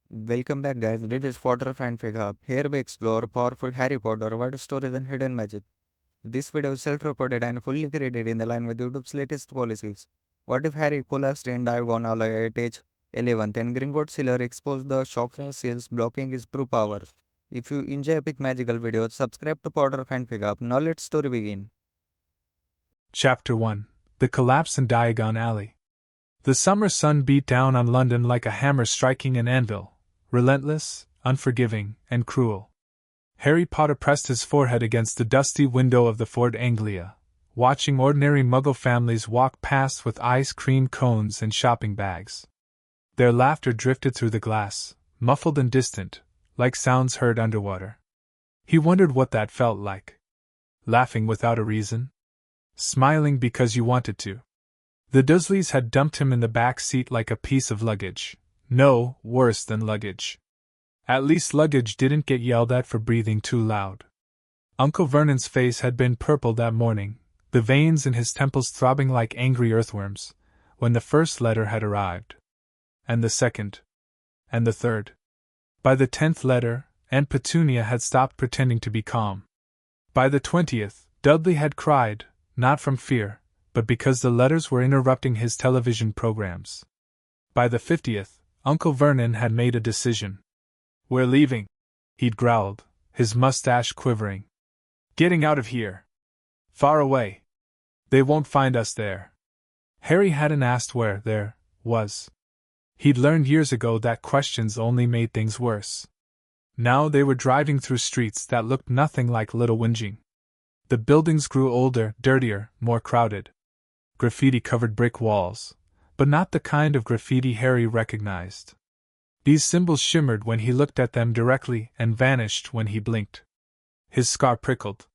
Welcome back, guys. This is Potter Fan Fig Hub. Here we explore powerful Harry Potter world stories and hidden magic. This video is self-reported and fully created in the line with YouTube's latest policies. What if Harry collapsed in Diagon at age 11? Then Gringotts Sealer exposed the shocking seals blocking his true power. If you enjoy epic magical videos, subscribe to Potter Fan Fig Hub. Now let's story begin. Chapter 1: The Collapse in Diagon Alley. The summer sun beat down on London like a hammer striking an anvil, relentless, unforgiving, and cruel. Harry Potter pressed his forehead against the dusty window of the Fort Anglia, watching ordinary Muggle families walk past with ice cream cones and shopping bags. Their laughter drifted through the glass, muffled and distant, like sounds heard underwater. He wondered what that felt like. Laughing without a reason? Smiling because you wanted to. The Dursleys had dumped him in the back seat like a piece of luggage. No, worse than luggage. At least luggage didn't get yelled at for breathing too loud. Uncle Vernon's face had been purple that morning, the veins in his temples throbbing like angry earthworms, when the first letter had arrived. And the second. And the third. By the 10th letter, Aunt Petunia had stopped pretending to be calm. By the 20th, Dudley had cried, not from fear, but because the letters were interrupting his television programs. By the 50th, Uncle Vernon had made a decision. "We're leaving," he'd growled, his mustache quivering. "Getting out of here. Far away. They won't find us there." Harry hadn't asked where there was. He'd learned years ago that questions only made things worse. Now they were driving through streets that looked nothing like Little Whinging. The buildings grew older, dirtier, more crowded. Graffiti-covered brick walls, but not the kind of graffiti Harry recognized. These symbols shimmered when he looked at them directly and vanished when he blinked. His scar prickled.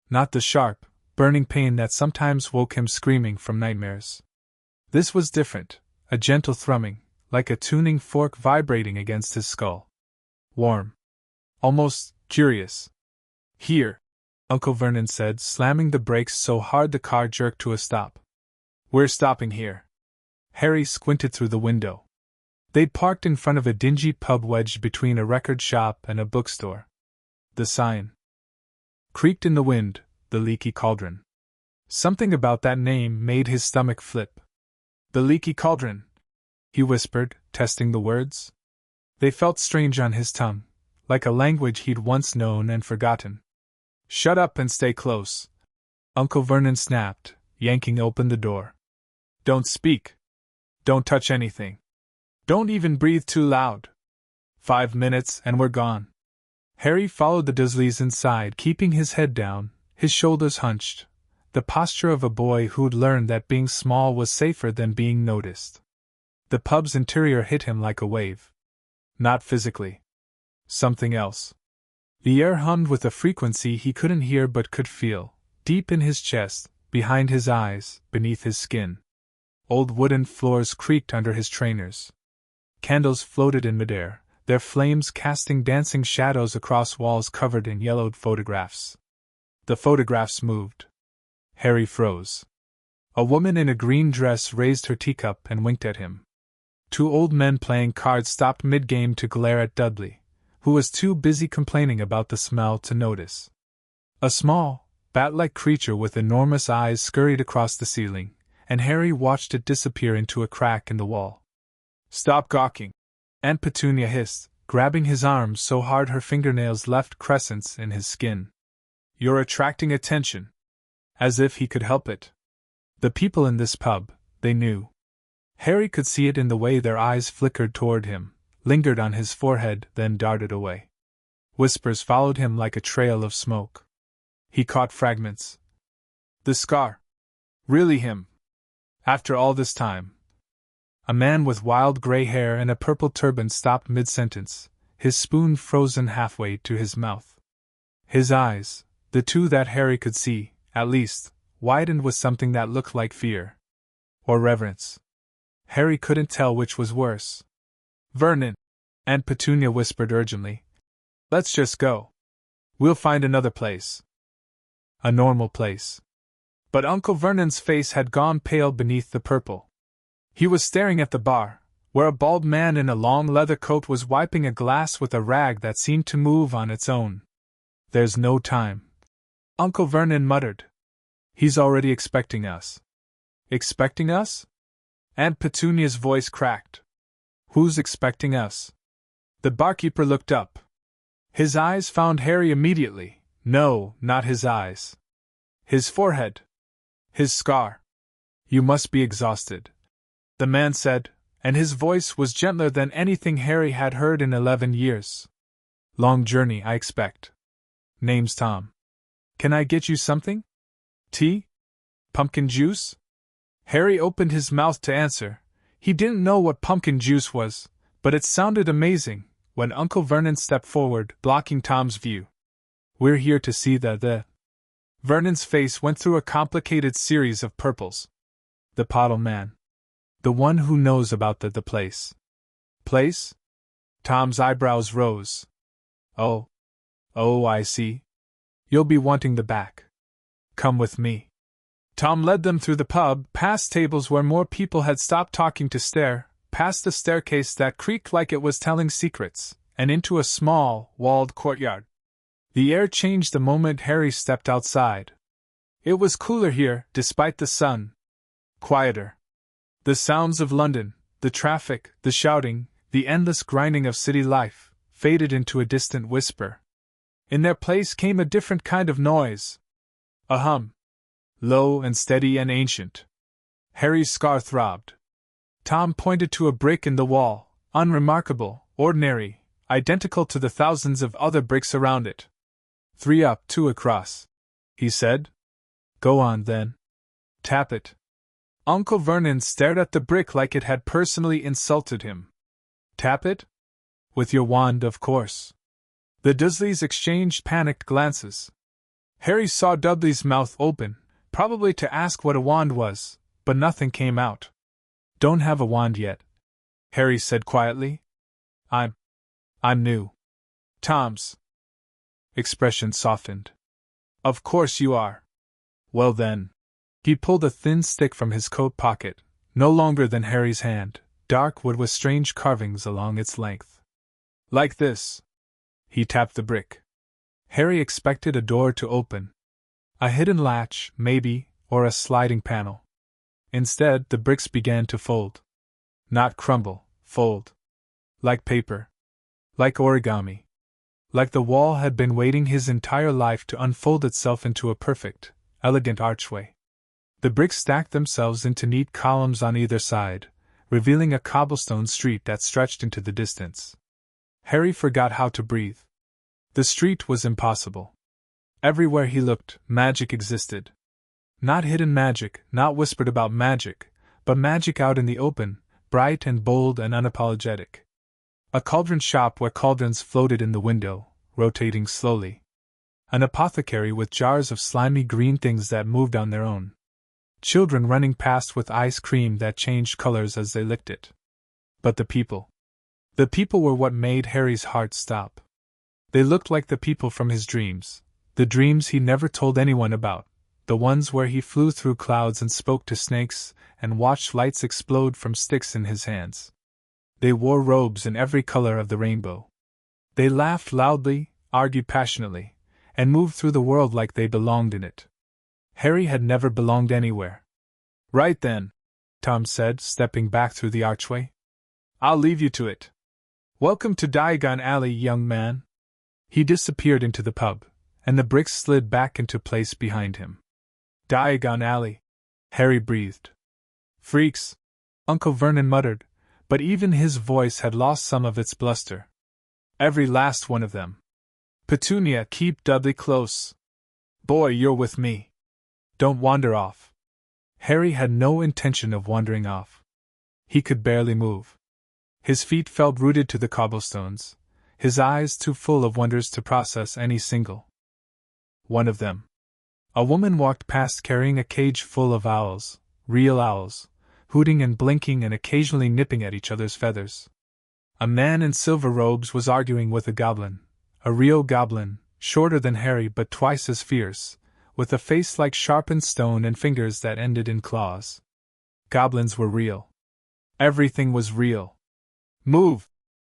Not the sharp, burning pain that sometimes woke him screaming from nightmares. This was different, a gentle thrumming, like a tuning fork vibrating against his skull. Warm. Almost curious. "Here," Uncle Vernon said, slamming the brakes so hard the car jerked to a stop. "We're stopping here." Harry squinted through the window. They'd parked in front of a dingy pub wedged between a record shop and a bookstore. The sign creaked in the wind, the Leaky Cauldron. Something about that name made his stomach flip. "The Leaky Cauldron," he whispered, testing the words. They felt strange on his tongue, like a language he'd once known and forgotten. "Shut up and stay close," Uncle Vernon snapped, yanking open the door. "Don't speak. Don't touch anything. Don't even breathe too loud. 5 minutes and we're gone." Harry followed the Dursleys inside, keeping his head down, his shoulders hunched, the posture of a boy who'd learned that being small was safer than being noticed. The pub's interior hit him like a wave. Not physically. Something else. The air hummed with a frequency he couldn't hear but could feel, deep in his chest, behind his eyes, beneath his skin. Old wooden floors creaked under his trainers. Candles floated in midair, their flames casting dancing shadows across walls covered in yellowed photographs. The photographs moved. Harry froze. A woman in a green dress raised her teacup and winked at him. 2 old men playing cards stopped mid-game to glare at Dudley, who was too busy complaining about the smell to notice. A small, bat-like creature with enormous eyes scurried across the ceiling, and Harry watched it disappear into a crack in the wall. "Stop gawking," Aunt Petunia hissed, grabbing his arm so hard her fingernails left crescents in his skin. "You're attracting attention." As if he could help it. The people in this pub, they knew. Harry could see it in the way their eyes flickered toward him, lingered on his forehead, then darted away. Whispers followed him like a trail of smoke. He caught fragments. "The scar. Really him. After all this time." A man with wild gray hair and a purple turban stopped mid-sentence, his spoon frozen halfway to his mouth. His eyes, the 2 that Harry could see, at least, widened with something that looked like fear. Or reverence. Harry couldn't tell which was worse. "Vernon," Aunt Petunia whispered urgently. "Let's just go. We'll find another place." A normal place. But Uncle Vernon's face had gone pale beneath the purple. He was staring at the bar, where a bald man in a long leather coat was wiping a glass with a rag that seemed to move on its own. "There's no time," Uncle Vernon muttered. "He's already expecting us." "Expecting us?" Aunt Petunia's voice cracked. "Who's expecting us?" The barkeeper looked up. His eyes found Harry immediately. No, not his eyes. His forehead. His scar. "You must be exhausted," the man said, and his voice was gentler than anything Harry had heard in 11 years. "Long journey, I expect. Name's Tom. Can I get you something? Tea? Pumpkin juice?" Harry opened his mouth to answer. He didn't know what pumpkin juice was, but it sounded amazing when Uncle Vernon stepped forward, blocking Tom's view. "We're here to see the Vernon's face went through a complicated series of purples. "The Pottle Man. The one who knows about the place." "Place?" Tom's eyebrows rose. Oh, I see. You'll be wanting the back. Come with me." Tom led them through the pub, past tables where more people had stopped talking to stare, past a staircase that creaked like it was telling secrets, and into a small, walled courtyard. The air changed the moment Harry stepped outside. It was cooler here, despite the sun. Quieter. The sounds of London, the traffic, the shouting, the endless grinding of city life, faded into a distant whisper. In their place came a different kind of noise. A hum. Low and steady and ancient. Harry's scar throbbed. Tom pointed to a brick in the wall, unremarkable, ordinary, identical to the thousands of other bricks around it. 3 up, 2 across, he said. "Go on, then. Tap it." Uncle Vernon stared at the brick like it had personally insulted him. "Tap it? With your wand, of course." The Dursleys exchanged panicked glances. Harry saw Dudley's mouth open, probably to ask what a wand was, but nothing came out. "Don't have a wand yet," Harry said quietly. I'm new." Tom's expression softened. "Of course you are. Well then." He pulled a thin stick from his coat pocket, no longer than Harry's hand, dark wood with strange carvings along its length. "Like this." He tapped the brick. Harry expected a door to open. A hidden latch, maybe, or a sliding panel. Instead, the bricks began to fold. Not crumble, fold. Like paper. Like origami. Like the wall had been waiting his entire life to unfold itself into a perfect, elegant archway. The bricks stacked themselves into neat columns on either side, revealing a cobblestone street that stretched into the distance. Harry forgot how to breathe. The street was impossible. Everywhere he looked, magic existed. Not hidden magic, not whispered about magic, but magic out in the open, bright and bold and unapologetic. A cauldron shop where cauldrons floated in the window, rotating slowly. An apothecary with jars of slimy green things that moved on their own. Children running past with ice cream that changed colors as they licked it. But the people. The people were what made Harry's heart stop. They looked like the people from his dreams, the dreams he never told anyone about, the ones where he flew through clouds and spoke to snakes and watched lights explode from sticks in his hands. They wore robes in every color of the rainbow. They laughed loudly, argued passionately, and moved through the world like they belonged in it. Harry had never belonged anywhere. "Right then," Tom said, stepping back through the archway. "I'll leave you to it. Welcome to Diagon Alley, young man." He disappeared into the pub, and the bricks slid back into place behind him. "Diagon Alley," Harry breathed. "Freaks," Uncle Vernon muttered, but even his voice had lost some of its bluster. "Every last one of them. Petunia, keep Dudley close. Boy, you're with me. Don't wander off." Harry had no intention of wandering off. He could barely move. His feet felt rooted to the cobblestones, his eyes too full of wonders to process any single one of them. A woman walked past carrying a cage full of owls, real owls, hooting and blinking and occasionally nipping at each other's feathers. A man in silver robes was arguing with a goblin, a real goblin, shorter than Harry but twice as fierce, with a face like sharpened stone and fingers that ended in claws. Goblins were real. Everything was real. Move!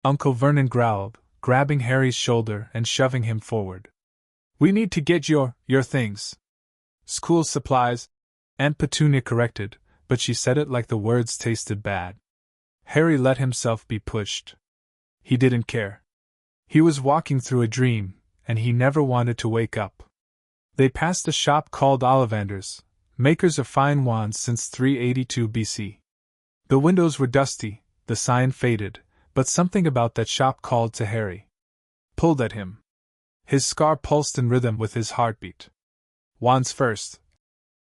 Uncle Vernon growled, grabbing Harry's shoulder and shoving him forward. We need to get your things. School supplies, Aunt Petunia corrected, but she said it like the words tasted bad. Harry let himself be pushed. He didn't care. He was walking through a dream, and he never wanted to wake up. They passed a shop called Ollivanders, makers of fine wands since 382 BC. The windows were dusty, the sign faded, but something about that shop called to Harry. Pulled at him. His scar pulsed in rhythm with his heartbeat. Wands first,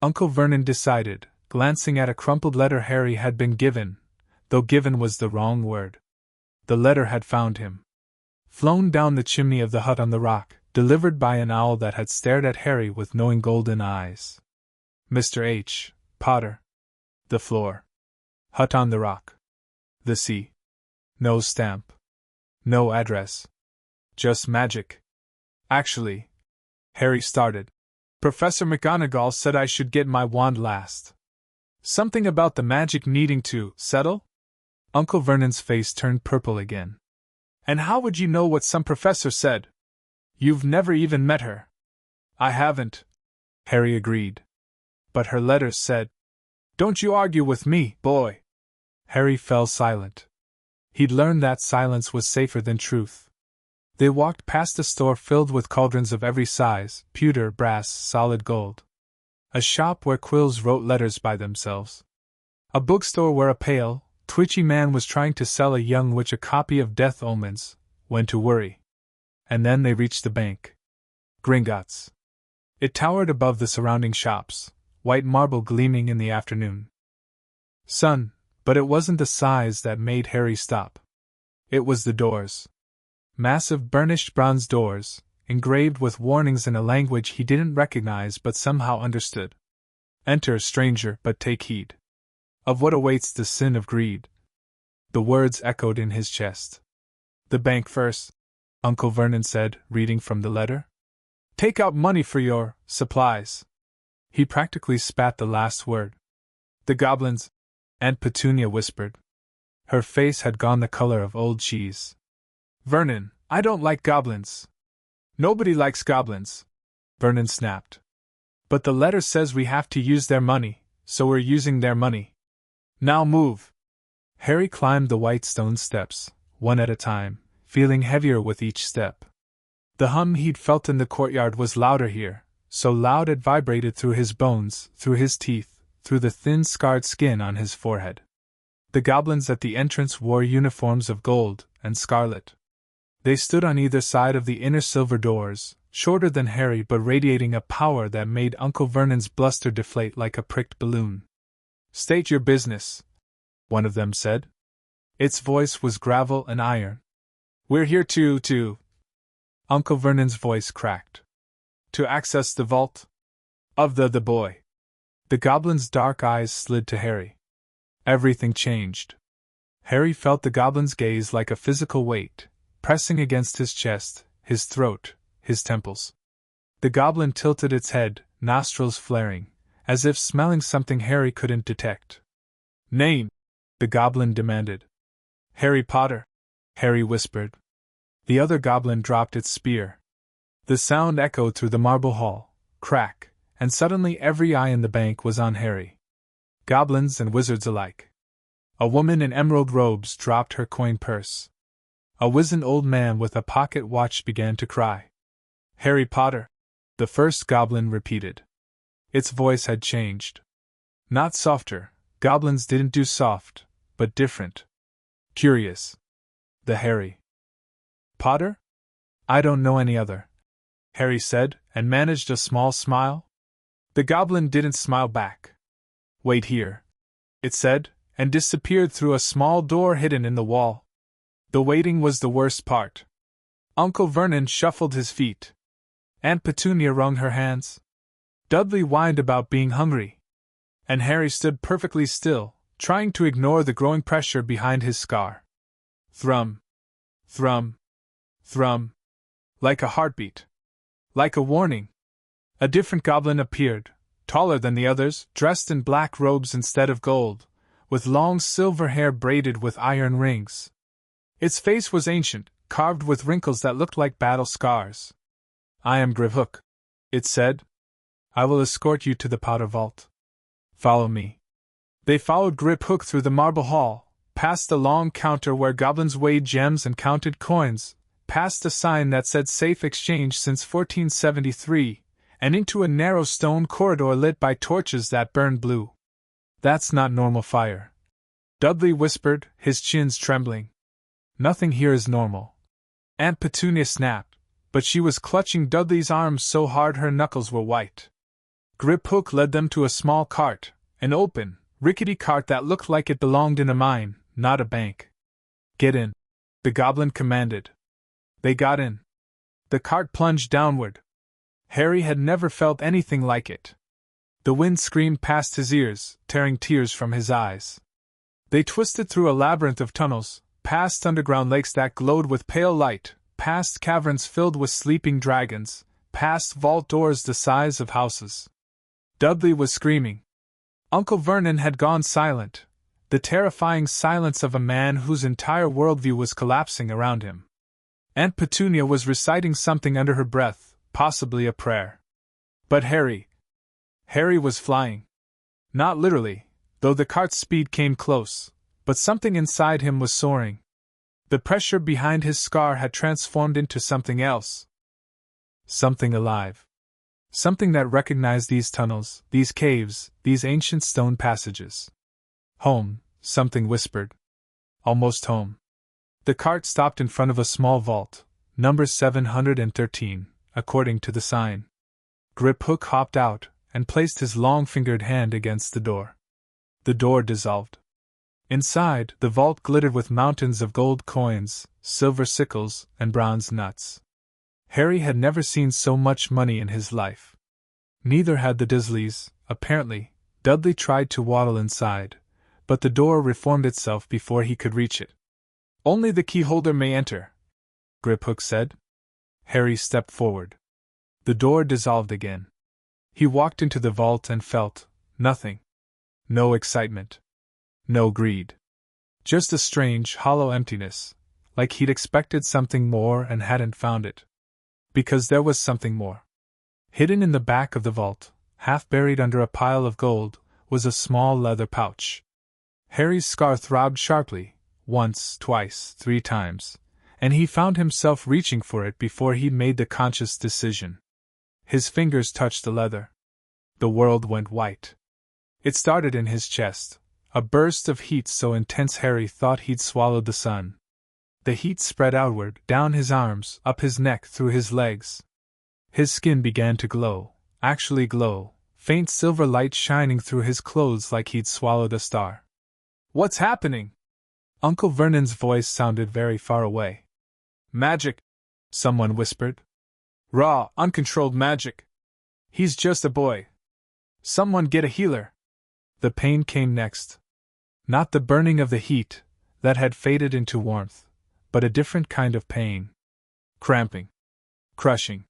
Uncle Vernon decided, glancing at a crumpled letter Harry had been given, though given was the wrong word. The letter had found him. Flown down the chimney of the hut on the rock, delivered by an owl that had stared at Harry with knowing golden eyes. Mr. H. Potter. The floor. Hut on the rock. The sea. No stamp. No address. Just magic. Actually, Harry started. Professor McGonagall said I should get my wand last. Something about the magic needing to settle? Uncle Vernon's face turned purple again. And how would you know what some professor said? You've never even met her. I haven't, Harry agreed. But her letters said. Don't you argue with me, boy. Harry fell silent. He'd learned that silence was safer than truth. They walked past a store filled with cauldrons of every size, pewter, brass, solid gold. A shop where quills wrote letters by themselves. A bookstore where a pale, twitchy man was trying to sell a young witch a copy of Death Omens, When to Worry. And then they reached the bank. Gringotts. It towered above the surrounding shops, white marble gleaming in the afternoon sun, but it wasn't the size that made Harry stop. It was the doors. Massive burnished bronze doors, engraved with warnings in a language he didn't recognize but somehow understood. Enter, stranger, but take heed of what awaits the sin of greed. The words echoed in his chest. The bank first, Uncle Vernon said, reading from the letter. Take out money for your supplies. He practically spat the last word. The goblins, Aunt Petunia whispered. Her face had gone the color of old cheese. Vernon, I don't like goblins. Nobody likes goblins, Vernon snapped. But the letter says we have to use their money, so we're using their money. Now move. Harry climbed the white stone steps, one at a time, feeling heavier with each step. The hum he'd felt in the courtyard was louder here, so loud it vibrated through his bones, through his teeth, through the thin scarred skin on his forehead. The goblins at the entrance wore uniforms of gold and scarlet. They stood on either side of the inner silver doors, shorter than Harry but radiating a power that made Uncle Vernon's bluster deflate like a pricked balloon. State your business, one of them said. Its voice was gravel and iron. We're here to... Uncle Vernon's voice cracked. To access the vault of the boy. The goblin's dark eyes slid to Harry. Everything changed. Harry felt the goblin's gaze like a physical weight, pressing against his chest, his throat, his temples. The goblin tilted its head, nostrils flaring, as if smelling something Harry couldn't detect. Name, the goblin demanded. Harry Potter, Harry whispered. The other goblin dropped its spear. The sound echoed through the marble hall, crack, and suddenly every eye in the bank was on Harry. Goblins and wizards alike. A woman in emerald robes dropped her coin purse. A wizened old man with a pocket watch began to cry. Harry Potter, the first goblin repeated. Its voice had changed. Not softer, goblins didn't do soft, but different. Curious. The Harry Potter? I don't know any other, Harry said, and managed a small smile. The goblin didn't smile back. Wait here, it said, and disappeared through a small door hidden in the wall. The waiting was the worst part. Uncle Vernon shuffled his feet. Aunt Petunia wrung her hands. Dudley whined about being hungry. And Harry stood perfectly still, trying to ignore the growing pressure behind his scar. Thrum. Thrum. Thrum. Like a heartbeat. Like a warning. A different goblin appeared, taller than the others, dressed in black robes instead of gold, with long silver hair braided with iron rings. Its face was ancient, carved with wrinkles that looked like battle scars. "I am Griphook," it said. "I will escort you to the powder vault. Follow me." They followed Griphook through the marble hall, past the long counter where goblins weighed gems and counted coins, past a sign that said Safe Exchange since 1473, and into a narrow stone corridor lit by torches that burned blue. "That's not normal fire," Dudley whispered, his chins trembling. "Nothing here is normal." Aunt Petunia snapped, but she was clutching Dudley's arms so hard her knuckles were white. Griphook led them to a small cart, an open, rickety cart that looked like it belonged in a mine, not a bank. "Get in," the goblin commanded. They got in. The cart plunged downward. Harry had never felt anything like it. The wind screamed past his ears, tearing tears from his eyes. They twisted through a labyrinth of tunnels, past underground lakes that glowed with pale light, past caverns filled with sleeping dragons, past vault doors the size of houses. Dudley was screaming. Uncle Vernon had gone silent, the terrifying silence of a man whose entire worldview was collapsing around him. Aunt Petunia was reciting something under her breath, possibly a prayer. But Harry was flying. Not literally, though the cart's speed came close, but something inside him was soaring. The pressure behind his scar had transformed into something else. Something alive. Something that recognized these tunnels, these caves, these ancient stone passages. "Home," something whispered. "Almost home." The cart stopped in front of a small vault, number 713, according to the sign. Griphook hopped out and placed his long-fingered hand against the door. The door dissolved. Inside, the vault glittered with mountains of gold coins, silver sickles, and bronze nuts. Harry had never seen so much money in his life. Neither had the Dirsleys, apparently. Dudley tried to waddle inside, but the door reformed itself before he could reach it. "Only the keyholder may enter," Griphook said. Harry stepped forward. The door dissolved again. He walked into the vault and felt nothing. No excitement. No greed. Just a strange, hollow emptiness, like he'd expected something more and hadn't found it. Because there was something more. Hidden in the back of the vault, half buried under a pile of gold, was a small leather pouch. Harry's scar throbbed sharply, once, twice, 3 times, and he found himself reaching for it before he made the conscious decision. His fingers touched the leather. The world went white. It started in his chest, a burst of heat so intense Harry thought he'd swallowed the sun. The heat spread outward, down his arms, up his neck, through his legs. His skin began to glow, actually glow, faint silver light shining through his clothes like he'd swallowed a star. "What's happening?" Uncle Vernon's voice sounded very far away. "Magic," someone whispered. "Raw, uncontrolled magic. He's just a boy. Someone get a healer." The pain came next. Not the burning of the heat, that had faded into warmth, but a different kind of pain. Cramping. Crushing.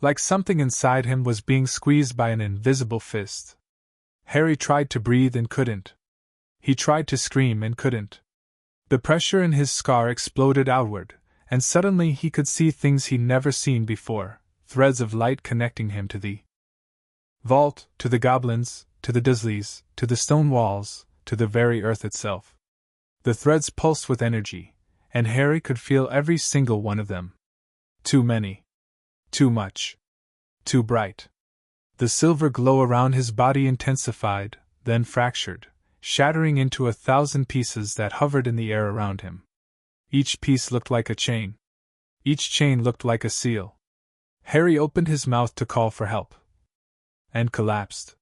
Like something inside him was being squeezed by an invisible fist. Harry tried to breathe and couldn't. He tried to scream and couldn't. The pressure in his scar exploded outward, and suddenly he could see things he'd never seen before, threads of light connecting him to the vault, to the goblins, to the Dirsleys, to the stone walls, to the very earth itself. The threads pulsed with energy, and Harry could feel every single one of them. Too many. Too much. Too bright. The silver glow around his body intensified, then fractured, shattering into 1,000 pieces that hovered in the air around him. Each piece looked like a chain. Each chain looked like a seal. Harry opened his mouth to call for help. And collapsed.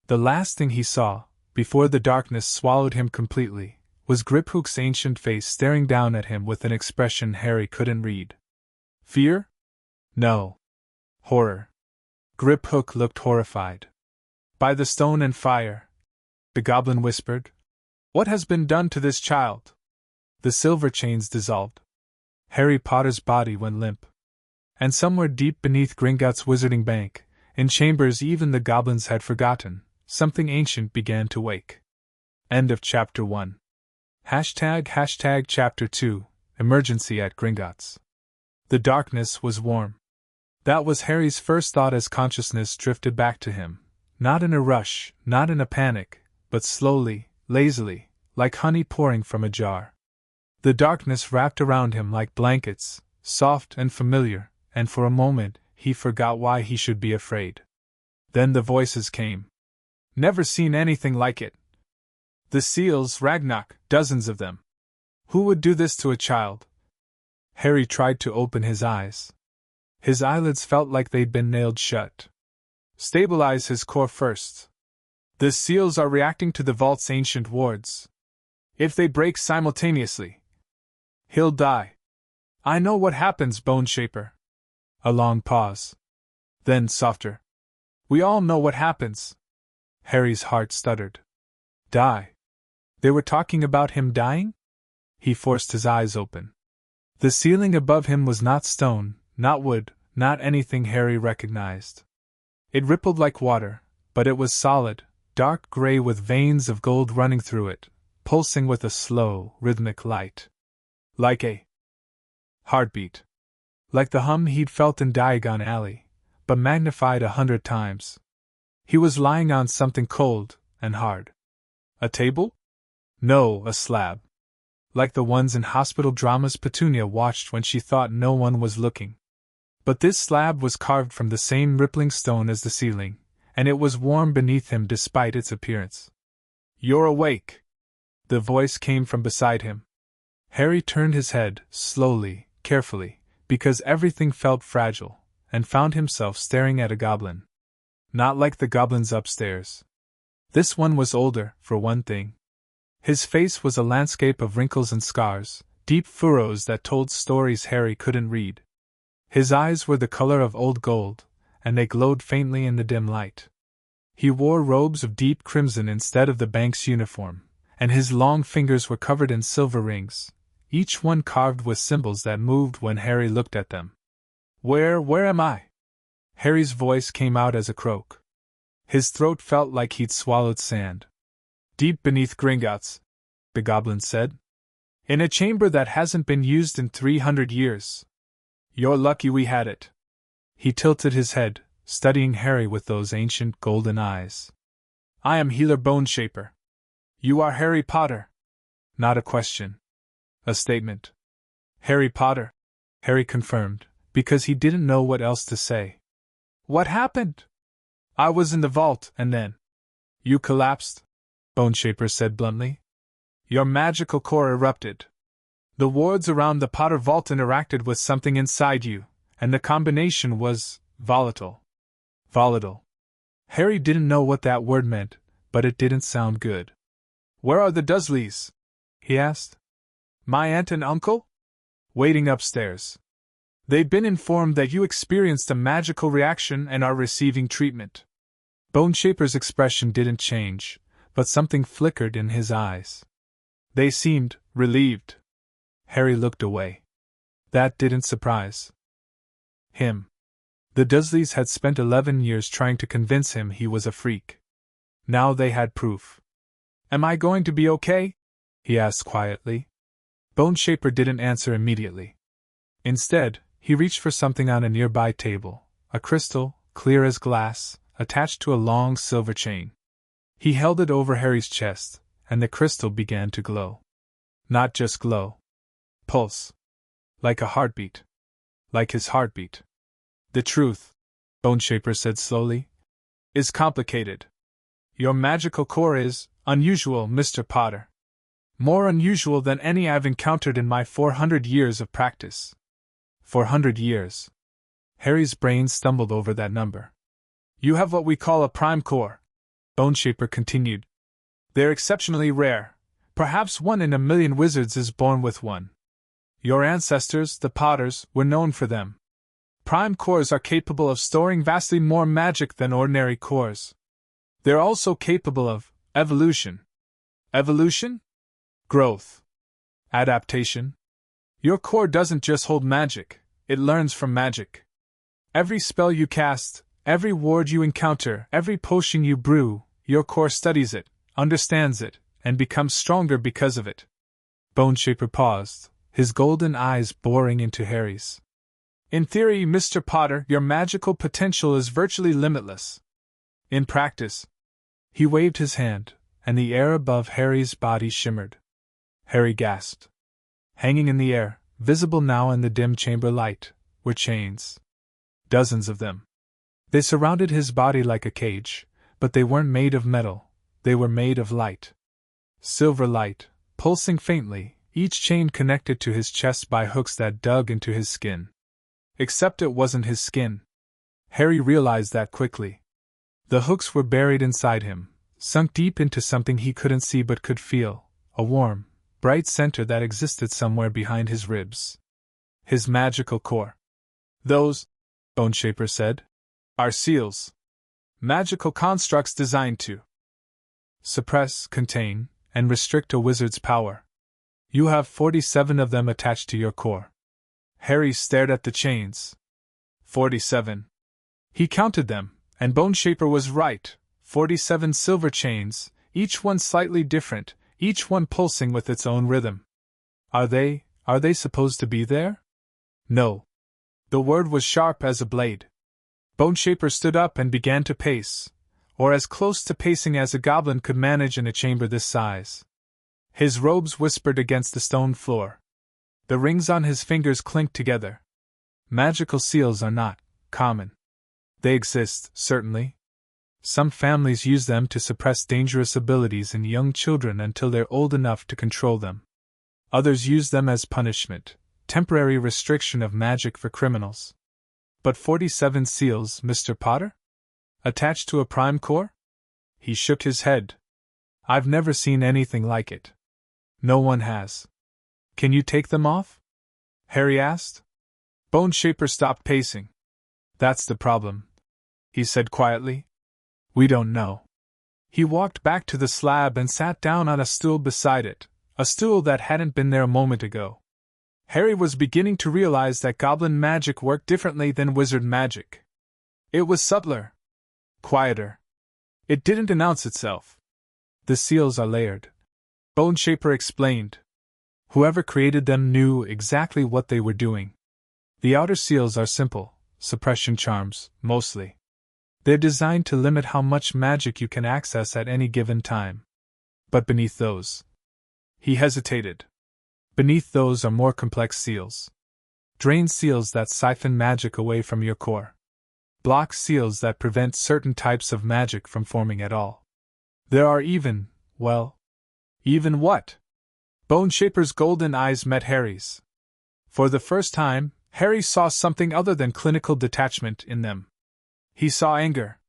The last thing he saw, before the darkness swallowed him completely, was Griphook's ancient face staring down at him with an expression Harry couldn't read. Fear? No. Horror. Griphook looked horrified. "By the stone and fire," the goblin whispered. "What has been done to this child?" The silver chains dissolved. Harry Potter's body went limp. And somewhere deep beneath Gringotts' wizarding bank, in chambers even the goblins had forgotten, something ancient began to wake. End of Chapter 1. #Chapter 2. Emergency at Gringotts. The darkness was warm. That was Harry's first thought as consciousness drifted back to him, not in a rush, not in a panic, but slowly, lazily, like honey pouring from a jar. The darkness wrapped around him like blankets, soft and familiar, and for a moment he forgot why he should be afraid. Then the voices came. Never seen anything like it. The seals, Ragnarok, dozens of them. Who would do this to a child? Harry tried to open his eyes. His eyelids felt like they'd been nailed shut. Stabilize his core first. The seals are reacting to the vault's ancient wards. If they break simultaneously, he'll die. I know what happens, Bone Shaper. A long pause. Then softer. We all know what happens. Harry's heart stuttered. Die. They were talking about him dying? He forced his eyes open. The ceiling above him was not stone, not wood, not anything Harry recognized. It rippled like water, but it was solid, dark gray with veins of gold running through it, pulsing with a slow, rhythmic light. Like a heartbeat. Like the hum he'd felt in Diagon Alley, but magnified 100 times. He was lying on something cold and hard. A table? No, a slab. Like the ones in hospital dramas Petunia watched when she thought no one was looking. But this slab was carved from the same rippling stone as the ceiling, and it was warm beneath him despite its appearance. You're awake. The voice came from beside him. Harry turned his head, slowly, carefully, because everything felt fragile, and found himself staring at a goblin. Not like the goblins upstairs. This one was older, for one thing. His face was a landscape of wrinkles and scars, deep furrows that told stories Harry couldn't read. His eyes were the color of old gold, and they glowed faintly in the dim light. He wore robes of deep crimson instead of the bank's uniform, and his long fingers were covered in silver rings, each one carved with symbols that moved when Harry looked at them. Where am I? Harry's voice came out as a croak. His throat felt like he'd swallowed sand. Deep beneath Gringotts, the goblin said. In a chamber that hasn't been used in 300 years. You're lucky we had it. He tilted his head, studying Harry with those ancient golden eyes. I am Healer Bone Shaper. You are Harry Potter. Not a question. A statement. Harry Potter, Harry confirmed, because he didn't know what else to say. What happened? I was in the vault, and then. You collapsed, Bone Shaper said bluntly. Your magical core erupted. The wards around the Potter vault interacted with something inside you, and the combination was volatile. Volatile. Harry didn't know what that word meant, but it didn't sound good. Where are the Dursleys? He asked. My aunt and uncle? Waiting upstairs. They've been informed that you experienced a magical reaction and are receiving treatment. Bone Shaper's expression didn't change, but something flickered in his eyes. They seemed relieved. Harry looked away. That didn't surprise him. The Dursleys had spent 11 years trying to convince him he was a freak. Now they had proof. Am I going to be okay? He asked quietly. Bone Shaper didn't answer immediately. Instead, he reached for something on a nearby table, a crystal, clear as glass, attached to a long silver chain. He held it over Harry's chest, and the crystal began to glow. Not just glow. Pulse. Like a heartbeat. Like his heartbeat. The truth, Bone Shaper said slowly, is complicated. Your magical core is unusual, Mr. Potter. More unusual than any I've encountered in my 400 years of practice. 400 years. Harry's brain stumbled over that number. You have what we call a prime core, Bone Shaper continued. They're exceptionally rare. Perhaps 1 in a million wizards is born with one. Your ancestors, the Potters, were known for them. Prime cores are capable of storing vastly more magic than ordinary cores. They're also capable of evolution. Evolution? Growth. Adaptation. Your core doesn't just hold magic, it learns from magic. Every spell you cast, every ward you encounter, every potion you brew, your core studies it, understands it, and becomes stronger because of it. Bone Shaper paused, his golden eyes boring into Harry's. In theory, Mr. Potter, your magical potential is virtually limitless. In practice, he waved his hand, and the air above Harry's body shimmered. Harry gasped. Hanging in the air, visible now in the dim chamber light, were chains. Dozens of them. They surrounded his body like a cage, but they weren't made of metal, they were made of light. Silver light, pulsing faintly, each chain connected to his chest by hooks that dug into his skin. Except it wasn't his skin. Harry realized that quickly. The hooks were buried inside him, sunk deep into something he couldn't see but could feel, a warm, bright center that existed somewhere behind his ribs. His magical core. Those, Boneshaper said, are seals. Magical constructs designed to suppress, contain, and restrict a wizard's power. You have 47 of them attached to your core. Harry stared at the chains. 47. He counted them, and Boneshaper was right. 47 silver chains, each one slightly different, each one pulsing with its own rhythm. Are they supposed to be there? No. The word was sharp as a blade. Boneshaper stood up and began to pace, or as close to pacing as a goblin could manage in a chamber this size. His robes whispered against the stone floor. The rings on his fingers clinked together. Magical seals are not common. They exist, certainly. Some families use them to suppress dangerous abilities in young children until they're old enough to control them. Others use them as punishment, temporary restriction of magic for criminals. But 47 seals, Mr. Potter? Attached to a prime core? He shook his head. I've never seen anything like it. No one has. Can you take them off? Harry asked. Boneshaper stopped pacing. That's the problem, he said quietly. We don't know. He walked back to the slab and sat down on a stool beside it, a stool that hadn't been there a moment ago. Harry was beginning to realize that goblin magic worked differently than wizard magic. It was subtler, quieter. It didn't announce itself. The seals are layered, Boneshaper explained. Whoever created them knew exactly what they were doing. The outer seals are simple, suppression charms, mostly. They're designed to limit how much magic you can access at any given time. But beneath those... He hesitated. Beneath those are more complex seals. Drain seals that siphon magic away from your core. Block seals that prevent certain types of magic from forming at all. There are even, well... Even what? Boneshaper's golden eyes met Harry's. For the first time, Harry saw something other than clinical detachment in them. He saw anger.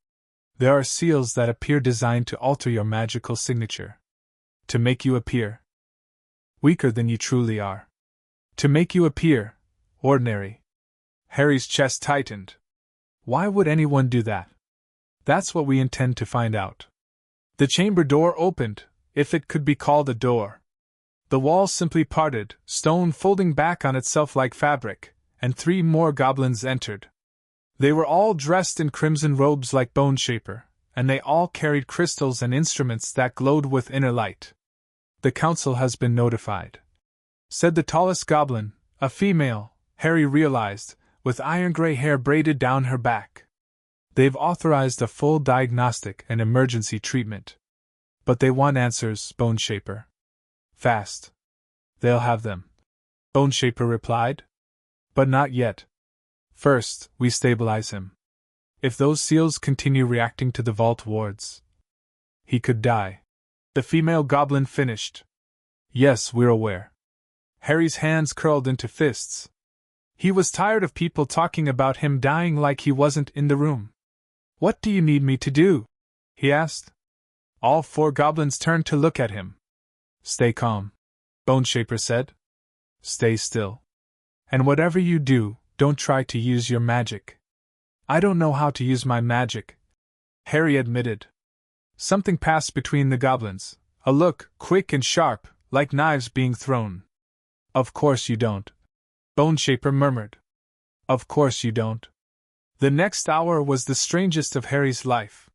There are seals that appear designed to alter your magical signature. To make you appear weaker than you truly are. To make you appear ordinary. Harry's chest tightened. Why would anyone do that? That's what we intend to find out. The chamber door opened, if it could be called a door. The wall simply parted, stone folding back on itself like fabric, and 3 more goblins entered. They were all dressed in crimson robes like Boneshaper, and they all carried crystals and instruments that glowed with inner light. The council has been notified, said the tallest goblin, a female, Harry realized, with iron-gray hair braided down her back. They've authorized a full diagnostic and emergency treatment. But they want answers, Boneshaper. Fast. They'll have them, Boneshaper replied. But not yet. First, we stabilize him. If those seals continue reacting to the vault wards, he could die. The female goblin finished. Yes, we're aware. Harry's hands curled into fists. He was tired of people talking about him dying like he wasn't in the room. What do you need me to do? He asked. All 4 goblins turned to look at him. Stay calm, Boneshaper said. Stay still. And whatever you do, don't try to use your magic. I don't know how to use my magic, Harry admitted. Something passed between the goblins, a look, quick and sharp, like knives being thrown. Of course you don't, Boneshaper murmured. Of course you don't. The next hour was the strangest of Harry's life.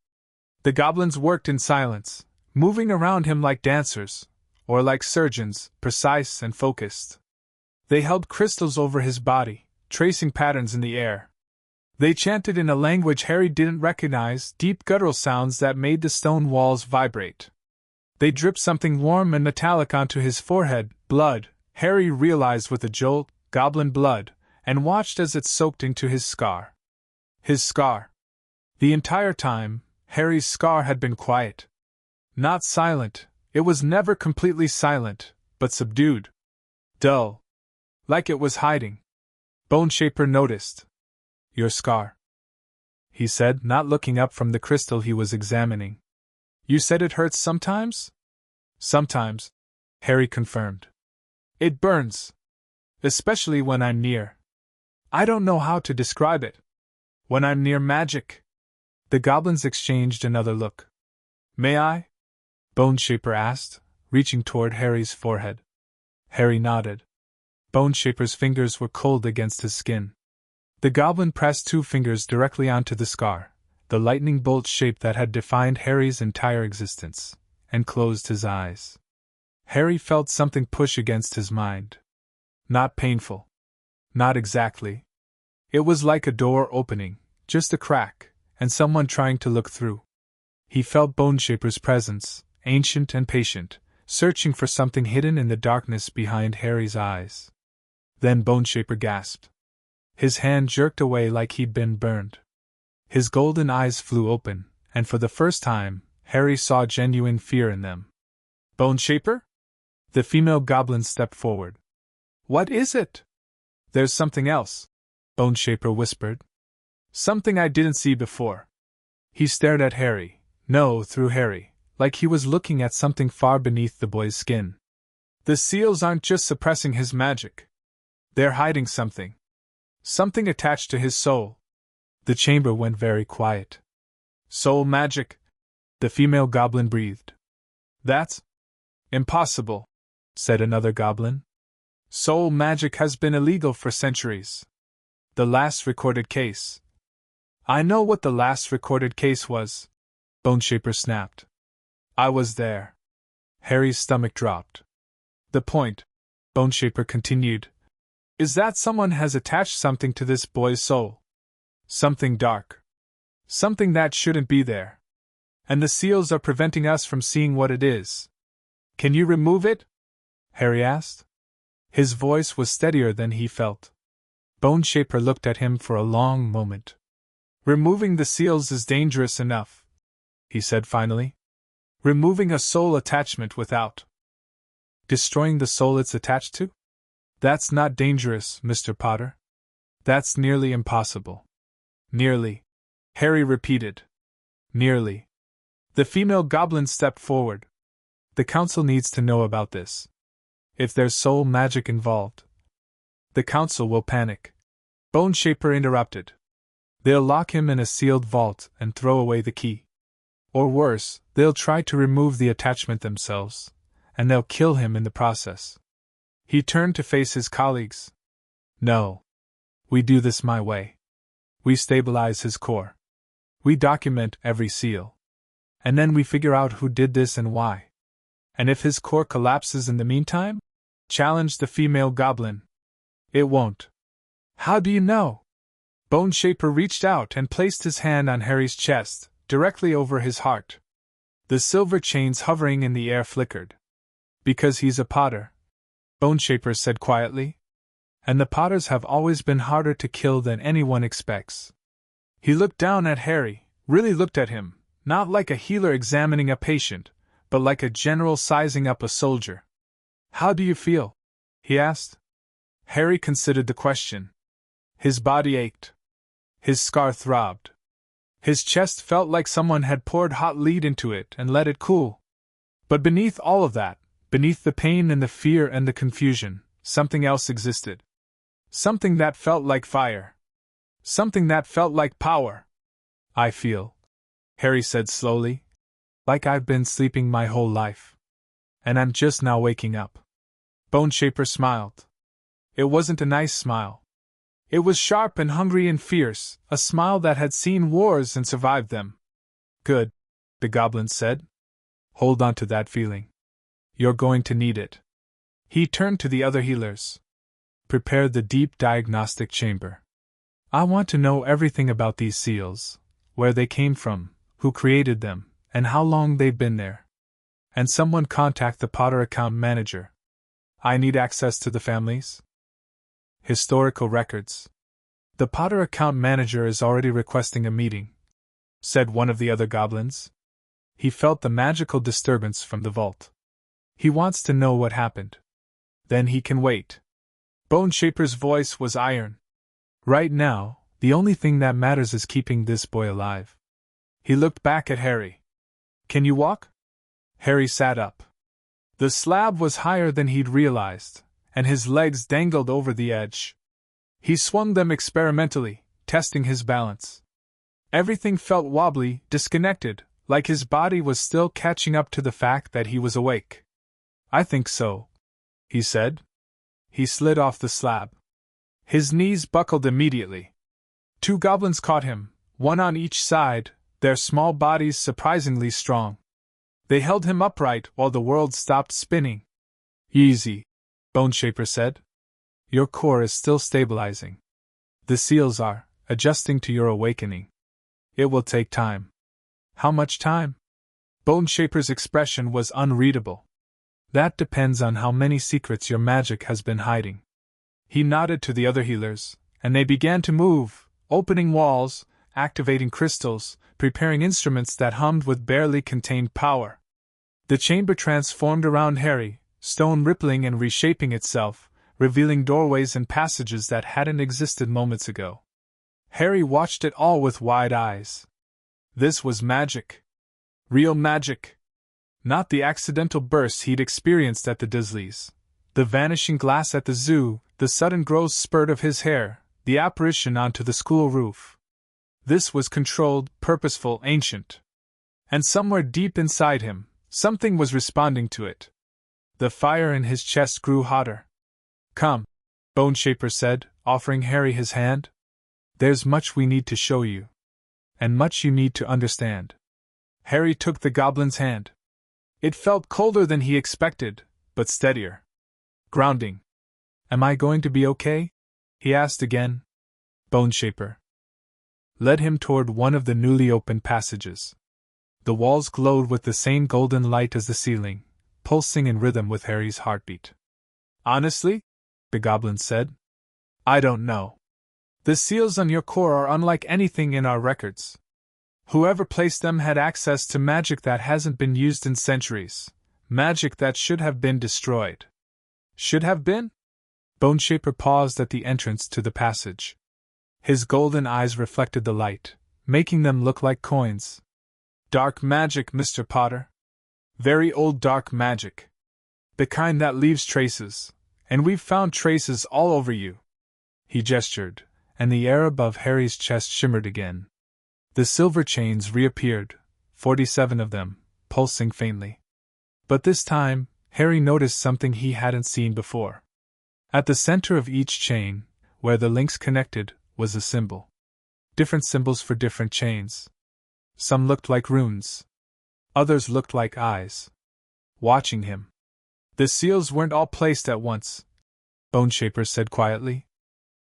The goblins worked in silence, moving around him like dancers, or like surgeons, precise and focused. They held crystals over his body, tracing patterns in the air. They chanted in a language Harry didn't recognize, deep guttural sounds that made the stone walls vibrate. They dripped something warm and metallic onto his forehead, blood, Harry realized with a jolt, goblin blood, and watched as it soaked into his scar. His scar. The entire time, Harry's scar had been quiet. Not silent, it was never completely silent, but subdued. Dull. Like it was hiding. Bone Shaper noticed. Your scar, he said, not looking up from the crystal he was examining. You said it hurts sometimes? Sometimes, Harry confirmed. It burns. Especially when I'm near. I don't know how to describe it. When I'm near magic. The goblins exchanged another look. May I? Bone Shaper asked, reaching toward Harry's forehead. Harry nodded. Bone Shaper's fingers were cold against his skin. The goblin pressed 2 fingers directly onto the scar, the lightning bolt shape that had defined Harry's entire existence, and closed his eyes. Harry felt something push against his mind. Not painful. Not exactly. It was like a door opening, just a crack, and someone trying to look through. He felt Bone Shaper's presence, ancient and patient, searching for something hidden in the darkness behind Harry's eyes. Then Bone Shaper gasped. His hand jerked away like he'd been burned. His golden eyes flew open, and for the first time, Harry saw genuine fear in them. Bone Shaper? The female goblin stepped forward. What is it? There's something else, Bone Shaper whispered. Something I didn't see before. He stared at Harry, no, through Harry, like he was looking at something far beneath the boy's skin. The seals aren't just suppressing his magic. They're hiding something. Something attached to his soul. The chamber went very quiet. Soul magic, the female goblin breathed. That's impossible, said another goblin. Soul magic has been illegal for centuries. The last recorded case. I know what the last recorded case was, Bone Shaper snapped. I was there. Harry's stomach dropped. The point, Bone Shaper continued, is that someone has attached something to this boy's soul. Something dark. Something that shouldn't be there. And the seals are preventing us from seeing what it is. Can you remove it? Harry asked. His voice was steadier than he felt. Bone Shaper looked at him for a long moment. Removing the seals is dangerous enough, he said finally. Removing a soul attachment without destroying the soul it's attached to? That's not dangerous, Mr. Potter. That's nearly impossible. Nearly. Harry repeated. Nearly. The female goblin stepped forward. The council needs to know about this. If there's soul magic involved, the council will panic. Bone Shaper interrupted. They'll lock him in a sealed vault and throw away the key. Or worse, they'll try to remove the attachment themselves, and they'll kill him in the process. He turned to face his colleagues. No. We do this my way. We stabilize his core. We document every seal. And then we figure out who did this and why. And if his core collapses in the meantime? Challenged the female goblin. It won't. How do you know? Bone Shaper reached out and placed his hand on Harry's chest, directly over his heart. The silver chains hovering in the air flickered. Because he's a Potter, Bone Shaper said quietly. And the Potters have always been harder to kill than anyone expects. He looked down at Harry, really looked at him, not like a healer examining a patient, but like a general sizing up a soldier. How do you feel? He asked. Harry considered the question. His body ached. His scar throbbed. His chest felt like someone had poured hot lead into it and let it cool. But beneath all of that, beneath the pain and the fear and the confusion, something else existed. Something that felt like fire. Something that felt like power. I feel, Harry said slowly, like I've been sleeping my whole life. And I'm just now waking up. Bone Shaper smiled. It wasn't a nice smile. It was sharp and hungry and fierce, a smile that had seen wars and survived them. Good, the goblin said. Hold on to that feeling. You're going to need it. He turned to the other healers. prepared the deep diagnostic chamber. I want to know everything about these seals, where they came from, who created them, and how long they've been there. And someone contact the Potter account manager. I need access to the families. Historical records. The Potter account manager is already requesting a meeting, said one of the other goblins. He felt the magical disturbance from the vault. He wants to know what happened. Then he can wait. Bone Shaper's voice was iron. Right now, the only thing that matters is keeping this boy alive. He looked back at Harry. Can you walk? Harry sat up. The slab was higher than he'd realized, and his legs dangled over the edge. He swung them experimentally, testing his balance. Everything felt wobbly, disconnected, like his body was still catching up to the fact that he was awake. I think so, he said. He slid off the slab. His knees buckled immediately. 2 goblins caught him, one on each side, their small bodies surprisingly strong. They held him upright while the world stopped spinning. Easy, Bone Shaper said. Your core is still stabilizing. The seals are adjusting to your awakening. It will take time. How much time? Bone Shaper's expression was unreadable. That depends on how many secrets your magic has been hiding. He nodded to the other healers, and they began to move, opening walls, activating crystals, preparing instruments that hummed with barely contained power. The chamber transformed around Harry, stone rippling and reshaping itself, revealing doorways and passages that hadn't existed moments ago. Harry watched it all with wide eyes. This was magic. Real magic. Not the accidental bursts he'd experienced at the Disley's, the vanishing glass at the zoo, the sudden growth spurt of his hair, the apparition onto the school roof. This was controlled, purposeful, ancient. And somewhere deep inside him, something was responding to it. The fire in his chest grew hotter. Come, Bone Shaper said, offering Harry his hand. There's much we need to show you. And much you need to understand. Harry took the goblin's hand. It felt colder than he expected, but steadier. Grounding. Am I going to be okay? He asked again. Bone Shaper led him toward one of the newly opened passages. The walls glowed with the same golden light as the ceiling, pulsing in rhythm with Harry's heartbeat. Honestly? The goblin said. I don't know. The seals on your core are unlike anything in our records. Whoever placed them had access to magic that hasn't been used in centuries, magic that should have been destroyed. Should have been? Bone Shaper paused at the entrance to the passage. His golden eyes reflected the light, making them look like coins. Dark magic, Mr. Potter. Very old dark magic. The kind that leaves traces, and we've found traces all over you. He gestured, and the air above Harry's chest shimmered again. The silver chains reappeared, 47 of them, pulsing faintly. But this time, Harry noticed something he hadn't seen before. At the center of each chain, where the links connected, was a symbol. Different symbols for different chains. Some looked like runes. Others looked like eyes. Watching him. The seals weren't all placed at once, Bone Shaper said quietly.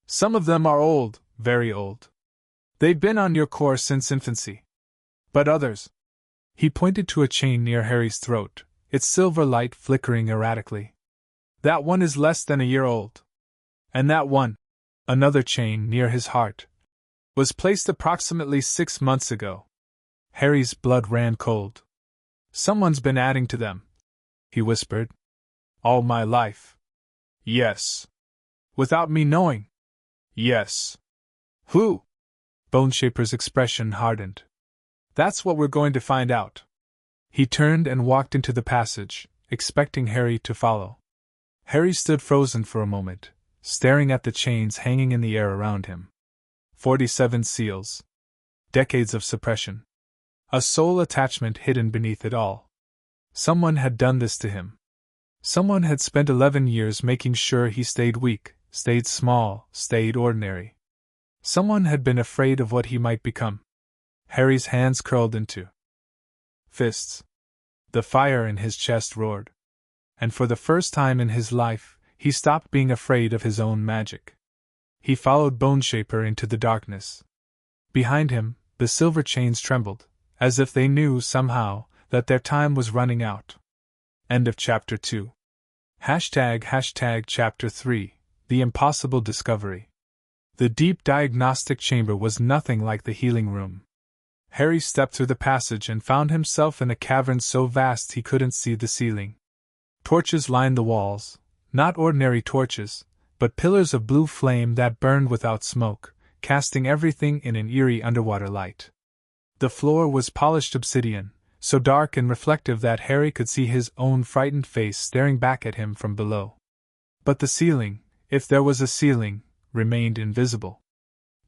Some of them are old, very old. They've been on your core since infancy. But others. He pointed to a chain near Harry's throat, its silver light flickering erratically. That one is less than a year old. And that one, another chain near his heart, was placed approximately 6 months ago. Harry's blood ran cold. Someone's been adding to them, he whispered. All my life. Yes. Without me knowing. Yes. Who? Bone Shaper's expression hardened. That's what we're going to find out. He turned and walked into the passage, expecting Harry to follow. Harry stood frozen for a moment, staring at the chains hanging in the air around him. 47 seals. Decades of suppression. A soul attachment hidden beneath it all. Someone had done this to him. Someone had spent 11 years making sure he stayed weak, stayed small, stayed ordinary. Someone had been afraid of what he might become. Harry's hands curled into fists. The fire in his chest roared. And for the first time in his life, he stopped being afraid of his own magic. He followed Boneshaper into the darkness. Behind him, the silver chains trembled, as if they knew somehow that their time was running out. End of Chapter 2. Chapter 3, The Impossible Discovery. The deep diagnostic chamber was nothing like the healing room. Harry stepped through the passage and found himself in a cavern so vast he couldn't see the ceiling. Torches lined the walls, not ordinary torches, but pillars of blue flame that burned without smoke, casting everything in an eerie underwater light. The floor was polished obsidian, so dark and reflective that Harry could see his own frightened face staring back at him from below. But the ceiling, if there was a ceiling, remained invisible.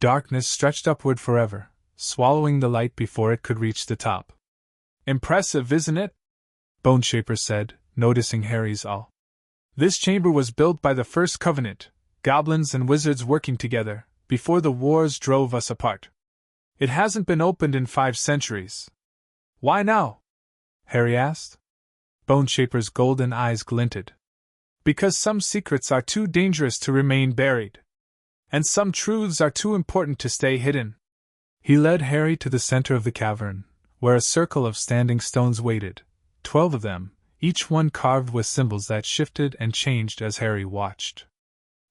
Darkness stretched upward forever, swallowing the light before it could reach the top. "Impressive, isn't it?" Boneshaper said, noticing Harry's awe. "This chamber was built by the First Covenant, goblins and wizards working together, before the wars drove us apart. It hasn't been opened in 5 centuries. Why now?" Harry asked. Boneshaper's golden eyes glinted. "Because some secrets are too dangerous to remain buried. And some truths are too important to stay hidden." He led Harry to the center of the cavern, where a circle of standing stones waited, 12 of them, each one carved with symbols that shifted and changed as Harry watched.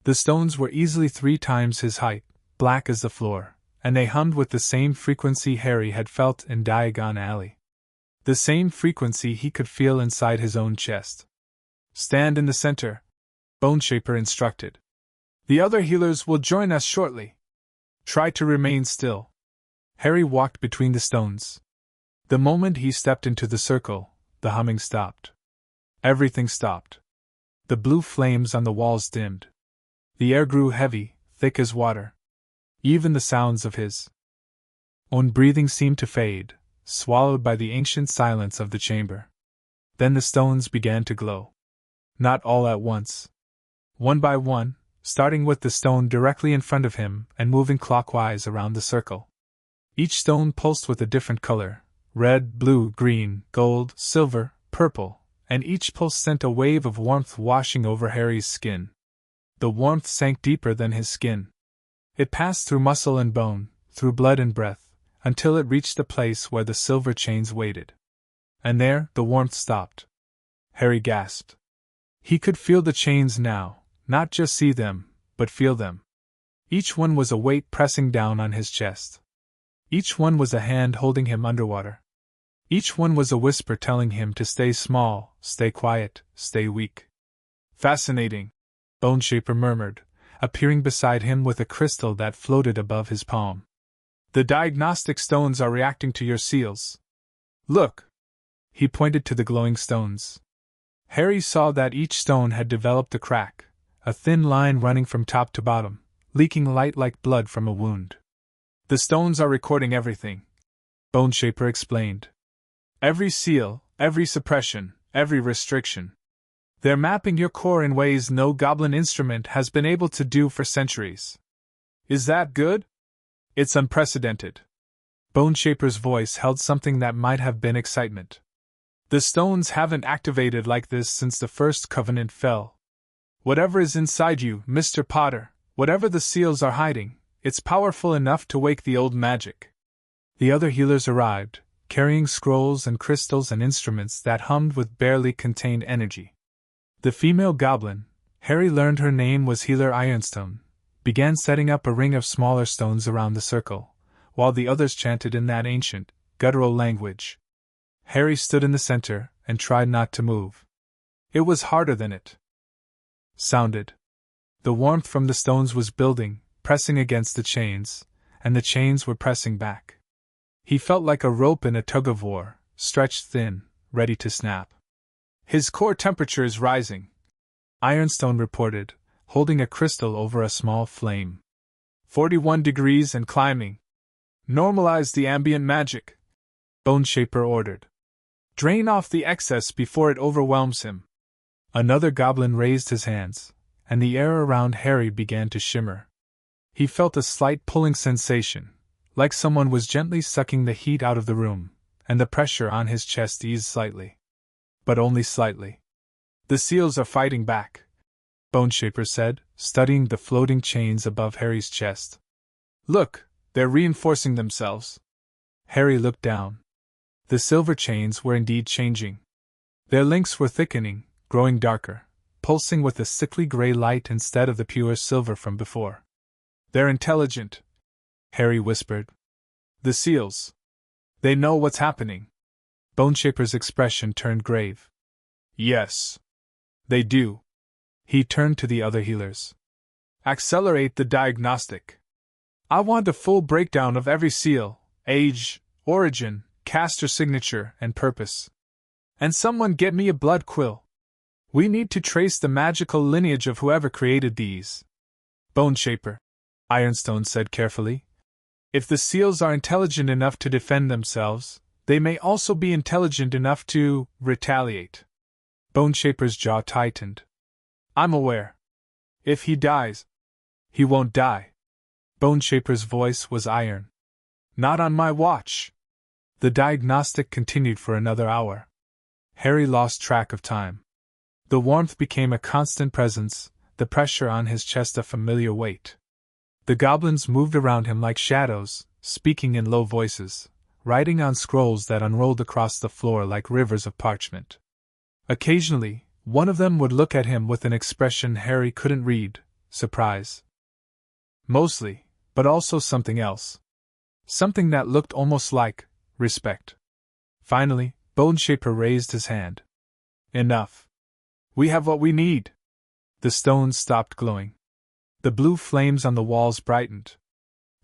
The stones were easily 3 times his height, black as the floor, and they hummed with the same frequency Harry had felt in Diagon Alley. The same frequency he could feel inside his own chest. "Stand in the center," Boneshaper instructed. "The other healers will join us shortly. Try to remain still." Harry walked between the stones. The moment he stepped into the circle, the humming stopped. Everything stopped. The blue flames on the walls dimmed. The air grew heavy, thick as water. Even the sounds of his own breathing seemed to fade, swallowed by the ancient silence of the chamber. Then the stones began to glow. Not all at once. One by one, starting with the stone directly in front of him and moving clockwise around the circle. Each stone pulsed with a different color: red, blue, green, gold, silver, purple, and each pulse sent a wave of warmth washing over Harry's skin. The warmth sank deeper than his skin. It passed through muscle and bone, through blood and breath, until it reached the place where the silver chains waited. And there, the warmth stopped. Harry gasped. He could feel the chains now, not just see them, but feel them. Each one was a weight pressing down on his chest. Each one was a hand holding him underwater. Each one was a whisper telling him to stay small, stay quiet, stay weak. "Fascinating," Boneshaper murmured, appearing beside him with a crystal that floated above his palm. "The diagnostic stones are reacting to your seals. Look!" He pointed to the glowing stones. Harry saw that each stone had developed a crack, a thin line running from top to bottom, leaking light like blood from a wound. "The stones are recording everything," Boneshaper explained. "Every seal, every suppression, every restriction. They're mapping your core in ways no goblin instrument has been able to do for centuries. Is that good? It's unprecedented." Boneshaper's voice held something that might have been excitement. "The stones haven't activated like this since the First Covenant fell. Whatever is inside you, Mr. Potter, whatever the seals are hiding, it's powerful enough to wake the old magic." The other healers arrived, carrying scrolls and crystals and instruments that hummed with barely contained energy. The female goblin, Harry learned her name was Healer Ironstone, began setting up a ring of smaller stones around the circle, while the others chanted in that ancient, guttural language. Harry stood in the center and tried not to move. It was harder than it sounded. The warmth from the stones was building, pressing against the chains, and the chains were pressing back. He felt like a rope in a tug-of-war, stretched thin, ready to snap. "His core temperature is rising," Ironstone reported, holding a crystal over a small flame. 41 degrees and climbing. "Normalize the ambient magic," Boneshaper ordered. "Drain off the excess before it overwhelms him." Another goblin raised his hands, and the air around Harry began to shimmer. He felt a slight pulling sensation, like someone was gently sucking the heat out of the room, and the pressure on his chest eased slightly. But only slightly. "The seals are fighting back," Boneshaper said, studying the floating chains above Harry's chest. Look, they're reinforcing themselves. Harry looked down. The silver chains were indeed changing. Their links were thickening, growing darker, pulsing with a sickly gray light instead of the pure silver from before. They're intelligent, Harry whispered. The seals. They know what's happening. Boneshaper's expression turned grave. Yes. They do. He turned to the other healers. Accelerate the diagnostic. I want a full breakdown of every seal, age, origin, caster signature, and purpose. And someone get me a blood quill. We need to trace the magical lineage of whoever created these. Boneshaper, Ironstone said carefully. If the seals are intelligent enough to defend themselves, they may also be intelligent enough to retaliate. Boneshaper's jaw tightened. I'm aware. If he dies, he won't die. Boneshaper's voice was iron. Not on my watch. The diagnostic continued for another hour. Harry lost track of time. The warmth became a constant presence, the pressure on his chest a familiar weight. The goblins moved around him like shadows, speaking in low voices, writing on scrolls that unrolled across the floor like rivers of parchment. Occasionally, one of them would look at him with an expression Harry couldn't read, surprise. Mostly, but also something else. Something that looked almost like respect. Finally, Boneshaper raised his hand. Enough. We have what we need. The stones stopped glowing. The blue flames on the walls brightened.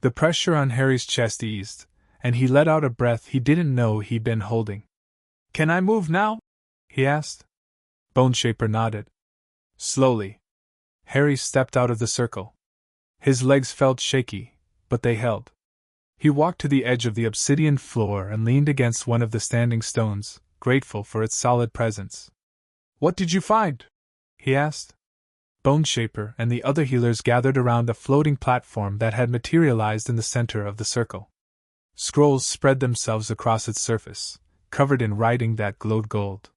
The pressure on Harry's chest eased, and he let out a breath he didn't know he'd been holding. Can I move now? He asked. Boneshaper nodded. Slowly. Harry stepped out of the circle. His legs felt shaky, but they held. He walked to the edge of the obsidian floor and leaned against one of the standing stones, grateful for its solid presence. What did you find? He asked. Boneshaper and the other healers gathered around the floating platform that had materialized in the center of the circle. Scrolls spread themselves across its surface, covered in writing that glowed gold.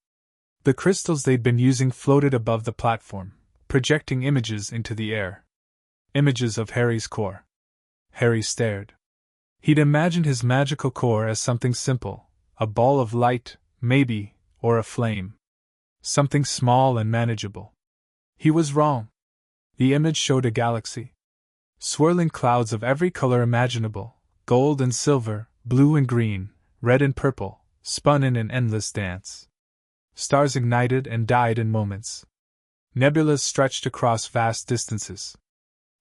The crystals they'd been using floated above the platform, projecting images into the air. Images of Harry's core. Harry stared. He'd imagined his magical core as something simple, a ball of light, maybe, or a flame. Something small and manageable. He was wrong. The image showed a galaxy. Swirling clouds of every color imaginable, gold and silver, blue and green, red and purple, spun in an endless dance. Stars ignited and died in moments. Nebulas stretched across vast distances.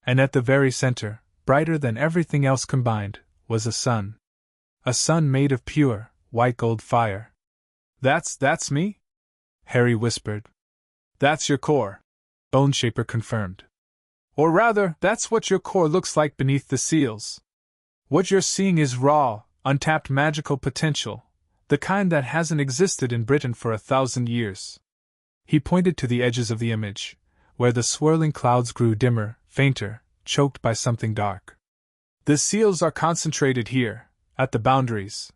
And at the very center, brighter than everything else combined, was a sun. A sun made of pure, white gold fire. That's me? Harry whispered. That's your core, Boneshaper confirmed. Or rather, that's what your core looks like beneath the seals. What you're seeing is raw, untapped magical potential, the kind that hasn't existed in Britain for 1,000 years. He pointed to the edges of the image, where the swirling clouds grew dimmer, fainter, choked by something dark. The seals are concentrated here, at the boundaries.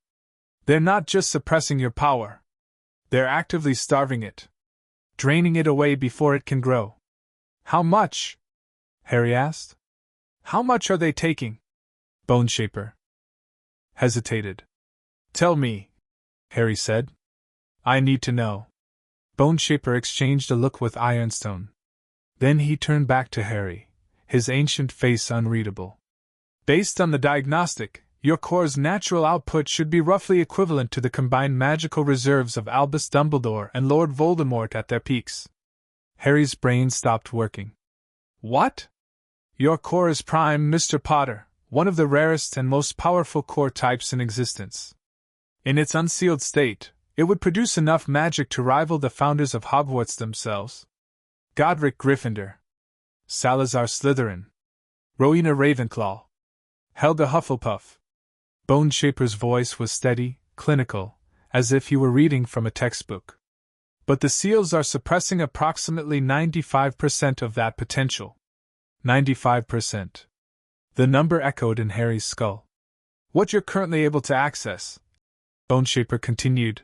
They're not just suppressing your power. They're actively starving it. Draining it away before it can grow. How much? Harry asked. How much are they taking? Boneshaper hesitated. Tell me, Harry said. I need to know. Boneshaper exchanged a look with Ironstone. Then he turned back to Harry, his ancient face unreadable. Based on the diagnostic, your core's natural output should be roughly equivalent to the combined magical reserves of Albus Dumbledore and Lord Voldemort at their peaks. Harry's brain stopped working. What? Your core is prime, Mr. Potter, one of the rarest and most powerful core types in existence. In its unsealed state, it would produce enough magic to rival the founders of Hogwarts themselves. Godric Gryffindor, Salazar Slytherin, Rowena Ravenclaw, Helga Hufflepuff. Boneshaper's voice was steady, clinical, as if he were reading from a textbook. But the seals are suppressing approximately 95% of that potential. 95%. The number echoed in Harry's skull. What you're currently able to access, Boneshaper continued,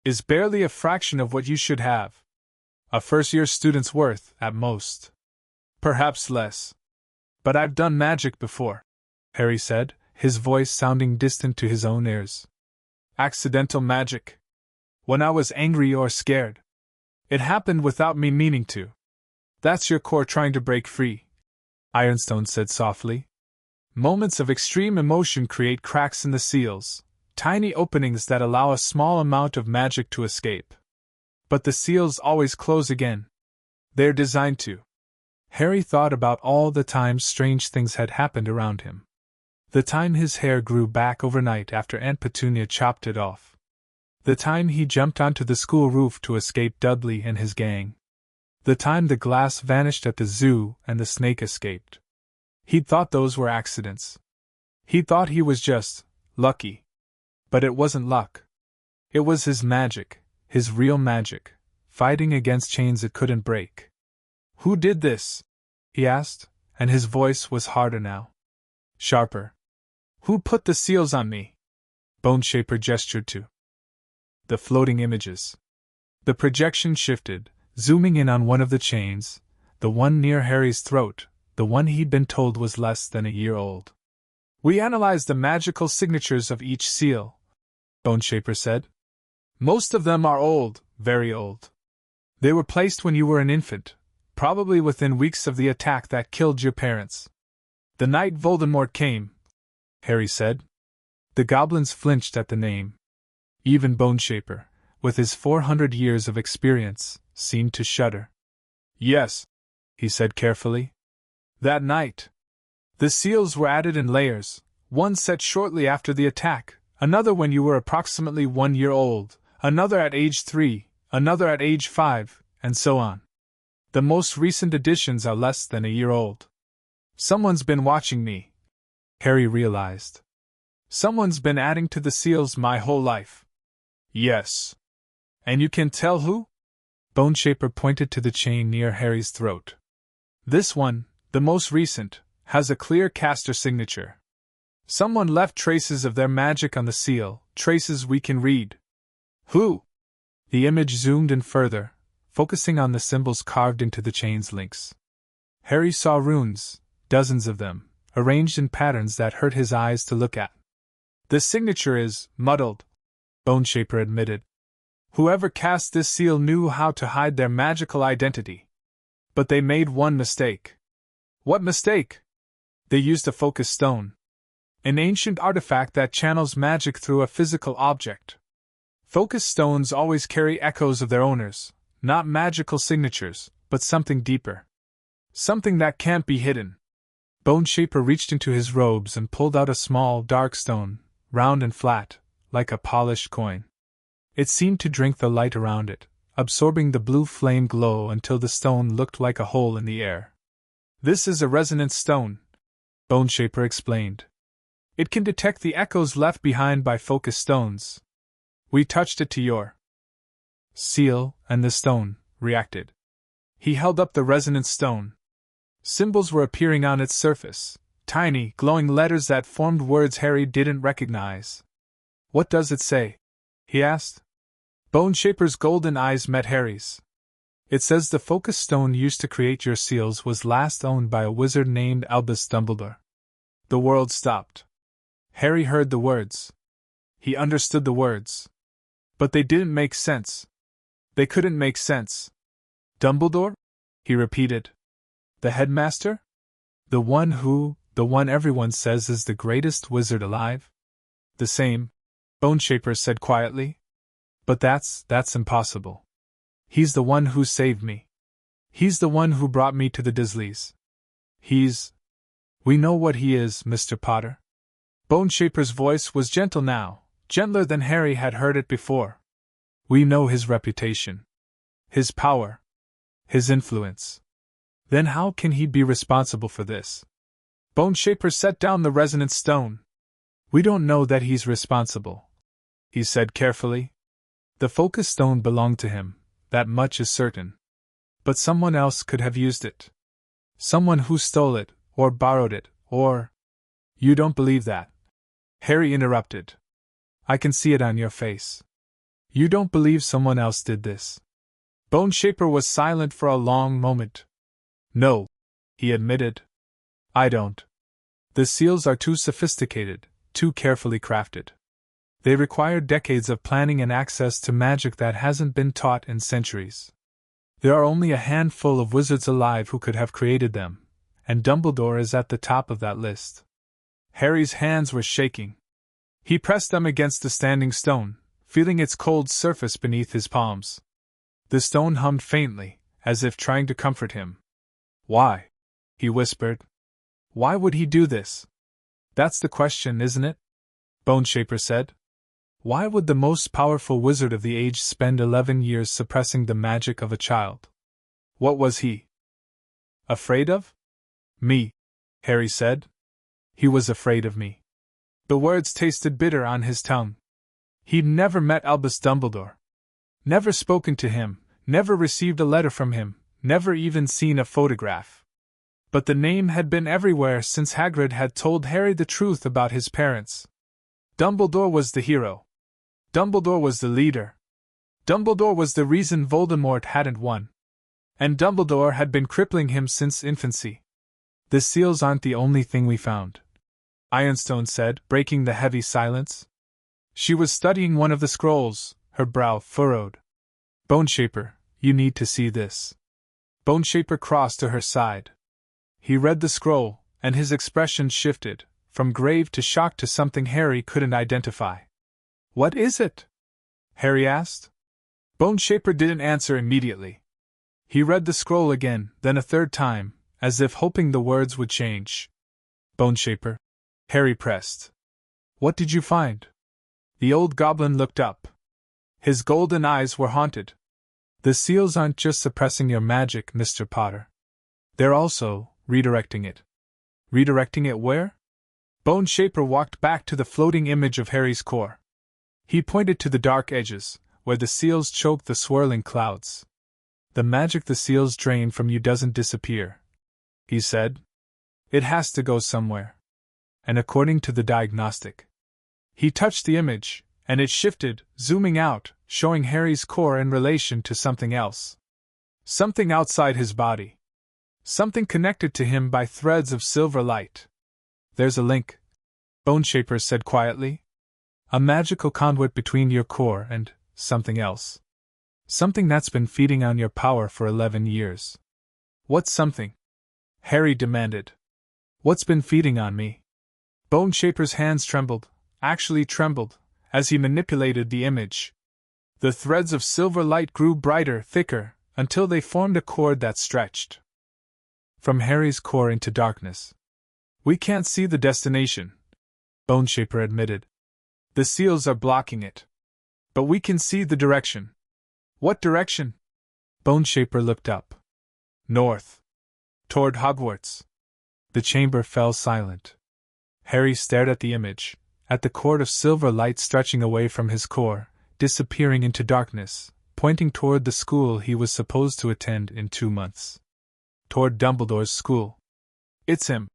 is barely a fraction of what you should have. A first-year student's worth, at most. Perhaps less. But I've done magic before, Harry said, his voice sounding distant to his own ears. Accidental magic. When I was angry or scared. It happened without me meaning to. That's your core trying to break free, Ironstone said softly. Moments of extreme emotion create cracks in the seals, tiny openings that allow a small amount of magic to escape. But the seals always close again. They're designed to. Harry thought about all the times strange things had happened around him. The time his hair grew back overnight after Aunt Petunia chopped it off. The time he jumped onto the school roof to escape Dudley and his gang. The time the glass vanished at the zoo and the snake escaped. He'd thought those were accidents. He thought he was just lucky. But it wasn't luck. It was his magic, his real magic, fighting against chains it couldn't break. Who did this? He asked, and his voice was harder now. Sharper. Who put the seals on me? Boneshaper gestured to the floating images. The projection shifted, zooming in on one of the chains, the one near Harry's throat, the one he'd been told was less than a year old. We analyzed the magical signatures of each seal, Boneshaper said. Most of them are old, very old. They were placed when you were an infant, probably within weeks of the attack that killed your parents. The night Voldemort came, Harry said. The goblins flinched at the name. Even Boneshaper, with his 400 years of experience, seemed to shudder. Yes, he said carefully. That night. The seals were added in layers, one set shortly after the attack, another when you were approximately 1 year old, another at age 3, another at age 5, and so on. The most recent additions are less than a year old. Someone's been watching me, Harry realized. Someone's been adding to the seals my whole life. Yes. And you can tell who? Boneshaper pointed to the chain near Harry's throat. This one, the most recent, has a clear caster signature. Someone left traces of their magic on the seal, traces we can read. Who? The image zoomed in further, focusing on the symbols carved into the chain's links. Harry saw runes, dozens of them, arranged in patterns that hurt his eyes to look at. The signature is muddled, Boneshaper admitted. Whoever cast this seal knew how to hide their magical identity. But they made one mistake. What mistake? They used a focus stone. An ancient artifact that channels magic through a physical object. Focus stones always carry echoes of their owners, not magical signatures, but something deeper. Something that can't be hidden. Boneshaper reached into his robes and pulled out a small, dark stone, round and flat, like a polished coin. It seemed to drink the light around it, absorbing the blue flame glow until the stone looked like a hole in the air. This is a resonance stone, Boneshaper explained. It can detect the echoes left behind by focus stones. We touched it to your seal, and the stone reacted. He held up the resonance stone. Symbols were appearing on its surface, tiny, glowing letters that formed words Harry didn't recognize. What does it say? He asked. Boneshaper's golden eyes met Harry's. It says the focus stone used to create your seals was last owned by a wizard named Albus Dumbledore. The world stopped. Harry heard the words. He understood the words. But they didn't make sense. They couldn't make sense. Dumbledore? He repeated. The headmaster? The one everyone says is the greatest wizard alive? The same, Boneshaper said quietly. But that's impossible. He's the one who saved me. He's the one who brought me to the Dursleys. We know what he is, Mr. Potter. Boneshaper's voice was gentle now, gentler than Harry had heard it before. We know his reputation. His power. His influence. Then how can he be responsible for this? Boneshaper set down the resonance stone. We don't know that he's responsible, he said carefully. The focus stone belonged to him, that much is certain. But someone else could have used it. Someone who stole it, or borrowed it, or… You don't believe that? Harry interrupted. I can see it on your face. You don't believe someone else did this. Boneshaper was silent for a long moment. No, he admitted. I don't. The seals are too sophisticated, too carefully crafted. They require decades of planning and access to magic that hasn't been taught in centuries. There are only a handful of wizards alive who could have created them, and Dumbledore is at the top of that list. Harry's hands were shaking. He pressed them against the standing stone, feeling its cold surface beneath his palms. The stone hummed faintly, as if trying to comfort him. Why? He whispered. Why would he do this? That's the question, isn't it? Boneshaper said. Why would the most powerful wizard of the age spend 11 years suppressing the magic of a child? What was he afraid of? Me, Harry said. He was afraid of me. The words tasted bitter on his tongue. He'd never met Albus Dumbledore. Never spoken to him, never received a letter from him, never even seen a photograph. But the name had been everywhere since Hagrid had told Harry the truth about his parents. Dumbledore was the hero. Dumbledore was the leader. Dumbledore was the reason Voldemort hadn't won. And Dumbledore had been crippling him since infancy. The seals aren't the only thing we found, Ironstone said, breaking the heavy silence. She was studying one of the scrolls, her brow furrowed. Boneshaper, you need to see this. Boneshaper crossed to her side. He read the scroll, and his expression shifted, from grave to shocked to something Harry couldn't identify. What is it? Harry asked. Boneshaper didn't answer immediately. He read the scroll again, then a third time, as if hoping the words would change. Boneshaper, Harry pressed. What did you find? The old goblin looked up. His golden eyes were haunted. The seals aren't just suppressing your magic, Mr. Potter. They're also redirecting it. Redirecting it where? Boneshaper walked back to the floating image of Harry's core. He pointed to the dark edges, where the seals choked the swirling clouds. The magic the seals drain from you doesn't disappear, he said. It has to go somewhere. And according to the diagnostic. He touched the image, and it shifted, zooming out, showing Harry's core in relation to something else. Something outside his body. Something connected to him by threads of silver light. There's a link, Boneshaper said quietly. A magical conduit between your core and something else. Something that's been feeding on your power for 11 years. What's something? Harry demanded. What's been feeding on me? Boneshaper's hands trembled, actually trembled, as he manipulated the image. The threads of silver light grew brighter, thicker, until they formed a cord that stretched from Harry's core into darkness. We can't see the destination, Boneshaper admitted. The seals are blocking it. But we can see the direction. What direction? Boneshaper looked up. North. Toward Hogwarts. The chamber fell silent. Harry stared at the image, at the cord of silver light stretching away from his core, disappearing into darkness, pointing toward the school he was supposed to attend in 2 months. Toward Dumbledore's school. It's him,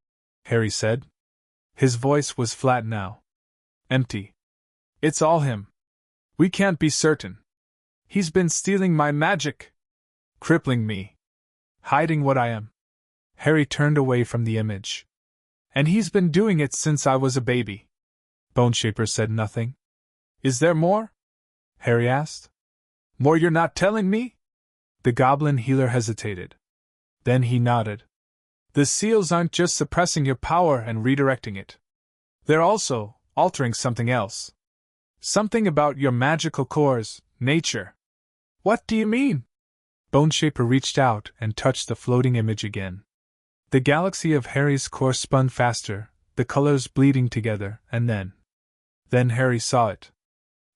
Harry said. His voice was flat now. Empty. It's all him. We can't be certain. He's been stealing my magic. Crippling me. Hiding what I am. Harry turned away from the image. And he's been doing it since I was a baby. Boneshaper said nothing. Is there more? Harry asked. More you're not telling me? The goblin healer hesitated. Then he nodded. The seals aren't just suppressing your power and redirecting it. They're also altering something else. Something about your magical core's nature. What do you mean? Boneshaper reached out and touched the floating image again. The galaxy of Harry's core spun faster, the colors bleeding together, and then Harry saw it.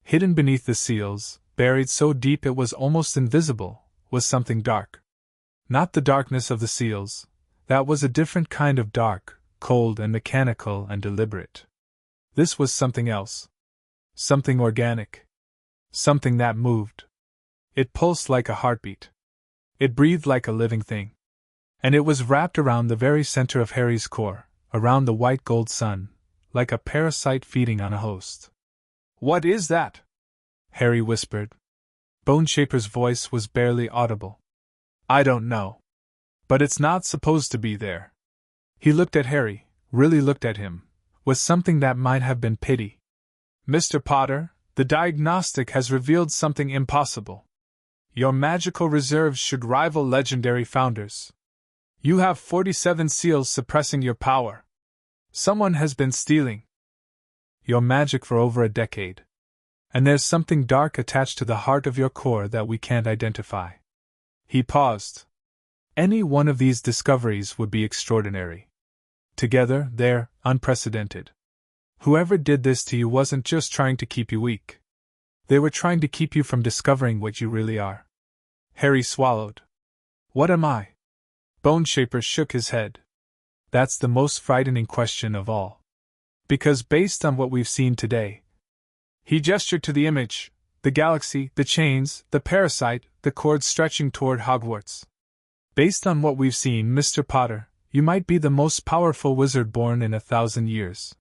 Hidden beneath the seals, buried so deep it was almost invisible, was something dark. Not the darkness of the seals. That was a different kind of dark, cold and mechanical and deliberate. This was something else. Something organic. Something that moved. It pulsed like a heartbeat. It breathed like a living thing. And it was wrapped around the very center of Harry's core, around the white gold sun, like a parasite feeding on a host. What is that? Harry whispered. Boneshaper's voice was barely audible. I don't know. But it's not supposed to be there. He looked at Harry, really looked at him, with something that might have been pity. Mr. Potter, the diagnostic has revealed something impossible. Your magical reserves should rival legendary founders. You have 47 seals suppressing your power. Someone has been stealing your magic for over a decade. And there's something dark attached to the heart of your core that we can't identify. He paused. Any one of these discoveries would be extraordinary. Together, they're unprecedented. Whoever did this to you wasn't just trying to keep you weak. They were trying to keep you from discovering what you really are. Harry swallowed. What am I? Boneshaper shook his head. That's the most frightening question of all. Because based on what we've seen today, he gestured to the image, the galaxy, the chains, the parasite, the cords stretching toward Hogwarts. Based on what we've seen, Mr. Potter, you might be the most powerful wizard born in 1,000 years.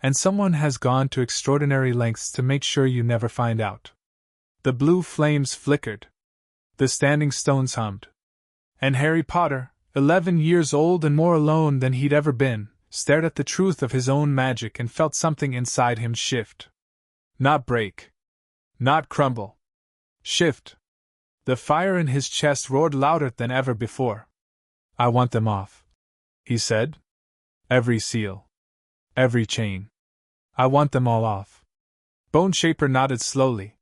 And someone has gone to extraordinary lengths to make sure you never find out. The blue flames flickered. The standing stones hummed. And Harry Potter, 11 years old and more alone than he'd ever been, stared at the truth of his own magic and felt something inside him shift. Not break. Not crumble. Shift. The fire in his chest roared louder than ever before. I want them off, he said. Every seal. Every chain. I want them all off. Boneshaper nodded slowly.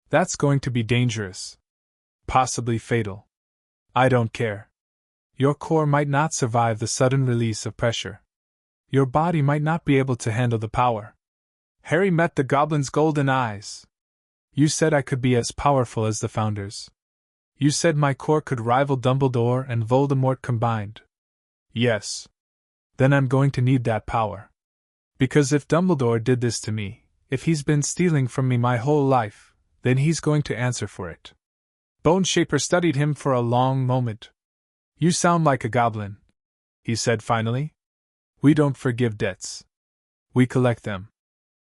That's going to be dangerous. Possibly fatal. I don't care. Your core might not survive the sudden release of pressure. Your body might not be able to handle the power. Harry met the goblin's golden eyes. You said I could be as powerful as the Founders. You said my core could rival Dumbledore and Voldemort combined. Yes. Then I'm going to need that power. Because if Dumbledore did this to me, if he's been stealing from me my whole life, then he's going to answer for it. Boneshaper studied him for a long moment. You sound like a goblin, he said finally. We don't forgive debts. We collect them.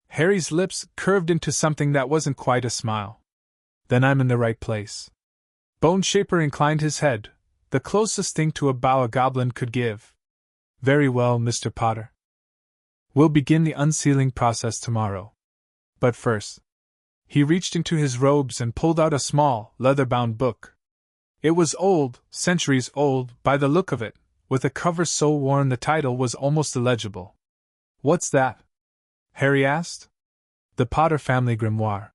Harry's lips curved into something that wasn't quite a smile. Then I'm in the right place. Boneshaper inclined his head, the closest thing to a bow a goblin could give. Very well, Mr. Potter. We'll begin the unsealing process tomorrow. But first. He reached into his robes and pulled out a small, leather-bound book. It was old, centuries old, by the look of it, with a cover so worn the title was almost illegible. What's that? Harry asked. The Potter family grimoire,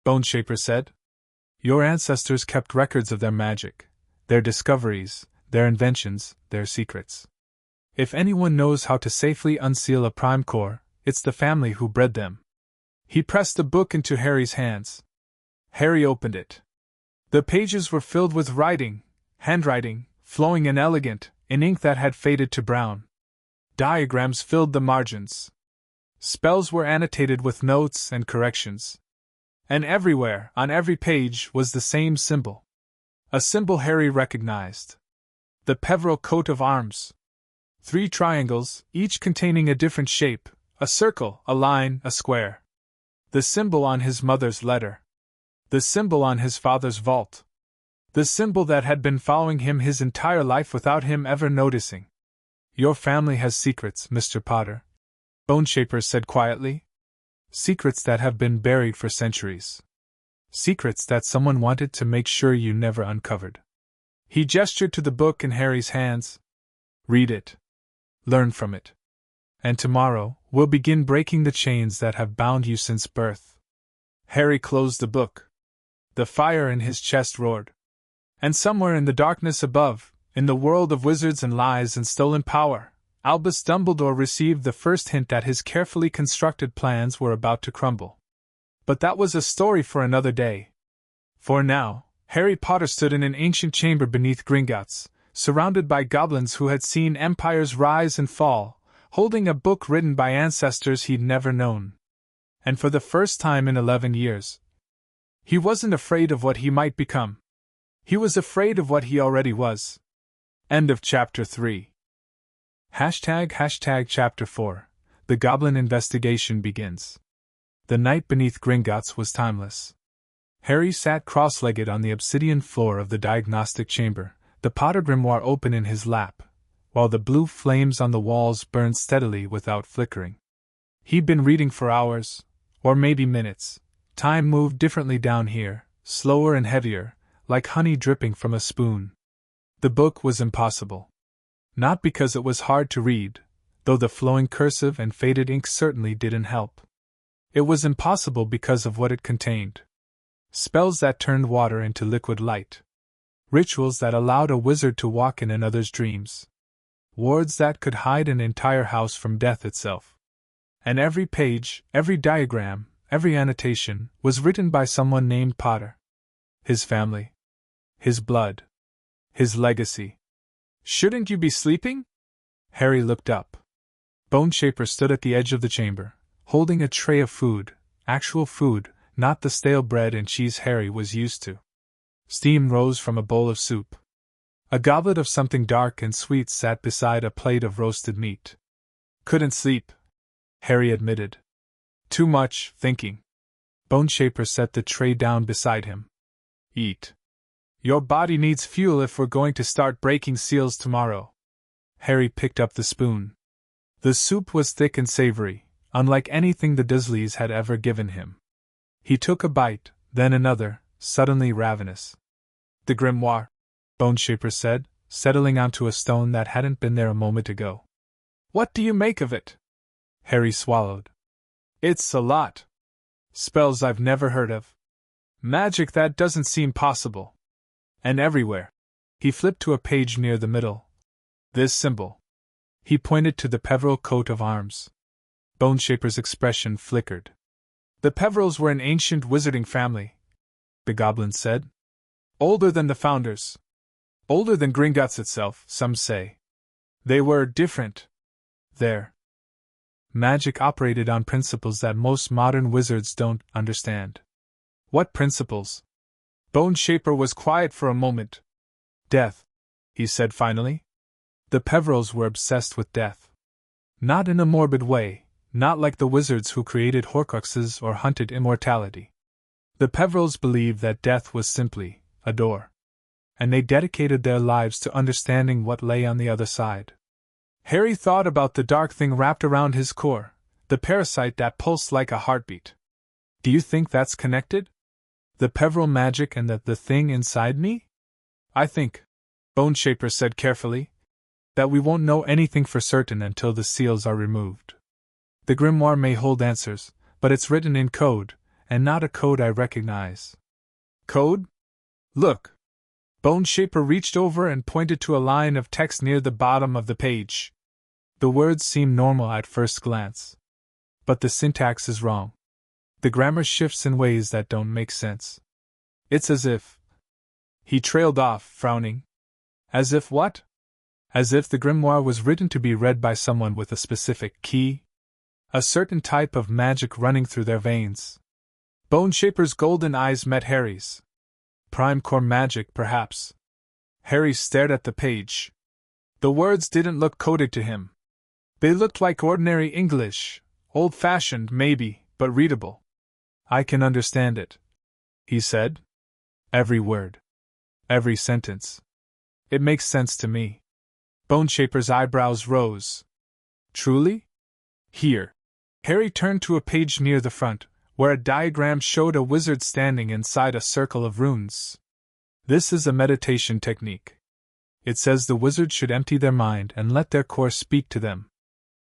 Boneshaper said. Your ancestors kept records of their magic, their discoveries, their inventions, their secrets. If anyone knows how to safely unseal a prime core, it's the family who bred them. He pressed the book into Harry's hands. Harry opened it. The pages were filled with writing, handwriting, flowing and elegant, in ink that had faded to brown. Diagrams filled the margins. Spells were annotated with notes and corrections. And everywhere, on every page, was the same symbol. A symbol Harry recognized. The Peveril coat of arms. 3 triangles, each containing a different shape, a circle, a line, a square. The symbol on his mother's letter. The symbol on his father's vault. The symbol that had been following him his entire life without him ever noticing. Your family has secrets, Mr. Potter, Boneshaper said quietly. Secrets that have been buried for centuries. Secrets that someone wanted to make sure you never uncovered. He gestured to the book in Harry's hands. Read it. Learn from it. And tomorrow, we'll begin breaking the chains that have bound you since birth. Harry closed the book. The fire in his chest roared. And somewhere in the darkness above, in the world of wizards and lies and stolen power, Albus Dumbledore received the first hint that his carefully constructed plans were about to crumble. But that was a story for another day. For now, Harry Potter stood in an ancient chamber beneath Gringotts, surrounded by goblins who had seen empires rise and fall, holding a book written by ancestors he'd never known. And for the first time in 11 years, he wasn't afraid of what he might become. He was afraid of what he already was. End of Chapter 3. Chapter 4. The Goblin Investigation begins. The night beneath Gringotts was timeless. Harry sat cross-legged on the obsidian floor of the diagnostic chamber, the Potter grimoire open in his lap, while the blue flames on the walls burned steadily without flickering. He'd been reading for hours, or maybe minutes. Time moved differently down here, slower and heavier, like honey dripping from a spoon. The book was impossible. Not because it was hard to read, though the flowing cursive and faded ink certainly didn't help. It was impossible because of what it contained. Spells that turned water into liquid light. Rituals that allowed a wizard to walk in another's dreams. Wards that could hide an entire house from death itself. And every page, every diagram, every annotation was written by someone named Potter. His family. His blood. His legacy. "Shouldn't you be sleeping?" Harry looked up. Boneshaper stood at the edge of the chamber, holding a tray of food, actual food, not the stale bread and cheese Harry was used to. Steam rose from a bowl of soup. A goblet of something dark and sweet sat beside a plate of roasted meat. "Couldn't sleep," Harry admitted. "Too much thinking." Boneshaper set the tray down beside him. "Eat. Your body needs fuel if we're going to start breaking seals tomorrow." Harry picked up the spoon. The soup was thick and savory, unlike anything the Dursleys had ever given him. He took a bite, then another, suddenly ravenous. "The grimoire," Boneshaper said, settling onto a stone that hadn't been there a moment ago. "What do you make of it?" Harry swallowed. "It's a lot. Spells I've never heard of. Magic that doesn't seem possible. And everywhere." He flipped to a page near the middle. "This symbol." He pointed to the Peveril coat of arms. Boneshaper's expression flickered. "The Peverils were an ancient wizarding family," the goblin said. "Older than the founders. Older than Gringotts itself, some say. They were different. Their magic operated on principles that most modern wizards don't understand." "What principles?" Boneshaper was quiet for a moment. "Death," he said finally. "The Peverils were obsessed with death. Not in a morbid way, not like the wizards who created Horcruxes or hunted immortality. The Peverils believed that death was simply a door. And they dedicated their lives to understanding what lay on the other side." Harry thought about the dark thing wrapped around his core, the parasite that pulsed like a heartbeat. "Do you think that's connected? The Peveril magic and the thing inside me?" "I think," Boneshaper said carefully, "that we won't know anything for certain until the seals are removed. The grimoire may hold answers, but it's written in code, and not a code I recognize." "Code? Look." Boneshaper reached over and pointed to a line of text near the bottom of the page. The words seem normal at first glance. But the syntax is wrong. The grammar shifts in ways that don't make sense. It's as if... He trailed off, frowning. "As if what?" "As if the grimoire was written to be read by someone with a specific key. A certain type of magic running through their veins." Boneshaper's golden eyes met Harry's. Prime core magic, perhaps. Harry stared at the page. The words didn't look coded to him. They looked like ordinary English, old-fashioned maybe, but readable. "I can understand it," he said. "Every word. Every sentence. It makes sense to me." Boneshaper's eyebrows rose. "Truly?" "Here." Harry turned to a page near the front, where a diagram showed a wizard standing inside a circle of runes. "This is a meditation technique. It says the wizard should empty their mind and let their core speak to them.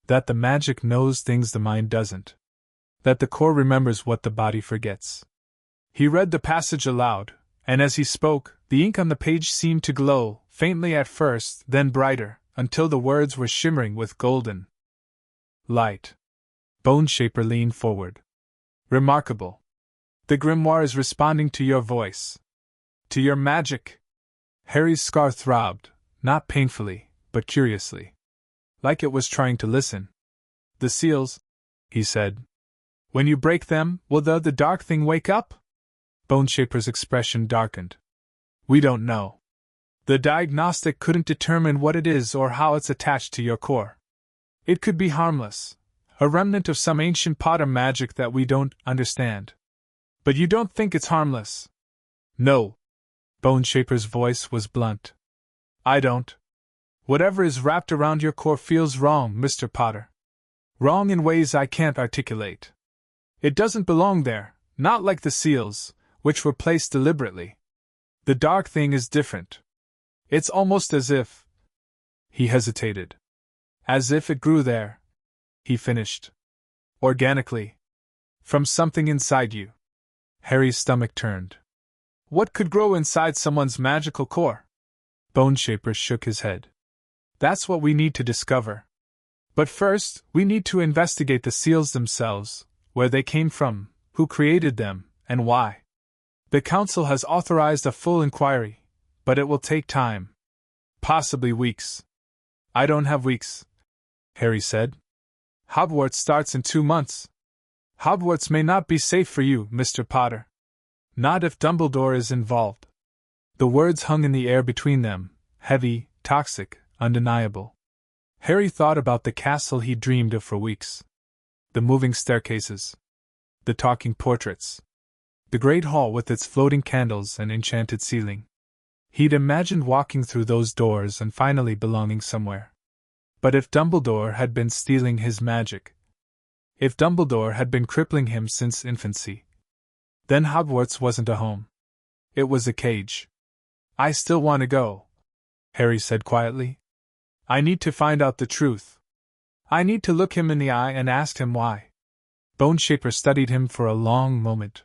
That the magic knows things the mind doesn't. That the core remembers what the body forgets." He read the passage aloud, and as he spoke, the ink on the page seemed to glow, faintly at first, then brighter, until the words were shimmering with golden light. Boneshaper leaned forward. "Remarkable. The grimoire is responding to your voice. To your magic." Harry's scar throbbed, not painfully, but curiously. Like it was trying to listen. "The seals," he said. "When you break them, will the dark thing wake up?" Boneshaper's expression darkened. "We don't know. The diagnostic couldn't determine what it is or how it's attached to your core. It could be harmless, a remnant of some ancient Potter magic that we don't understand. But you don't think it's harmless?" "No." Boneshaper's voice was blunt. I don't. Whatever is wrapped around your core feels wrong, Mr. Potter. Wrong in ways I can't articulate. It doesn't belong there, not like the seals, which were placed deliberately. The dark thing is different. It's almost as if. He hesitated. As if it grew there. He finished. Organically. From something inside you. Harry's stomach turned. What could grow inside someone's magical core? Boneshaper shook his head. That's what we need to discover. But first, we need to investigate the seals themselves, where they came from, who created them, and why. The Council has authorized a full inquiry, but it will take time. Possibly weeks. I don't have weeks, Harry said. Hogwarts starts in 2 months. Hogwarts may not be safe for you, Mr. Potter. Not if Dumbledore is involved. The words hung in the air between them, heavy, toxic, undeniable. Harry thought about the castle he'd dreamed of for weeks. The moving staircases. The talking portraits. The great hall with its floating candles and enchanted ceiling. He'd imagined walking through those doors and finally belonging somewhere. But if Dumbledore had been stealing his magic, if Dumbledore had been crippling him since infancy, then Hogwarts wasn't a home. It was a cage. I still want to go, Harry said quietly. I need to find out the truth. I need to look him in the eye and ask him why. Boneshaper studied him for a long moment.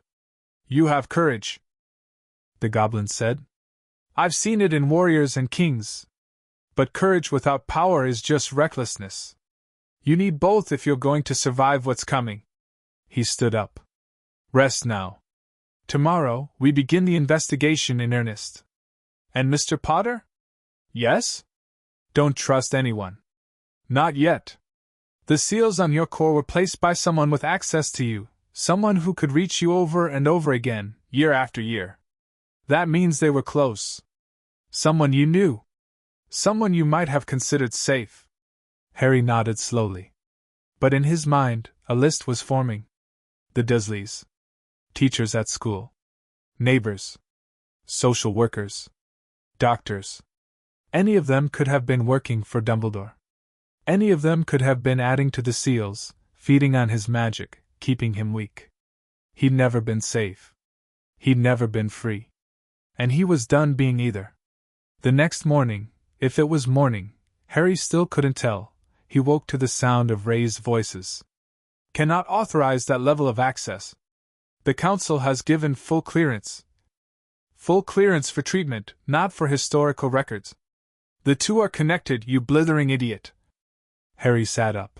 You have courage, the goblin said. I've seen it in warriors and kings. But courage without power is just recklessness. You need both if you're going to survive what's coming. He stood up. Rest now. Tomorrow, we begin the investigation in earnest. And Mr. Potter? Yes? Don't trust anyone. Not yet. The seals on your core were placed by someone with access to you, someone who could reach you over and over again, year after year. That means they were close. Someone you knew. Someone you might have considered safe. Harry nodded slowly. But in his mind, a list was forming. The Dursleys. Teachers at school. Neighbors. Social workers. Doctors. Any of them could have been working for Dumbledore. Any of them could have been adding to the seals, feeding on his magic, keeping him weak. He'd never been safe. He'd never been free. And he was done being either. The next morning, if it was morning, Harry still couldn't tell. He woke to the sound of raised voices. Cannot authorize that level of access. The Council has given full clearance. Full clearance for treatment, not for historical records. The two are connected, you blithering idiot. Harry sat up.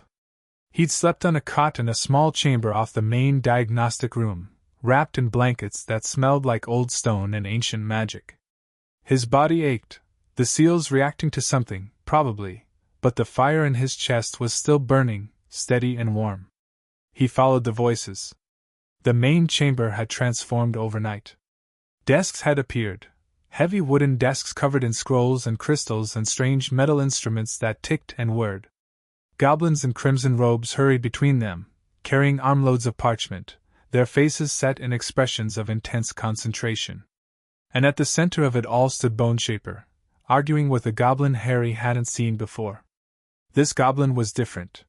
He'd slept on a cot in a small chamber off the main diagnostic room, wrapped in blankets that smelled like old stone and ancient magic. His body ached, the seals reacting to something, probably, but the fire in his chest was still burning, steady and warm. He followed the voices. The main chamber had transformed overnight. Desks had appeared, heavy wooden desks covered in scrolls and crystals and strange metal instruments that ticked and whirred. Goblins in crimson robes hurried between them, carrying armloads of parchment, their faces set in expressions of intense concentration. And at the center of it all stood Boneshaper, arguing with a goblin Harry hadn't seen before. This goblin was different.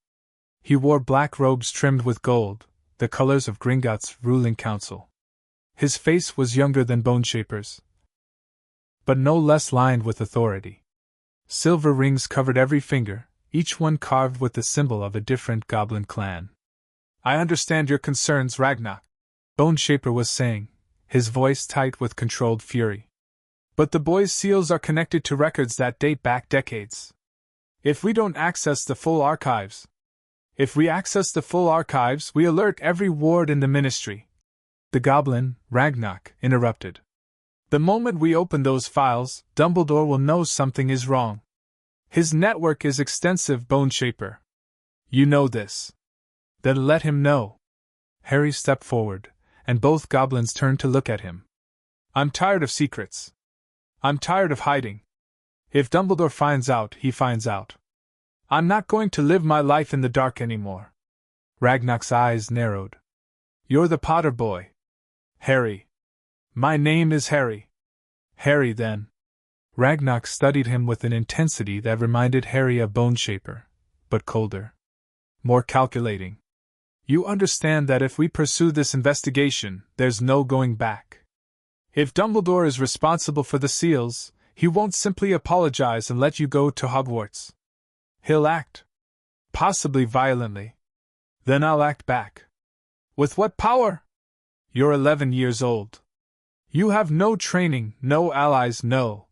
He wore black robes trimmed with gold, the colors of Gringotts' ruling council. His face was younger than Boneshaper's, but no less lined with authority. Silver rings covered every finger, each one carved with the symbol of a different goblin clan. I understand your concerns, Ragnar, Boneshaper was saying, his voice tight with controlled fury. But the boys' seals are connected to records that date back decades. If we don't access the full archives, we alert every ward in the ministry. The goblin, Ragnar, interrupted. The moment we open those files, Dumbledore will know something is wrong. His network is extensive, Boneshaper. You know this. Then let him know. Harry stepped forward, and both goblins turned to look at him. I'm tired of secrets. I'm tired of hiding. If Dumbledore finds out, he finds out. I'm not going to live my life in the dark anymore. Ragnar's eyes narrowed. You're the Potter boy. Harry. My name is Harry. Harry, then. Ragnock studied him with an intensity that reminded Harry of Boneshaper, but colder. More calculating. You understand that if we pursue this investigation, there's no going back. If Dumbledore is responsible for the seals, he won't simply apologize and let you go to Hogwarts. He'll act. Possibly violently. Then I'll act back. With what power? You're 11 years old. You have no training, no allies, no.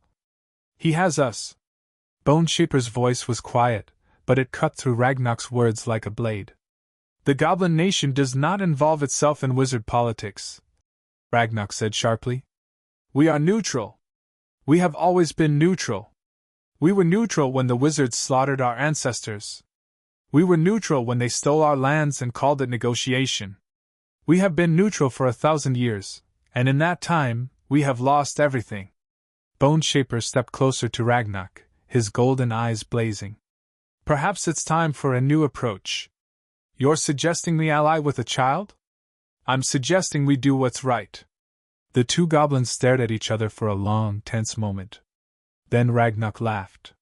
He has us. Boneshaper's voice was quiet, but it cut through Ragnock's words like a blade. The Goblin Nation does not involve itself in wizard politics, Ragnock said sharply. We are neutral. We have always been neutral. We were neutral when the wizards slaughtered our ancestors. We were neutral when they stole our lands and called it negotiation. We have been neutral for 1,000 years, and in that time, we have lost everything. Boneshaper stepped closer to Ragnock, his golden eyes blazing. Perhaps it's time for a new approach. You're suggesting we ally with a child? I'm suggesting we do what's right. The two goblins stared at each other for a long, tense moment. Then Ragnock laughed.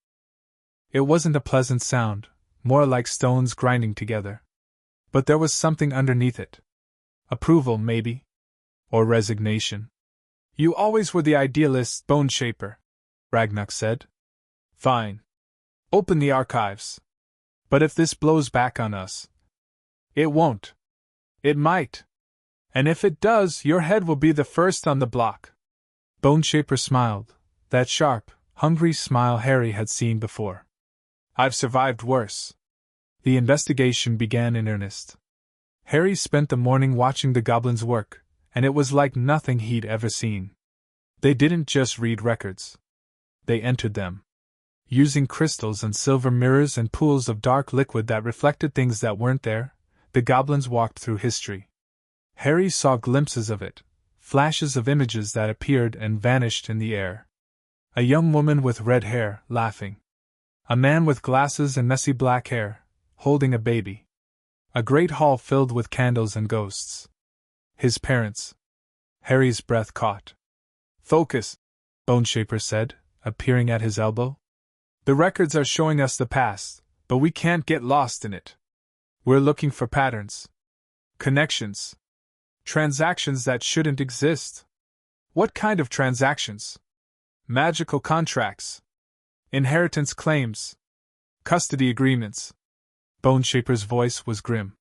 It wasn't a pleasant sound, more like stones grinding together. But there was something underneath it. Approval, maybe. Or resignation. You always were the idealist, Boneshaper, Ragnock said. Fine. Open the archives. But if this blows back on us, it won't. It might. And if it does, your head will be the first on the block. Boneshaper smiled, that sharp, hungry smile Harry had seen before. I've survived worse. The investigation began in earnest. Harry spent the morning watching the goblins work, and it was like nothing he'd ever seen. They didn't just read records. They entered them. Using crystals and silver mirrors and pools of dark liquid that reflected things that weren't there, the goblins walked through history. Harry saw glimpses of it, flashes of images that appeared and vanished in the air. A young woman with red hair, laughing. A man with glasses and messy black hair, holding a baby. A great hall filled with candles and ghosts. His parents. Harry's breath caught. Focus, Boneshaper said, appearing at his elbow. The records are showing us the past, but we can't get lost in it. We're looking for patterns. Connections. Transactions that shouldn't exist. What kind of transactions? Magical contracts. Inheritance claims. Custody agreements. Boneshaper's voice was grim.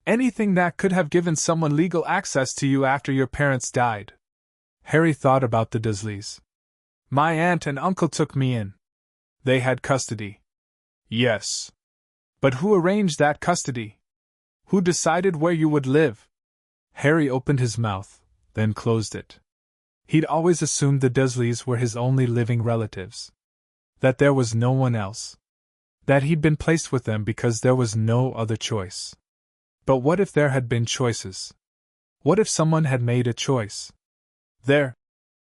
Anything that could have given someone legal access to you after your parents died. Harry thought about the Dursleys. My aunt and uncle took me in. They had custody. Yes. But who arranged that custody? Who decided where you would live? Harry opened his mouth, then closed it. He'd always assumed the Dursleys were his only living relatives. That there was no one else. That he'd been placed with them because there was no other choice. But what if there had been choices? What if someone had made a choice? There,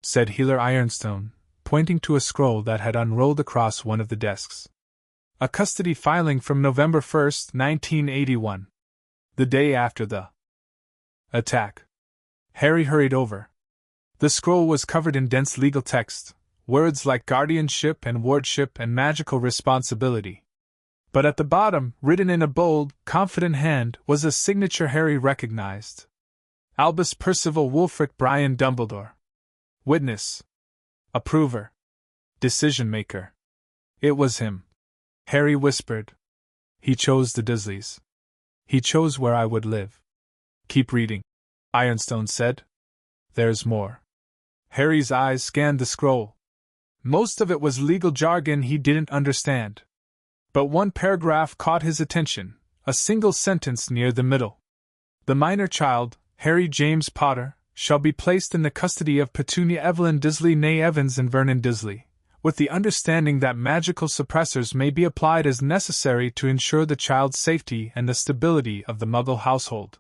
said Healer Ironstone, pointing to a scroll that had unrolled across one of the desks. A custody filing from November 1st, 1981. The day after the attack. Harry hurried over. The scroll was covered in dense legal text, words like guardianship and wardship and magical responsibility. But at the bottom, written in a bold, confident hand, was a signature Harry recognized. Albus Percival Wulfric Brian Dumbledore. Witness. Approver. Decision-maker. It was him. Harry whispered. He chose the Dursleys. He chose where I would live. Keep reading, Ironstone said. There's more. Harry's eyes scanned the scroll. Most of it was legal jargon he didn't understand. But one paragraph caught his attention, a single sentence near the middle. The minor child, Harry James Potter, shall be placed in the custody of Petunia Evelyn Dursley née Evans and Vernon Dursley, with the understanding that magical suppressors may be applied as necessary to ensure the child's safety and the stability of the Muggle household.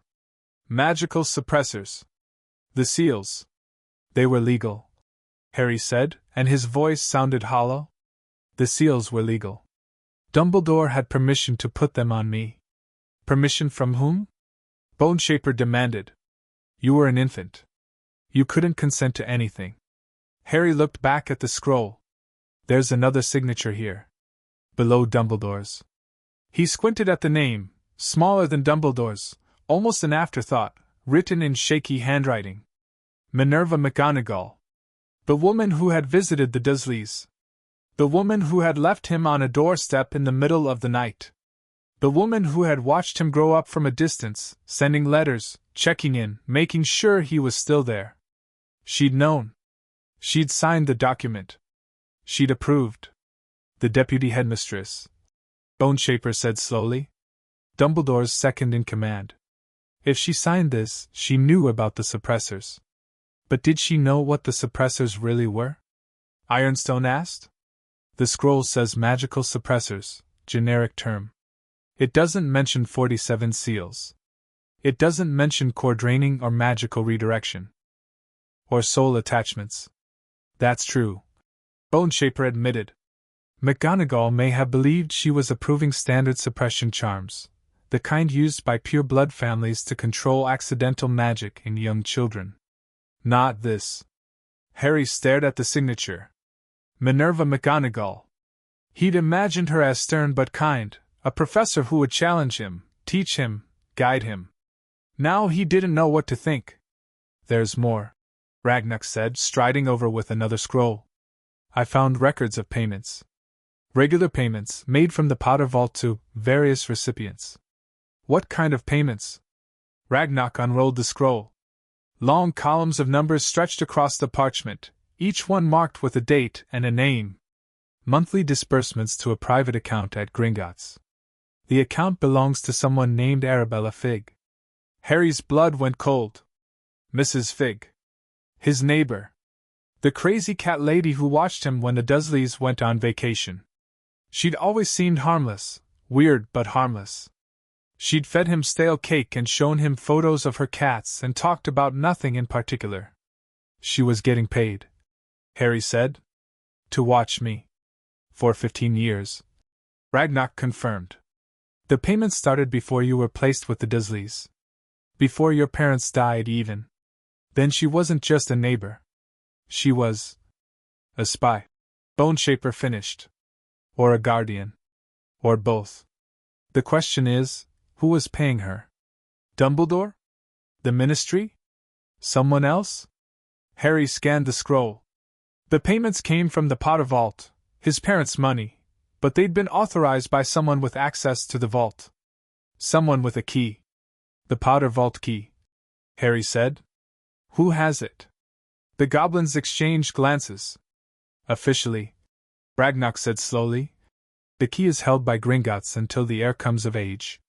Magical suppressors. The seals. They were legal, Harry said, and his voice sounded hollow. The seals were legal. Dumbledore had permission to put them on me. Permission from whom? Boneshaper demanded. You were an infant. You couldn't consent to anything. Harry looked back at the scroll. There's another signature here. Below Dumbledore's. He squinted at the name, smaller than Dumbledore's, almost an afterthought, written in shaky handwriting. Minerva McGonagall. The woman who had visited the Dursleys. The woman who had left him on a doorstep in the middle of the night. The woman who had watched him grow up from a distance, sending letters, checking in, making sure he was still there. She'd known. She'd signed the document. She'd approved. The deputy headmistress. Boneshaper said slowly. Dumbledore's second in command. If she signed this, she knew about the suppressors. But did she know what the suppressors really were? Ironstone asked. The scroll says magical suppressors, generic term. It doesn't mention 47 seals. It doesn't mention core draining or magical redirection. Or soul attachments. That's true. Boneshaper admitted. McGonagall may have believed she was approving standard suppression charms, the kind used by pure blood families to control accidental magic in young children. Not this. Harry stared at the signature. Minerva McGonagall. He'd imagined her as stern but kind, a professor who would challenge him, teach him, guide him. Now he didn't know what to think. There's more, Ragnock said, striding over with another scroll. I found records of payments. Regular payments made from the Potter Vault to various recipients. What kind of payments? Ragnock unrolled the scroll. Long columns of numbers stretched across the parchment, each one marked with a date and a name. Monthly disbursements to a private account at Gringotts. The account belongs to someone named Arabella Figg. Harry's blood went cold. Mrs. Figg. His neighbor. The crazy cat lady who watched him when the Dursleys went on vacation. She'd always seemed harmless, weird but harmless. She'd fed him stale cake and shown him photos of her cats and talked about nothing in particular. She was getting paid, Harry said. To watch me. For 15 years. Ragnock confirmed. The payment started before you were placed with the Dursleys. Before your parents died even. Then she wasn't just a neighbor. She was a spy. Boneshaper finished. Or a guardian. Or both. The question is, who was paying her? Dumbledore? The Ministry? Someone else? Harry scanned the scroll. The payments came from the Potter Vault, his parents' money, but they'd been authorized by someone with access to the vault. Someone with a key. The Potter Vault key, Harry said. Who has it? The goblins exchanged glances. Officially, Ragnock said slowly, the key is held by Gringotts until the heir comes of age.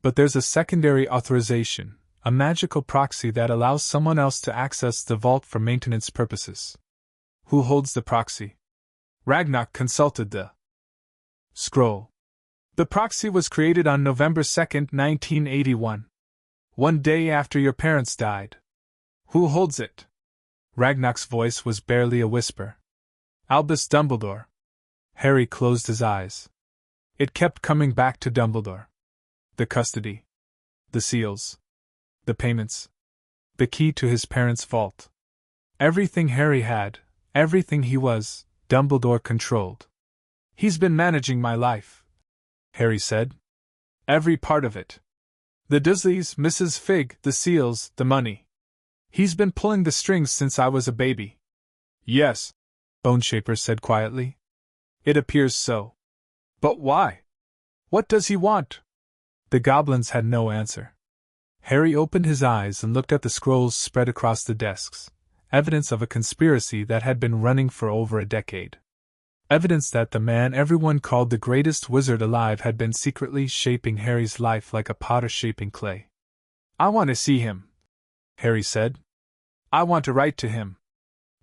But there's a secondary authorization, a magical proxy that allows someone else to access the vault for maintenance purposes. Who holds the proxy? Ragnock consulted the scroll. The proxy was created on November 2, 1981. One day after your parents died. Who holds it? Ragnock's voice was barely a whisper. Albus Dumbledore. Harry closed his eyes. It kept coming back to Dumbledore. The custody. The seals. The payments. The key to his parents' vault. Everything Harry had, everything he was, Dumbledore controlled. He's been managing my life, Harry said. Every part of it. The Dursleys, Mrs. Figg, the seals, the money. He's been pulling the strings since I was a baby. Yes, Boneshaper said quietly. It appears so. But why? What does he want? The goblins had no answer. Harry opened his eyes and looked at the scrolls spread across the desks, evidence of a conspiracy that had been running for over a decade. Evidence that the man everyone called the greatest wizard alive had been secretly shaping Harry's life like a potter shaping clay. I want to see him, Harry said. I want to write to him.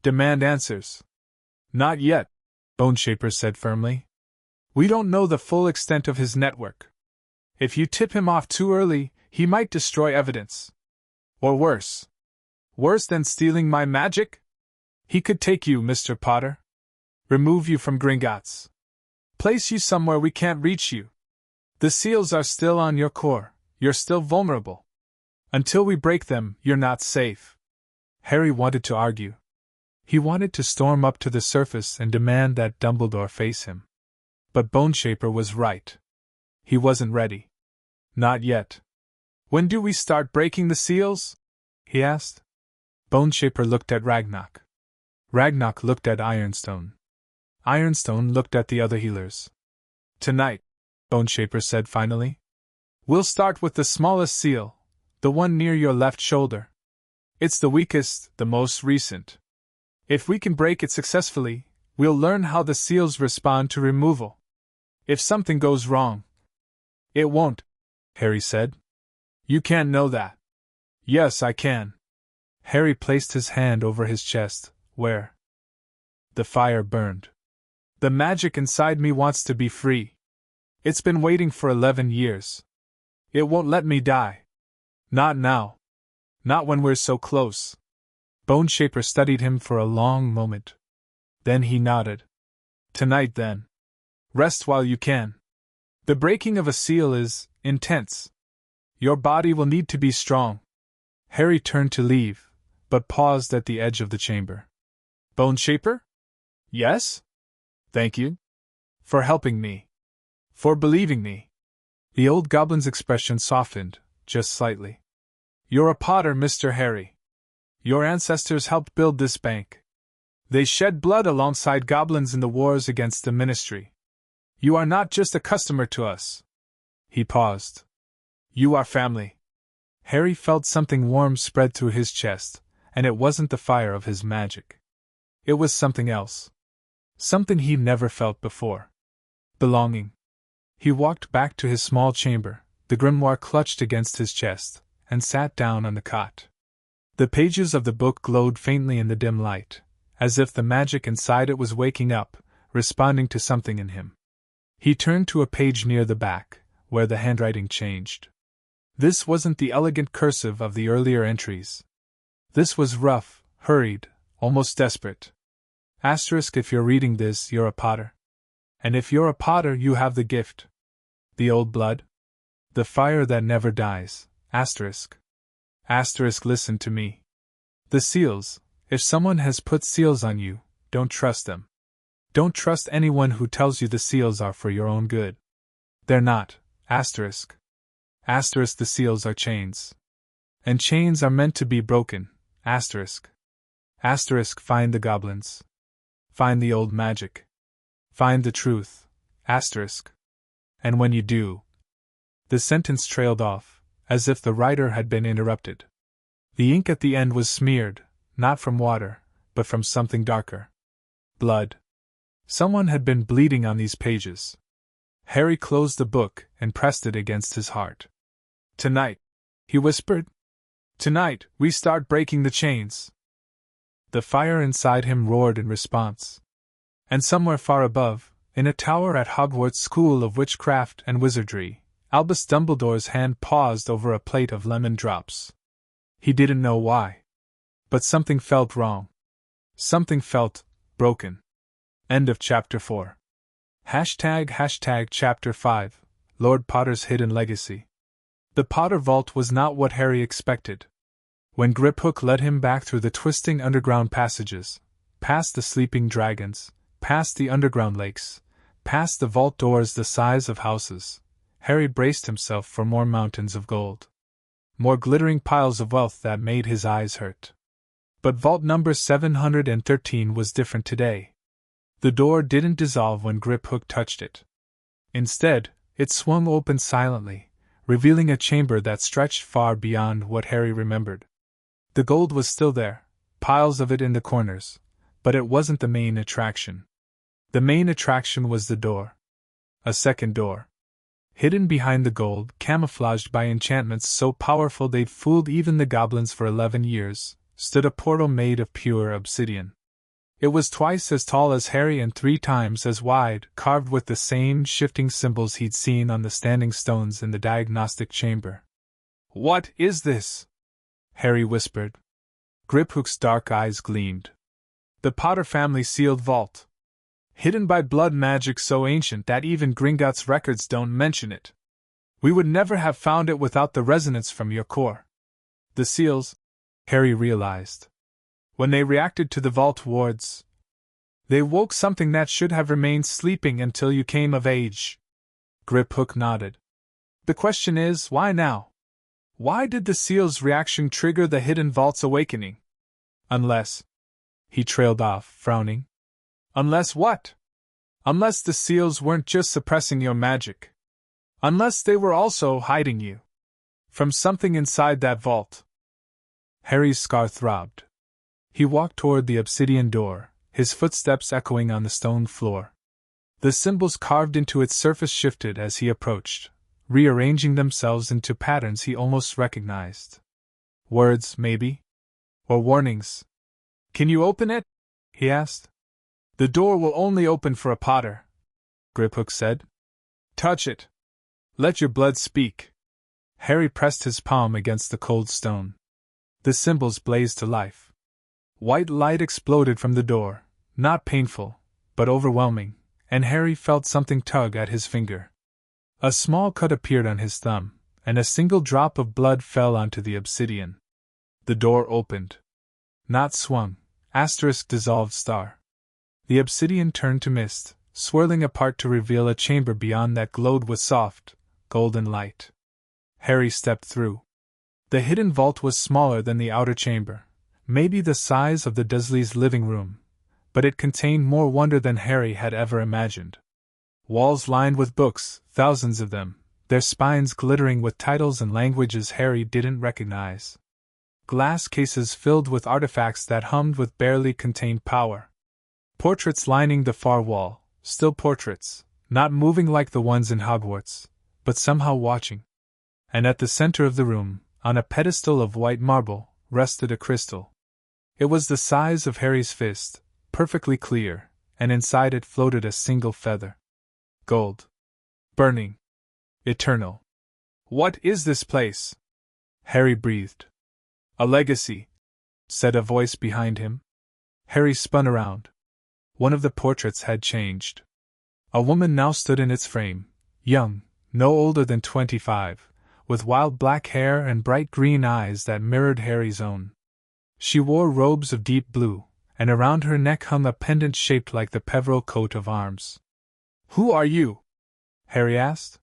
Demand answers. Not yet, Boneshaper said firmly. We don't know the full extent of his network. If you tip him off too early, he might destroy evidence. Or worse. Worse than stealing my magic? He could take you, Mr. Potter. Remove you from Gringotts. Place you somewhere we can't reach you. The seals are still on your core, you're still vulnerable. Until we break them, you're not safe. Harry wanted to argue. He wanted to storm up to the surface and demand that Dumbledore face him. But Boneshaper was right. He wasn't ready. Not yet. When do we start breaking the seals? He asked. Boneshaper looked at Ragnarok. Ragnarok looked at Ironstone. Ironstone looked at the other healers. Tonight, Boneshaper said finally. We'll start with the smallest seal, the one near your left shoulder. It's the weakest, the most recent. If we can break it successfully, we'll learn how the seals respond to removal. If something goes wrong, it won't, Harry said. You can't know that. Yes, I can. Harry placed his hand over his chest, where the fire burned. The magic inside me wants to be free. It's been waiting for 11 years. It won't let me die. Not now. Not when we're so close. Boneshaper studied him for a long moment. Then he nodded. Tonight, then. Rest while you can. The breaking of a seal is intense. Your body will need to be strong. Harry turned to leave, but paused at the edge of the chamber. Boneshaper? Yes? Thank you. For helping me. For believing me. The old goblin's expression softened, just slightly. You're a Potter, Mr. Harry. Your ancestors helped build this bank. They shed blood alongside goblins in the wars against the Ministry. You are not just a customer to us. He paused. You are family. Harry felt something warm spread through his chest, and it wasn't the fire of his magic. It was something else. Something he'd never felt before. Belonging. He walked back to his small chamber, the grimoire clutched against his chest, and sat down on the cot. The pages of the book glowed faintly in the dim light, as if the magic inside it was waking up, responding to something in him. He turned to a page near the back, where the handwriting changed. This wasn't the elegant cursive of the earlier entries. This was rough, hurried, almost desperate. Asterisk, if you're reading this, you're a Potter. And if you're a Potter, you have the gift. The old blood? The fire that never dies. Asterisk. Asterisk, listen to me. The seals, if someone has put seals on you, don't trust them. Don't trust anyone who tells you the seals are for your own good. They're not. Asterisk. Asterisk, the seals are chains. And chains are meant to be broken. Asterisk. Asterisk, find the goblins. Find the old magic. Find the truth. Asterisk. And when you do. The sentence trailed off, as if the writer had been interrupted. The ink at the end was smeared, not from water, but from something darker. Blood. Someone had been bleeding on these pages. Harry closed the book and pressed it against his heart. Tonight, he whispered. Tonight, we start breaking the chains. The fire inside him roared in response. And somewhere far above, in a tower at Hogwarts School of Witchcraft and Wizardry, Albus Dumbledore's hand paused over a plate of lemon drops. He didn't know why. But something felt wrong. Something felt broken. End of Chapter 4. ## Chapter 5, Lord Potter's Hidden Legacy. The Potter Vault was not what Harry expected. When Griphook led him back through the twisting underground passages, past the sleeping dragons, past the underground lakes, past the vault doors the size of houses, Harry braced himself for more mountains of gold. More glittering piles of wealth that made his eyes hurt. But vault number 713 was different today. The door didn't dissolve when Griphook touched it. Instead, it swung open silently, revealing a chamber that stretched far beyond what Harry remembered. The gold was still there, piles of it in the corners, but it wasn't the main attraction. The main attraction was the door. A second door. Hidden behind the gold, camouflaged by enchantments so powerful they'd fooled even the goblins for 11 years, stood a portal made of pure obsidian. It was twice as tall as Harry and 3 times as wide, carved with the same shifting symbols he'd seen on the standing stones in the diagnostic chamber. "What is this?" Harry whispered. Griphook's dark eyes gleamed. "The Potter family sealed vault. Hidden by blood magic so ancient that even Gringotts records don't mention it. We would never have found it without the resonance from your core." The seals, Harry realized, When they reacted to the vault wards, they woke something that should have remained sleeping until you came of age. Griphook nodded. The question is, why now? Why did the seal's reaction trigger the hidden vault's awakening? Unless... He trailed off, frowning. Unless what? Unless the seals weren't just suppressing your magic. Unless they were also hiding you from something inside that vault. Harry's scar throbbed. He walked toward the obsidian door, his footsteps echoing on the stone floor. The symbols carved into its surface shifted as he approached, rearranging themselves into patterns he almost recognized. Words, maybe? Or warnings. Can you open it? He asked. The door will only open for a potter, Griphook said. Touch it. Let your blood speak. Harry pressed his palm against the cold stone. The symbols blazed to life. White light exploded from the door, not painful, but overwhelming, and Harry felt something tug at his finger. A small cut appeared on his thumb, and a single drop of blood fell onto the obsidian. The door opened. Not swung, asterisk dissolved star. The obsidian turned to mist, swirling apart to reveal a chamber beyond that glowed with soft, golden light. Harry stepped through. The hidden vault was smaller than the outer chamber, maybe the size of the Dursleys' living room, but it contained more wonder than Harry had ever imagined. Walls lined with books, thousands of them, their spines glittering with titles and languages Harry didn't recognize. Glass cases filled with artifacts that hummed with barely contained power. Portraits lining the far wall, still portraits, not moving like the ones in Hogwarts, but somehow watching. And at the center of the room, on a pedestal of white marble, rested a crystal. It was the size of Harry's fist, perfectly clear, and inside it floated a single feather. Gold. Burning. Eternal. What is this place? Harry breathed. A legacy, said a voice behind him. Harry spun around. One of the portraits had changed. A woman now stood in its frame, young, no older than 25, with wild black hair and bright green eyes that mirrored Harry's own. She wore robes of deep blue, and around her neck hung a pendant shaped like the Peveril coat of arms. Who are you? Harry asked.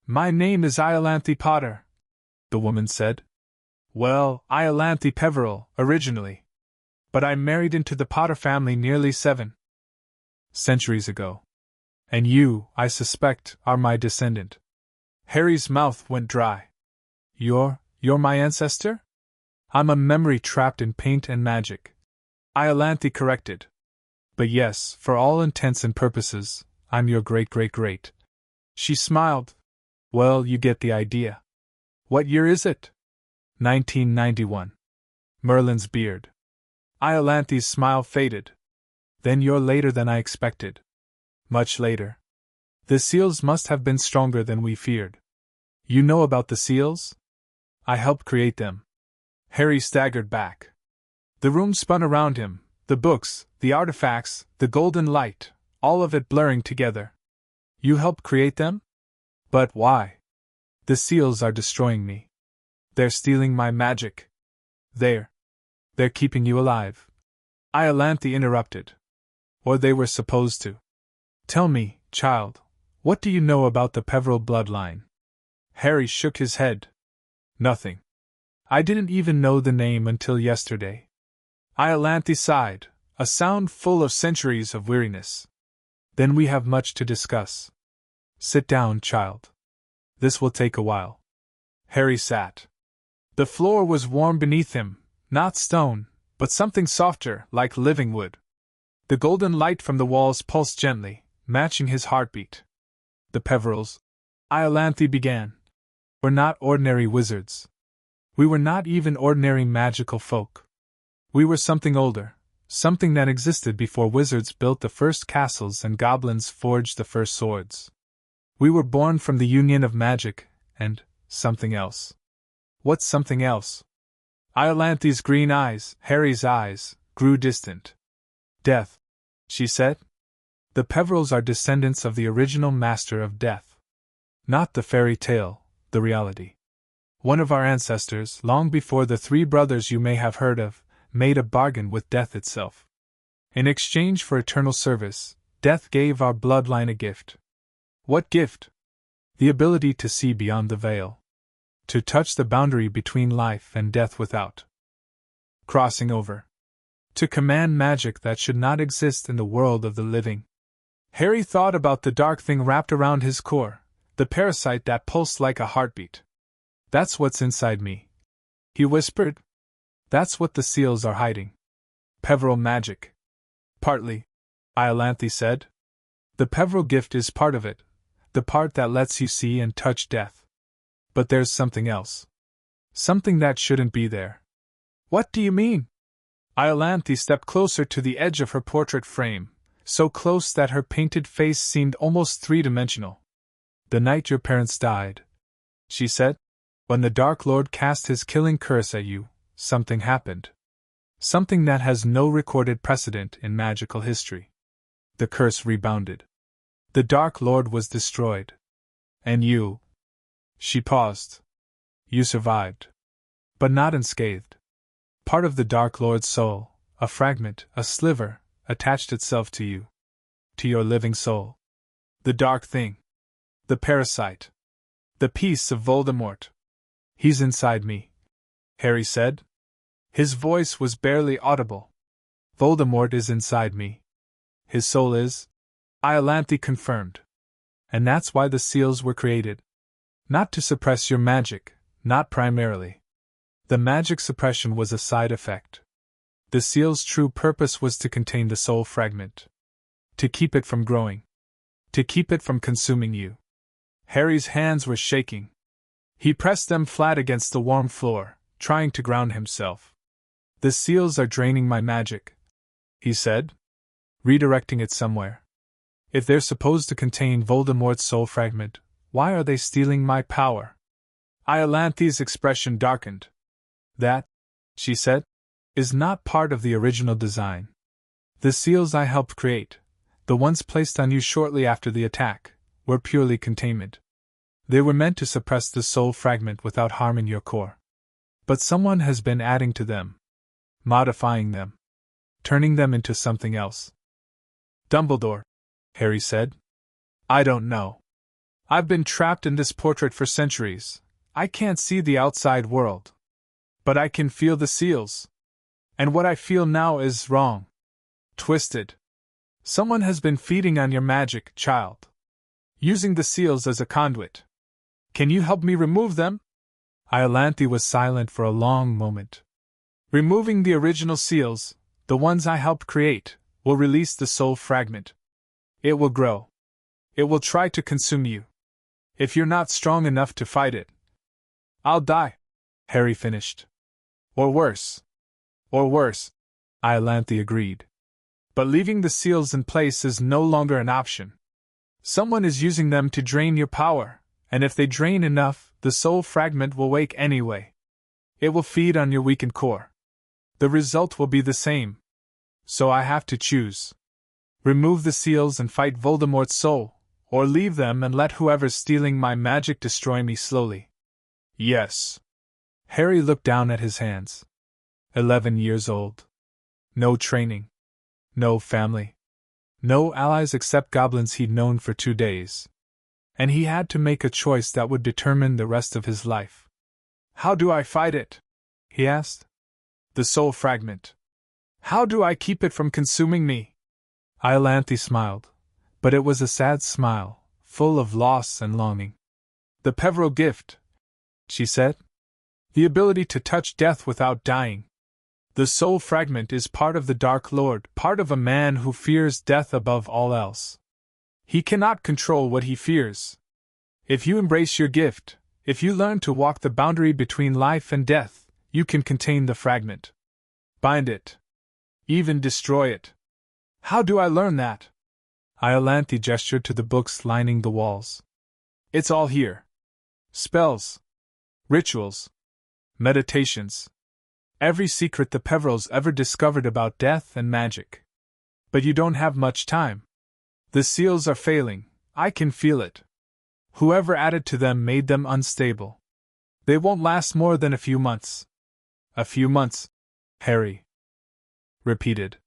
My name is Iolanthe Potter, the woman said. Well, Iolanthe Peveril, originally. But I married into the Potter family nearly 7 centuries ago. And you, I suspect, are my descendant. Harry's mouth went dry. You're my ancestor? I'm a memory trapped in paint and magic. Iolanthe corrected. But yes, for all intents and purposes, I'm your great-great-great. She smiled. Well, you get the idea. What year is it? 1991. Merlin's beard. Iolanthe's smile faded. Then you're later than I expected. Much later. The seals must have been stronger than we feared. You know about the seals? I helped create them. Harry staggered back. The room spun around him, the books, the artifacts, the golden light, all of it blurring together. You helped create them? But why? The seals are destroying me. They're stealing my magic. They're keeping you alive. Iolanthe interrupted. Or they were supposed to. Tell me, child, what do you know about the Peveril bloodline? Harry shook his head. Nothing. I didn't even know the name until yesterday. Iolanthe sighed, a sound full of centuries of weariness. Then we have much to discuss. Sit down, child. This will take a while. Harry sat. The floor was warm beneath him, not stone, but something softer, like living wood. The golden light from the walls pulsed gently, matching his heartbeat. The Peverils, Iolanthe began, were not ordinary wizards. We were not even ordinary magical folk. We were something older, something that existed before wizards built the first castles and goblins forged the first swords. We were born from the union of magic and something else. What's something else? Iolanthe's green eyes, Harry's eyes, grew distant. Death, she said. The Peverils are descendants of the original master of death. Not the fairy tale, the reality. One of our ancestors, long before the 3 brothers you may have heard of, made a bargain with death itself. In exchange for eternal service, death gave our bloodline a gift. What gift? The ability to see beyond the veil. To touch the boundary between life and death without crossing over. To command magic that should not exist in the world of the living. Harry thought about the dark thing wrapped around his core, the parasite that pulsed like a heartbeat. That's what's inside me, he whispered. That's what the seals are hiding. Peveril magic. Partly, Iolanthe said. The Peveril gift is part of it, the part that lets you see and touch death. But there's something else. Something that shouldn't be there. What do you mean? Iolanthe stepped closer to the edge of her portrait frame, so close that her painted face seemed almost three-dimensional. The night your parents died, she said, when the Dark Lord cast his killing curse at you, something happened. Something that has no recorded precedent in magical history. The curse rebounded. The Dark Lord was destroyed. And you. She paused. You survived. But not unscathed. Part of the Dark Lord's soul, a fragment, a sliver, attached itself to you. To your living soul. The dark thing. The parasite. The piece of Voldemort. He's inside me, Harry said. His voice was barely audible. Voldemort is inside me. His soul is, Iolanthe confirmed. And that's why the seals were created. Not to suppress your magic, not primarily. The magic suppression was a side effect. The seal's true purpose was to contain the soul fragment. To keep it from growing. To keep it from consuming you. Harry's hands were shaking. He pressed them flat against the warm floor, trying to ground himself. The seals are draining my magic, he said, redirecting it somewhere. If they're supposed to contain Voldemort's soul fragment, why are they stealing my power? Iolanthe's expression darkened. That, she said, is not part of the original design. The seals I helped create, the ones placed on you shortly after the attack, were purely containment. They were meant to suppress the soul fragment without harming your core. But someone has been adding to them. Modifying them. Turning them into something else. Dumbledore, Harry said. I don't know. I've been trapped in this portrait for centuries. I can't see the outside world. But I can feel the seals. And what I feel now is wrong. Twisted. Someone has been feeding on your magic, child. Using the seals as a conduit. Can you help me remove them? Iolanthe was silent for a long moment. Removing the original seals, the ones I helped create, will release the soul fragment. It will grow. It will try to consume you. If you're not strong enough to fight it, I'll die, Harry finished. Or worse. Or worse, Iolanthe agreed. But leaving the seals in place is no longer an option. Someone is using them to drain your power, and if they drain enough, the soul fragment will wake anyway. It will feed on your weakened core. The result will be the same. So I have to choose. Remove the seals and fight Voldemort's soul, or leave them and let whoever's stealing my magic destroy me slowly. Yes. Harry looked down at his hands. 11 years old. No training. No family. No allies except goblins he'd known for 2 days. And he had to make a choice that would determine the rest of his life. How do I fight it? He asked. The soul fragment. How do I keep it from consuming me? Iolanthe smiled, but it was a sad smile, full of loss and longing. The Peveril gift, she said. The ability to touch death without dying. The soul fragment is part of the Dark Lord, part of a man who fears death above all else. He cannot control what he fears. If you embrace your gift, if you learn to walk the boundary between life and death, you can contain the fragment. Bind it. Even destroy it. How do I learn that? Iolanthe gestured to the books lining the walls. It's all here. Spells. Rituals. Meditations. Every secret the Peverils ever discovered about death and magic. But you don't have much time. The seals are failing, I can feel it. Whoever added to them made them unstable. They won't last more than a few months. A few months, Harry, repeated.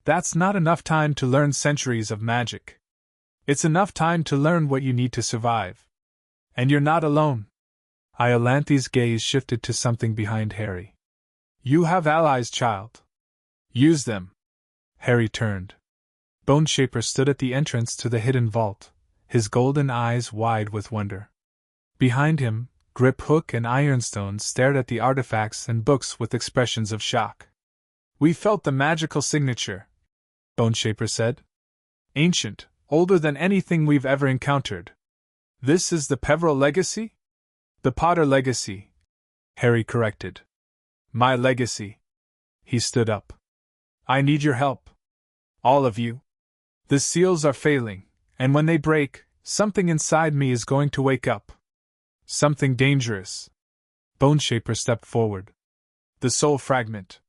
That's not enough time to learn centuries of magic. It's enough time to learn what you need to survive. And you're not alone. Iolanthi's gaze shifted to something behind Harry. You have allies, child. Use them. Harry turned. Boneshaper stood at the entrance to the hidden vault, his golden eyes wide with wonder. Behind him, Griphook and Ironstone stared at the artifacts and books with expressions of shock. We felt the magical signature, Boneshaper said. Ancient, older than anything we've ever encountered. This is the Peveril legacy? The Potter legacy, Harry corrected. My legacy. He stood up. I need your help. All of you. The seals are failing, and when they break, something inside me is going to wake up. Something dangerous. Boneshaper stepped forward. The soul fragment.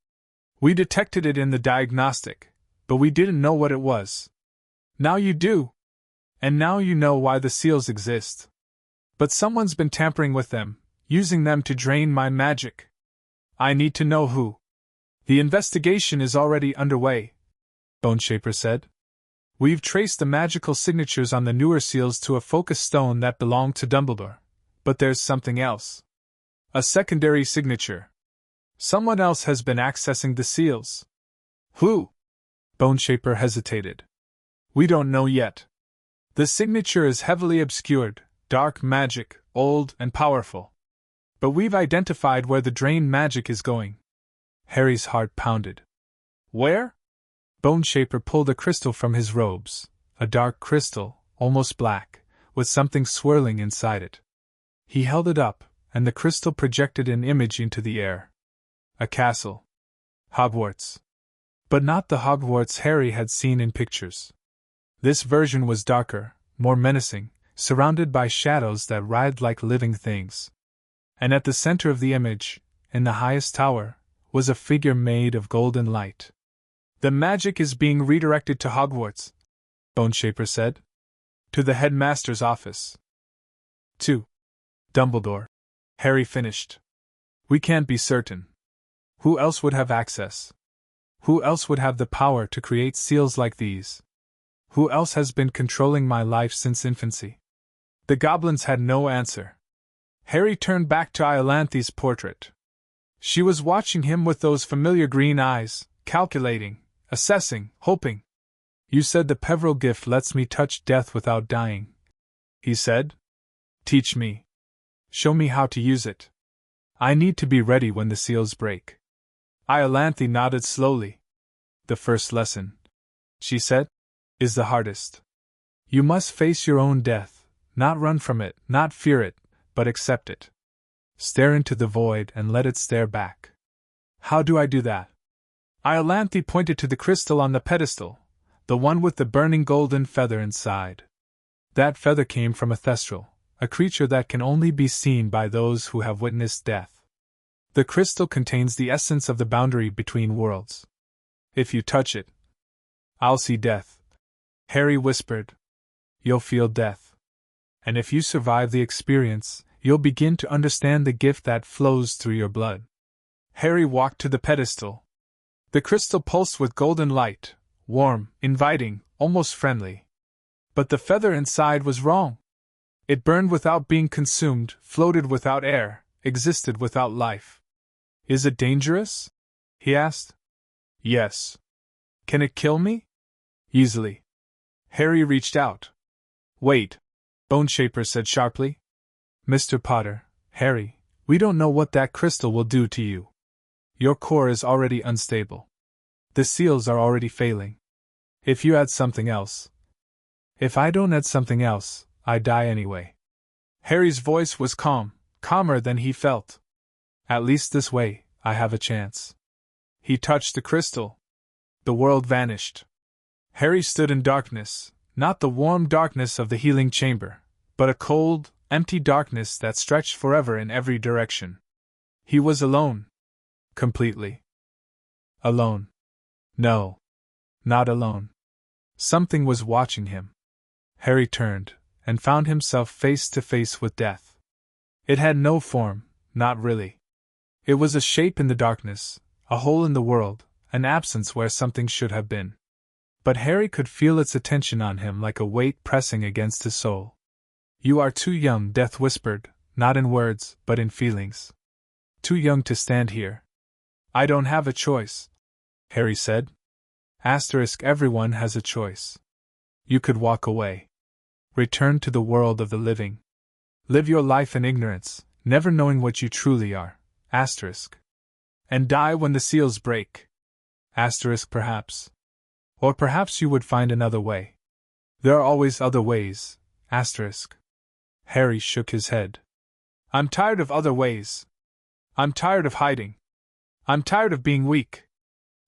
We detected it in the diagnostic, but we didn't know what it was. Now you do. And now you know why the seals exist. But someone's been tampering with them, using them to drain my magic. I need to know who. The investigation is already underway, Boneshaper said. We've traced the magical signatures on the newer seals to a focus stone that belonged to Dumbledore. But there's something else. A secondary signature. Someone else has been accessing the seals. Who? Boneshaper hesitated. We don't know yet. The signature is heavily obscured, dark magic, old and powerful. But we've identified where the drained magic is going. Harry's heart pounded. Where? Boneshaper pulled a crystal from his robes, a dark crystal, almost black, with something swirling inside it. He held it up, and the crystal projected an image into the air. A castle. Hogwarts. But not the Hogwarts Harry had seen in pictures. This version was darker, more menacing, surrounded by shadows that writhed like living things. And at the center of the image, in the highest tower, was a figure made of golden light. The magic is being redirected to Hogwarts, Boneshaper said. To the headmaster's office. To Dumbledore. Harry finished. We can't be certain. Who else would have access? Who else would have the power to create seals like these? Who else has been controlling my life since infancy? The goblins had no answer. Harry turned back to Iolanthi's portrait. She was watching him with those familiar green eyes, calculating, assessing, hoping. You said the Peveril gift lets me touch death without dying, he said. Teach me. Show me how to use it. I need to be ready when the seals break. Iolanthi nodded slowly. The first lesson, she said, is the hardest. You must face your own death, not run from it, not fear it, but accept it. Stare into the void and let it stare back. How do I do that? Iolanthi pointed to the crystal on the pedestal, the one with the burning golden feather inside. That feather came from a thestral, a creature that can only be seen by those who have witnessed death. The crystal contains the essence of the boundary between worlds. If you touch it, I'll see death, Harry whispered. You'll feel death. And if you survive the experience, you'll begin to understand the gift that flows through your blood. Harry walked to the pedestal. The crystal pulsed with golden light, warm, inviting, almost friendly. But the feather inside was wrong. It burned without being consumed, floated without air, existed without life. Is it dangerous? He asked. Yes. Can it kill me? Easily. Harry reached out. Wait, Boneshaper said sharply. Mr. Potter, Harry, we don't know what that crystal will do to you. Your core is already unstable. The seals are already failing. If you add something else. If I don't add something else, I die anyway. Harry's voice was calm, calmer than he felt. At least this way, I have a chance. He touched the crystal. The world vanished. Harry stood in darkness, not the warm darkness of the healing chamber, but a cold, empty darkness that stretched forever in every direction. He was alone. Completely. Alone. No. Not alone. Something was watching him. Harry turned, and found himself face to face with death. It had no form, not really. It was a shape in the darkness, a hole in the world, an absence where something should have been. But Harry could feel its attention on him like a weight pressing against his soul. "You are too young," Death whispered, not in words, but in feelings. "Too young to stand here." "I don't have a choice," Harry said. Everyone has a choice. You could walk away. Return to the world of the living. Live your life in ignorance, never knowing what you truly are. And die when the seals break. Perhaps. Or perhaps you would find another way. There are always other ways. Harry shook his head. "I'm tired of other ways. I'm tired of hiding. I'm tired of being weak.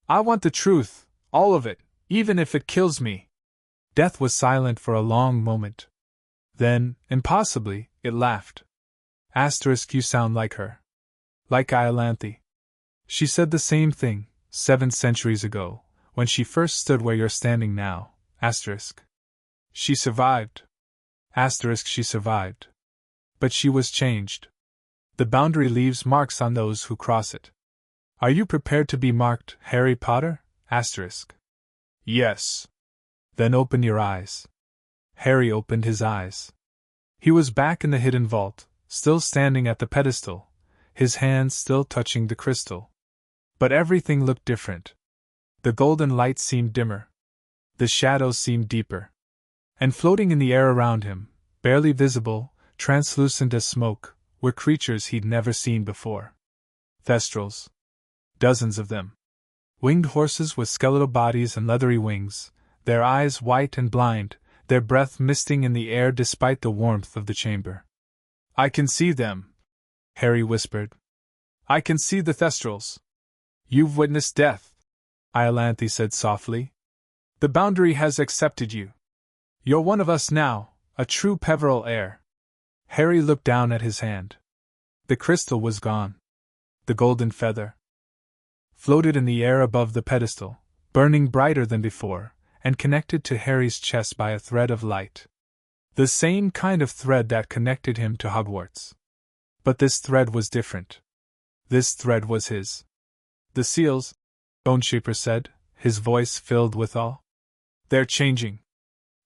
I want the truth, all of it, even if it kills me." Death was silent for a long moment. Then, impossibly, it laughed. "You sound like her. Like Iolanthe. She said the same thing, 7 centuries ago, when she first stood where you're standing now. She survived. She survived. But she was changed. The boundary leaves marks on those who cross it. Are you prepared to be marked, Harry Potter? Yes. Then open your eyes." Harry opened his eyes. He was back in the hidden vault, still standing at the pedestal, his hands still touching the crystal. But everything looked different. The golden light seemed dimmer. The shadows seemed deeper. And floating in the air around him, barely visible, translucent as smoke, were creatures he'd never seen before. Thestrals. Dozens of them. Winged horses with skeletal bodies and leathery wings, their eyes white and blind, their breath misting in the air despite the warmth of the chamber. "I can see them," Harry whispered. "I can see the Thestrals." "You've witnessed death," Iolanthe said softly. "The boundary has accepted you. You're one of us now, a true Peveril heir." Harry looked down at his hand. The crystal was gone. The golden feather floated in the air above the pedestal, burning brighter than before, and connected to Harry's chest by a thread of light. The same kind of thread that connected him to Hogwarts. But this thread was different. This thread was his. "The seals," Boneshaper said, his voice filled with awe. "They're changing.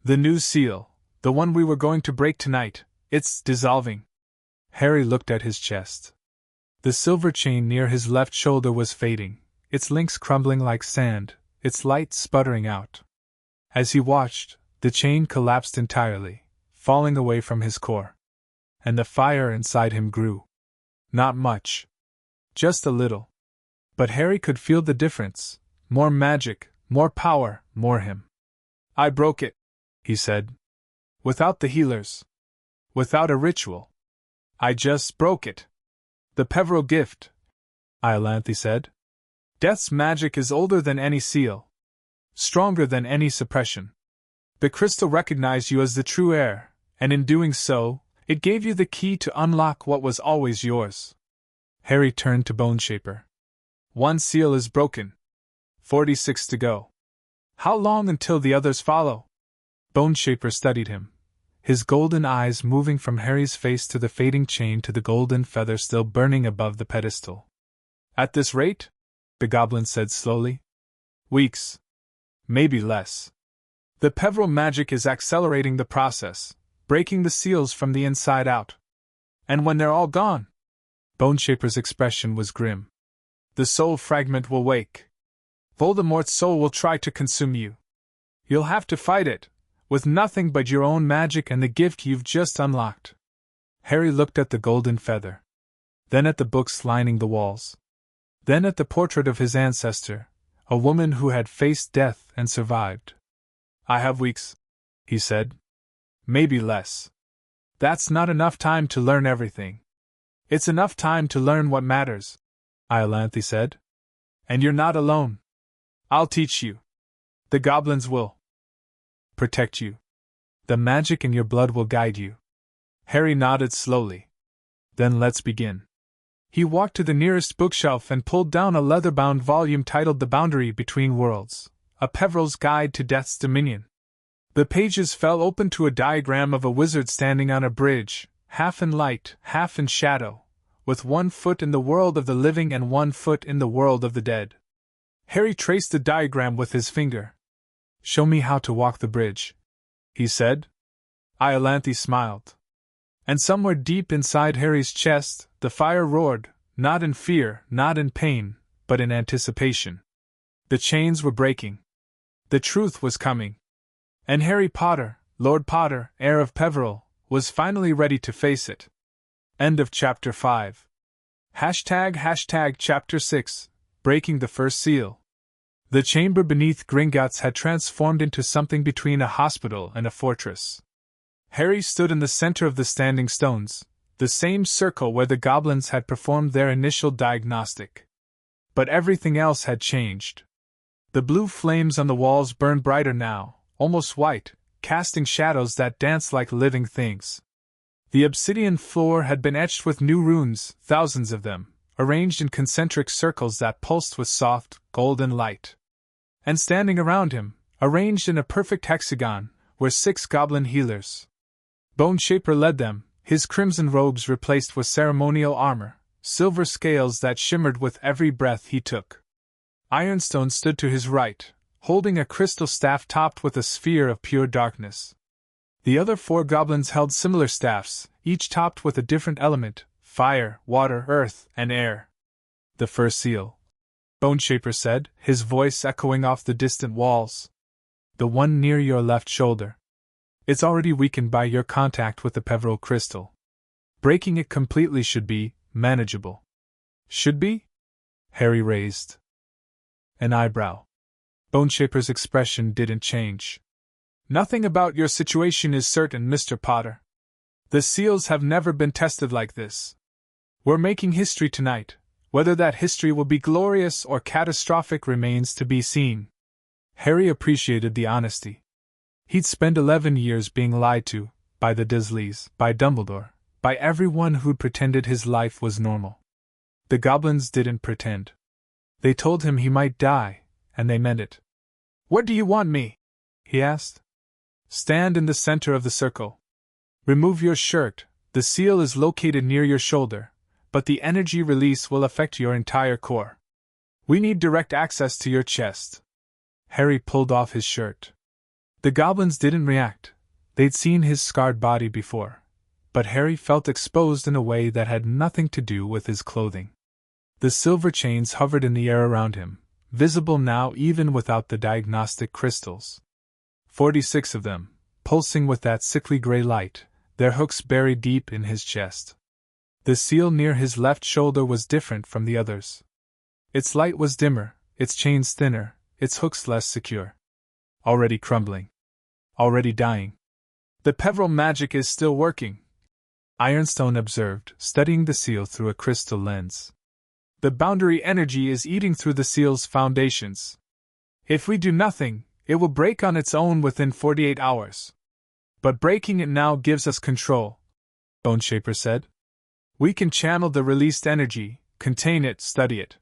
The new seal, the one we were going to break tonight, it's dissolving." Harry looked at his chest. The silver chain near his left shoulder was fading, its links crumbling like sand, its light sputtering out. As he watched, the chain collapsed entirely, falling away from his core. And the fire inside him grew. Not much. Just a little. But Harry could feel the difference. More magic, more power, more him. "I broke it," he said. "Without the healers. Without a ritual. I just broke it. The Peveril gift," Iolanthe said. "Death's magic is older than any seal. Stronger than any suppression. The crystal recognized you as the true heir, and in doing so, it gave you the key to unlock what was always yours." Harry turned to Boneshaper. "1 seal is broken. 46 to go. How long until the others follow?" Boneshaper studied him, his golden eyes moving from Harry's face to the fading chain to the golden feather still burning above the pedestal. "At this rate," the goblin said slowly, "weeks. Maybe less. The Peveril magic is accelerating the process, breaking the seals from the inside out. And when they're all gone," Boneshaper's expression was grim, "the soul fragment will wake. Voldemort's soul will try to consume you. You'll have to fight it, with nothing but your own magic and the gift you've just unlocked." Harry looked at the golden feather. Then at the books lining the walls. Then at the portrait of his ancestor, a woman who had faced death and survived. "I have weeks," he said. "Maybe less. That's not enough time to learn everything. It's enough time to learn what matters," Iolanthe said. "And you're not alone. I'll teach you. The goblins will protect you. The magic in your blood will guide you." Harry nodded slowly. "Then let's begin." He walked to the nearest bookshelf and pulled down a leather-bound volume titled The Boundary Between Worlds, a Peveril's Guide to Death's Dominion. The pages fell open to a diagram of a wizard standing on a bridge, half in light, half in shadow, with 1 foot in the world of the living and 1 foot in the world of the dead. Harry traced the diagram with his finger. "Show me how to walk the bridge," he said. Iolanthe smiled. And somewhere deep inside Harry's chest, the fire roared, not in fear, not in pain, but in anticipation. The chains were breaking. The truth was coming. And Harry Potter, Lord Potter, heir of Peveril, was finally ready to face it. End of Chapter 5. Chapter 6, Breaking the First Seal. The chamber beneath Gringotts had transformed into something between a hospital and a fortress. Harry stood in the center of the standing stones, the same circle where the goblins had performed their initial diagnostic. But everything else had changed. The blue flames on the walls burned brighter now, almost white, casting shadows that danced like living things. The obsidian floor had been etched with new runes, thousands of them, arranged in concentric circles that pulsed with soft, golden light. And standing around him, arranged in a perfect hexagon, were 6 goblin healers. Bone Shaper led them, his crimson robes replaced with ceremonial armor, silver scales that shimmered with every breath he took. Ironstone stood to his right, holding a crystal staff topped with a sphere of pure darkness. The other 4 goblins held similar staffs, each topped with a different element: fire, water, earth, and air. "The first seal," Bone Shaper said, his voice echoing off the distant walls. "The one near your left shoulder. It's already weakened by your contact with the Peveril crystal. Breaking it completely should be manageable." "Should be?" Harry raised an eyebrow. Bone Shaper's expression didn't change. "Nothing about your situation is certain, Mr. Potter. The seals have never been tested like this. We're making history tonight. Whether that history will be glorious or catastrophic remains to be seen." Harry appreciated the honesty. He'd spent 11 years being lied to, by the Dursleys, by Dumbledore, by everyone who'd pretended his life was normal. The goblins didn't pretend. They told him he might die, and they meant it. "What do you want me?" he asked. "Stand in the center of the circle. Remove your shirt. The seal is located near your shoulder, but the energy release will affect your entire core. We need direct access to your chest." Harry pulled off his shirt. The goblins didn't react. They'd seen his scarred body before. But Harry felt exposed in a way that had nothing to do with his clothing. The silver chains hovered in the air around him, visible now even without the diagnostic crystals. 46 of them, pulsing with that sickly gray light, their hooks buried deep in his chest. The seal near his left shoulder was different from the others. Its light was dimmer, its chains thinner, its hooks less secure. Already crumbling. Already dying. "The Peveril magic is still working," Ironstone observed, studying the seal through a crystal lens. "The boundary energy is eating through the seal's foundations. If we do nothing, it will break on its own within 48 hours. But breaking it now gives us control," Bone Shaper said. "We can channel the released energy, contain it, study it.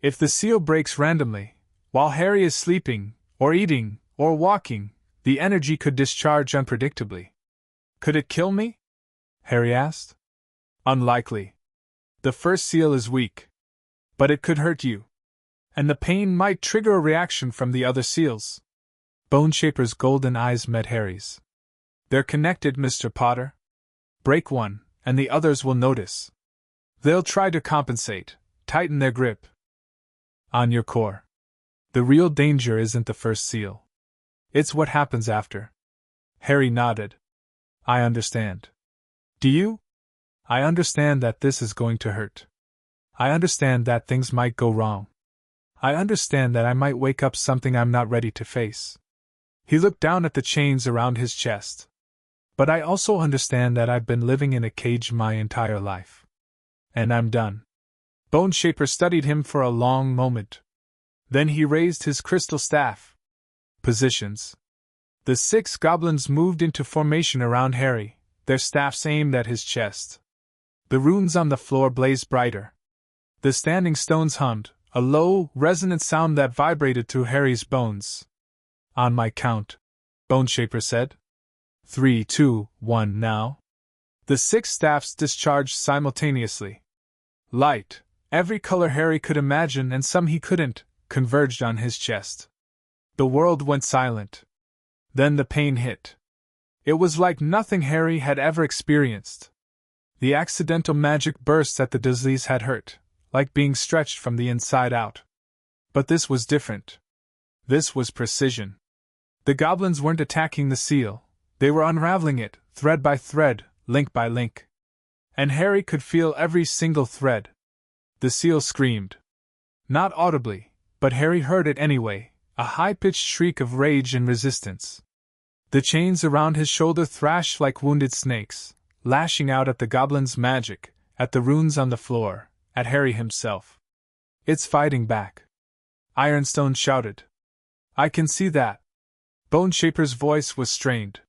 If the seal breaks randomly, while Harry is sleeping, or eating, or walking, the energy could discharge unpredictably." "Could it kill me?" Harry asked. "Unlikely. The first seal is weak. But it could hurt you. And the pain might trigger a reaction from the other seals." Bone Shaper's golden eyes met Harry's. "They're connected, Mr. Potter. Break one, and the others will notice. They'll try to compensate, tighten their grip on your core. The real danger isn't the first seal. It's what happens after." Harry nodded. "I understand." "Do you?" "I understand that this is going to hurt. I understand that things might go wrong. I understand that I might wake up something I'm not ready to face." He looked down at the chains around his chest. "But I also understand that I've been living in a cage my entire life. And I'm done." Bone Shaper studied him for a long moment. Then he raised his crystal staff. Positions. The 6 goblins moved into formation around Harry, their staffs aimed at his chest. The runes on the floor blazed brighter. The standing stones hummed, a low, resonant sound that vibrated through Harry's bones. "On my count," Bone Shaper said. 3, 2, 1, now." The 6 staffs discharged simultaneously. Light, every color Harry could imagine and some he couldn't, converged on his chest. The world went silent. Then the pain hit. It was like nothing Harry had ever experienced. The accidental magic bursts at the Dursleys had hurt, like being stretched from the inside out. But this was different. This was precision. The goblins weren't attacking the seal, they were unraveling it, thread by thread, link by link. And Harry could feel every single thread. The seal screamed. Not audibly, but Harry heard it anyway, a high-pitched shriek of rage and resistance. The chains around his shoulder thrashed like wounded snakes, lashing out at the goblin's magic, at the runes on the floor, at Harry himself. "It's fighting back," Ironstone shouted. "I can see that." Boneshaper's voice was strained.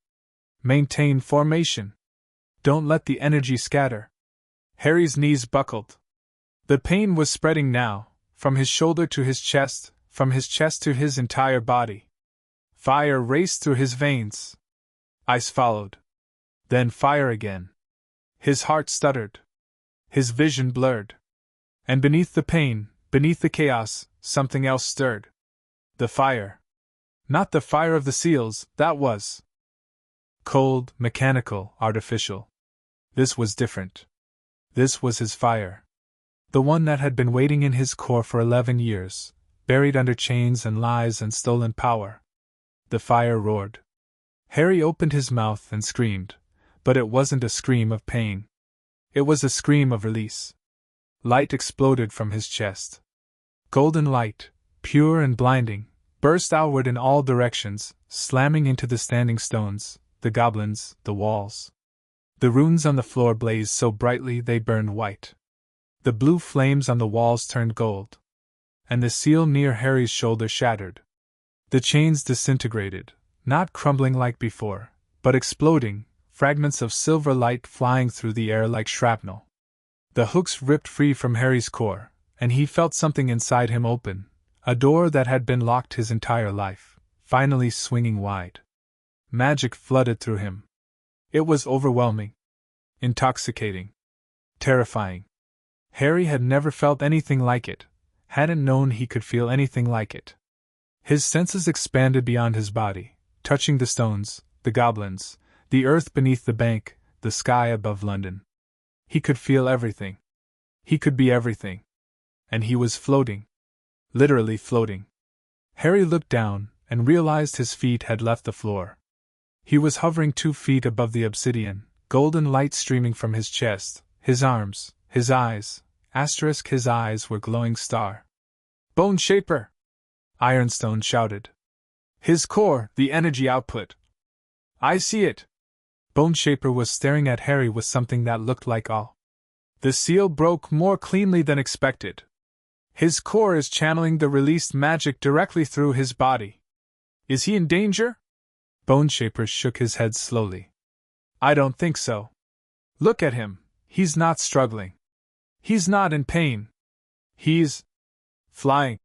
"Maintain formation. Don't let the energy scatter." Harry's knees buckled. The pain was spreading now, from his shoulder to his chest, from his chest to his entire body. Fire raced through his veins. Ice followed. Then fire again. His heart stuttered. His vision blurred. And beneath the pain, beneath the chaos, something else stirred. The fire. Not the fire of the seals, that was cold, mechanical, artificial. This was different. This was his fire. The one that had been waiting in his core for 11 years, buried under chains and lies and stolen power. The fire roared. Harry opened his mouth and screamed, but it wasn't a scream of pain. It was a scream of release. Light exploded from his chest. Golden light, pure and blinding, burst outward in all directions, slamming into the standing stones, the goblins, the walls. The runes on the floor blazed so brightly they burned white. The blue flames on the walls turned gold. And the seal near Harry's shoulder shattered. The chains disintegrated, not crumbling like before, but exploding, fragments of silver light flying through the air like shrapnel. The hooks ripped free from Harry's core, and he felt something inside him open, a door that had been locked his entire life, finally swinging wide. Magic flooded through him. It was overwhelming, intoxicating, terrifying. Harry had never felt anything like it, hadn't known he could feel anything like it. His senses expanded beyond his body, touching the stones, the goblins, the earth beneath the bank, the sky above London. He could feel everything. He could be everything. And he was floating. Literally floating. Harry looked down and realized his feet had left the floor. He was hovering 2 feet above the obsidian, golden light streaming from his chest, his arms, his eyes, his eyes were glowing star. "Boneshaper!" Ironstone shouted. "His core, the energy output. I see it." Boneshaper was staring at Harry with something that looked like awe. "The seal broke more cleanly than expected. His core is channeling the released magic directly through his body. Is he in danger?" Boneshaper shook his head slowly. "I don't think so. Look at him, he's not struggling. He's not in pain. He's flying,"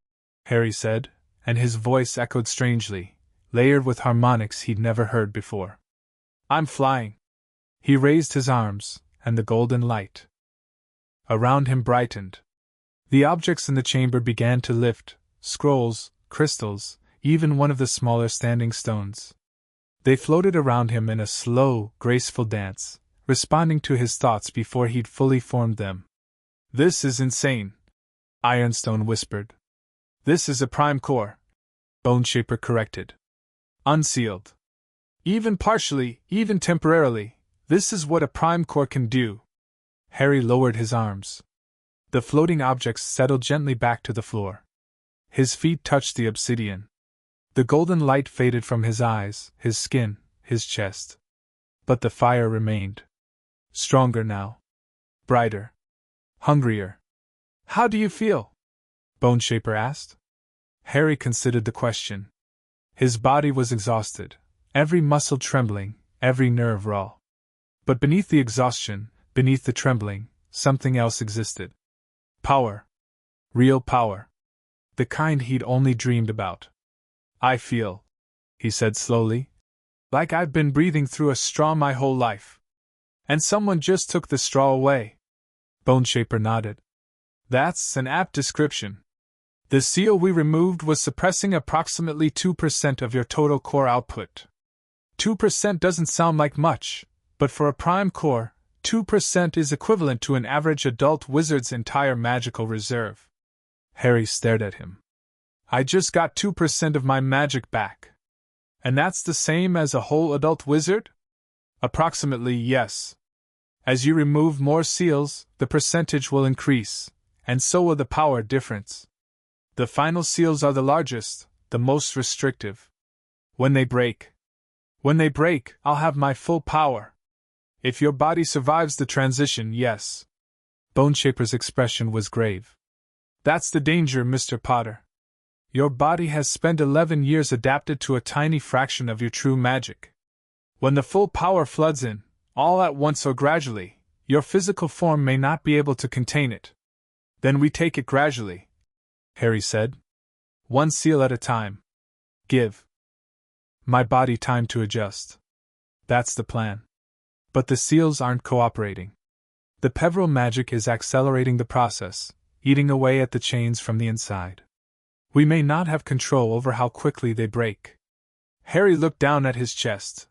Harry said, and his voice echoed strangely, layered with harmonics he'd never heard before. "I'm flying." He raised his arms, and the golden light around him brightened. The objects in the chamber began to lift, scrolls, crystals, even one of the smaller standing stones. They floated around him in a slow, graceful dance, responding to his thoughts before he'd fully formed them. "This is insane," Ironstone whispered. "This is a prime core," Boneshaper corrected. "Unsealed. Even partially, even temporarily, this is what a prime core can do." Harry lowered his arms. The floating objects settled gently back to the floor. His feet touched the obsidian. The golden light faded from his eyes, his skin, his chest. But the fire remained. Stronger now. Brighter. Hungrier. "How do you feel?" Boneshaper asked. Harry considered the question. His body was exhausted, every muscle trembling, every nerve raw. But beneath the exhaustion, beneath the trembling, something else existed. Power. Real power. The kind he'd only dreamed about. "I feel," he said slowly, "like I've been breathing through a straw my whole life. And someone just took the straw away." Boneshaper nodded. "That's an apt description. The seal we removed was suppressing approximately 2% of your total core output. 2% doesn't sound like much, but for a prime core, 2% is equivalent to an average adult wizard's entire magical reserve. Harry stared at him. I just got 2% of my magic back. And that's the same as a whole adult wizard? Approximately, yes. As you remove more seals, the percentage will increase, and so will the power difference. The final seals are the largest, the most restrictive. When they break, I'll have my full power. If your body survives the transition, yes. Boneshaper's expression was grave. That's the danger, Mr. Potter. Your body has spent 11 years adapted to a tiny fraction of your true magic. When the full power floods in, all at once or gradually, your physical form may not be able to contain it. Then we take it gradually, Harry said. One seal at a time. Give my body time to adjust. That's the plan. But the seals aren't cooperating. The Peveril magic is accelerating the process, eating away at the chains from the inside. We may not have control over how quickly they break. Harry looked down at his chest.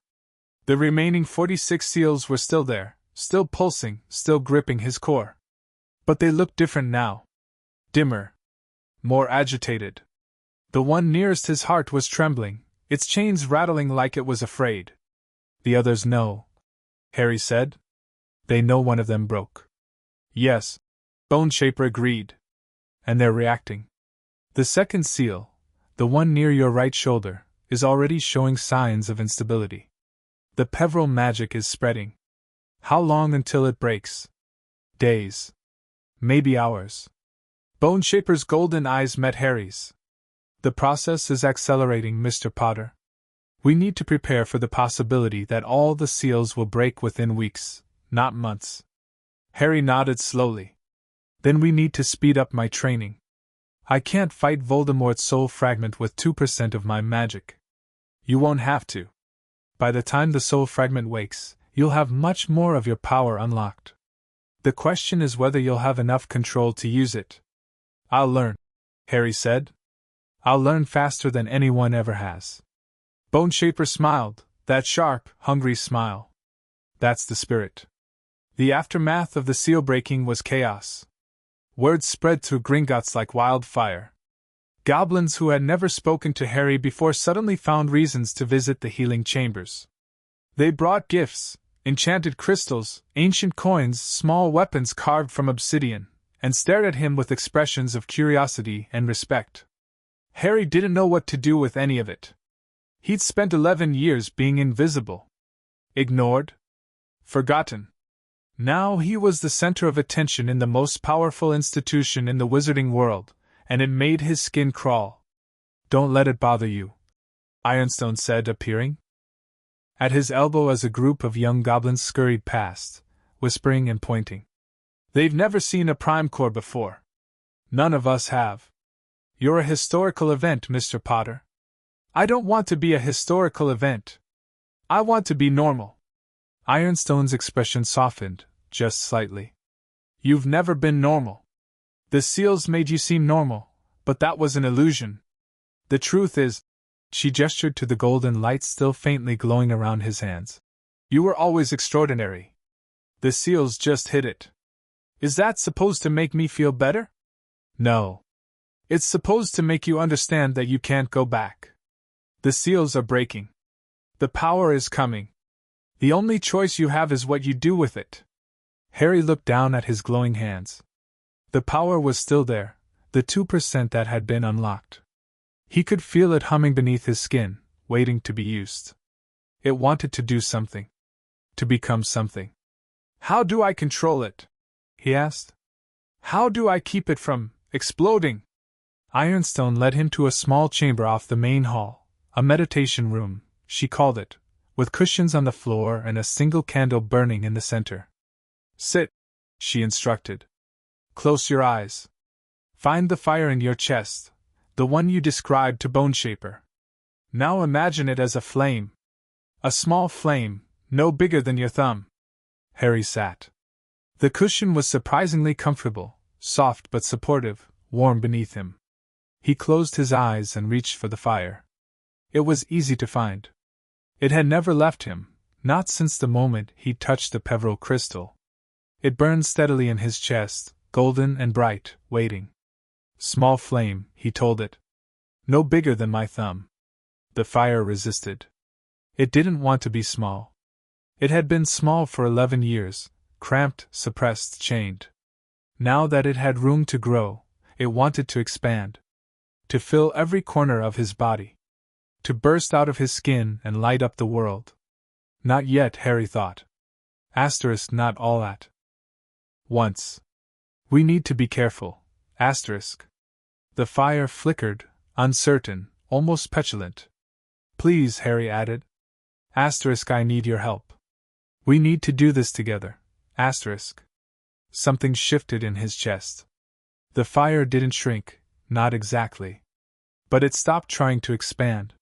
The remaining 46 seals were still there, still pulsing, still gripping his core. But they looked different now. Dimmer. More agitated. The one nearest his heart was trembling, its chains rattling like it was afraid. The others know, Harry said. They know one of them broke. Yes, Boneshaper agreed. And they're reacting. The second seal, the one near your right shoulder, is already showing signs of instability. The Peveril magic is spreading. How long until it breaks? Days. Maybe hours. Boneshaper's golden eyes met Harry's. The process is accelerating, Mr. Potter. We need to prepare for the possibility that all the seals will break within weeks, not months. Harry nodded slowly. Then we need to speed up my training. I can't fight Voldemort's soul fragment with 2% of my magic. You won't have to. By the time the soul fragment wakes, you'll have much more of your power unlocked. The question is whether you'll have enough control to use it. I'll learn, Harry said. I'll learn faster than anyone ever has. Boneshaper smiled, that sharp, hungry smile. That's the spirit. The aftermath of the seal breaking was chaos. Word spread through Gringotts like wildfire. Goblins who had never spoken to Harry before suddenly found reasons to visit the healing chambers. They brought gifts, enchanted crystals, ancient coins, small weapons carved from obsidian, and stared at him with expressions of curiosity and respect. Harry didn't know what to do with any of it. He'd spent 11 years being invisible. Ignored. Forgotten. Now he was the center of attention in the most powerful institution in the wizarding world, and it made his skin crawl. Don't let it bother you, Ironstone said, appearing at his elbow as a group of young goblins scurried past, whispering and pointing. They've never seen a prime core before. None of us have. You're a historical event, Mr. Potter. I don't want to be a historical event. I want to be normal. Ironstone's expression softened, just slightly. You've never been normal. The seals made you seem normal, but that was an illusion. The truth is, she gestured to the golden light still faintly glowing around his hands. You were always extraordinary. The seals just hid it. Is that supposed to make me feel better? No. It's supposed to make you understand that you can't go back. The seals are breaking. The power is coming. The only choice you have is what you do with it. Harry looked down at his glowing hands. The power was still there, the 2% that had been unlocked. He could feel it humming beneath his skin, waiting to be used. It wanted to do something. To become something. How do I control it? He asked. How do I keep it from exploding? Ironstone led him to a small chamber off the main hall, a meditation room, she called it, with cushions on the floor and a single candle burning in the center. Sit, she instructed. Close your eyes. Find the fire in your chest, the one you described to Boneshaper. Now imagine it as a flame. A small flame, no bigger than your thumb. Harry sat. The cushion was surprisingly comfortable, soft but supportive, warm beneath him. He closed his eyes and reached for the fire. It was easy to find. It had never left him, not since the moment he touched the pearl crystal. It burned steadily in his chest, golden and bright, waiting. Small flame, he told it. No bigger than my thumb. The fire resisted. It didn't want to be small. It had been small for 11 years, cramped, suppressed, chained. Now that it had room to grow, it wanted to expand. To fill every corner of his body. To burst out of his skin and light up the world. Not yet, Harry thought. Not all at once. We need to be careful. The fire flickered, uncertain, almost petulant. Please, Harry added. I need your help. We need to do this together. Something shifted in his chest. The fire didn't shrink, not exactly. But it stopped trying to expand.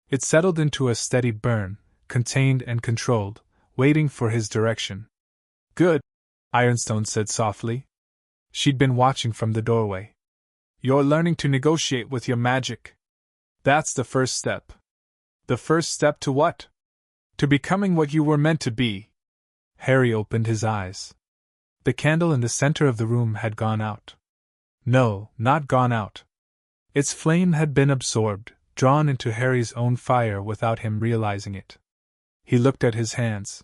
It settled into a steady burn, contained and controlled, waiting for his direction. Good, Ironstone said softly. She'd been watching from the doorway. You're learning to negotiate with your magic. That's the first step. The first step to what? To becoming what you were meant to be. Harry opened his eyes. The candle in the center of the room had gone out. No, not gone out. Its flame had been absorbed, drawn into Harry's own fire without him realizing it. He looked at his hands.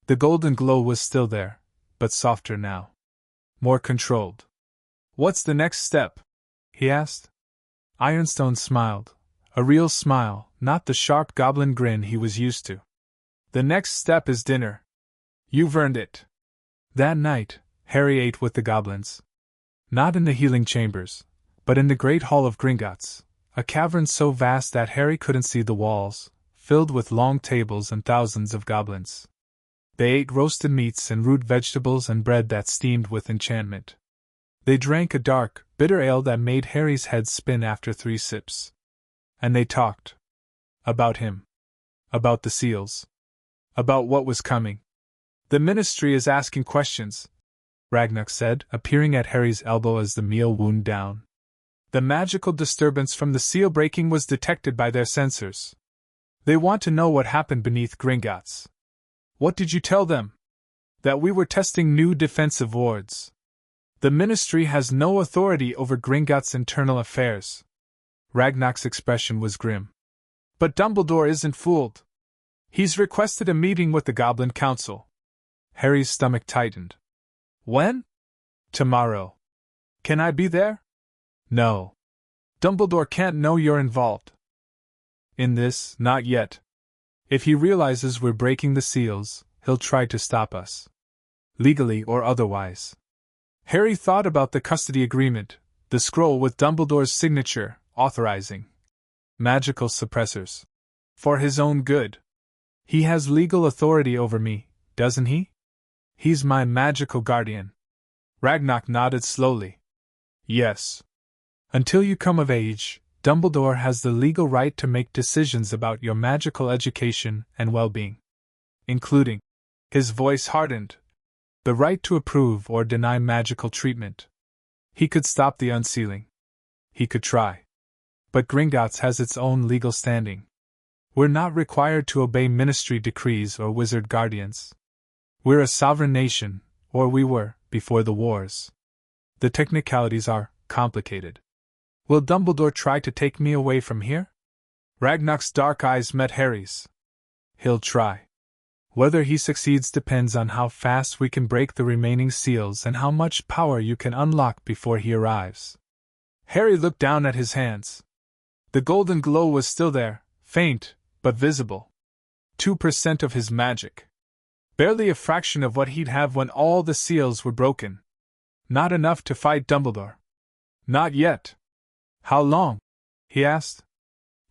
The golden glow was still there, but softer now. More controlled. What's the next step? He asked. Ironstone smiled. A real smile, not the sharp goblin grin he was used to. The next step is dinner. You've earned it. That night, Harry ate with the goblins. Not in the healing chambers, but in the great hall of Gringotts, a cavern so vast that Harry couldn't see the walls, filled with long tables and thousands of goblins. They ate roasted meats and root vegetables and bread that steamed with enchantment. They drank a dark, bitter ale that made Harry's head spin after 3 sips. And they talked. About him. About the seals. About what was coming. The ministry is asking questions, Ragnar said, appearing at Harry's elbow as the meal wound down. The magical disturbance from the seal breaking was detected by their sensors. They want to know what happened beneath Gringotts. What did you tell them? That we were testing new defensive wards. The ministry has no authority over Gringotts' internal affairs. Ragnar's expression was grim. But Dumbledore isn't fooled. He's requested a meeting with the Goblin Council. Harry's stomach tightened. When? Tomorrow. Can I be there? No. Dumbledore can't know you're involved. In this, not yet. If he realizes we're breaking the seals, he'll try to stop us. Legally or otherwise. Harry thought about the custody agreement, the scroll with Dumbledore's signature, authorizing magical suppressors. For his own good. He has legal authority over me, doesn't he? He's my magical guardian. Ragnar nodded slowly. Yes. Until you come of age, Dumbledore has the legal right to make decisions about your magical education and well-being. Including, his voice hardened, the right to approve or deny magical treatment. He could stop the unsealing. He could try. But Gringotts has its own legal standing. We're not required to obey ministry decrees or wizard guardians. We're a sovereign nation, or we were, before the wars. The technicalities are complicated. Will Dumbledore try to take me away from here? Ragnar's dark eyes met Harry's. He'll try. Whether he succeeds depends on how fast we can break the remaining seals and how much power you can unlock before he arrives. Harry looked down at his hands. The golden glow was still there, faint, but visible. 2% of his magic. Barely a fraction of what he'd have when all the seals were broken. Not enough to fight Dumbledore. Not yet. How long? He asked.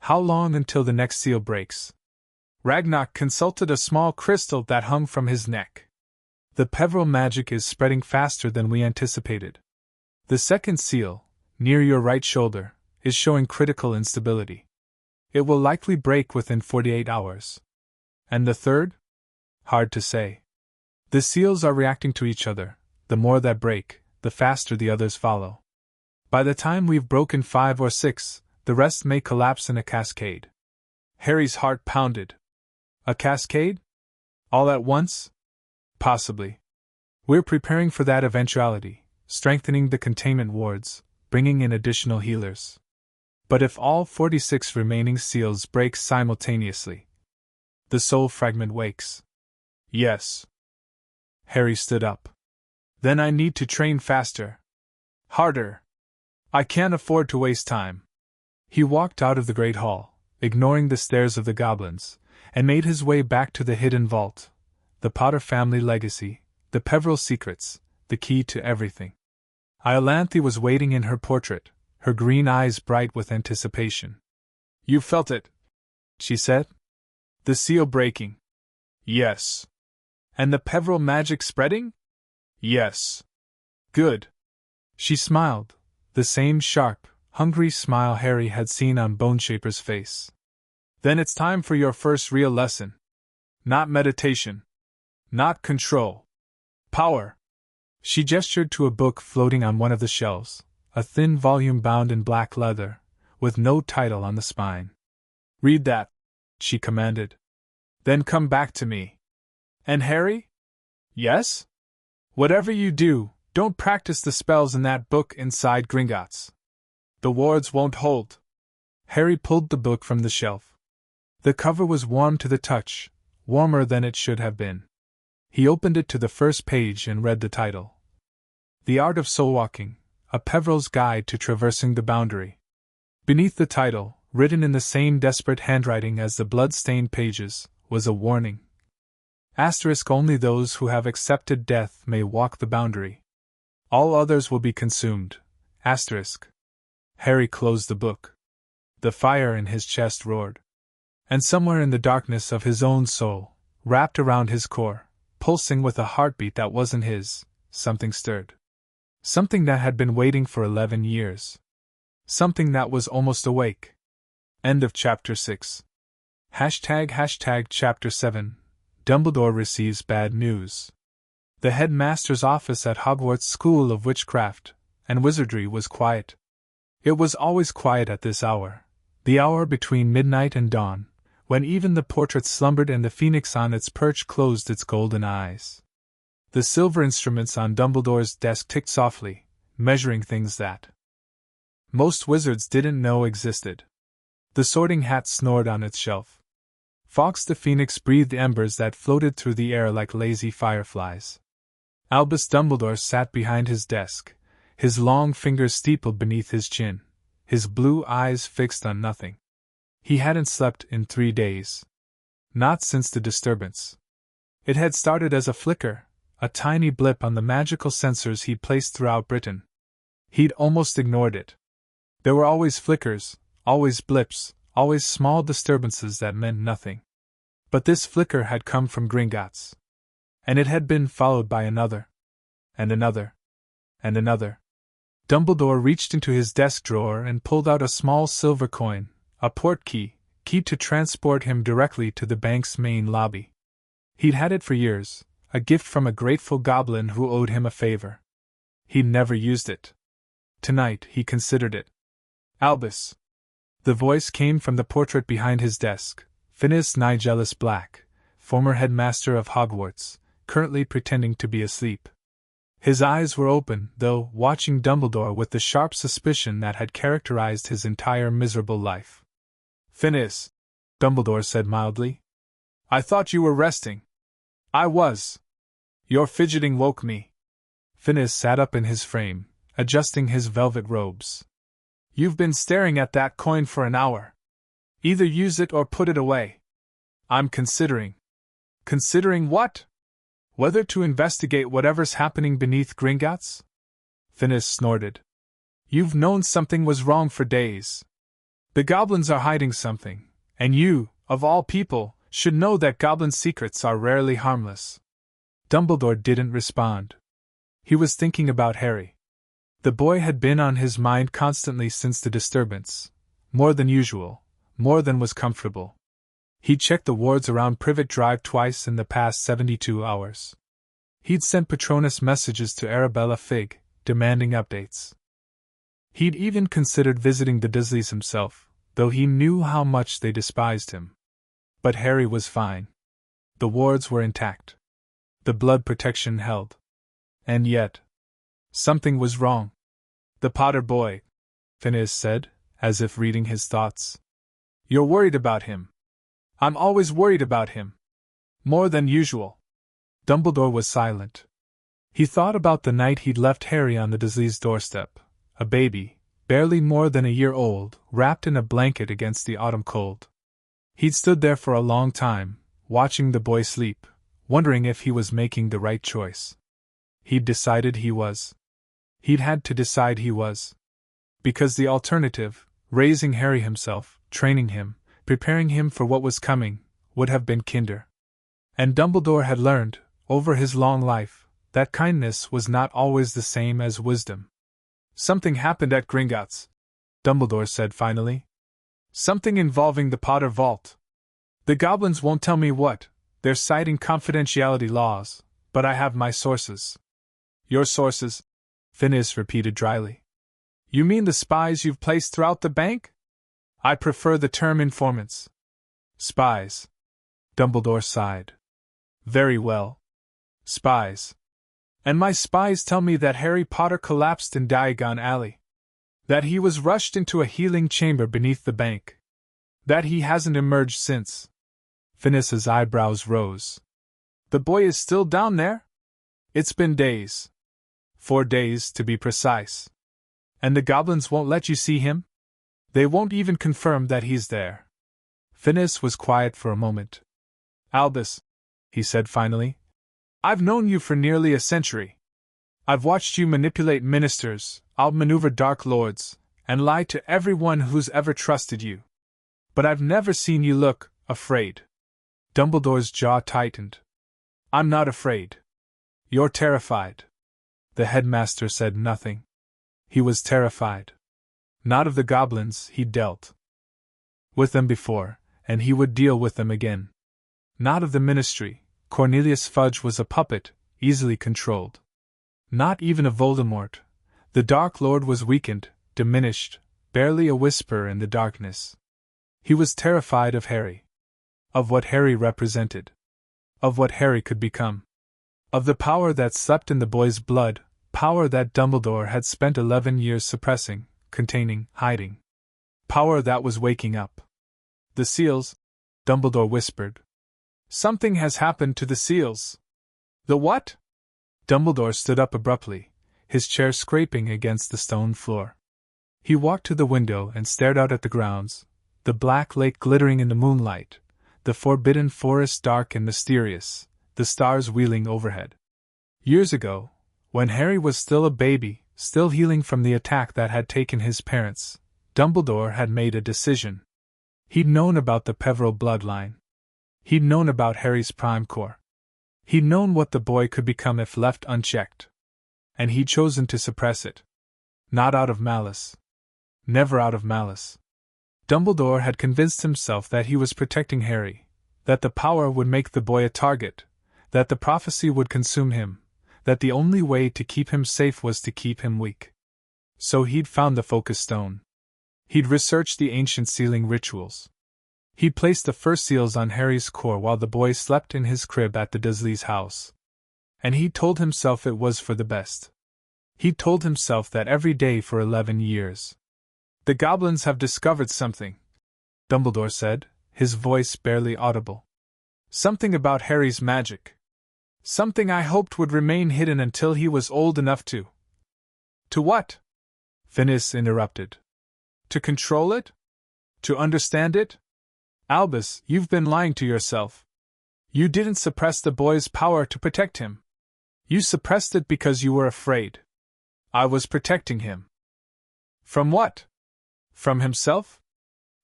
How long until the next seal breaks? Ragnar consulted a small crystal that hung from his neck. The peveril magic is spreading faster than we anticipated. The second seal, near your right shoulder, is showing critical instability. It will likely break within 48 hours. And the third? Hard to say. The seals are reacting to each other. The more that break, the faster the others follow. By the time we've broken 5 or 6, the rest may collapse in a cascade. Harry's heart pounded. A cascade? All at once? Possibly. We're preparing for that eventuality, strengthening the containment wards, bringing in additional healers. But if all 46 remaining seals break simultaneously, the soul fragment wakes. Yes. Harry stood up. Then I need to train faster. Harder. I can't afford to waste time. He walked out of the Great Hall, ignoring the stares of the goblins, and made his way back to the hidden vault. The Potter family legacy, the Peveril secrets, the key to everything. Iolanthe was waiting in her portrait, her green eyes bright with anticipation. You felt it, she said. The seal breaking. Yes. And the Peveril magic spreading? Yes. Good. She smiled, the same sharp, hungry smile Harry had seen on Boneshaper's face. Then it's time for your first real lesson. Not meditation. Not control. Power. She gestured to a book floating on one of the shelves, a thin volume bound in black leather, with no title on the spine. Read that, she commanded. Then come back to me. And Harry? Yes? Whatever you do, don't practice the spells in that book inside Gringotts. The wards won't hold. Harry pulled the book from the shelf. The cover was warm to the touch, warmer than it should have been. He opened it to the first page and read the title. The Art of Soulwalking, a Peveril's Guide to Traversing the Boundary. Beneath the title, written in the same desperate handwriting as the blood-stained pages, was a warning. Asterisk only those who have accepted death may walk the boundary. All others will be consumed. Asterisk. Harry closed the book. The fire in his chest roared. And somewhere in the darkness of his own soul, wrapped around his core, pulsing with a heartbeat that wasn't his, something stirred. Something that had been waiting for 11 years. Something that was almost awake. End of Chapter 6. Chapter 7. Dumbledore receives bad news. The headmaster's office at Hogwarts School of Witchcraft and Wizardry was quiet. It was always quiet at this hour, the hour between midnight and dawn, when even the portrait slumbered and the phoenix on its perch closed its golden eyes. The silver instruments on Dumbledore's desk ticked softly, measuring things that most wizards didn't know existed. The sorting hat snored on its shelf. Fawkes the Phoenix breathed embers that floated through the air like lazy fireflies. Albus Dumbledore sat behind his desk, his long fingers steepled beneath his chin, his blue eyes fixed on nothing. He hadn't slept in 3 days. Not since the disturbance. It had started as a flicker, a tiny blip on the magical sensors he'd placed throughout Britain. He'd almost ignored it. There were always flickers, always blips, always small disturbances that meant nothing. But this flicker had come from Gringotts. And it had been followed by another. And another. And another. Dumbledore reached into his desk drawer and pulled out a small silver coin, a portkey, key to transport him directly to the bank's main lobby. He'd had it for years, a gift from a grateful goblin who owed him a favor. He'd never used it. Tonight he considered it. Albus. The voice came from the portrait behind his desk. Phineas Nigellus Black, former headmaster of Hogwarts, currently pretending to be asleep. His eyes were open, though, watching Dumbledore with the sharp suspicion that had characterized his entire miserable life. Phineas, Dumbledore said mildly. I thought you were resting. I was. Your fidgeting woke me. Phineas sat up in his frame, adjusting his velvet robes. You've been staring at that coin for an hour. Either use it or put it away. I'm considering. Considering what? Whether to investigate whatever's happening beneath Gringotts? Phineas snorted. You've known something was wrong for days. The goblins are hiding something, and you, of all people, should know that goblin secrets are rarely harmless. Dumbledore didn't respond. He was thinking about Harry. The boy had been on his mind constantly since the disturbance, more than usual, more than was comfortable. He'd checked the wards around Privet Drive twice in the past 72 hours. He'd sent Patronus messages to Arabella Figg, demanding updates. He'd even considered visiting the Dursleys himself, though he knew how much they despised him. But Harry was fine. The wards were intact. The blood protection held. And yet, something was wrong. "The Potter boy," Phineas said, as if reading his thoughts. "You're worried about him." "I'm always worried about him. More than usual." Dumbledore was silent. He thought about the night he'd left Harry on the Dursleys' doorstep, a baby, barely more than a year old, wrapped in a blanket against the autumn cold. He'd stood there for a long time, watching the boy sleep, wondering if he was making the right choice. He'd decided he was. He'd had to decide he was. Because the alternative, raising Harry himself, training him, preparing him for what was coming, would have been kinder. And Dumbledore had learned, over his long life, that kindness was not always the same as wisdom. "Something happened at Gringotts," Dumbledore said finally. "Something involving the Potter vault. The goblins won't tell me what, they're citing confidentiality laws, but I have my sources." "Your sources?" Phineas repeated dryly. "You mean the spies you've placed throughout the bank?" "I prefer the term informants." "Spies." Dumbledore sighed. "Very well. Spies. And my spies tell me that Harry Potter collapsed in Diagon Alley. That he was rushed into a healing chamber beneath the bank. That he hasn't emerged since." Phineas's eyebrows rose. "The boy is still down there?" "It's been days. 4 days, to be precise." "And the goblins won't let you see him?" "They won't even confirm that he's there." Phineas was quiet for a moment. "Albus," he said finally, "I've known you for nearly a century. I've watched you manipulate ministers, outmaneuver dark lords, and lie to everyone who's ever trusted you. But I've never seen you look afraid." Dumbledore's jaw tightened. "I'm not afraid. You're terrified." The headmaster said nothing. He was terrified. Not of the goblins, he'd dealt with them before, and he would deal with them again. Not of the ministry, Cornelius Fudge was a puppet, easily controlled. Not even of Voldemort. The Dark Lord was weakened, diminished, barely a whisper in the darkness. He was terrified of Harry. Of what Harry represented. Of what Harry could become. Of the power that slept in the boy's blood, power that Dumbledore had spent 11 years suppressing, containing, hiding. Power that was waking up. "The seals," Dumbledore whispered. "Something has happened to the seals." "The what?" Dumbledore stood up abruptly, his chair scraping against the stone floor. He walked to the window and stared out at the grounds, the black lake glittering in the moonlight, the forbidden forest dark and mysterious, the stars wheeling overhead. Years ago, when Harry was still a baby, still healing from the attack that had taken his parents, Dumbledore had made a decision. He'd known about the Peveril bloodline. He'd known about Harry's prime core. He'd known what the boy could become if left unchecked. And he'd chosen to suppress it. Not out of malice. Never out of malice. Dumbledore had convinced himself that he was protecting Harry, that the power would make the boy a target, that the prophecy would consume him, that the only way to keep him safe was to keep him weak. So he'd found the focus stone. He'd researched the ancient sealing rituals. He'd placed the first seals on Harry's core while the boy slept in his crib at the Dursleys' house. And he'd told himself it was for the best. He'd told himself that every day for 11 years. "The goblins have discovered something," Dumbledore said, his voice barely audible. "Something about Harry's magic. Something I hoped would remain hidden until he was old enough to." "To what?" Phineas interrupted. "To control it? To understand it? Albus, you've been lying to yourself. You didn't suppress the boy's power to protect him. You suppressed it because you were afraid. I was protecting him." "From what? From himself?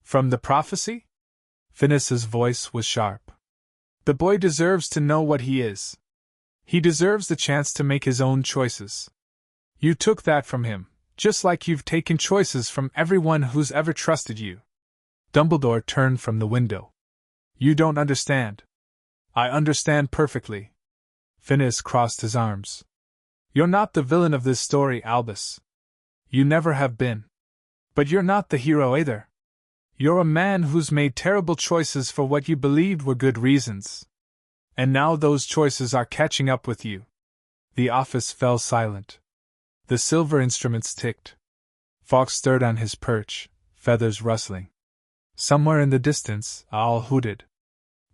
From the prophecy?" Phineas's voice was sharp. "The boy deserves to know what he is. He deserves the chance to make his own choices. You took that from him, just like you've taken choices from everyone who's ever trusted you." Dumbledore turned from the window. "You don't understand." "I understand perfectly." Phineas crossed his arms. "You're not the villain of this story, Albus. You never have been. But you're not the hero either. You're a man who's made terrible choices for what you believed were good reasons. And now those choices are catching up with you. The office fell silent. The silver instruments ticked. Fawkes stirred on his perch, feathers rustling. Somewhere in the distance, a owl hooted.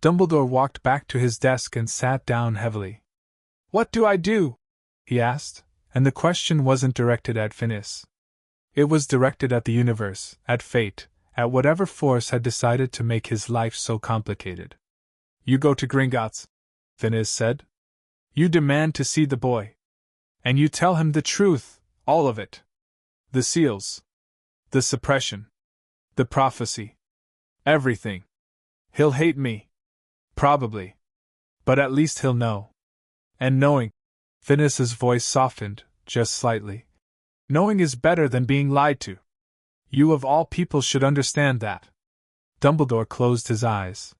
Dumbledore walked back to his desk and sat down heavily. "What do I do?" he asked, and the question wasn't directed at Phineas. It was directed at the universe, at fate, at whatever force had decided to make his life so complicated. "You go to Gringotts," Phineas said. "You demand to see the boy. And you tell him the truth, all of it. The seals. The suppression. The prophecy. Everything. He'll hate me. Probably. But at least he'll know. And knowing," Phineas's voice softened, just slightly, "knowing is better than being lied to. You of all people should understand that." Dumbledore closed his eyes.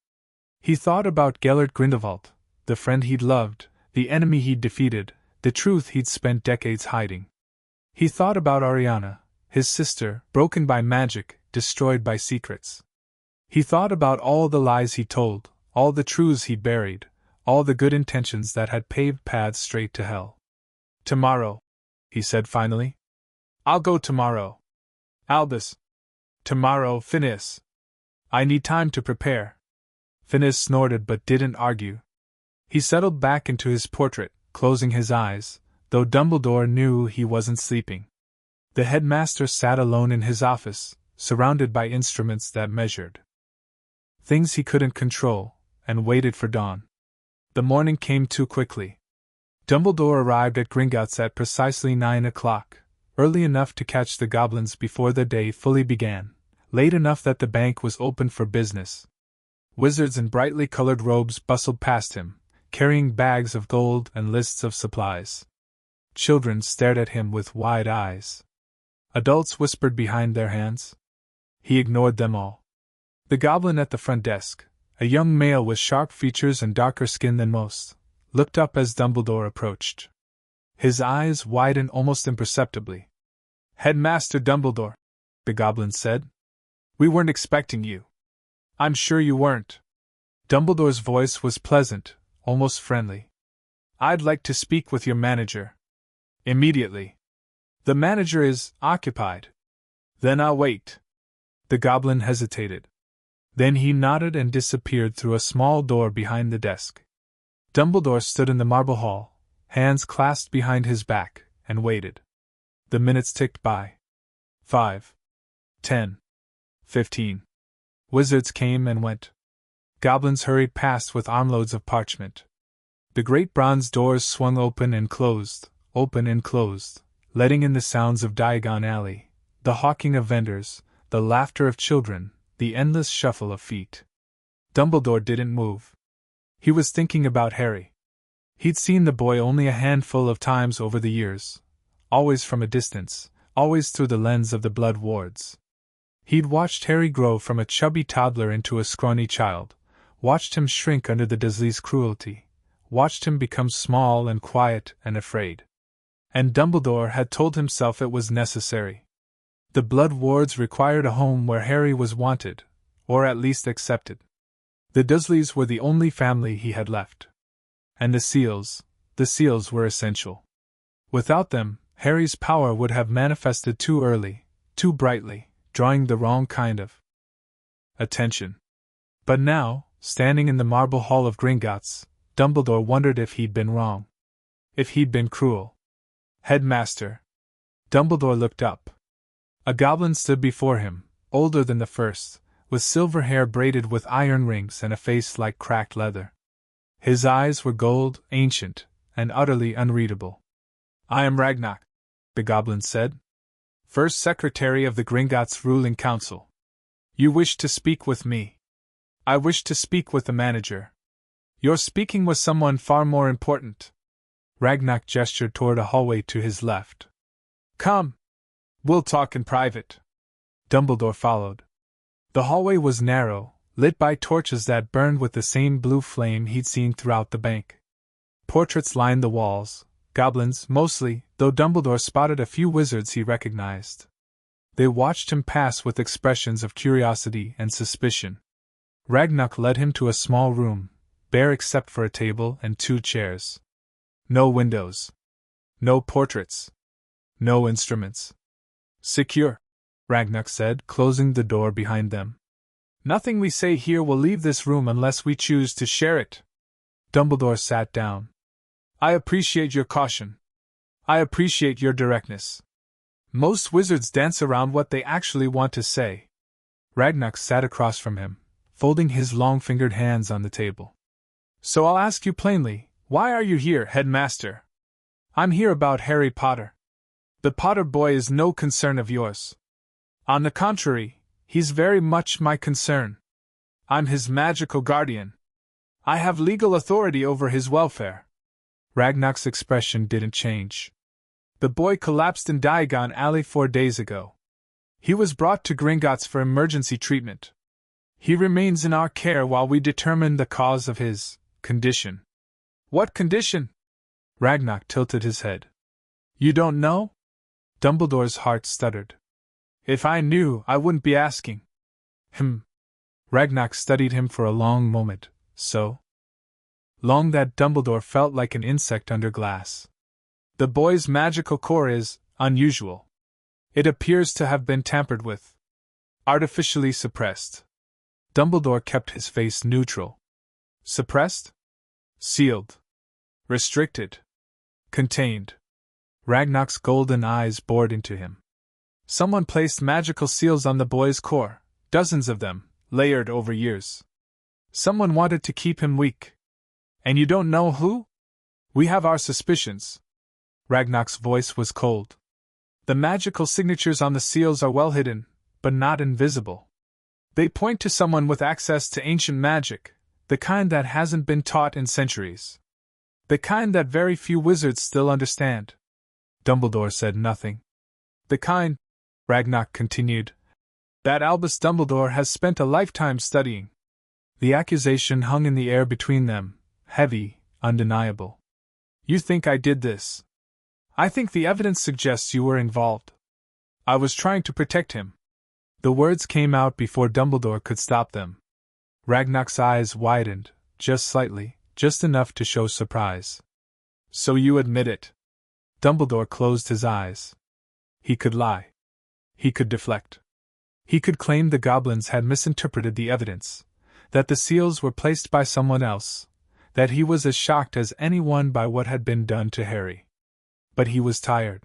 He thought about Gellert Grindelwald, the friend he'd loved, the enemy he'd defeated, the truth he'd spent decades hiding. He thought about Ariana, his sister, broken by magic, destroyed by secrets. He thought about all the lies he told, all the truths he buried, all the good intentions that had paved paths straight to hell. "Tomorrow," he said finally. "I'll go tomorrow. Albus. Tomorrow, Phineas. I need time to prepare." Phineas snorted but didn't argue. He settled back into his portrait, closing his eyes, though Dumbledore knew he wasn't sleeping. The headmaster sat alone in his office, surrounded by instruments that measured things he couldn't control, and waited for dawn. The morning came too quickly. Dumbledore arrived at Gringotts at precisely 9 o'clock, early enough to catch the goblins before the day fully began, late enough that the bank was open for business. Wizards in brightly colored robes bustled past him, carrying bags of gold and lists of supplies. Children stared at him with wide eyes. Adults whispered behind their hands. He ignored them all. The goblin at the front desk, a young male with sharp features and darker skin than most, looked up as Dumbledore approached. His eyes widened almost imperceptibly. "Headmaster Dumbledore," the goblin said. "We weren't expecting you." "I'm sure you weren't." Dumbledore's voice was pleasant, almost friendly. "I'd like to speak with your manager." "Immediately." "The manager is occupied." "Then I'll wait." The goblin hesitated. Then he nodded and disappeared through a small door behind the desk. Dumbledore stood in the marble hall, hands clasped behind his back, and waited. The minutes ticked by. 5, 10, 15. Wizards came and went. Goblins hurried past with armloads of parchment. The great bronze doors swung open and closed, letting in the sounds of Diagon Alley, the hawking of vendors, the laughter of children, the endless shuffle of feet. Dumbledore didn't move. He was thinking about Harry. He'd seen the boy only a handful of times over the years, always from a distance, always through the lens of the blood wards. He'd watched Harry grow from a chubby toddler into a scrawny child, watched him shrink under the Dursleys' cruelty, watched him become small and quiet and afraid. And Dumbledore had told himself it was necessary. The blood wards required a home where Harry was wanted, or at least accepted. The Dursleys were the only family he had left. And the seals were essential. Without them, Harry's power would have manifested too early, too brightly, drawing the wrong kind of attention. But now, standing in the marble hall of Gringotts, Dumbledore wondered if he'd been wrong. If he'd been cruel. "Headmaster." Dumbledore looked up. A goblin stood before him, older than the first, with silver hair braided with iron rings and a face like cracked leather. His eyes were gold, ancient, and utterly unreadable. "I am Ragnak," the goblin said. "First Secretary of the Gringotts Ruling Council. You wish to speak with me." "I wish to speak with the manager." "You're speaking with someone far more important." Ragnak gestured toward a hallway to his left. "Come. We'll talk in private." Dumbledore followed. The hallway was narrow, lit by torches that burned with the same blue flame he'd seen throughout the bank. Portraits lined the walls, Goblins, mostly, though Dumbledore spotted a few wizards he recognized. They watched him pass with expressions of curiosity and suspicion. Ragnarok led him to a small room, bare except for a table and 2 chairs. No windows. No portraits. No instruments. Secure, Ragnarok said, closing the door behind them. Nothing we say here will leave this room unless we choose to share it. Dumbledore sat down. I appreciate your caution. I appreciate your directness. Most wizards dance around what they actually want to say. Ragnarok sat across from him, folding his long-fingered hands on the table. So I'll ask you plainly, why are you here, headmaster? I'm here about Harry Potter. The Potter boy is no concern of yours. On the contrary, he's very much my concern. I'm his magical guardian. I have legal authority over his welfare. Ragnarok's expression didn't change. The boy collapsed in Diagon Alley 4 days ago. He was brought to Gringotts for emergency treatment. He remains in our care while we determine the cause of his condition. What condition? Ragnarok tilted his head. You don't know? Dumbledore's heart stuttered. If I knew, I wouldn't be asking. Ragnarok studied him for a long moment, so long that Dumbledore felt like an insect under glass. The boy's magical core is unusual. It appears to have been tampered with. Artificially suppressed. Dumbledore kept his face neutral. Suppressed? Sealed. Restricted. Contained. Ragnarok's golden eyes bored into him. Someone placed magical seals on the boy's core, dozens of them, layered over years. Someone wanted to keep him weak. And you don't know who? We have our suspicions. Ragnarok's voice was cold. The magical signatures on the seals are well hidden, but not invisible. They point to someone with access to ancient magic, the kind that hasn't been taught in centuries. The kind that very few wizards still understand. Dumbledore said nothing. The kind, Ragnarok continued, that Albus Dumbledore has spent a lifetime studying. The accusation hung in the air between them, heavy, undeniable. You think I did this? I think the evidence suggests you were involved. I was trying to protect him. The words came out before Dumbledore could stop them. Ragnarok's eyes widened, just slightly, just enough to show surprise. So you admit it? Dumbledore closed his eyes. He could lie. He could deflect. He could claim the goblins had misinterpreted the evidence, that the seals were placed by someone else, that he was as shocked as anyone by what had been done to Harry. But he was tired.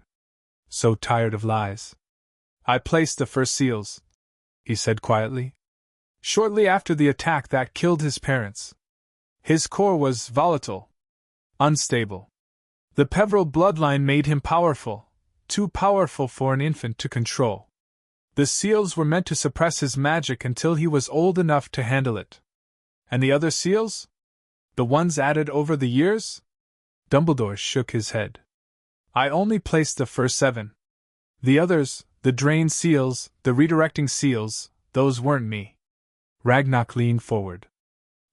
So tired of lies. I placed the first seals, he said quietly. Shortly after the attack that killed his parents. His core was volatile. Unstable. The Peveril bloodline made him powerful, too powerful for an infant to control. The seals were meant to suppress his magic until he was old enough to handle it. And the other seals? The ones added over the years? Dumbledore shook his head. I only placed the first 7. The others, the drain seals, the redirecting seals, those weren't me. Ragnarok leaned forward.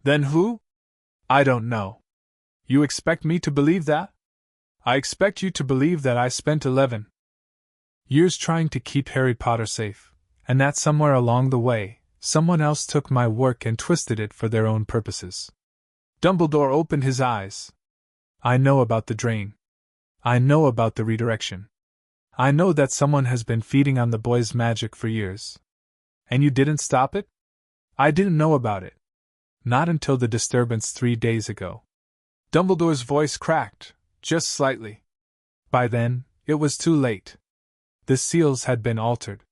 Then who? I don't know. You expect me to believe that? I expect you to believe that I spent 11 years trying to keep Harry Potter safe, and that somewhere along the way, someone else took my work and twisted it for their own purposes. Dumbledore opened his eyes. I know about the drain. I know about the redirection. I know that someone has been feeding on the boy's magic for years. And you didn't stop it? I didn't know about it. Not until the disturbance 3 days ago. Dumbledore's voice cracked, just slightly. By then, it was too late. The seals had been altered.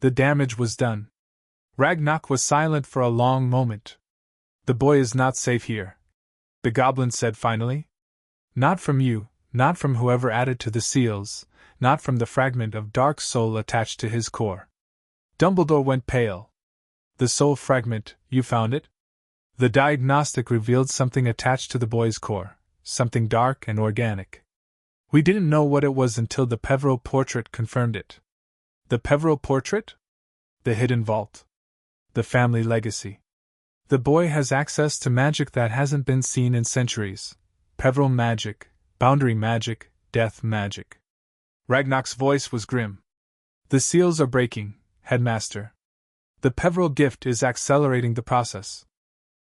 The damage was done. Ragnarok was silent for a long moment. The boy is not safe here, the goblin said finally. Not from you, not from whoever added to the seals, not from the fragment of dark soul attached to his core. Dumbledore went pale. The soul fragment, you found it? The diagnostic revealed something attached to the boy's core, something dark and organic. We didn't know what it was until the Peveril portrait confirmed it. The Peveril portrait? The hidden vault. The family legacy. The boy has access to magic that hasn't been seen in centuries. Peveril magic, boundary magic, death magic. Ragnar's voice was grim. The seals are breaking, Headmaster. The Peveril gift is accelerating the process.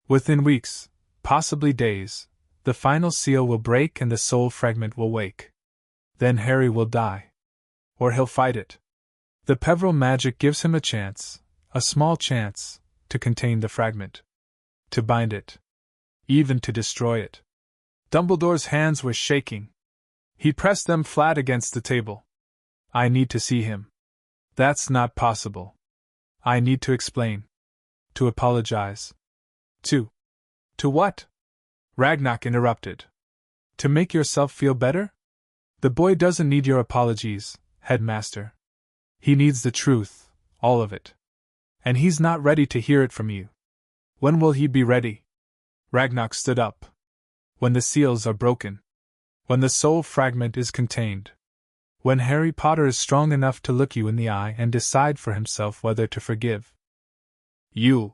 Within weeks, possibly days, the final seal will break and the soul fragment will wake. Then Harry will die. Or he'll fight it. The Peveril magic gives him a chance, a small chance, to contain the fragment. To bind it. Even to destroy it. Dumbledore's hands were shaking. He pressed them flat against the table. I need to see him. That's not possible. I need to explain. To apologize. To what? Ragnar interrupted. To make yourself feel better? The boy doesn't need your apologies, Headmaster. He needs the truth, all of it. And he's not ready to hear it from you. When will he be ready? Ragnar stood up. When the seals are broken. When the soul fragment is contained. When Harry Potter is strong enough to look you in the eye and decide for himself whether to forgive. You.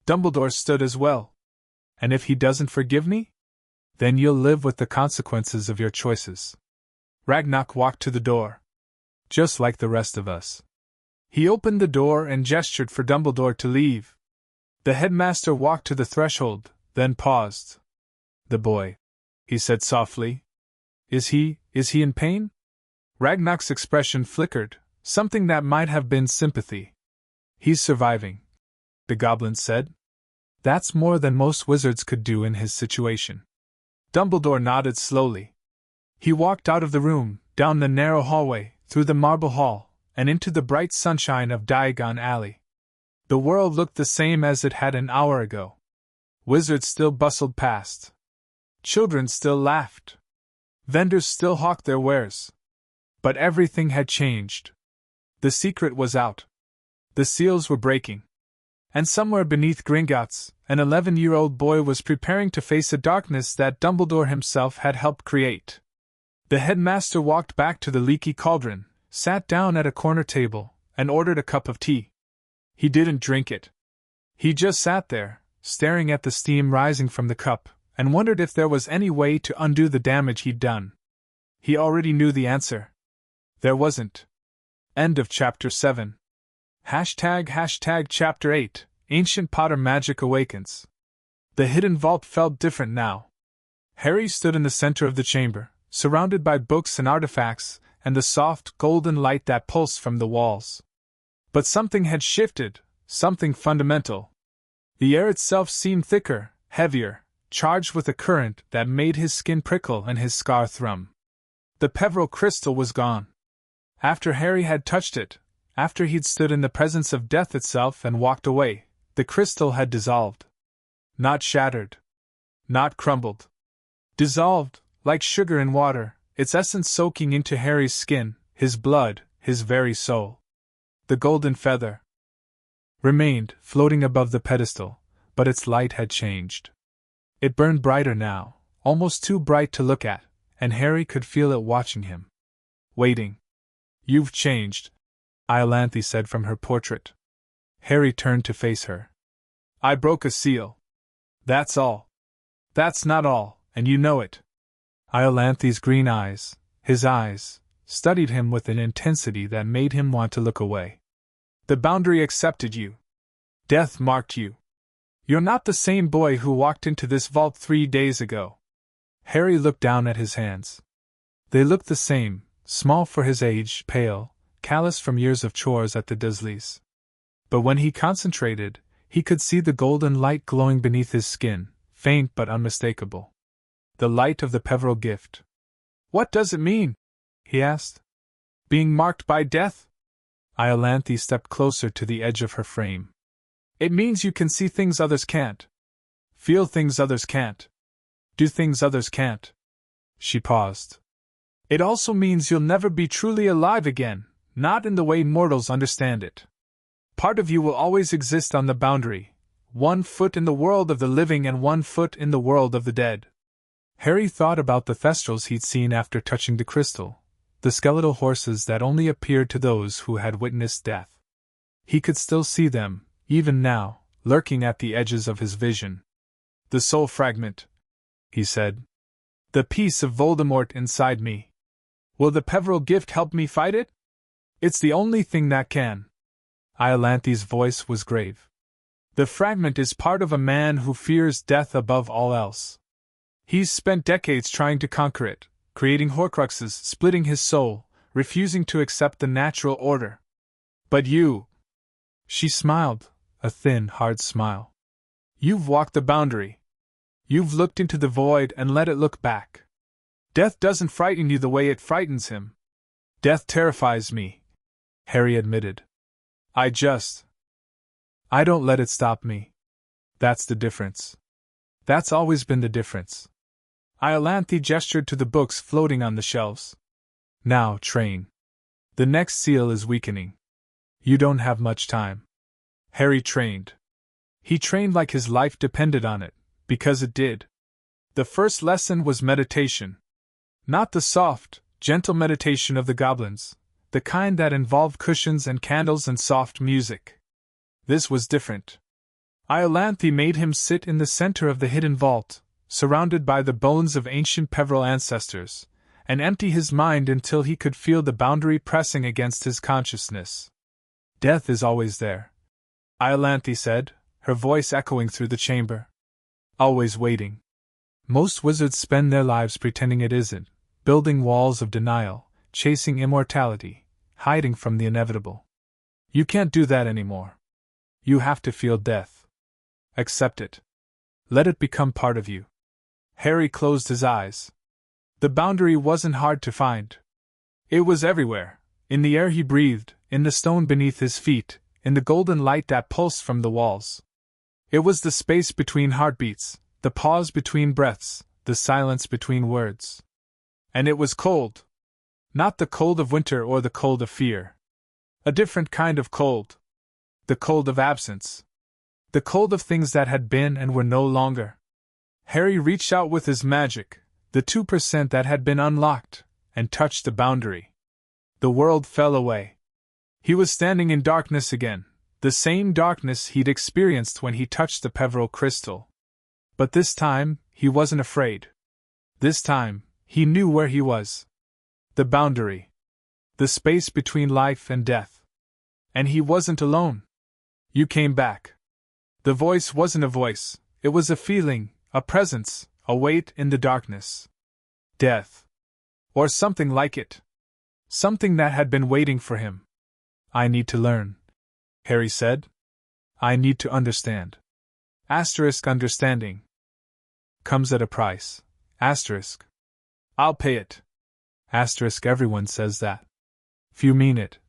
Dumbledore stood as well. And if he doesn't forgive me? Then you'll live with the consequences of your choices. Ragnar walked to the door. Just like the rest of us. He opened the door and gestured for Dumbledore to leave. The headmaster walked to the threshold, then paused. The boy, he said softly. Is he in pain? Ragnar's expression flickered, something that might have been sympathy. He's surviving, the goblin said. That's more than most wizards could do in his situation. Dumbledore nodded slowly. He walked out of the room, down the narrow hallway, through the marble hall, and into the bright sunshine of Diagon Alley. The world looked the same as it had an hour ago. Wizards still bustled past. Children still laughed. Vendors still hawked their wares. But everything had changed. The secret was out. The seals were breaking. And somewhere beneath Gringotts, an 11-year-old boy was preparing to face a darkness that Dumbledore himself had helped create. The headmaster walked back to the leaky cauldron, sat down at a corner table, and ordered a cup of tea. He didn't drink it. He just sat there, staring at the steam rising from the cup, and wondered if there was any way to undo the damage he'd done. He already knew the answer. There wasn't. End of Chapter 7. Chapter 8, Ancient Potter Magic Awakens. The hidden vault felt different now. Harry stood in the center of the chamber, surrounded by books and artifacts, and the soft, golden light that pulsed from the walls. But something had shifted, something fundamental. The air itself seemed thicker, heavier, charged with a current that made his skin prickle and his scar thrum. The Peveril crystal was gone. After Harry had touched it, after he'd stood in the presence of death itself and walked away, the crystal had dissolved. Not shattered. Not crumbled. Dissolved, like sugar in water, its essence soaking into Harry's skin, his blood, his very soul. The golden feather remained, floating above the pedestal, but its light had changed. It burned brighter now, almost too bright to look at, and Harry could feel it watching him. Waiting. You've changed, Iolanthe said from her portrait. Harry turned to face her. I broke a seal. That's all. That's not all, and you know it. Iolanthe's green eyes, his eyes, studied him with an intensity that made him want to look away. The boundary accepted you. Death marked you. You're not the same boy who walked into this vault 3 days ago. Harry looked down at his hands. They looked the same, small for his age, pale, callous from years of chores at the Dursleys. But when he concentrated, he could see the golden light glowing beneath his skin, faint but unmistakable. The light of the Peveril gift. What does it mean? He asked. Being marked by death? Iolanthe stepped closer to the edge of her frame. It means you can see things others can't. Feel things others can't. Do things others can't. She paused. It also means you'll never be truly alive again, not in the way mortals understand it. Part of you will always exist on the boundary, 1 foot in the world of the living and 1 foot in the world of the dead. Harry thought about the thestrals he'd seen after touching the crystal, the skeletal horses that only appeared to those who had witnessed death. He could still see them, even now, lurking at the edges of his vision. The soul fragment, he said. The piece of Voldemort inside me. Will the Peveril gift help me fight it? It's the only thing that can. Iolanthi's voice was grave. The fragment is part of a man who fears death above all else. He's spent decades trying to conquer it, creating Horcruxes, splitting his soul, refusing to accept the natural order. But you... She smiled, a thin, hard smile. You've walked the boundary. You've looked into the void and let it look back. Death doesn't frighten you the way it frightens him. Death terrifies me, Harry admitted. I don't let it stop me. That's the difference. That's always been the difference. Iolanthi gestured to the books floating on the shelves. Now, train. The next seal is weakening. You don't have much time. Harry trained. He trained like his life depended on it, because it did. The first lesson was meditation. Not the soft, gentle meditation of the goblins, the kind that involved cushions and candles and soft music. This was different. Iolanthi made him sit in the center of the hidden vault, surrounded by the bones of ancient Peveril ancestors, and empty his mind until he could feel the boundary pressing against his consciousness. Death is always there, Iolanthi said, her voice echoing through the chamber. Always waiting. Most wizards spend their lives pretending it isn't, building walls of denial, chasing immortality, hiding from the inevitable. You can't do that anymore. You have to feel death. Accept it. Let it become part of you. Harry closed his eyes. The boundary wasn't hard to find. It was everywhere, in the air he breathed, in the stone beneath his feet, in the golden light that pulsed from the walls. It was the space between heartbeats, the pause between breaths, the silence between words. And it was cold. Not the cold of winter or the cold of fear. A different kind of cold. The cold of absence. The cold of things that had been and were no longer. Harry reached out with his magic, the 2% that had been unlocked, and touched the boundary. The world fell away. He was standing in darkness again, the same darkness he'd experienced when he touched the Peveril crystal. But this time, he wasn't afraid. This time, he knew where he was. The boundary. The space between life and death. And he wasn't alone. You came back. The voice wasn't a voice, it was a feeling, a presence, a weight in the darkness. Death. Or something like it. Something that had been waiting for him. I need to learn, Harry said. I need to understand. Understanding. Comes at a price. I'll pay it. Everyone says that. Few mean it.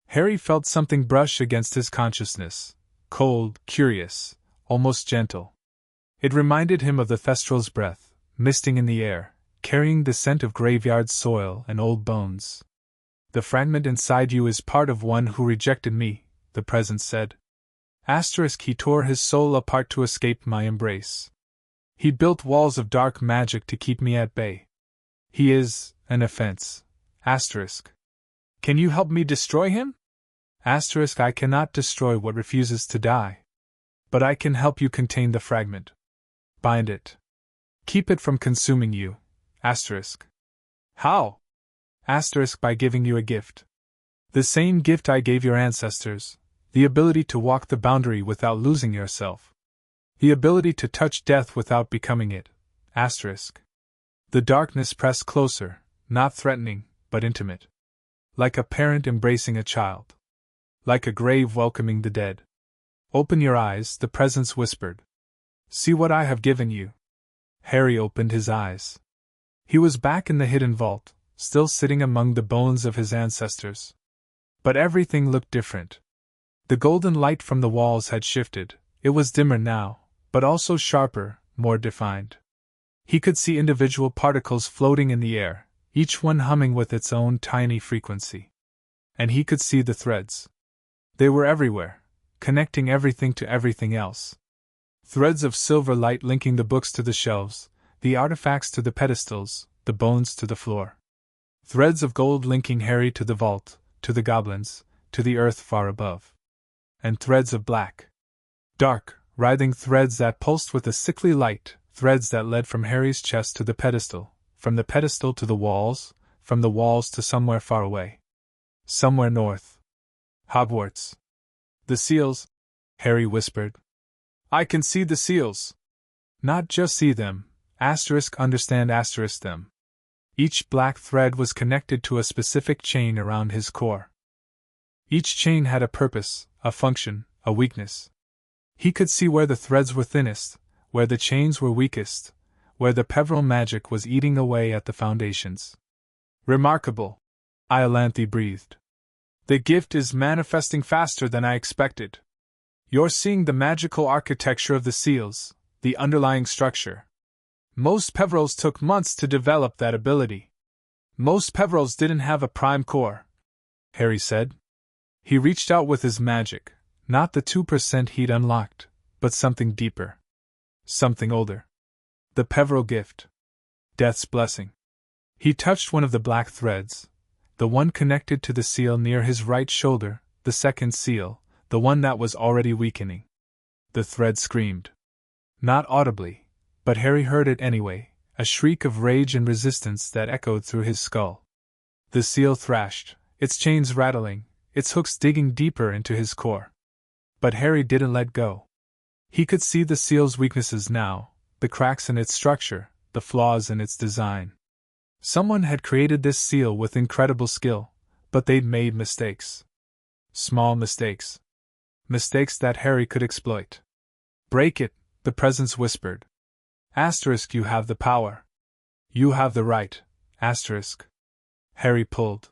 Harry felt something brush against his consciousness. Cold, curious, almost gentle. It reminded him of the Thestral's breath, misting in the air, carrying the scent of graveyard soil and old bones. The fragment inside you is part of one who rejected me, the presence said. He tore his soul apart to escape my embrace. He built walls of dark magic to keep me at bay. He is an offense. Can you help me destroy him? I cannot destroy what refuses to die. But I can help you contain the fragment. Bind it. Keep it from consuming you. How? By giving you a gift. The same gift I gave your ancestors, the ability to walk the boundary without losing yourself. The ability to touch death without becoming it. The darkness pressed closer, not threatening, but intimate. Like a parent embracing a child. Like a grave welcoming the dead. Open your eyes, the presence whispered. See what I have given you. Harry opened his eyes. He was back in the hidden vault, still sitting among the bones of his ancestors. But everything looked different. The golden light from the walls had shifted. It was dimmer now, but also sharper, more defined. He could see individual particles floating in the air, each one humming with its own tiny frequency. And he could see the threads. They were everywhere, connecting everything to everything else. Threads of silver light linking the books to the shelves, the artifacts to the pedestals, the bones to the floor. Threads of gold linking Harry to the vault, to the goblins, to the earth far above. And threads of black. Dark, writhing threads that pulsed with a sickly light, threads that led from Harry's chest to the pedestal, from the pedestal to the walls, from the walls to somewhere far away. Somewhere north. Hogwarts. The seals, Harry whispered. I can see the seals. Not just see them, understand them. Each black thread was connected to a specific chain around his core. Each chain had a purpose, a function, a weakness. He could see where the threads were thinnest, where the chains were weakest, where the Peveril magic was eating away at the foundations. Remarkable, Iolanthe breathed. The gift is manifesting faster than I expected. You're seeing the magical architecture of the seals, the underlying structure. Most Peverils took months to develop that ability. Most Peverils didn't have a prime core, Harry said. He reached out with his magic, not the 2% he'd unlocked, but something deeper. Something older. The Peveril gift. Death's blessing. He touched one of the black threads, the one connected to the seal near his right shoulder, the second seal, the one that was already weakening. The thread screamed. Not audibly, but Harry heard it anyway, a shriek of rage and resistance that echoed through his skull. The seal thrashed, its chains rattling, its hooks digging deeper into his core. But Harry didn't let go. He could see the seal's weaknesses now, the cracks in its structure, the flaws in its design. Someone had created this seal with incredible skill, but they'd made mistakes. Small mistakes. Mistakes that Harry could exploit. Break it, the presence whispered. Asterisk, you have the power. You have the right, asterisk. Harry pulled.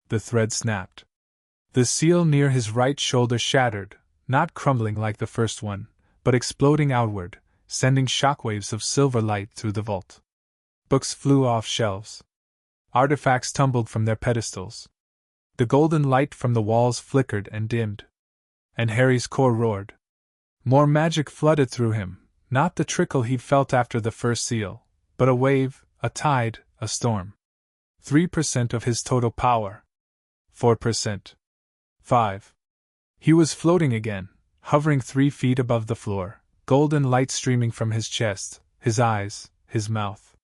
The thread snapped. The seal near his right shoulder shattered, not crumbling like the first one, but exploding outward, sending shockwaves of silver light through the vault. Books flew off shelves. Artifacts tumbled from their pedestals. The golden light from the walls flickered and dimmed. And Harry's core roared. More magic flooded through him, not the trickle he'd felt after the first seal, but a wave, a tide, a storm. 3% of his total power. 4%. 5. He was floating again, hovering 3 feet above the floor, golden light streaming from his chest, his eyes, his mouth.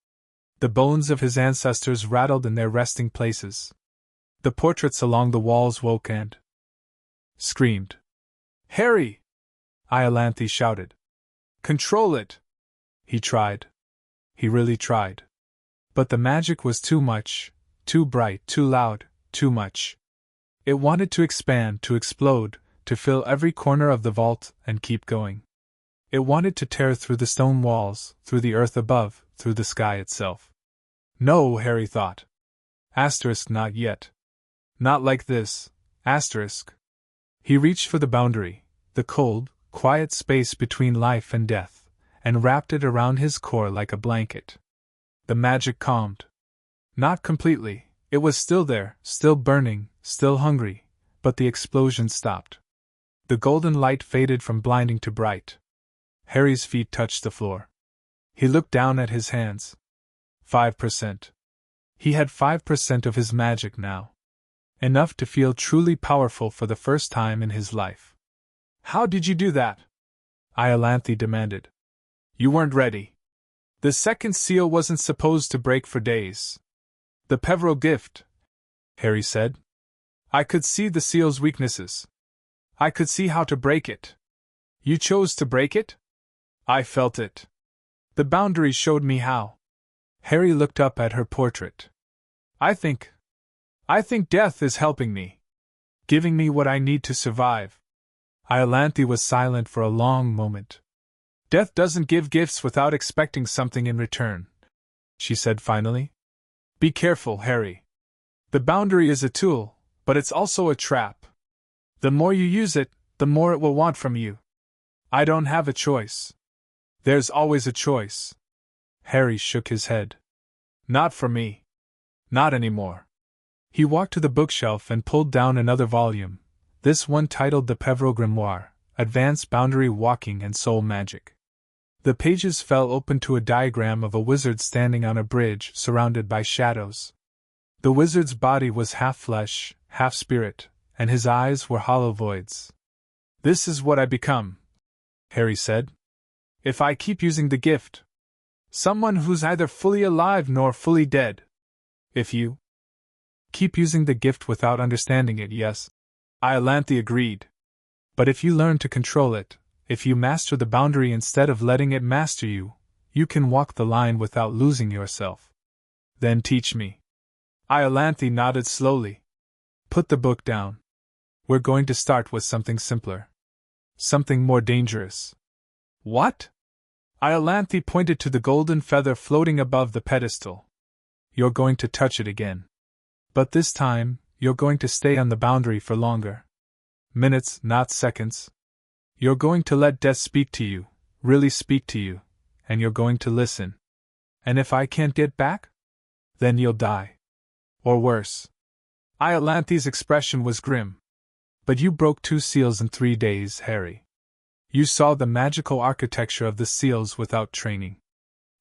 The bones of his ancestors rattled in their resting places. The portraits along the walls woke and screamed. Harry! Iolanthe shouted. Control it! He tried. He really tried. But the magic was too much, too bright, too loud, too much. It wanted to expand, to explode, to fill every corner of the vault and keep going. It wanted to tear through the stone walls, through the earth above, through the sky itself. No, Harry thought. Asterisk, not yet. Not like this, asterisk. He reached for the boundary, the cold, quiet space between life and death, and wrapped it around his core like a blanket. The magic calmed. Not completely, it was still there, still burning, still hungry, but the explosion stopped. The golden light faded from blinding to bright. Harry's feet touched the floor. He looked down at his hands. 5%. He had 5% of his magic now. Enough to feel truly powerful for the first time in his life. How did you do that? Iolanthe demanded. You weren't ready. The second seal wasn't supposed to break for days. The Peveril gift, Harry said. I could see the seal's weaknesses. I could see how to break it. You chose to break it? I felt it. The boundary showed me how. Harry looked up at her portrait. I think death is helping me. Giving me what I need to survive. Iolanthe was silent for a long moment. Death doesn't give gifts without expecting something in return, she said finally. Be careful, Harry. The boundary is a tool, but it's also a trap. The more you use it, the more it will want from you. I don't have a choice. There's always a choice. Harry shook his head. Not for me. Not anymore. He walked to the bookshelf and pulled down another volume, this one titled The Peveril Grimoire, Advanced Boundary Walking and Soul Magic. The pages fell open to a diagram of a wizard standing on a bridge surrounded by shadows. The wizard's body was half flesh, half spirit, and his eyes were hollow voids. This is what I become, Harry said. If I keep using the gift. Someone who's neither fully alive nor fully dead. If you keep using the gift without understanding it, yes. Iolanthe agreed. But if you learn to control it, if you master the boundary instead of letting it master you, you can walk the line without losing yourself. Then teach me. Iolanthe nodded slowly. Put the book down. We're going to start with something simpler. Something more dangerous. What? Iolanthe pointed to the golden feather floating above the pedestal. You're going to touch it again. But this time, you're going to stay on the boundary for longer. Minutes, not seconds. You're going to let death speak to you, really speak to you, and you're going to listen. And if I can't get back? Then you'll die. Or worse. Iolanthe's expression was grim. But you broke 2 seals in 3 days, Harry. You saw the magical architecture of the seals without training.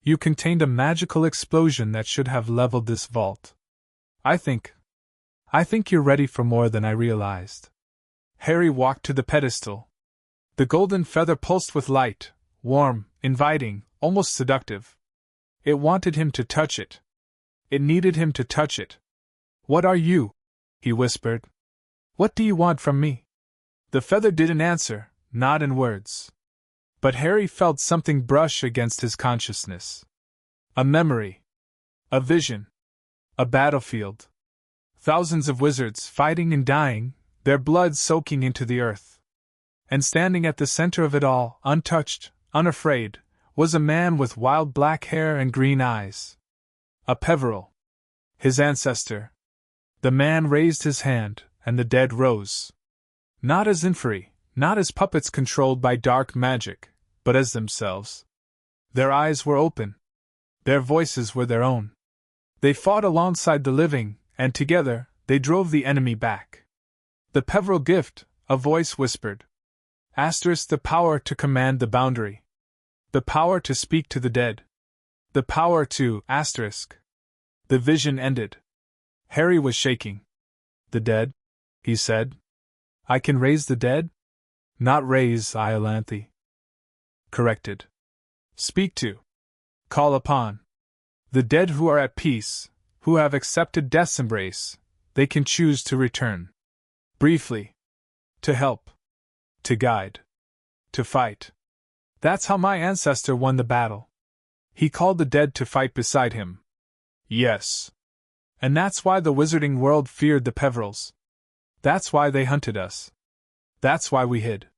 You contained a magical explosion that should have leveled this vault. I think you're ready for more than I realized. Harry walked to the pedestal. The golden feather pulsed with light, warm, inviting, almost seductive. It wanted him to touch it. It needed him to touch it. What are you? He whispered. What do you want from me? The feather didn't answer, not in words. But Harry felt something brush against his consciousness. A memory. A vision. A battlefield. Thousands of wizards fighting and dying, their blood soaking into the earth. And standing at the center of it all, untouched, unafraid, was a man with wild black hair and green eyes. A Peveril. His ancestor. The man raised his hand, and the dead rose. Not as inferi, not as puppets controlled by dark magic, but as themselves. Their eyes were open. Their voices were their own. They fought alongside the living, and together, they drove the enemy back. The Peveril gift, a voice whispered. Asterisk the power to command the boundary. The power to speak to the dead. The power to, asterisk. The vision ended. Harry was shaking. The dead? He said. I can raise the dead? Not raise, Iolanthe. Corrected. Speak to. Call upon. The dead who are at peace, who have accepted death's embrace, they can choose to return. Briefly. To help. To guide. To fight. That's how my ancestor won the battle. He called the dead to fight beside him. Yes. And that's why the wizarding world feared the Peverils. That's why they hunted us. That's why we hid.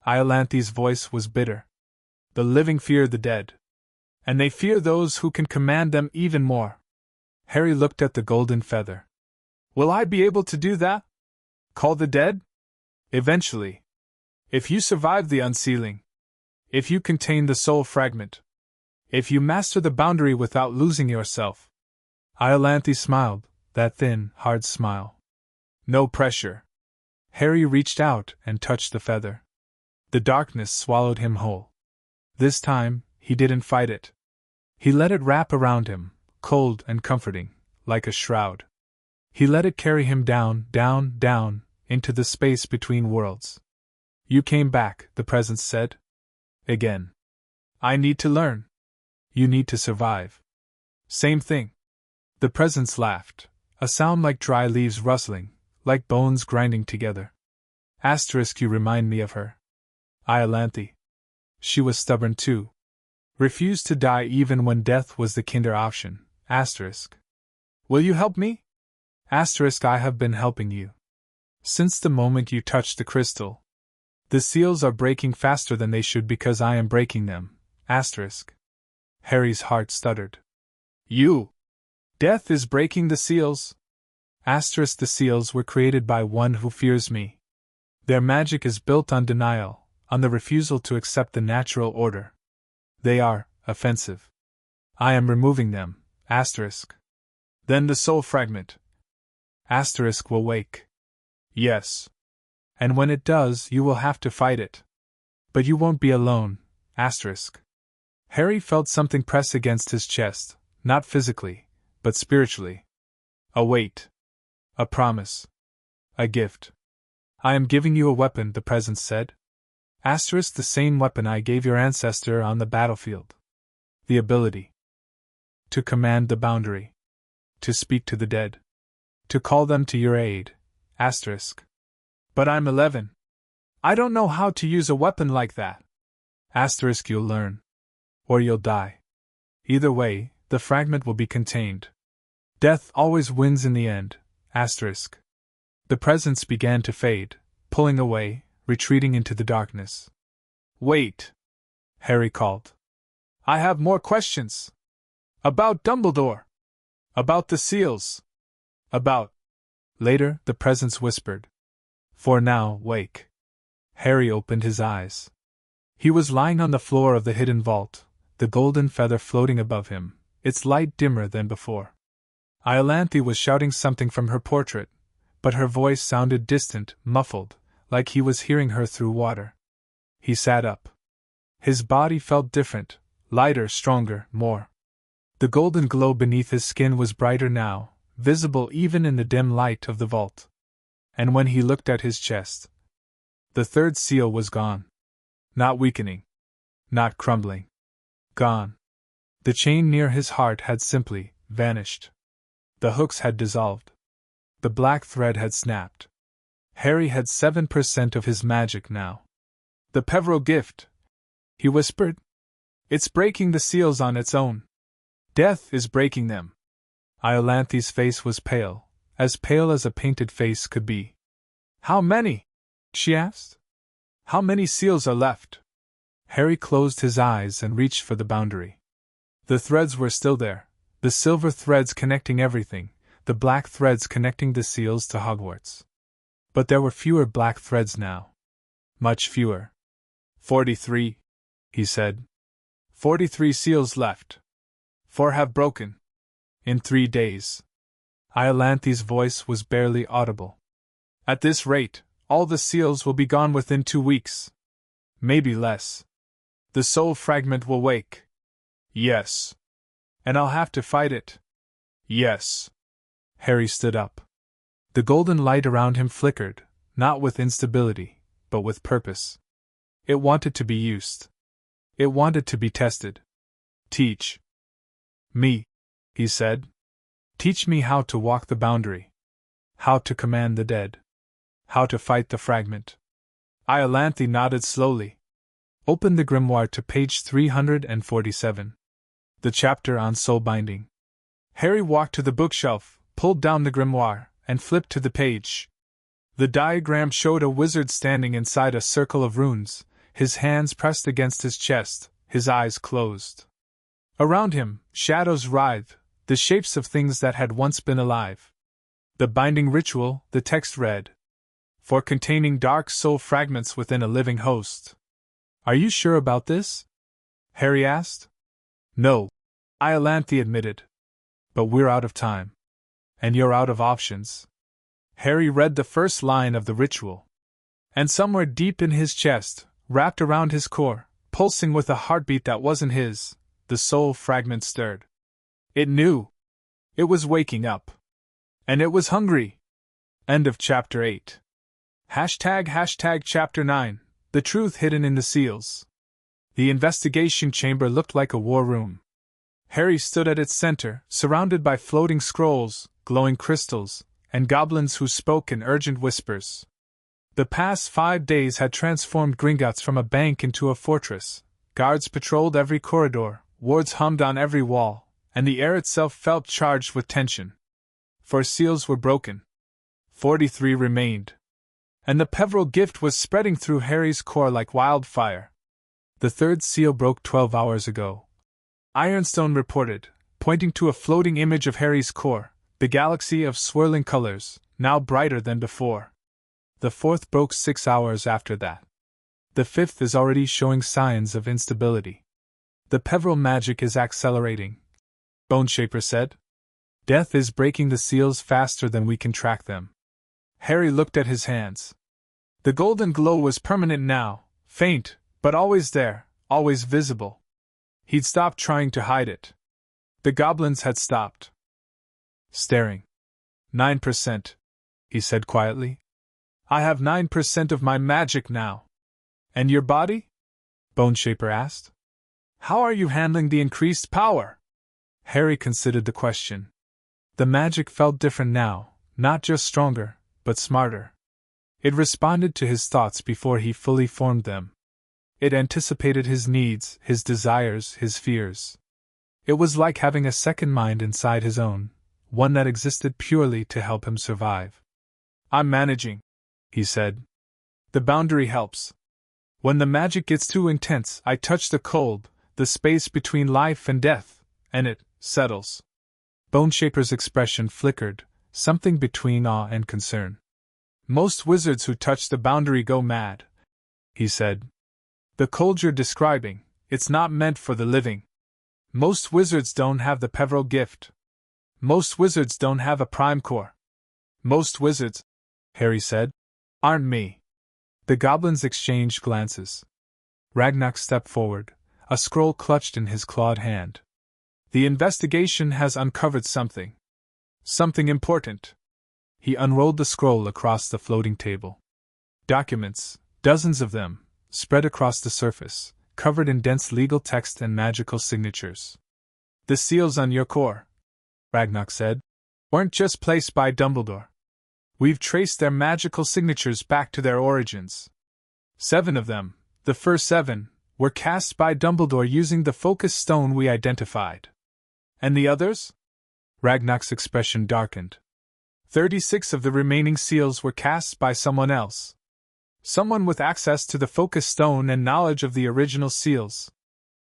Iolanthe's voice was bitter. The living fear the dead. And they fear those who can command them even more. Harry looked at the golden feather. Will I be able to do that? Call the dead? Eventually. If you survive the unsealing. If you contain the soul fragment. If you master the boundary without losing yourself. Iolanthe smiled, that thin, hard smile. No pressure. Harry reached out and touched the feather. The darkness swallowed him whole. This time, he didn't fight it. He let it wrap around him, cold and comforting, like a shroud. He let it carry him down, down, down, into the space between worlds. You came back, the presence said. Again. I need to learn. You need to survive. Same thing. The presence laughed, a sound like dry leaves rustling, like bones grinding together. Asterisk, you remind me of her. Iolanthe. She was stubborn too. Refused to die even when death was the kinder option. Asterisk. Will you help me? Asterisk, I have been helping you. Since the moment you touched the crystal. The seals are breaking faster than they should because I am breaking them. Asterisk. Harry's heart stuttered. You! Death is breaking the seals. Asterisk, the seals were created by one who fears me. Their magic is built on denial, on the refusal to accept the natural order. They are offensive. I am removing them. Asterisk. Then the soul fragment. Asterisk will wake. Yes. And when it does, you will have to fight it. But you won't be alone. Asterisk. Harry felt something press against his chest, not physically, but spiritually. A weight. A promise. A gift. I am giving you a weapon, the presence said. Asterisk, the same weapon I gave your ancestor on the battlefield. The ability to command the boundary, to speak to the dead, to call them to your aid. Asterisk. But I'm 11. I don't know how to use a weapon like that. Asterisk. You'll learn. Or you'll die. Either way, the fragment will be contained. Death always wins in the end. Asterisk. The presence began to fade, pulling away, retreating into the darkness. Wait! Harry called. I have more questions. About Dumbledore. About the seals. About. Later, the presence whispered. For now, wake. Harry opened his eyes. He was lying on the floor of the hidden vault, the golden feather floating above him, its light dimmer than before. Iolanthe was shouting something from her portrait, but her voice sounded distant, muffled, like he was hearing her through water. He sat up. His body felt different, lighter, stronger, more. The golden glow beneath his skin was brighter now, visible even in the dim light of the vault. And when he looked at his chest, the third seal was gone. Not weakening. Not crumbling. Gone. The chain near his heart had simply vanished. The hooks had dissolved. The black thread had snapped. Harry had 7% of his magic now. The Peveril gift, he whispered. It's breaking the seals on its own. Death is breaking them. Iolanthe's face was pale as a painted face could be. How many? She asked. How many seals are left? Harry closed his eyes and reached for the boundary. The threads were still there, the silver threads connecting everything, the black threads connecting the seals to Hogwarts. But there were fewer black threads now. Much fewer. 43, he said. 43 seals left. 4 have broken. In 3 days. Iolanthe's voice was barely audible. At this rate, all the seals will be gone within 2 weeks. Maybe less. The soul fragment will wake. Yes. And I'll have to fight it. Yes. Harry stood up. The golden light around him flickered, not with instability, but with purpose. It wanted to be used. It wanted to be tested. Teach me, he said. Teach me how to walk the boundary. How to command the dead. How to fight the fragment. Iolanthe nodded slowly. Open the grimoire to page 347. The chapter on soul binding. Harry walked to the bookshelf, pulled down the grimoire, and flipped to the page. The diagram showed a wizard standing inside a circle of runes, his hands pressed against his chest, his eyes closed. Around him, shadows writhed, the shapes of things that had once been alive. The binding ritual, the text read. For containing dark soul fragments within a living host. Are you sure about this? Harry asked. No, Iolanthe admitted. But we're out of time. And you're out of options. Harry read the first line of the ritual. And somewhere deep in his chest, wrapped around his core, pulsing with a heartbeat that wasn't his, the soul fragment stirred. It knew. It was waking up. And it was hungry. End of chapter 8. Hashtag chapter 9, the truth hidden in the seals. The investigation chamber looked like a war room. Harry stood at its center, surrounded by floating scrolls, glowing crystals, and goblins who spoke in urgent whispers. The past 5 days had transformed Gringotts from a bank into a fortress. Guards patrolled every corridor, wards hummed on every wall, and the air itself felt charged with tension. 4 seals were broken. 43 remained. And the Peveril gift was spreading through Harry's core like wildfire. The 3rd seal broke 12 hours ago. Ironstone reported, pointing to a floating image of Harry's core, the galaxy of swirling colors, now brighter than before. The 4th broke 6 hours after that. The 5th is already showing signs of instability. The Peveril magic is accelerating, Boneshaper said. Death is breaking the seals faster than we can track them. Harry looked at his hands. The golden glow was permanent now, faint, but always there, always visible. He'd stopped trying to hide it. The goblins had stopped staring. 9%, he said quietly. I have 9% of my magic now. And your body? Boneshaper asked. How are you handling the increased power? Harry considered the question. The magic felt different now, not just stronger, but smarter. It responded to his thoughts before he fully formed them. It anticipated his needs, his desires, his fears. It was like having a second mind inside his own, one that existed purely to help him survive. I'm managing, he said. The boundary helps. When the magic gets too intense, I touch the cold, the space between life and death, and it settles. Boneshaper's expression flickered, something between awe and concern. Most wizards who touch the boundary go mad, he said. The cold you're describing, it's not meant for the living. Most wizards don't have the Peveril gift. Most wizards don't have a prime core. Most wizards, Harry said, aren't me. The goblins exchanged glances. Ragnak stepped forward, a scroll clutched in his clawed hand. The investigation has uncovered something. Something important. He unrolled the scroll across the floating table. Documents, dozens of them, spread across the surface, covered in dense legal text and magical signatures. The seals on your core, Ragnak said, weren't just placed by Dumbledore. We've traced their magical signatures back to their origins. 7 of them, the first 7, were cast by Dumbledore using the focus stone we identified. And the others? Ragnak's expression darkened. 36 of the remaining seals were cast by someone else. Someone with access to the focus stone and knowledge of the original seals.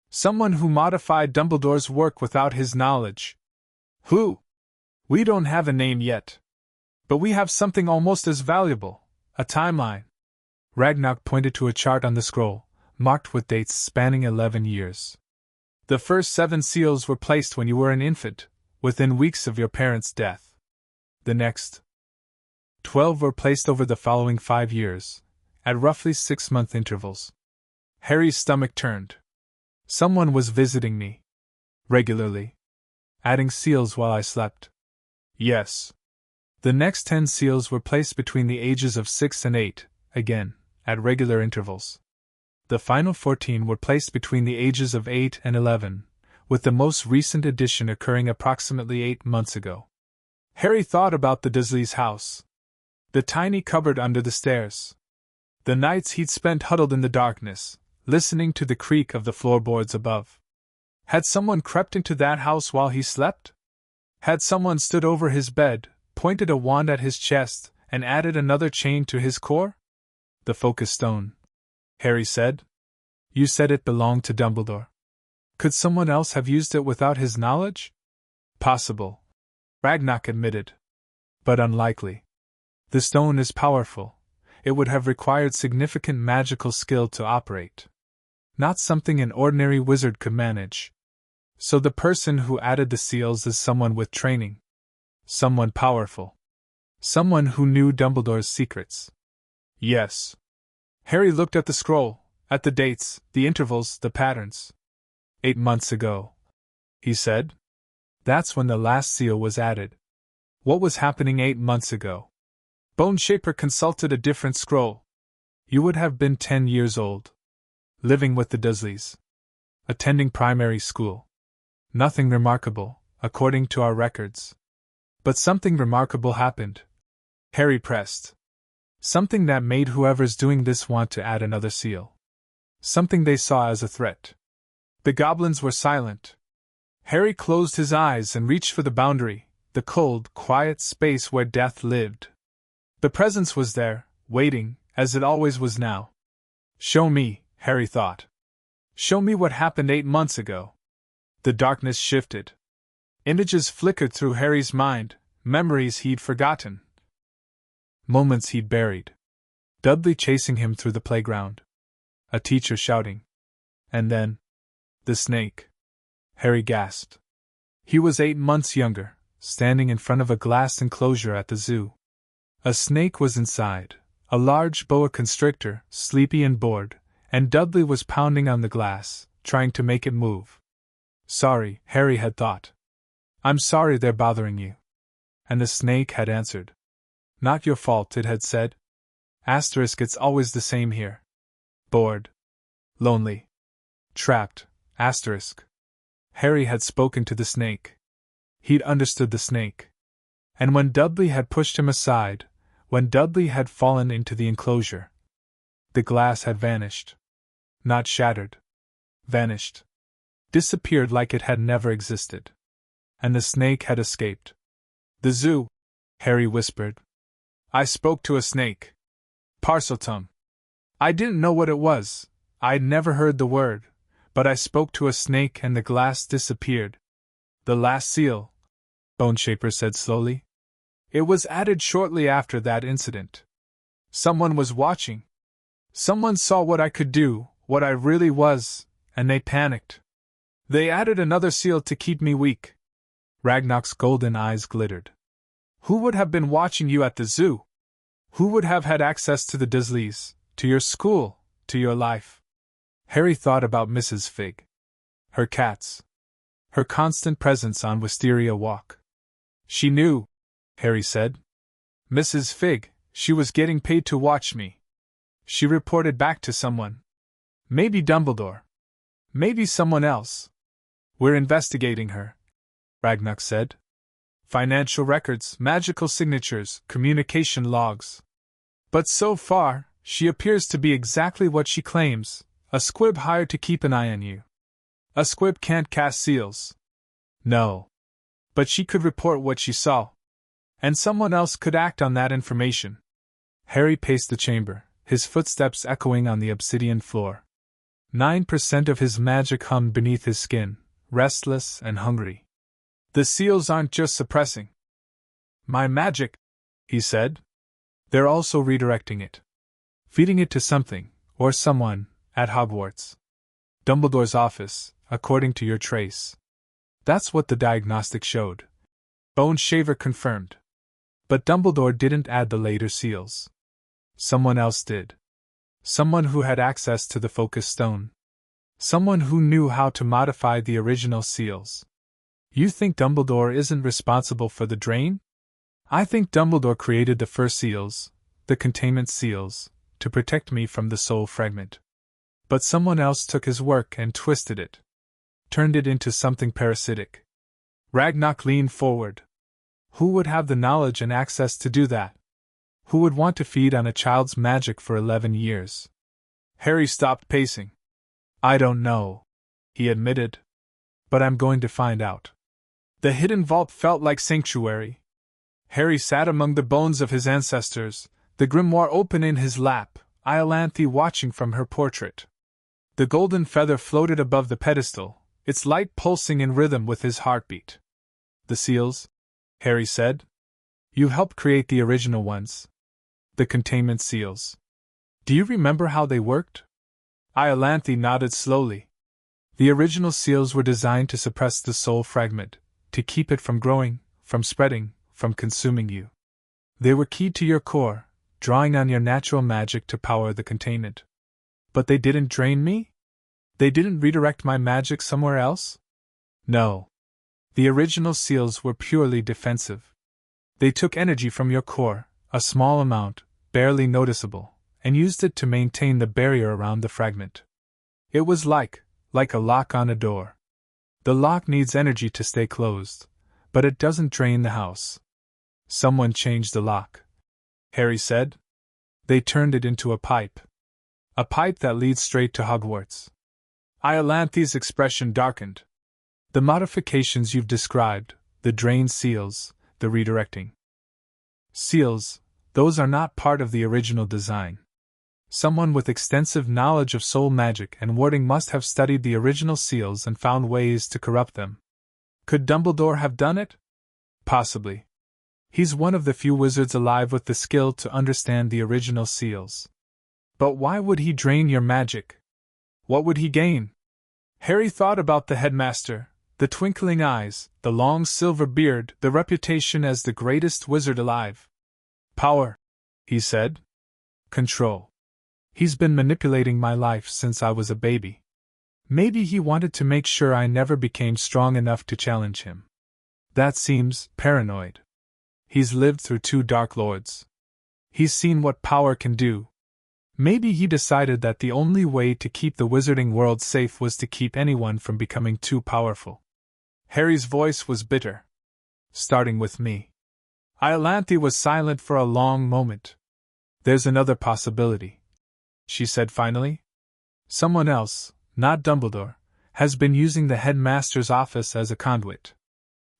Someone who modified Dumbledore's work without his knowledge. Who? We don't have a name yet. But we have something almost as valuable, a timeline. Ragnak pointed to a chart on the scroll, marked with dates spanning 11 years. The first 7 seals were placed when you were an infant, within weeks of your parents' death. The next 12 were placed over the following 5 years, at roughly 6-month intervals. Harry's stomach turned. Someone was visiting me. Regularly. Adding seals while I slept. Yes. The next 10 seals were placed between the ages of 6 and 8, again, at regular intervals. The final 14 were placed between the ages of 8 and 11, with the most recent addition occurring approximately 8 months ago. Harry thought about the Dursleys' house. The tiny cupboard under the stairs. The nights he'd spent huddled in the darkness, listening to the creak of the floorboards above. Had someone crept into that house while he slept? Had someone stood over his bed, pointed a wand at his chest, and added another chain to his core? The focus stone, Harry said. You said it belonged to Dumbledore. Could someone else have used it without his knowledge? Possible, Ragnak admitted. But unlikely. The stone is powerful. It would have required significant magical skill to operate. Not something an ordinary wizard could manage. So the person who added the seals is someone with training. Someone powerful. Someone who knew Dumbledore's secrets. Yes. Harry looked at the scroll, at the dates, the intervals, the patterns. 8 months ago, he said. That's when the last seal was added. What was happening 8 months ago? Boneshaper consulted a different scroll. You would have been 10 years old. Living with the Dursleys. Attending primary school. Nothing remarkable, according to our records. But something remarkable happened. Harry pressed. Something that made whoever's doing this want to add another seal. Something they saw as a threat. The goblins were silent. Harry closed his eyes and reached for the boundary, the cold, quiet space where death lived. The presence was there, waiting, as it always was now. Show me, Harry thought. Show me what happened 8 months ago. The darkness shifted. Images flickered through Harry's mind, memories he'd forgotten. Moments he'd buried. Dudley chasing him through the playground. A teacher shouting. And then, the snake. Harry gasped. He was 8 months younger, standing in front of a glass enclosure at the zoo. A snake was inside, a large boa constrictor, sleepy and bored, and Dudley was pounding on the glass, trying to make it move. Sorry, Harry had thought. I'm sorry they're bothering you. And the snake had answered. Not your fault, it had said. Asterisk, it's always the same here. Bored. Lonely. Trapped. Asterisk. Harry had spoken to the snake. He'd understood the snake. And when Dudley had pushed him aside, when Dudley had fallen into the enclosure, the glass had vanished. Not shattered. Vanished. Disappeared like it had never existed. And the snake had escaped. The zoo, Harry whispered. I spoke to a snake. Parseltongue. I didn't know what it was, I'd never heard the word, but I spoke to a snake and the glass disappeared. The last seal, Boneshaper said slowly. It was added shortly after that incident. Someone was watching. Someone saw what I could do, what I really was, and they panicked. They added another seal to keep me weak. Ragnar's golden eyes glittered. Who would have been watching you at the zoo? Who would have had access to the Dursleys, to your school, to your life? Harry thought about Mrs. Fig. Her cats. Her constant presence on Wisteria Walk. She knew, Harry said. Mrs. Fig, she was getting paid to watch me. She reported back to someone. Maybe Dumbledore. Maybe someone else. We're investigating her, Ragnar said. Financial records, magical signatures, communication logs. But so far, she appears to be exactly what she claims, a squib hired to keep an eye on you. A squib can't cast seals. No. But she could report what she saw. And someone else could act on that information. Harry paced the chamber, his footsteps echoing on the obsidian floor. 9% of his magic hummed beneath his skin, restless and hungry. The seals aren't just suppressing my magic, he said. They're also redirecting it. Feeding it to something, or someone, at Hogwarts. Dumbledore's office, according to your trace. That's what the diagnostic showed. Boneshaver confirmed. But Dumbledore didn't add the later seals. Someone else did. Someone who had access to the focus stone. Someone who knew how to modify the original seals. You think Dumbledore isn't responsible for the drain? I think Dumbledore created the first seals, the containment seals, to protect me from the soul fragment. But someone else took his work and twisted it. Turned it into something parasitic. Ragnar leaned forward. Who would have the knowledge and access to do that? Who would want to feed on a child's magic for 11 years? Harry stopped pacing. I don't know, he admitted. But I'm going to find out. The hidden vault felt like sanctuary. Harry sat among the bones of his ancestors, the grimoire open in his lap, Iolanthe watching from her portrait. The golden feather floated above the pedestal, its light pulsing in rhythm with his heartbeat. The seals, Harry said. You helped create the original ones. The containment seals. Do you remember how they worked? Iolanthe nodded slowly. The original seals were designed to suppress the soul fragment, to keep it from growing, from spreading, from consuming you. They were keyed to your core, drawing on your natural magic to power the containment. But they didn't drain me? They didn't redirect my magic somewhere else? No. The original seals were purely defensive. They took energy from your core, a small amount, barely noticeable, and used it to maintain the barrier around the fragment. It was like a lock on a door. The lock needs energy to stay closed, but it doesn't drain the house. Someone changed the lock, Harry said. They turned it into a pipe. A pipe that leads straight to Hogwarts. Iolanthe's expression darkened. The modifications you've described, the drained seals, the redirecting seals, those are not part of the original design. Someone with extensive knowledge of soul magic and warding must have studied the original seals and found ways to corrupt them. Could Dumbledore have done it? Possibly. He's one of the few wizards alive with the skill to understand the original seals. But why would he drain your magic? What would he gain? Harry thought about the headmaster, the twinkling eyes, the long silver beard, the reputation as the greatest wizard alive. Power, he said. Control. He's been manipulating my life since I was a baby. Maybe he wanted to make sure I never became strong enough to challenge him. That seems paranoid. He's lived through 2 Dark Lords. He's seen what power can do. Maybe he decided that the only way to keep the wizarding world safe was to keep anyone from becoming too powerful. Harry's voice was bitter. Starting with me. Iolanthe was silent for a long moment. There's another possibility, she said finally. Someone else, not Dumbledore, has been using the headmaster's office as a conduit.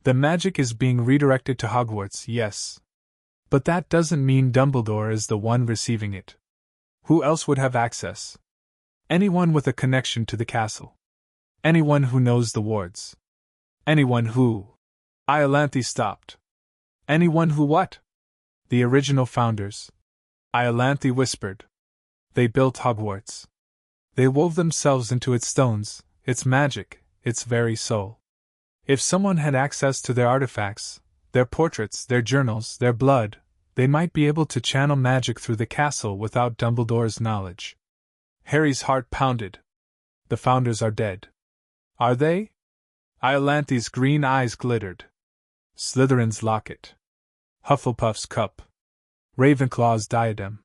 The magic is being redirected to Hogwarts, yes. But that doesn't mean Dumbledore is the one receiving it. Who else would have access? Anyone with a connection to the castle. Anyone who knows the wards. Anyone who... Iolanthe stopped. Anyone who what? The original founders. Iolanthe whispered. They built Hogwarts. They wove themselves into its stones, its magic, its very soul. If someone had access to their artifacts, their portraits, their journals, their blood, they might be able to channel magic through the castle without Dumbledore's knowledge. Harry's heart pounded. The founders are dead. Are they? Iolanthe's green eyes glittered. Slytherin's locket. Hufflepuff's cup. Ravenclaw's diadem.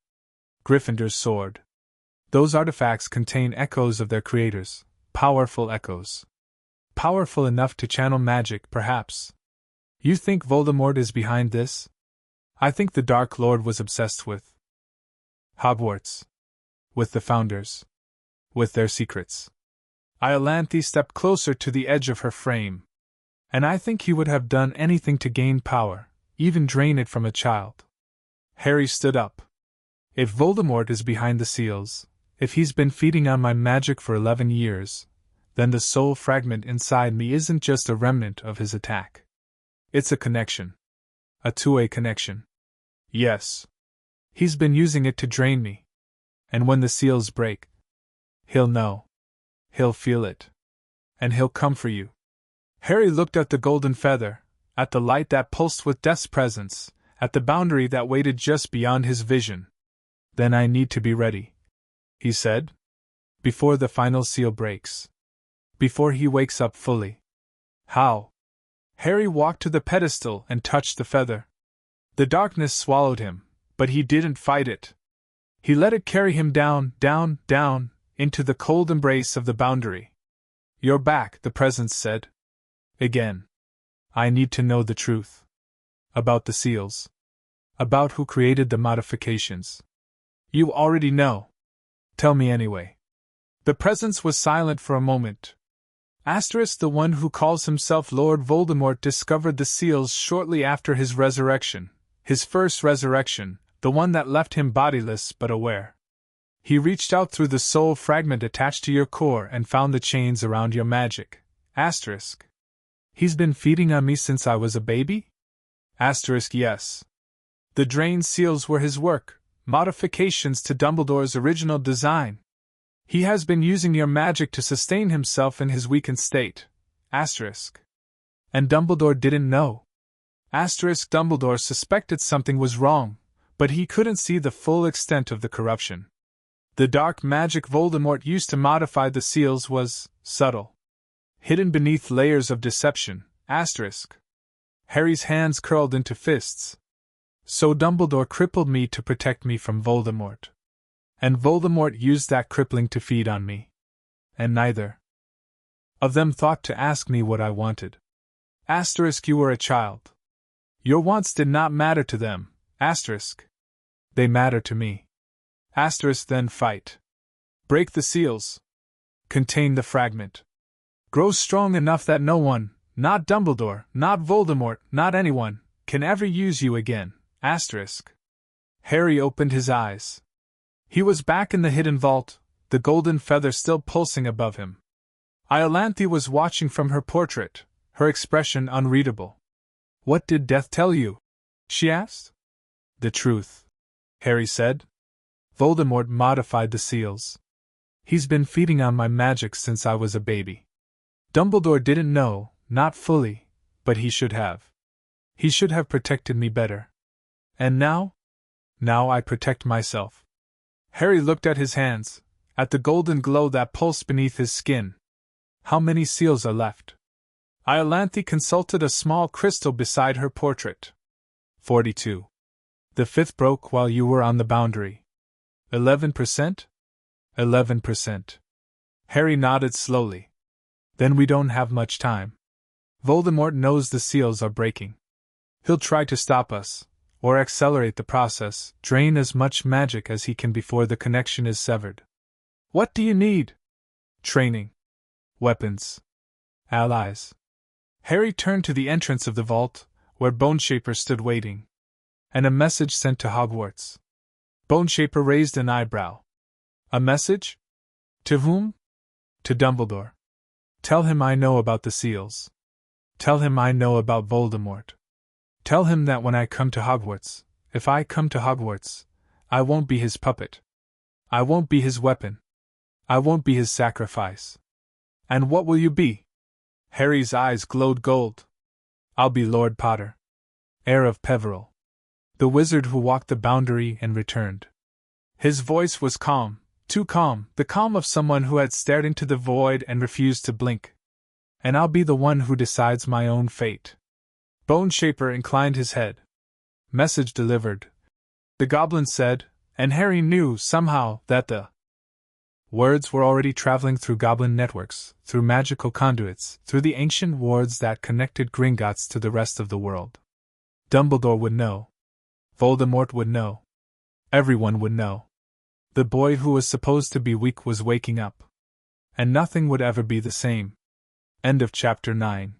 Gryffindor's sword. Those artifacts contain echoes of their creators, powerful echoes. Powerful enough to channel magic, perhaps. You think Voldemort is behind this? I think the Dark Lord was obsessed with Hogwarts. With the founders. With their secrets. Iolanthe stepped closer to the edge of her frame. And I think he would have done anything to gain power, even drain it from a child. Harry stood up. If Voldemort is behind the seals, if he's been feeding on my magic for 11 years, then the soul fragment inside me isn't just a remnant of his attack. It's a connection. A two-way connection. Yes. He's been using it to drain me. And when the seals break, he'll know. He'll feel it. And he'll come for you. Harry looked at the golden feather, at the light that pulsed with death's presence, at the boundary that waited just beyond his vision. Then I need to be ready, he said. Before the final seal breaks. Before he wakes up fully. How? Harry walked to the pedestal and touched the feather. The darkness swallowed him, but he didn't fight it. He let it carry him down, down, down, into the cold embrace of the boundary. You're back, the presence said. Again. I need to know the truth. About the seals. About who created the modifications. You already know. Tell me anyway. The presence was silent for a moment. The one who calls himself Lord Voldemort discovered the seals shortly after his resurrection, his first resurrection, the one that left him bodiless but aware. He reached out through the soul fragment attached to your core and found the chains around your magic. He's been feeding on me since I was a baby? Yes. The drained seals were his work, modifications to Dumbledore's original design. He has been using your magic to sustain himself in his weakened state. And Dumbledore didn't know. Dumbledore suspected something was wrong, but he couldn't see the full extent of the corruption. The dark magic Voldemort used to modify the seals was subtle. Hidden beneath layers of deception. Harry's hands curled into fists. So Dumbledore crippled me to protect me from Voldemort. And Voldemort used that crippling to feed on me. And neither of them thought to ask me what I wanted. You were a child. Your wants did not matter to them. They matter to me. Then fight. Break the seals. Contain the fragment. Grow strong enough that no one, not Dumbledore, not Voldemort, not anyone, can ever use you again. Harry opened his eyes. He was back in the hidden vault, the golden feather still pulsing above him. Iolanthe was watching from her portrait, her expression unreadable. What did death tell you? She asked. The truth, Harry said. Voldemort modified the seals. He's been feeding on my magic since I was a baby. Dumbledore didn't know, not fully, but he should have. He should have protected me better. And now? Now I protect myself. Harry looked at his hands, at the golden glow that pulsed beneath his skin. How many seals are left? Iolanthe consulted a small crystal beside her portrait. 42. The fifth broke while you were on the boundary. 11%? 11%. Harry nodded slowly. Then we don't have much time. Voldemort knows the seals are breaking. He'll try to stop us, or accelerate the process, drain as much magic as he can before the connection is severed. What do you need? Training. Weapons. Allies. Harry turned to the entrance of the vault, where Boneshaper stood waiting. And a message sent to Hogwarts. Boneshaper raised an eyebrow. A message? To whom? To Dumbledore. Tell him I know about the seals. Tell him I know about Voldemort. Tell him that when I come to Hogwarts, if I come to Hogwarts, I won't be his puppet. I won't be his weapon. I won't be his sacrifice. And what will you be? Harry's eyes glowed gold. I'll be Lord Potter, heir of Peveril, the wizard who walked the boundary and returned. His voice was calm, too calm, the calm of someone who had stared into the void and refused to blink. And I'll be the one who decides my own fate. Boneshaper inclined his head. Message delivered, the goblin said, and Harry knew, somehow, that the words were already traveling through goblin networks, through magical conduits, through the ancient wards that connected Gringotts to the rest of the world. Dumbledore would know. Voldemort would know. Everyone would know. The boy who was supposed to be weak was waking up. And nothing would ever be the same. End of Chapter 9.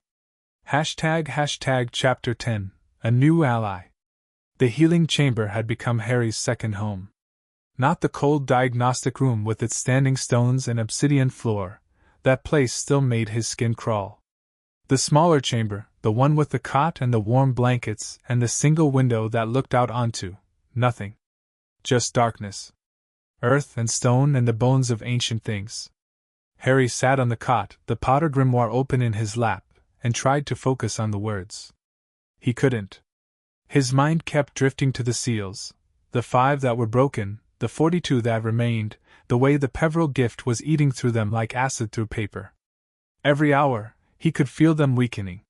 Chapter 10, A New Ally. The healing chamber had become Harry's second home. Not the cold diagnostic room with its standing stones and obsidian floor, that place still made his skin crawl. The smaller chamber, the one with the cot and the warm blankets and the single window that looked out onto nothing. Just darkness. Earth and stone and the bones of ancient things. Harry sat on the cot, the Potter grimoire open in his lap, and tried to focus on the words. He couldn't. His mind kept drifting to the seals, the 5 that were broken, the 42 that remained, the way the Peveril gift was eating through them like acid through paper. Every hour, he could feel them weakening.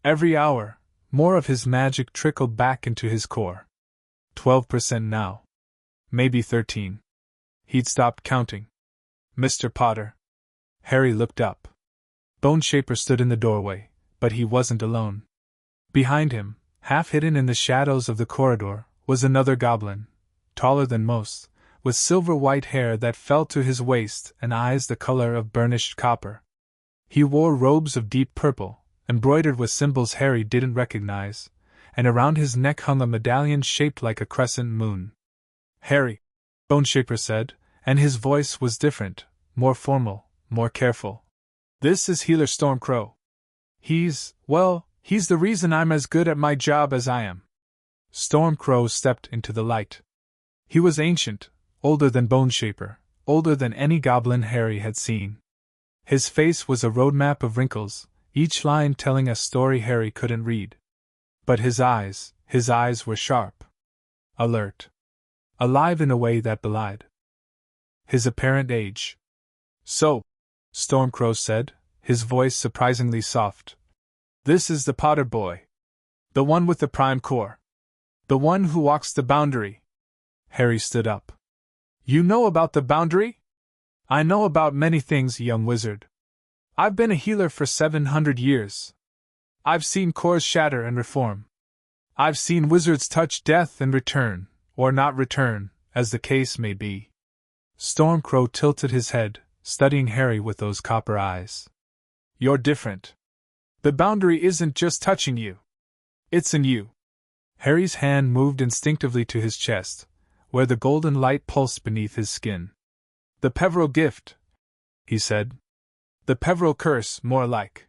Every hour, more of his magic trickled back into his core. 12% now. Maybe 13. He'd stopped counting. Mr. Potter. Harry looked up. Boneshaper stood in the doorway, but he wasn't alone. Behind him, half hidden in the shadows of the corridor, was another goblin, taller than most, with silver-white hair that fell to his waist and eyes the color of burnished copper. He wore robes of deep purple, embroidered with symbols Harry didn't recognize, and around his neck hung a medallion shaped like a crescent moon. Harry, Boneshaper said, and his voice was different, more formal, more careful. This is Healer Stormcrow. He's the reason I'm as good at my job as I am. Stormcrow stepped into the light. He was ancient, older than Boneshaper, older than any goblin Harry had seen. His face was a roadmap of wrinkles, each line telling a story Harry couldn't read. But his eyes were sharp. Alert. Alive in a way that belied his apparent age. So, Stormcrow said, his voice surprisingly soft. This is the Potter boy. The one with the prime core. The one who walks the boundary. Harry stood up. You know about the boundary? I know about many things, young wizard. I've been a healer for 700 years. I've seen cores shatter and reform. I've seen wizards touch death and return, or not return, as the case may be. Stormcrow tilted his head, studying Harry with those copper eyes. You're different. The boundary isn't just touching you. It's in you. Harry's hand moved instinctively to his chest, where the golden light pulsed beneath his skin. The Peveril gift, he said. The Peveril curse, more like.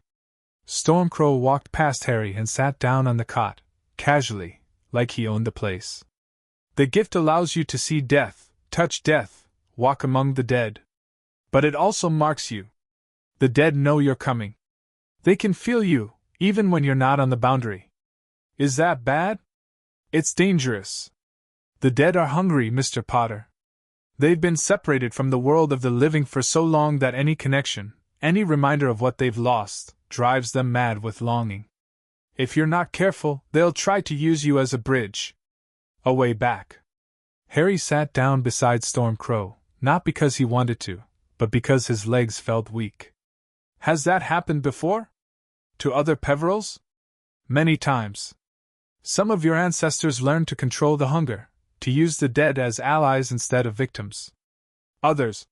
Stormcrow walked past Harry and sat down on the cot, casually, like he owned the place. The gift allows you to see death, touch death, walk among the dead. But it also marks you. The dead know you're coming. They can feel you, even when you're not on the boundary. Is that bad? It's dangerous. The dead are hungry, Mr. Potter. They've been separated from the world of the living for so long that any connection, any reminder of what they've lost, drives them mad with longing. If you're not careful, they'll try to use you as a bridge. A way back. Harry sat down beside Stormcrow, not because he wanted to, but because his legs felt weak. Has that happened before? To other Peverils? Many times. Some of your ancestors learned to control the hunger, to use the dead as allies instead of victims. Others.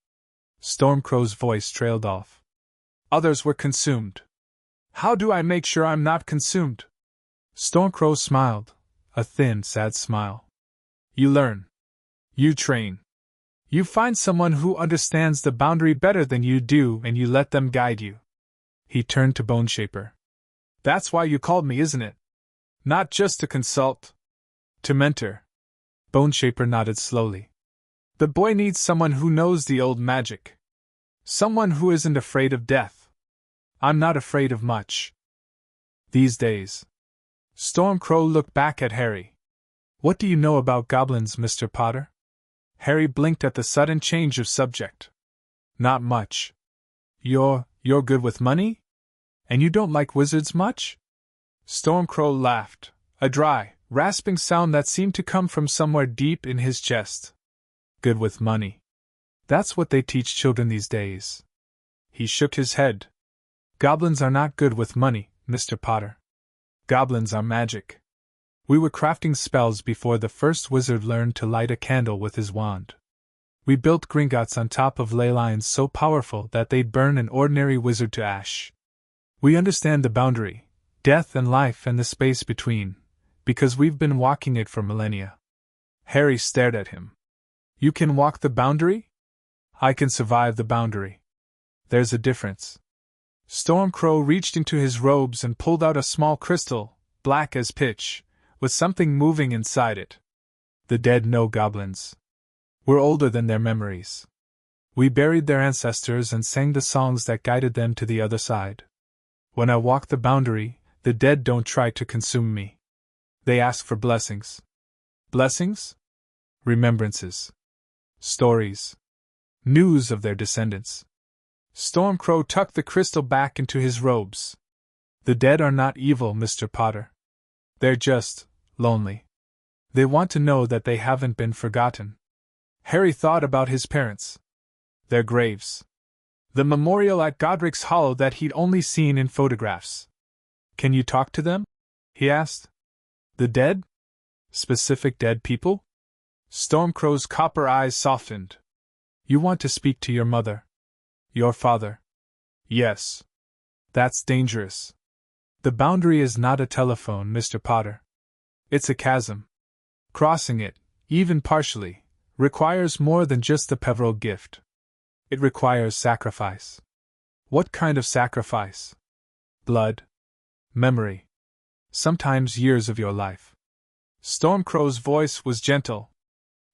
Stormcrow's voice trailed off. Others were consumed. How do I make sure I'm not consumed? Stormcrow smiled, a thin, sad smile. You learn. You train. You find someone who understands the boundary better than you do and you let them guide you. He turned to Boneshaper. That's why you called me, isn't it? Not just to consult. To mentor. Boneshaper nodded slowly. The boy needs someone who knows the old magic. Someone who isn't afraid of death. I'm not afraid of much. These days. Stormcrow looked back at Harry. What do you know about goblins, Mr. Potter? Harry blinked at the sudden change of subject. Not much. You're good with money? And you don't like wizards much? Stormcrow laughed, a dry, rasping sound that seemed to come from somewhere deep in his chest. Good with money. That's what they teach children these days. He shook his head. Goblins are not good with money, Mr. Potter. Goblins are magic. We were crafting spells before the first wizard learned to light a candle with his wand. We built Gringotts on top of ley lines so powerful that they'd burn an ordinary wizard to ash. We understand the boundary, death and life and the space between, because we've been walking it for millennia. Harry stared at him. You can walk the boundary? I can survive the boundary. There's a difference. Stormcrow reached into his robes and pulled out a small crystal, black as pitch, with something moving inside it. The dead know goblins. We're older than their memories. We buried their ancestors and sang the songs that guided them to the other side. When I walk the boundary, the dead don't try to consume me. They ask for blessings. Blessings? Remembrances. Stories. News of their descendants. Stormcrow tucked the crystal back into his robes. The dead are not evil, Mr. Potter. They're just lonely. They want to know that they haven't been forgotten. Harry thought about his parents. Their graves. The memorial at Godric's Hollow that he'd only seen in photographs. Can you talk to them? He asked. The dead? Specific dead people? Stormcrow's copper eyes softened. You want to speak to your mother? Your father? Yes. That's dangerous. The boundary is not a telephone, Mr. Potter. It's a chasm. Crossing it, even partially, requires more than just the Peveril gift. It requires sacrifice. What kind of sacrifice? Blood. Memory. Sometimes years of your life. Stormcrow's voice was gentle.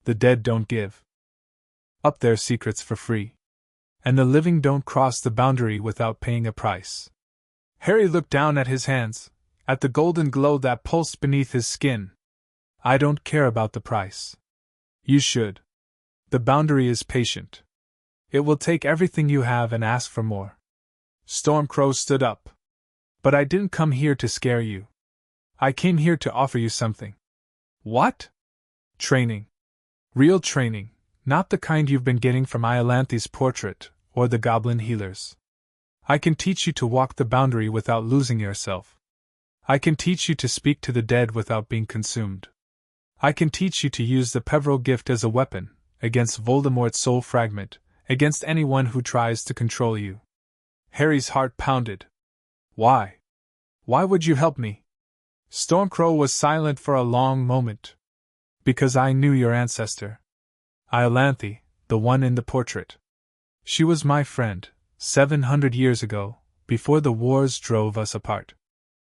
The dead don't give up their secrets for free. And the living don't cross the boundary without paying a price. Harry looked down at his hands, at the golden glow that pulsed beneath his skin. I don't care about the price. You should. The boundary is patient. It will take everything you have and ask for more. Stormcrow stood up. But I didn't come here to scare you. I came here to offer you something. What? Training. Real training, not the kind you've been getting from Iolanthi's portrait, or the goblin healers. I can teach you to walk the boundary without losing yourself. I can teach you to speak to the dead without being consumed. I can teach you to use the Peveril gift as a weapon, against Voldemort's soul fragment, against anyone who tries to control you. Harry's heart pounded. Why? Why would you help me? Stormcrow was silent for a long moment. Because I knew your ancestor. Iolanthi, the one in the portrait. She was my friend, 700 years ago, before the wars drove us apart.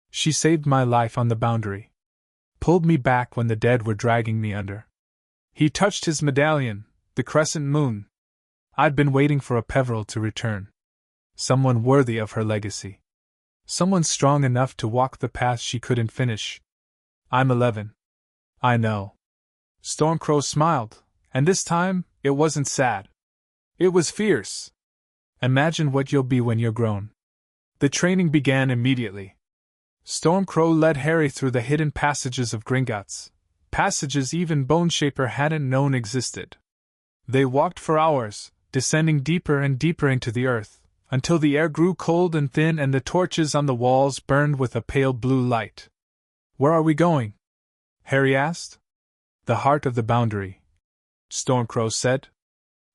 She saved my life on the boundary. Pulled me back when the dead were dragging me under. He touched his medallion, the crescent moon. I'd been waiting for a Peveril to return. Someone worthy of her legacy. Someone strong enough to walk the path she couldn't finish. I'm 11. I know. Stormcrow smiled, and this time, it wasn't sad. It was fierce. Imagine what you'll be when you're grown. The training began immediately. Stormcrow led Harry through the hidden passages of Gringotts, passages even Bone Shaper hadn't known existed. They walked for hours, descending deeper and deeper into the earth, until the air grew cold and thin and the torches on the walls burned with a pale blue light. "Where are we going?" Harry asked. "The heart of the boundary," Stormcrow said.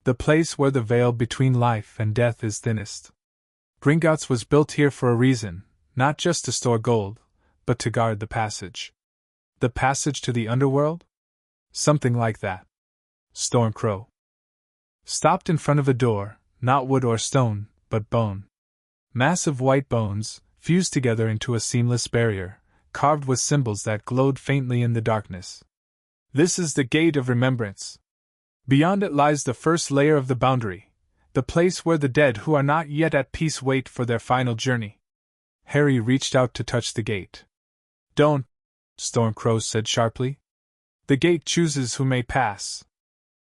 "The place where the veil between life and death is thinnest. Gringotts was built here for a reason, not just to store gold, but to guard the passage." "The passage to the underworld?" "Something like that." Stormcrow stopped in front of a door, not wood or stone, but bone. Massive white bones, fused together into a seamless barrier, carved with symbols that glowed faintly in the darkness. "This is the Gate of Remembrance. Beyond it lies the first layer of the boundary, the place where the dead who are not yet at peace wait for their final journey." Harry reached out to touch the gate. "Don't," Stormcrow said sharply. "The gate chooses who may pass.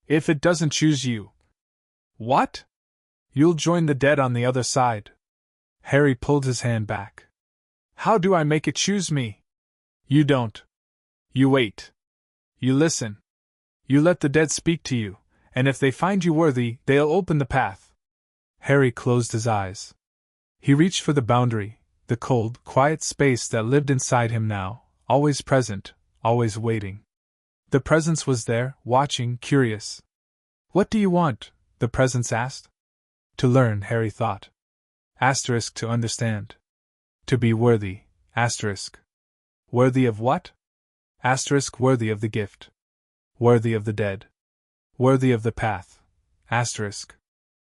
If it doesn't choose you..." "What?" "You'll join the dead on the other side." Harry pulled his hand back. "How do I make it choose me?" "You don't. You wait. You listen. You let the dead speak to you, and if they find you worthy, they'll open the path." Harry closed his eyes. He reached for the boundary, the cold, quiet space that lived inside him now, always present, always waiting. The presence was there, watching, curious. "What do you want?" the presence asked. To learn, Harry thought. Asterisk to understand. To be worthy, asterisk. Worthy of what? Asterisk worthy of the gift. Worthy of the dead. Worthy of the path, asterisk.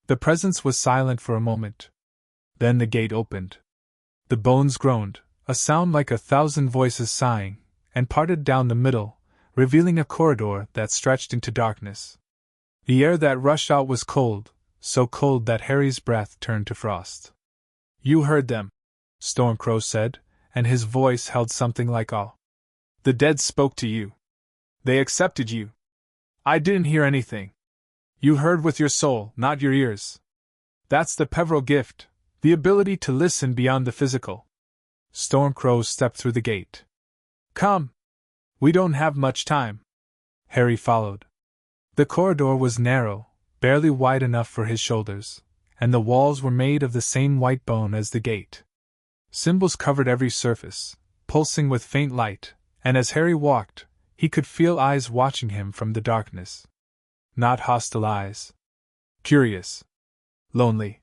The presence was silent for a moment. Then the gate opened. The bones groaned, a sound like 1,000 voices sighing, and parted down the middle, revealing a corridor that stretched into darkness. The air that rushed out was cold, so cold that Harry's breath turned to frost. "You heard them," Stormcrow said, and his voice held something like awe. "The dead spoke to you. They accepted you. I didn't hear anything. You heard with your soul, not your ears. That's the Peveril gift, the ability to listen beyond the physical." Stormcrow stepped through the gate. "Come. We don't have much time." Harry followed. The corridor was narrow, barely wide enough for his shoulders, and the walls were made of the same white bone as the gate. Symbols covered every surface, pulsing with faint light, and as Harry walked, he could feel eyes watching him from the darkness. Not hostile eyes. Curious. Lonely.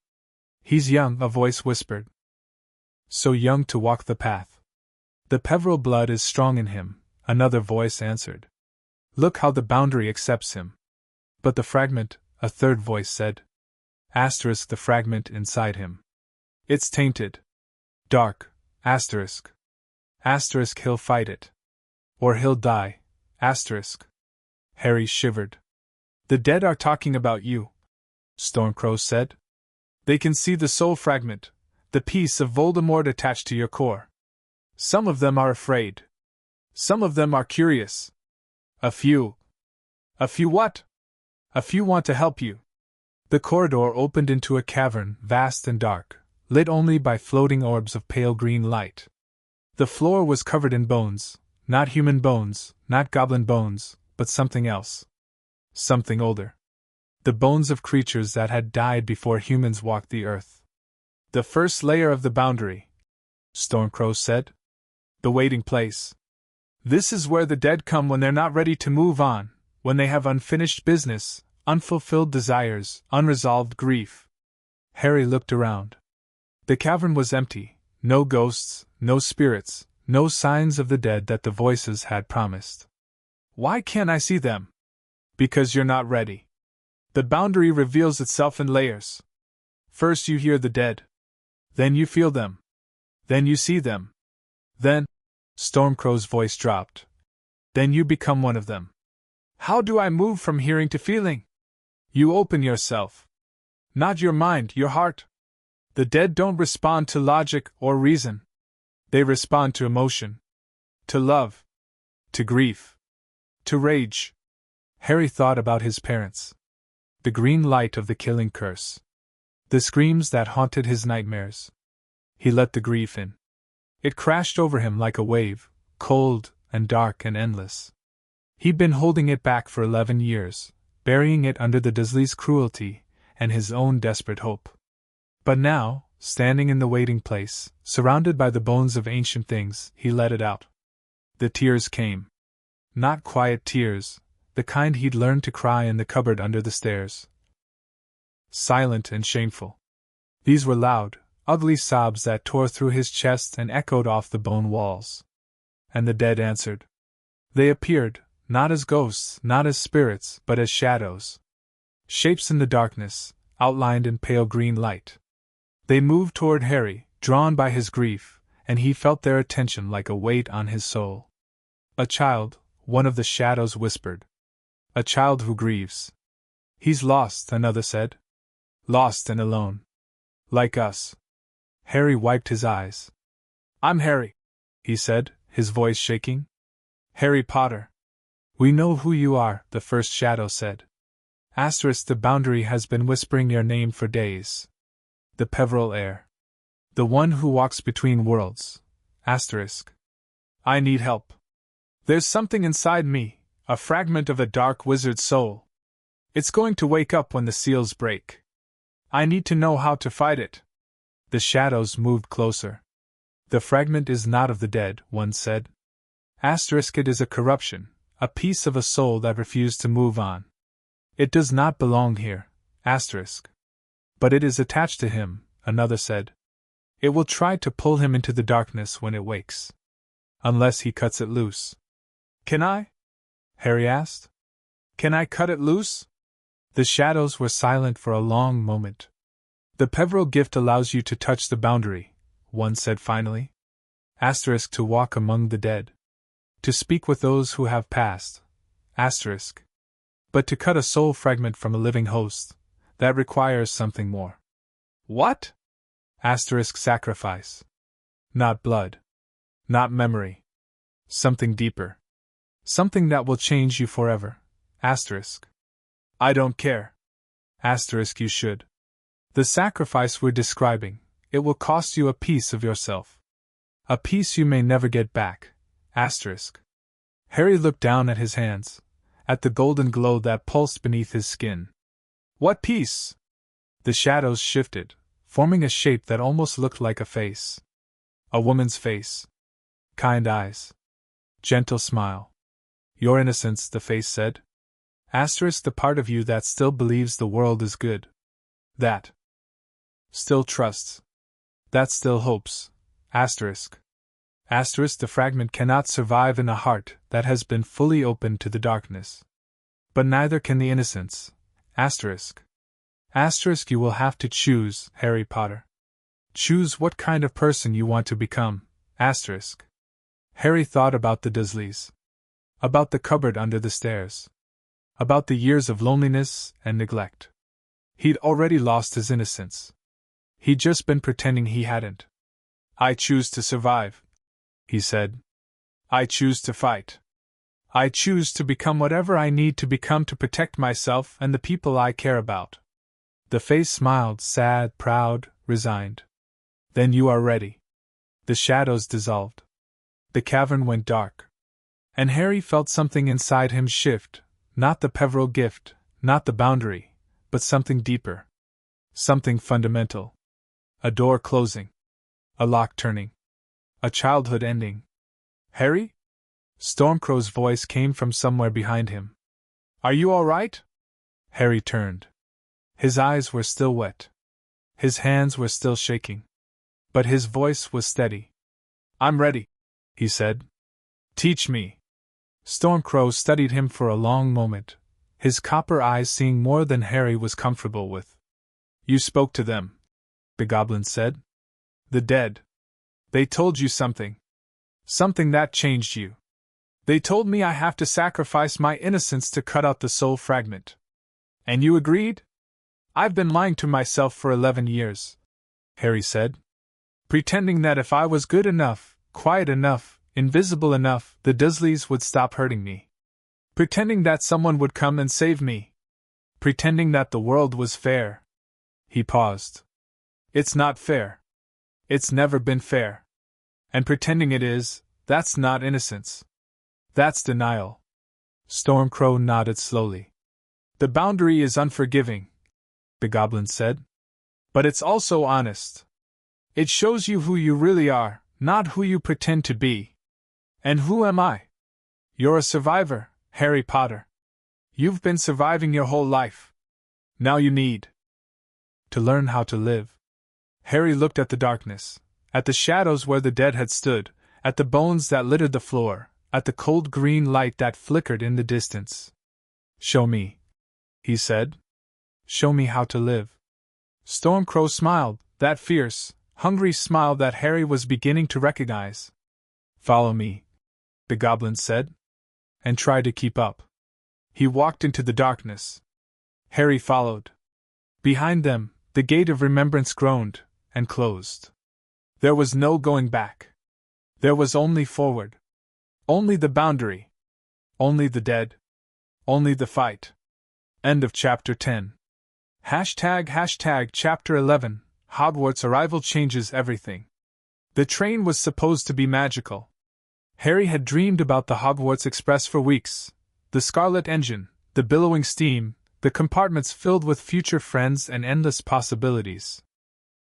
"He's young," a voice whispered. "So young to walk the path. The Peveril blood is strong in him," another voice answered. "Look how the boundary accepts him." "But the fragment," a third voice said. Asterisk the fragment inside him. "It's tainted. Dark, asterisk. Asterisk he'll fight it. Or he'll die, asterisk." Harry shivered. "The dead are talking about you," Stormcrow said. "They can see the soul fragment, the piece of Voldemort attached to your core. Some of them are afraid. Some of them are curious. A few. A few what? A few want to help you." The corridor opened into a cavern, vast and dark, lit only by floating orbs of pale green light. The floor was covered in bones, not human bones, not goblin bones, but something else. Something older. The bones of creatures that had died before humans walked the earth. "The first layer of the boundary," Stormcrow said. "The waiting place. This is where the dead come when they're not ready to move on, when they have unfinished business, unfulfilled desires, unresolved grief." Harry looked around. The cavern was empty, no ghosts, no spirits, no signs of the dead that the voices had promised. "Why can't I see them?" "Because you're not ready. The boundary reveals itself in layers. First you hear the dead. Then you feel them. Then you see them. Then," Stormcrow's voice dropped, "then you become one of them." "How do I move from hearing to feeling?" "You open yourself. Not your mind, your heart. The dead don't respond to logic or reason. They respond to emotion. To love. To grief. To rage." Harry thought about his parents. The green light of the killing curse. The screams that haunted his nightmares. He let the grief in. It crashed over him like a wave, cold and dark and endless. He'd been holding it back for 11 years, burying it under the Dursleys' cruelty and his own desperate hope. But now, standing in the waiting place, surrounded by the bones of ancient things, he let it out. The tears came. Not quiet tears, the kind he'd learned to cry in the cupboard under the stairs. Silent and shameful. These were loud, ugly sobs that tore through his chest and echoed off the bone walls. And the dead answered. They appeared, not as ghosts, not as spirits, but as shadows. Shapes in the darkness, outlined in pale green light. They moved toward Harry, drawn by his grief, and he felt their attention like a weight on his soul. A child, one of the shadows whispered. A child who grieves. He's lost, another said. Lost and alone. Like us. Harry wiped his eyes. I'm Harry, he said, his voice shaking. Harry Potter. We know who you are, the first shadow said. The Boundary has been whispering your name for days. The Peveril heir. The one who walks between worlds. I need help. There's something inside me, a fragment of a dark wizard's soul. It's going to wake up when the seals break. I need to know how to fight it. The shadows moved closer. The fragment is not of the dead, one said. It is a corruption, a piece of a soul that refused to move on. It does not belong here, but it is attached to him, another said. It will try to pull him into the darkness when it wakes. Unless he cuts it loose. Can I? Harry asked. Can I cut it loose? The shadows were silent for a long moment. The Peveril gift allows you to touch the boundary, one said finally. To walk among the dead. To speak with those who have passed. But to cut a soul fragment from a living host, that requires something more. What? Sacrifice. Not blood. Not memory. Something deeper. Something that will change you forever. I don't care. You should. The sacrifice we're describing, it will cost you a piece of yourself. A piece you may never get back. Harry looked down at his hands, at the golden glow that pulsed beneath his skin. What piece? The shadows shifted, forming a shape that almost looked like a face. A woman's face. Kind eyes. Gentle smile. Your innocence, the face said. The part of you that still believes the world is good. That still trusts. That still hopes. The fragment cannot survive in a heart that has been fully opened to the darkness. But neither can the innocence. You will have to choose, Harry Potter. Choose what kind of person you want to become. Harry thought about the Dursleys. About the cupboard under the stairs. About the years of loneliness and neglect. He'd already lost his innocence. He'd just been pretending he hadn't. I choose to survive, he said. I choose to fight. I choose to become whatever I need to become to protect myself and the people I care about. The face smiled, sad, proud, resigned. Then you are ready. The shadows dissolved. The cavern went dark. And Harry felt something inside him shift, not the Peveril gift, not the boundary, but something deeper. Something fundamental. A door closing. A lock turning. A childhood ending. Harry? Stormcrow's voice came from somewhere behind him. Are you all right? Harry turned. His eyes were still wet. His hands were still shaking. But his voice was steady. I'm ready, he said. Teach me. Stormcrow studied him for a long moment, his copper eyes seeing more than Harry was comfortable with. You spoke to them, the goblin said. The dead. They told you something. Something that changed you. They told me I have to sacrifice my innocence to cut out the soul fragment. And you agreed? I've been lying to myself for 11 years, Harry said. Pretending that if I was good enough, quiet enough, invisible enough, the Dursleys would stop hurting me. Pretending that someone would come and save me. Pretending that the world was fair. He paused. It's not fair. It's never been fair. And pretending it is, that's not innocence. That's denial. Stormcrow nodded slowly. The boundary is unforgiving, the goblin said. But it's also honest. It shows you who you really are, not who you pretend to be. And who am I? You're a survivor, Harry Potter. You've been surviving your whole life. Now you need to learn how to live. Harry looked at the darkness, at the shadows where the dead had stood, at the bones that littered the floor, at the cold green light that flickered in the distance. Show me, he said. Show me how to live. Stormcrow smiled, that fierce, hungry smile that Harry was beginning to recognize. Follow me, the goblin said, and try to keep up. He walked into the darkness. Harry followed. Behind them, the gate of remembrance groaned and closed. There was no going back. There was only forward. Only the boundary. Only the dead. Only the fight. End of Chapter 10. ## Chapter 11, Hogwarts arrival changes everything. The train was supposed to be magical. Harry had dreamed about the Hogwarts Express for weeks. The scarlet engine, the billowing steam, the compartments filled with future friends and endless possibilities.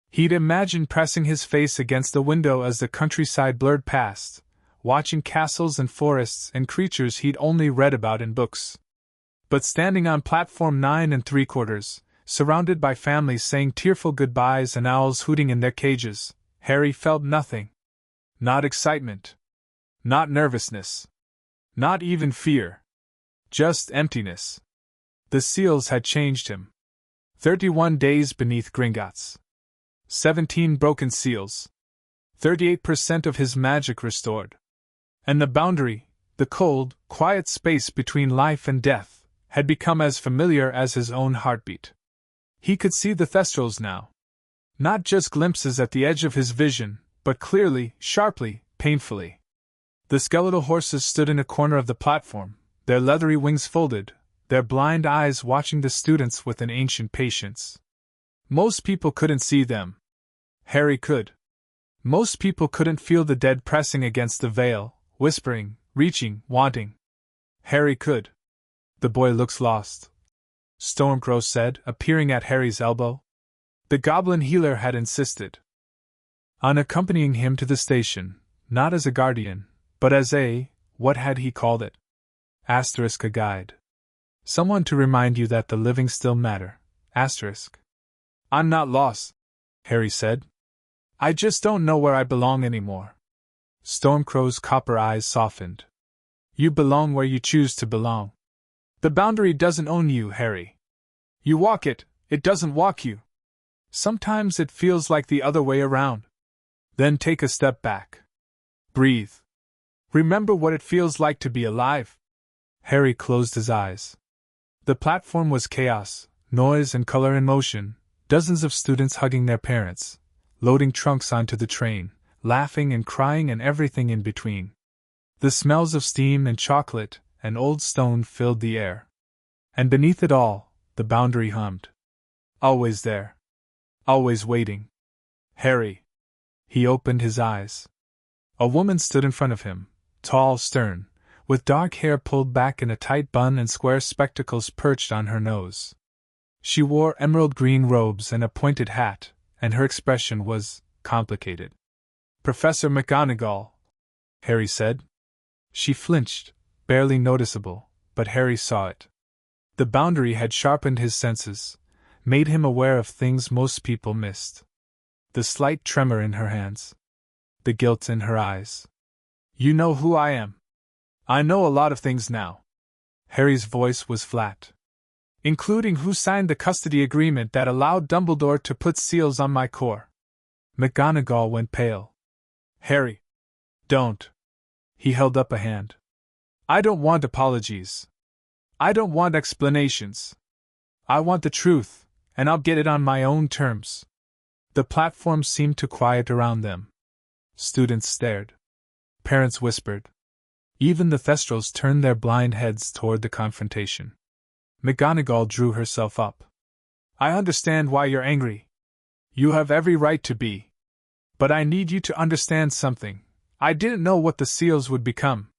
He'd imagined pressing his face against the window as the countryside blurred past, watching castles and forests and creatures he'd only read about in books. But standing on platform 9 3/4, surrounded by families saying tearful goodbyes and owls hooting in their cages, Harry felt nothing. Not excitement. Not nervousness. Not even fear. Just emptiness. The seals had changed him. 31 days beneath Gringotts. 17 broken seals. 38% of his magic restored. And the boundary, the cold, quiet space between life and death, had become as familiar as his own heartbeat. He could see the Thestrals now. Not just glimpses at the edge of his vision, but clearly, sharply, painfully. The skeletal horses stood in a corner of the platform, their leathery wings folded, their blind eyes watching the students with an ancient patience. Most people couldn't see them. Harry could. Most people couldn't feel the dead pressing against the veil, whispering, reaching, wanting. Harry could. The boy looks lost, Stormcrow said, appearing at Harry's elbow. The goblin healer had insisted on accompanying him to the station, not as a guardian, but as what had he called it? A guide. Someone to remind you that the living still matter. I'm not lost, Harry said. I just don't know where I belong anymore. Stormcrow's copper eyes softened. You belong where you choose to belong. The boundary doesn't own you, Harry. You walk it, it doesn't walk you. Sometimes it feels like the other way around. Then take a step back. Breathe. Remember what it feels like to be alive. Harry closed his eyes. The platform was chaos, noise and color in motion, dozens of students hugging their parents, loading trunks onto the train, laughing and crying and everything in between. The smells of steam and chocolate and old stone filled the air. And beneath it all, the boundary hummed. Always there. Always waiting. Harry. He opened his eyes. A woman stood in front of him, tall, stern, with dark hair pulled back in a tight bun and square spectacles perched on her nose. She wore emerald green robes and a pointed hat, and her expression was complicated. Professor McGonagall, Harry said. She flinched, barely noticeable, but Harry saw it. The boundary had sharpened his senses, made him aware of things most people missed. The slight tremor in her hands. The guilt in her eyes. You know who I am. I know a lot of things now. Harry's voice was flat. Including who signed the custody agreement that allowed Dumbledore to put seals on my core. McGonagall went pale. Harry. Don't. He held up a hand. I don't want apologies. I don't want explanations. I want the truth, and I'll get it on my own terms. The platform seemed to quiet around them. Students stared. Parents whispered. Even the Thestrals turned their blind heads toward the confrontation. McGonagall drew herself up. I understand why you're angry. You have every right to be. But I need you to understand something. I didn't know what the seals would become.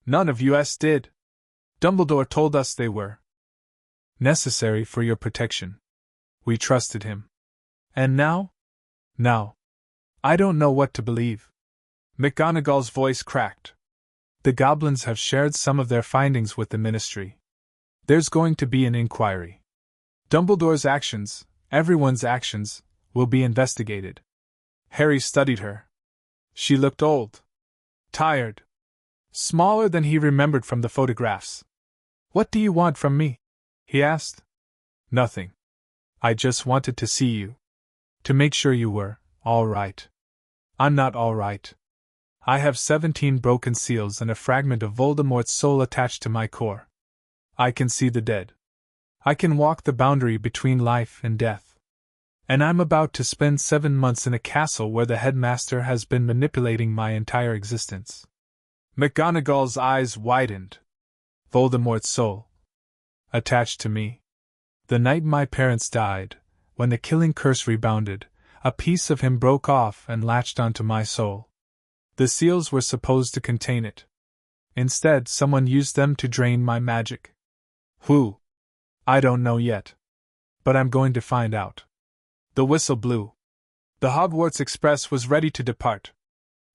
None of us did. Dumbledore told us they were necessary for your protection. We trusted him. And now? Now. I don't know what to believe. McGonagall's voice cracked. The goblins have shared some of their findings with the Ministry. There's going to be an inquiry. Dumbledore's actions, everyone's actions, will be investigated. Harry studied her. She looked old. Tired. Smaller than he remembered from the photographs. What do you want from me? He asked. Nothing. I just wanted to see you. To make sure you were all right. I'm not all right. I have 17 broken seals and a fragment of Voldemort's soul attached to my core. I can see the dead. I can walk the boundary between life and death. And I'm about to spend 7 months in a castle where the headmaster has been manipulating my entire existence. McGonagall's eyes widened. Voldemort's soul. Attached to me. The night my parents died, when the killing curse rebounded, a piece of him broke off and latched onto my soul. The seals were supposed to contain it. Instead, someone used them to drain my magic. Who? I don't know yet. But I'm going to find out. The whistle blew. The Hogwarts Express was ready to depart.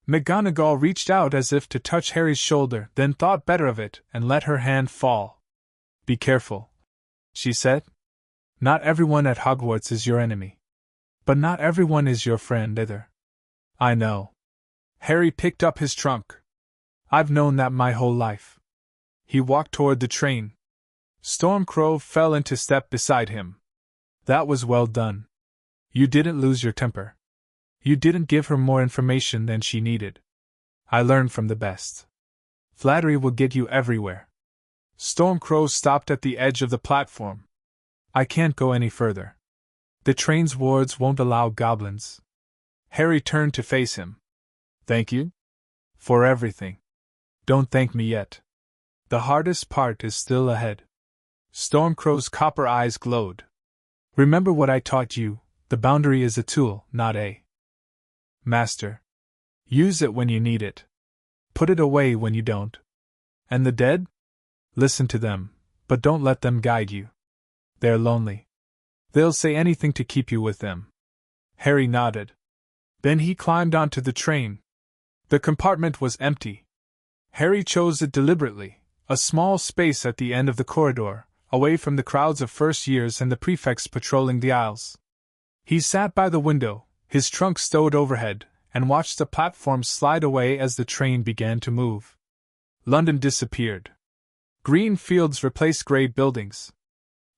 McGonagall reached out as if to touch Harry's shoulder, then thought better of it and let her hand fall. Be careful, she said. Not everyone at Hogwarts is your enemy. But not everyone is your friend either. I know. Harry picked up his trunk. I've known that my whole life. He walked toward the train. Stormcrow fell into step beside him. That was well done. You didn't lose your temper. You didn't give her more information than she needed. I learned from the best. Flattery will get you everywhere. Stormcrow stopped at the edge of the platform. I can't go any further. The train's wards won't allow goblins. Harry turned to face him. Thank you? For everything. Don't thank me yet. The hardest part is still ahead. Stormcrow's copper eyes glowed. Remember what I taught you, the boundary is a tool, not a master. Use it when you need it. Put it away when you don't. And the dead? Listen to them, but don't let them guide you. They're lonely. They'll say anything to keep you with them. Harry nodded. Then he climbed onto the train. The compartment was empty. Harry chose it deliberately, a small space at the end of the corridor, away from the crowds of first years and the prefects patrolling the aisles. He sat by the window, his trunk stowed overhead, and watched the platform slide away as the train began to move. London disappeared. Green fields replaced grey buildings.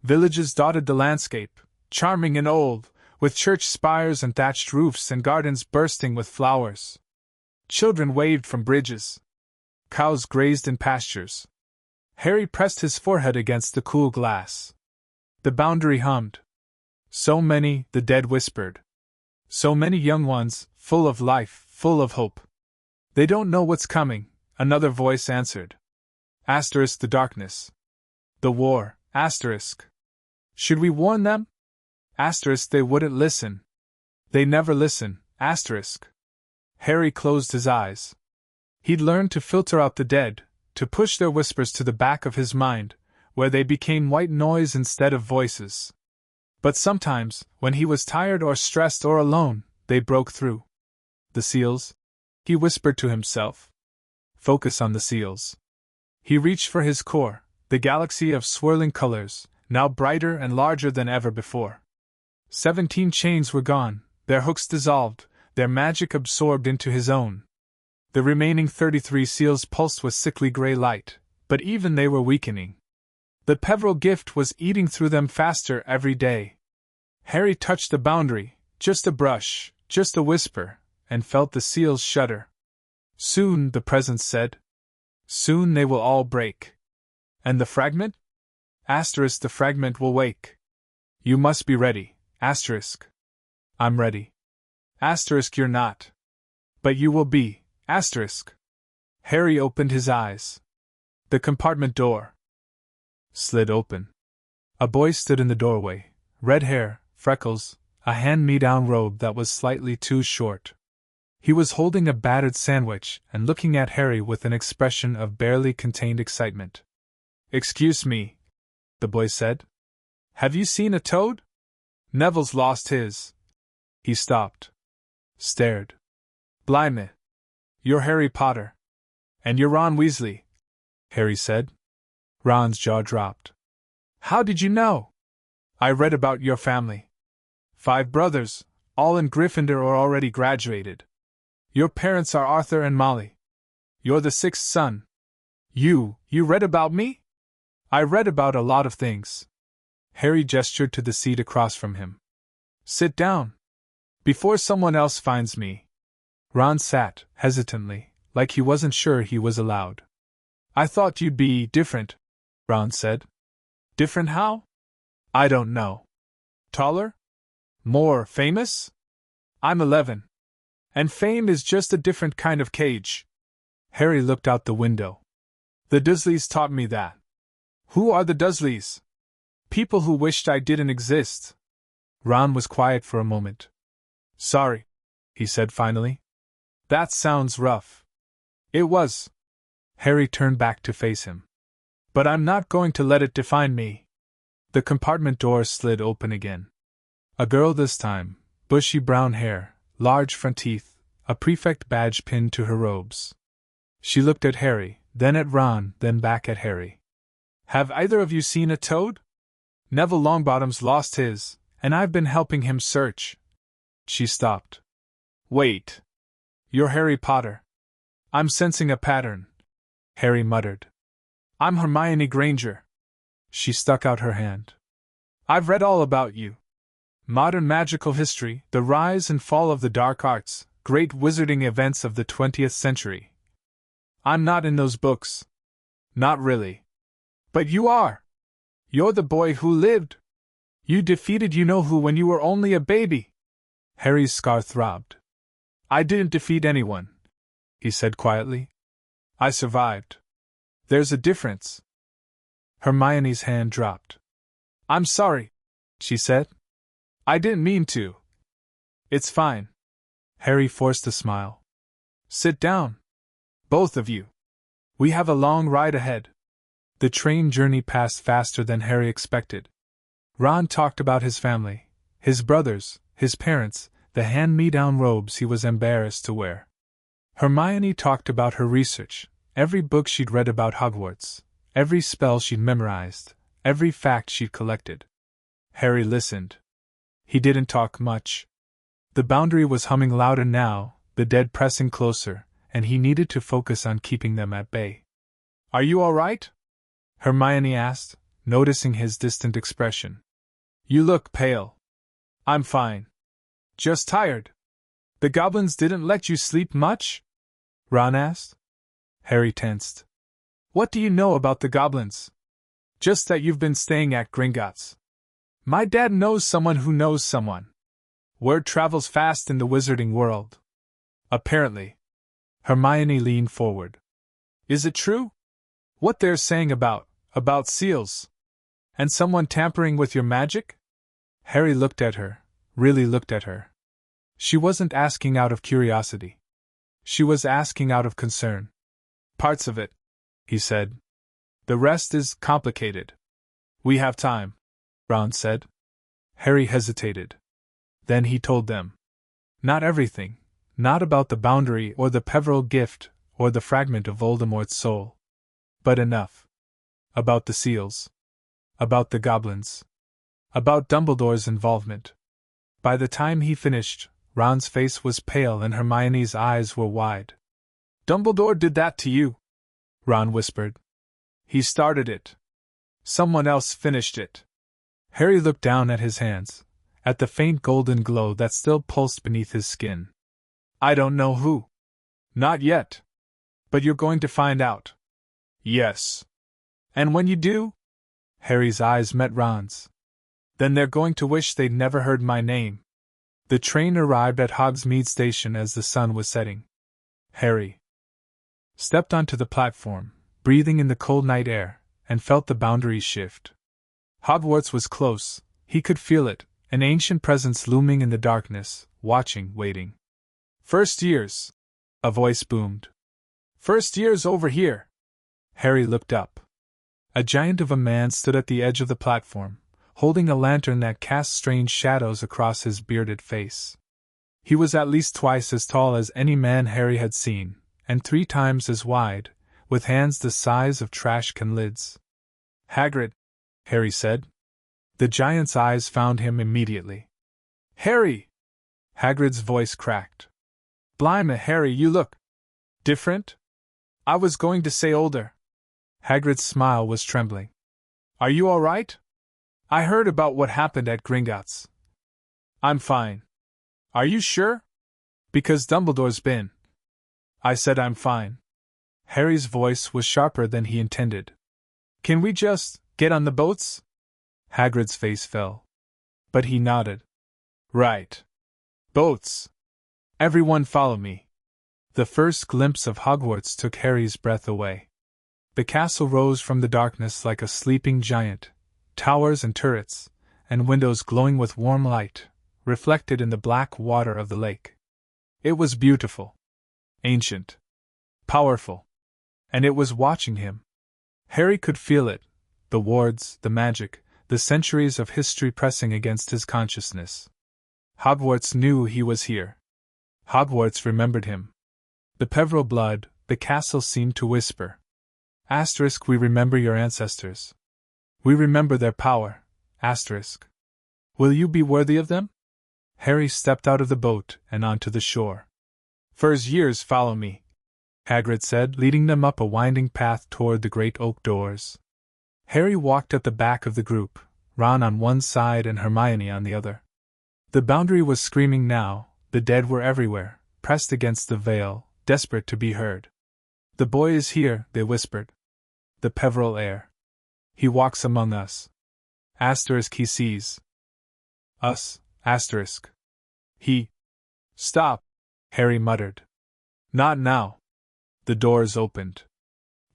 Villages dotted the landscape, charming and old, with church spires and thatched roofs and gardens bursting with flowers. Children waved from bridges. Cows grazed in pastures. Harry pressed his forehead against the cool glass. The boundary hummed. So many, the dead whispered. So many young ones, full of life, full of hope. They don't know what's coming, another voice answered. Asterisk the darkness. The war, asterisk. Should we warn them? Asterisk they wouldn't listen. They never listen, asterisk. Harry closed his eyes. He'd learned to filter out the dead, to push their whispers to the back of his mind, where they became white noise instead of voices. But sometimes, when he was tired or stressed or alone, they broke through. The seals? He whispered to himself. Focus on the seals. He reached for his core, the galaxy of swirling colors, now brighter and larger than ever before. 17 chains were gone, their hooks dissolved, their magic absorbed into his own. The remaining 33 seals pulsed with sickly gray light, but even they were weakening. The Peveril gift was eating through them faster every day. Harry touched the boundary, just a brush, just a whisper, and felt the seals shudder. Soon, the presence said. Soon they will all break. And the fragment? Asterisk the fragment will wake. You must be ready, asterisk. I'm ready. Asterisk you're not. But you will be, asterisk. Harry opened his eyes. The compartment door slid open. A boy stood in the doorway, red hair, freckles, a hand-me-down robe that was slightly too short. He was holding a battered sandwich and looking at Harry with an expression of barely contained excitement. Excuse me, the boy said. Have you seen a toad? Neville's lost his. He stopped. Stared. Blimey. You're Harry Potter. And you're Ron Weasley, Harry said. Ron's jaw dropped. How did you know? I read about your family. 5 brothers, all in Gryffindor or already graduated. Your parents are Arthur and Molly. You're the 6th son. You read about me? I read about a lot of things. Harry gestured to the seat across from him. Sit down. Before someone else finds me. Ron sat, hesitantly, like he wasn't sure he was allowed. I thought you'd be different, Ron said. Different how? I don't know. Taller? More famous? I'm 11. And fame is just a different kind of cage. Harry looked out the window. The Dursleys taught me that. Who are the Dursleys? People who wished I didn't exist. Ron was quiet for a moment. Sorry, he said finally. That sounds rough. It was. Harry turned back to face him. But I'm not going to let it define me. The compartment door slid open again. A girl this time, bushy brown hair, large front teeth, a prefect badge pinned to her robes. She looked at Harry, then at Ron, then back at Harry. Have either of you seen a toad? Neville Longbottom's lost his, and I've been helping him search. She stopped. Wait. You're Harry Potter. I'm sensing a pattern, Harry muttered. I'm Hermione Granger. She stuck out her hand. I've read all about you. Modern magical history, the rise and fall of the dark arts, great wizarding events of the 20th century. I'm not in those books. Not really. But you are. You're the boy who lived. You defeated you-know-who when you were only a baby. Harry's scar throbbed. I didn't defeat anyone, he said quietly. I survived. There's a difference. Hermione's hand dropped. I'm sorry, she said. I didn't mean to. It's fine. Harry forced a smile. Sit down. Both of you. We have a long ride ahead. The train journey passed faster than Harry expected. Ron talked about his family, his brothers, his parents, the hand-me-down robes he was embarrassed to wear. Hermione talked about her research, every book she'd read about Hogwarts, every spell she'd memorized, every fact she'd collected. Harry listened. He didn't talk much. The boundary was humming louder now, the dead pressing closer, and he needed to focus on keeping them at bay. Are you all right? Hermione asked, noticing his distant expression. You look pale. I'm fine. Just tired. The goblins didn't let you sleep much? Ron asked. Harry tensed. What do you know about the goblins? Just that you've been staying at Gringotts. My dad knows someone who knows someone. Word travels fast in the wizarding world. Apparently. Hermione leaned forward. Is it true? What they're saying about seals? And someone tampering with your magic? Harry looked at her, really looked at her. She wasn't asking out of curiosity. She was asking out of concern. Parts of it, he said. The rest is complicated. We have time, Ron said. Harry hesitated. Then he told them. Not everything, not about the boundary or the Peveril gift or the fragment of Voldemort's soul. But enough. About the seals. About the goblins. About Dumbledore's involvement. By the time he finished, Ron's face was pale and Hermione's eyes were wide. Dumbledore did that to you, Ron whispered. He started it. Someone else finished it. Harry looked down at his hands, at the faint golden glow that still pulsed beneath his skin. I don't know who. Not yet. But you're going to find out. Yes. And when you do? Harry's eyes met Ron's. Then they're going to wish they'd never heard my name. The train arrived at Hogsmeade Station as the sun was setting. Harry stepped onto the platform, breathing in the cold night air, and felt the boundaries shift. Hogwarts was close, he could feel it, an ancient presence looming in the darkness, watching, waiting. First years, a voice boomed. First years over here. Harry looked up. A giant of a man stood at the edge of the platform, holding a lantern that cast strange shadows across his bearded face. He was at least twice as tall as any man Harry had seen, and 3 times as wide, with hands the size of trash can lids. "Hagrid," Harry said. The giant's eyes found him immediately. "Harry!" Hagrid's voice cracked. "Blimey, Harry, you look different? I was going to say older." Hagrid's smile was trembling. "Are you all right? I heard about what happened at Gringotts." "I'm fine." "Are you sure? Because Dumbledore's been." "I said I'm fine." Harry's voice was sharper than he intended. "Can we just get on the boats?" Hagrid's face fell. But he nodded. "Right. Boats. Everyone follow me." The first glimpse of Hogwarts took Harry's breath away. The castle rose from the darkness like a sleeping giant, towers and turrets, and windows glowing with warm light, reflected in the black water of the lake. It was beautiful, ancient, powerful, and it was watching him. Harry could feel it, the wards, the magic, the centuries of history pressing against his consciousness. Hogwarts knew he was here. Hogwarts remembered him. The Peveril blood, the castle seemed to whisper. Asterisk, we remember your ancestors. We remember their power. Asterisk. Will you be worthy of them? Harry stepped out of the boat and onto the shore. "For years follow me," Hagrid said, leading them up a winding path toward the great oak doors. Harry walked at the back of the group, Ron on one side and Hermione on the other. The Boundary was screaming now, the dead were everywhere, pressed against the veil, desperate to be heard. "The boy is here," they whispered. "The Peveril heir. He walks among us. Asterisk, he sees us. Asterisk. He—" "Stop," Harry muttered. "Not now." The doors opened.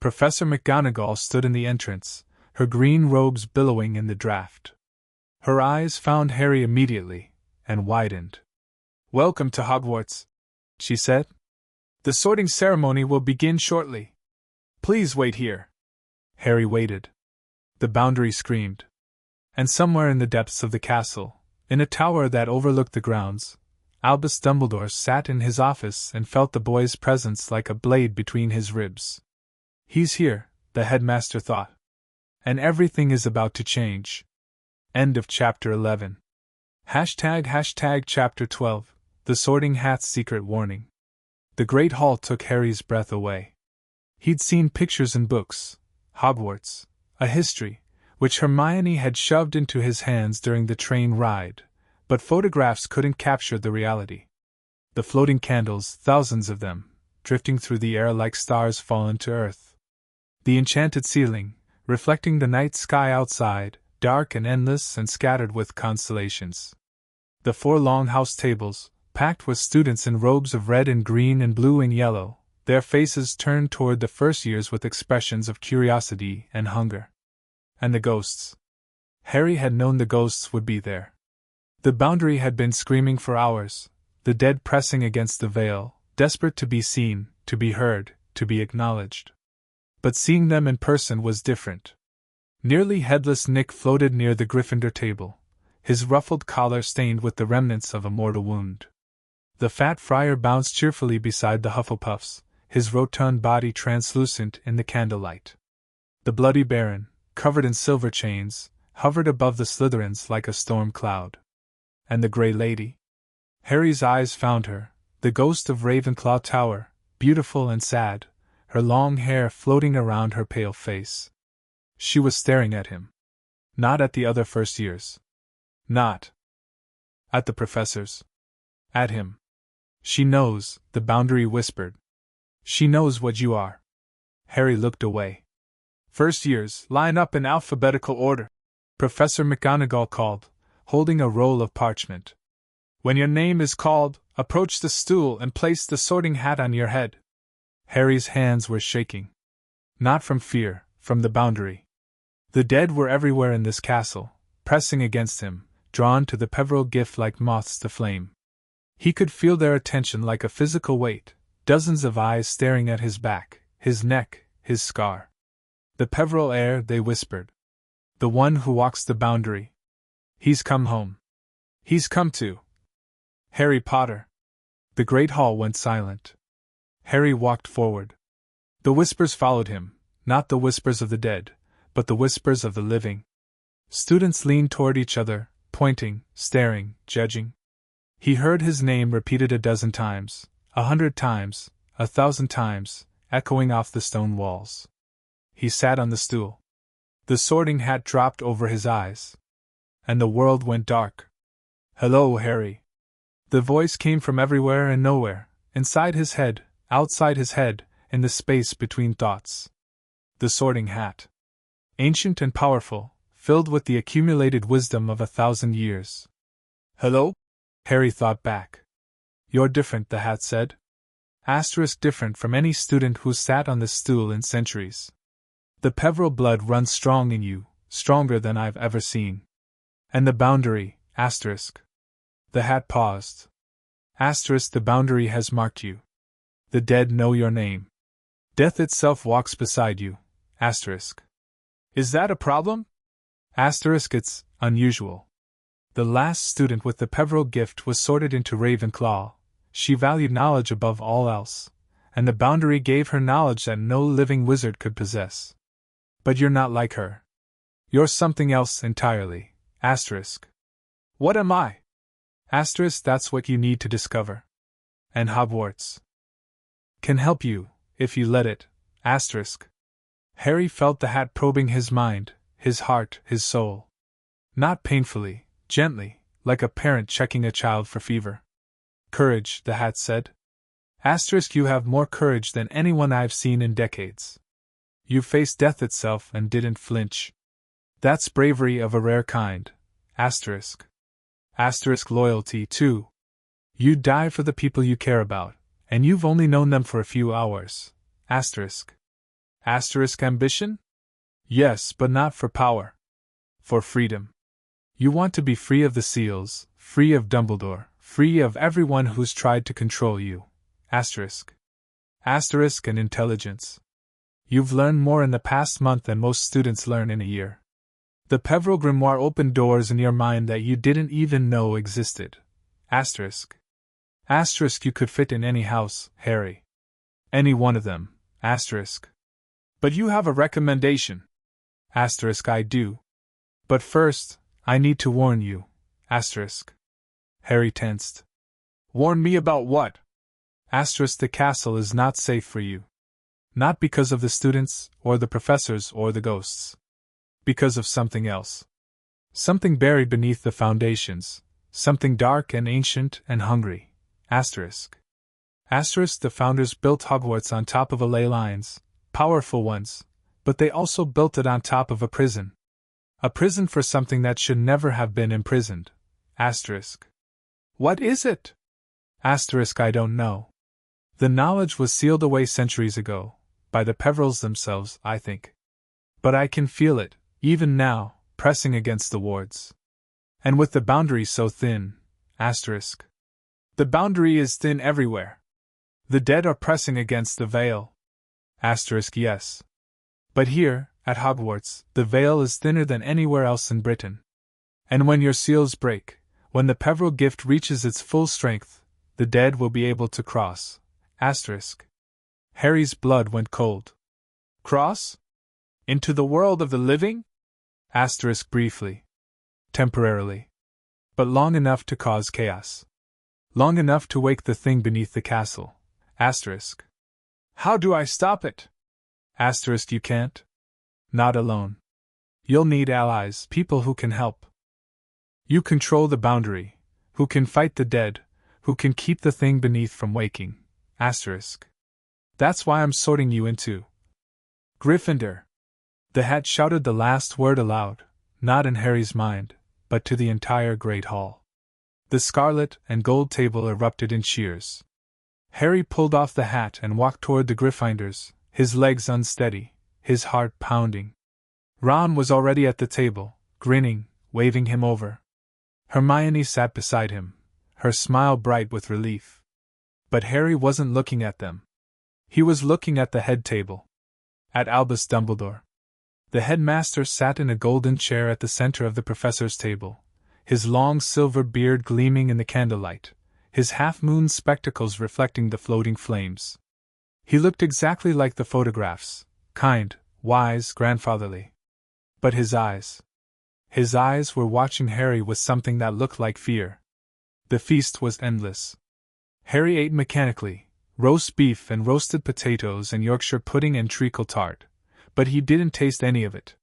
Professor McGonagall stood in the entrance, her green robes billowing in the draught. Her eyes found Harry immediately, and widened. "Welcome to Hogwarts," she said. "The sorting ceremony will begin shortly. Please wait here." Harry waited. The Boundary screamed. And somewhere in the depths of the castle, in a tower that overlooked the grounds, Albus Dumbledore sat in his office and felt the boy's presence like a blade between his ribs. "He's here," the headmaster thought. "And everything is about to change." End of Chapter 11. ## Chapter 12, The Sorting Hat's Secret Warning. The Great Hall took Harry's breath away. He'd seen pictures in books, Hogwarts, a history, which Hermione had shoved into his hands during the train ride, but photographs couldn't capture the reality. The floating candles, thousands of them, drifting through the air like stars fallen to earth. The enchanted ceiling, reflecting the night sky outside, dark and endless and scattered with constellations. The 4 long house tables, packed with students in robes of red and green and blue and yellow, their faces turned toward the first years with expressions of curiosity and hunger. And the ghosts. Harry had known the ghosts would be there. The Boundary had been screaming for hours, the dead pressing against the veil, desperate to be seen, to be heard, to be acknowledged. But seeing them in person was different. Nearly headless Nick floated near the Gryffindor table, his ruffled collar stained with the remnants of a mortal wound. The fat friar bounced cheerfully beside the Hufflepuffs, his rotund body translucent in the candlelight. The Bloody Baron, covered in silver chains, hovered above the Slytherins like a storm cloud. And the Grey Lady? Harry's eyes found her, the ghost of Ravenclaw Tower, beautiful and sad, her long hair floating around her pale face. She was staring at him. Not at the other first years. Not at the professors. At him. "She knows," the Boundary whispered. "She knows what you are." Harry looked away. "First years, line up in alphabetical order," Professor McGonagall called, holding a roll of parchment. "When your name is called, approach the stool and place the sorting hat on your head." Harry's hands were shaking. Not from fear, from the Boundary. The dead were everywhere in this castle, pressing against him, drawn to the Peveril gift like moths to flame. He could feel their attention like a physical weight, dozens of eyes staring at his back, his neck, his scar. The Peveril heir, they whispered. The one who walks the boundary. He's come home. He's come to Harry Potter. The great hall went silent. Harry walked forward. The whispers followed him, not the whispers of the dead, but the whispers of the living. Students leaned toward each other, pointing, staring, judging. He heard his name repeated 12 times, 100 times, 1,000 times, echoing off the stone walls. He sat on the stool. The sorting hat dropped over his eyes. And the world went dark. "Hello, Harry." The voice came from everywhere and nowhere, inside his head, outside his head, in the space between thoughts. The sorting hat. Ancient and powerful, filled with the accumulated wisdom of 1,000 years. "Hello?" Harry thought back. "You're different," the hat said. Different from any student who's sat on this stool in centuries. The Peveril blood runs strong in you, stronger than I've ever seen. And the boundary, The hat paused. The boundary has marked you. The dead know your name. Death itself walks beside you, Is that a problem? It's unusual. The last student with the Peveril gift was sorted into Ravenclaw. She valued knowledge above all else, and the boundary gave her knowledge that no living wizard could possess. But you're not like her. You're something else entirely, What am I? That's what you need to discover. And Hogwarts can help you, if you let it, Harry felt the hat probing his mind, his heart, his soul. Not painfully, gently, like a parent checking a child for fever. "Courage," the hat said. You have more courage than anyone I've seen in decades. You faced death itself and didn't flinch. That's bravery of a rare kind, Loyalty, too. You die for the people you care about, and you've only known them for a few hours. Ambition? Yes, but not for power. For freedom. You want to be free of the seals, free of Dumbledore, free of everyone who's tried to control you. And intelligence. You've learned more in the past month than most students learn in a year. The Peveril Grimoire opened doors in your mind that you didn't even know existed. You could fit in any house, Harry. Any one of them, But you have a recommendation. I do. But first, I need to warn you, Harry tensed. Warn me about what? The castle is not safe for you. Not because of the students, or the professors, or the ghosts. Because of something else. Something buried beneath the foundations. Something dark and ancient and hungry. The founders built Hogwarts on top of ley lines, powerful ones, but they also built it on top of a prison. A prison for something that should never have been imprisoned. What is it? I don't know. The knowledge was sealed away centuries ago, by the Peverils themselves, I think. But I can feel it, even now, pressing against the wards. And with the boundary so thin, The boundary is thin everywhere. The dead are pressing against the veil. Yes. But here, at Hogwarts, the veil is thinner than anywhere else in Britain. And when your seals break, when the Peveril gift reaches its full strength, the dead will be able to cross. Harry's blood went cold. Cross? Into the world of the living? Briefly. Temporarily. But long enough to cause chaos. Long enough to wake the thing beneath the castle. How do I stop it? You can't. Not alone. You'll need allies, people who can help. You control the boundary, who can fight the dead, who can keep the thing beneath from waking. That's why I'm sorting you into Gryffindor. The hat shouted the last word aloud, not in Harry's mind, but to the entire Great Hall. The scarlet and gold table erupted in cheers. Harry pulled off the hat and walked toward the Gryffindors, his legs unsteady, his heart pounding. Ron was already at the table, grinning, waving him over. Hermione sat beside him, her smile bright with relief. But Harry wasn't looking at them. He was looking at the head table. At Albus Dumbledore. The headmaster sat in a golden chair at the center of the professor's table, his long silver beard gleaming in the candlelight, his half-moon spectacles reflecting the floating flames. He looked exactly like the photographs, kind, wise, grandfatherly. But his eyes were watching Harry with something that looked like fear. The feast was endless. Harry ate mechanically, roast beef and roasted potatoes and Yorkshire pudding and treacle tart, but he didn't taste any of it.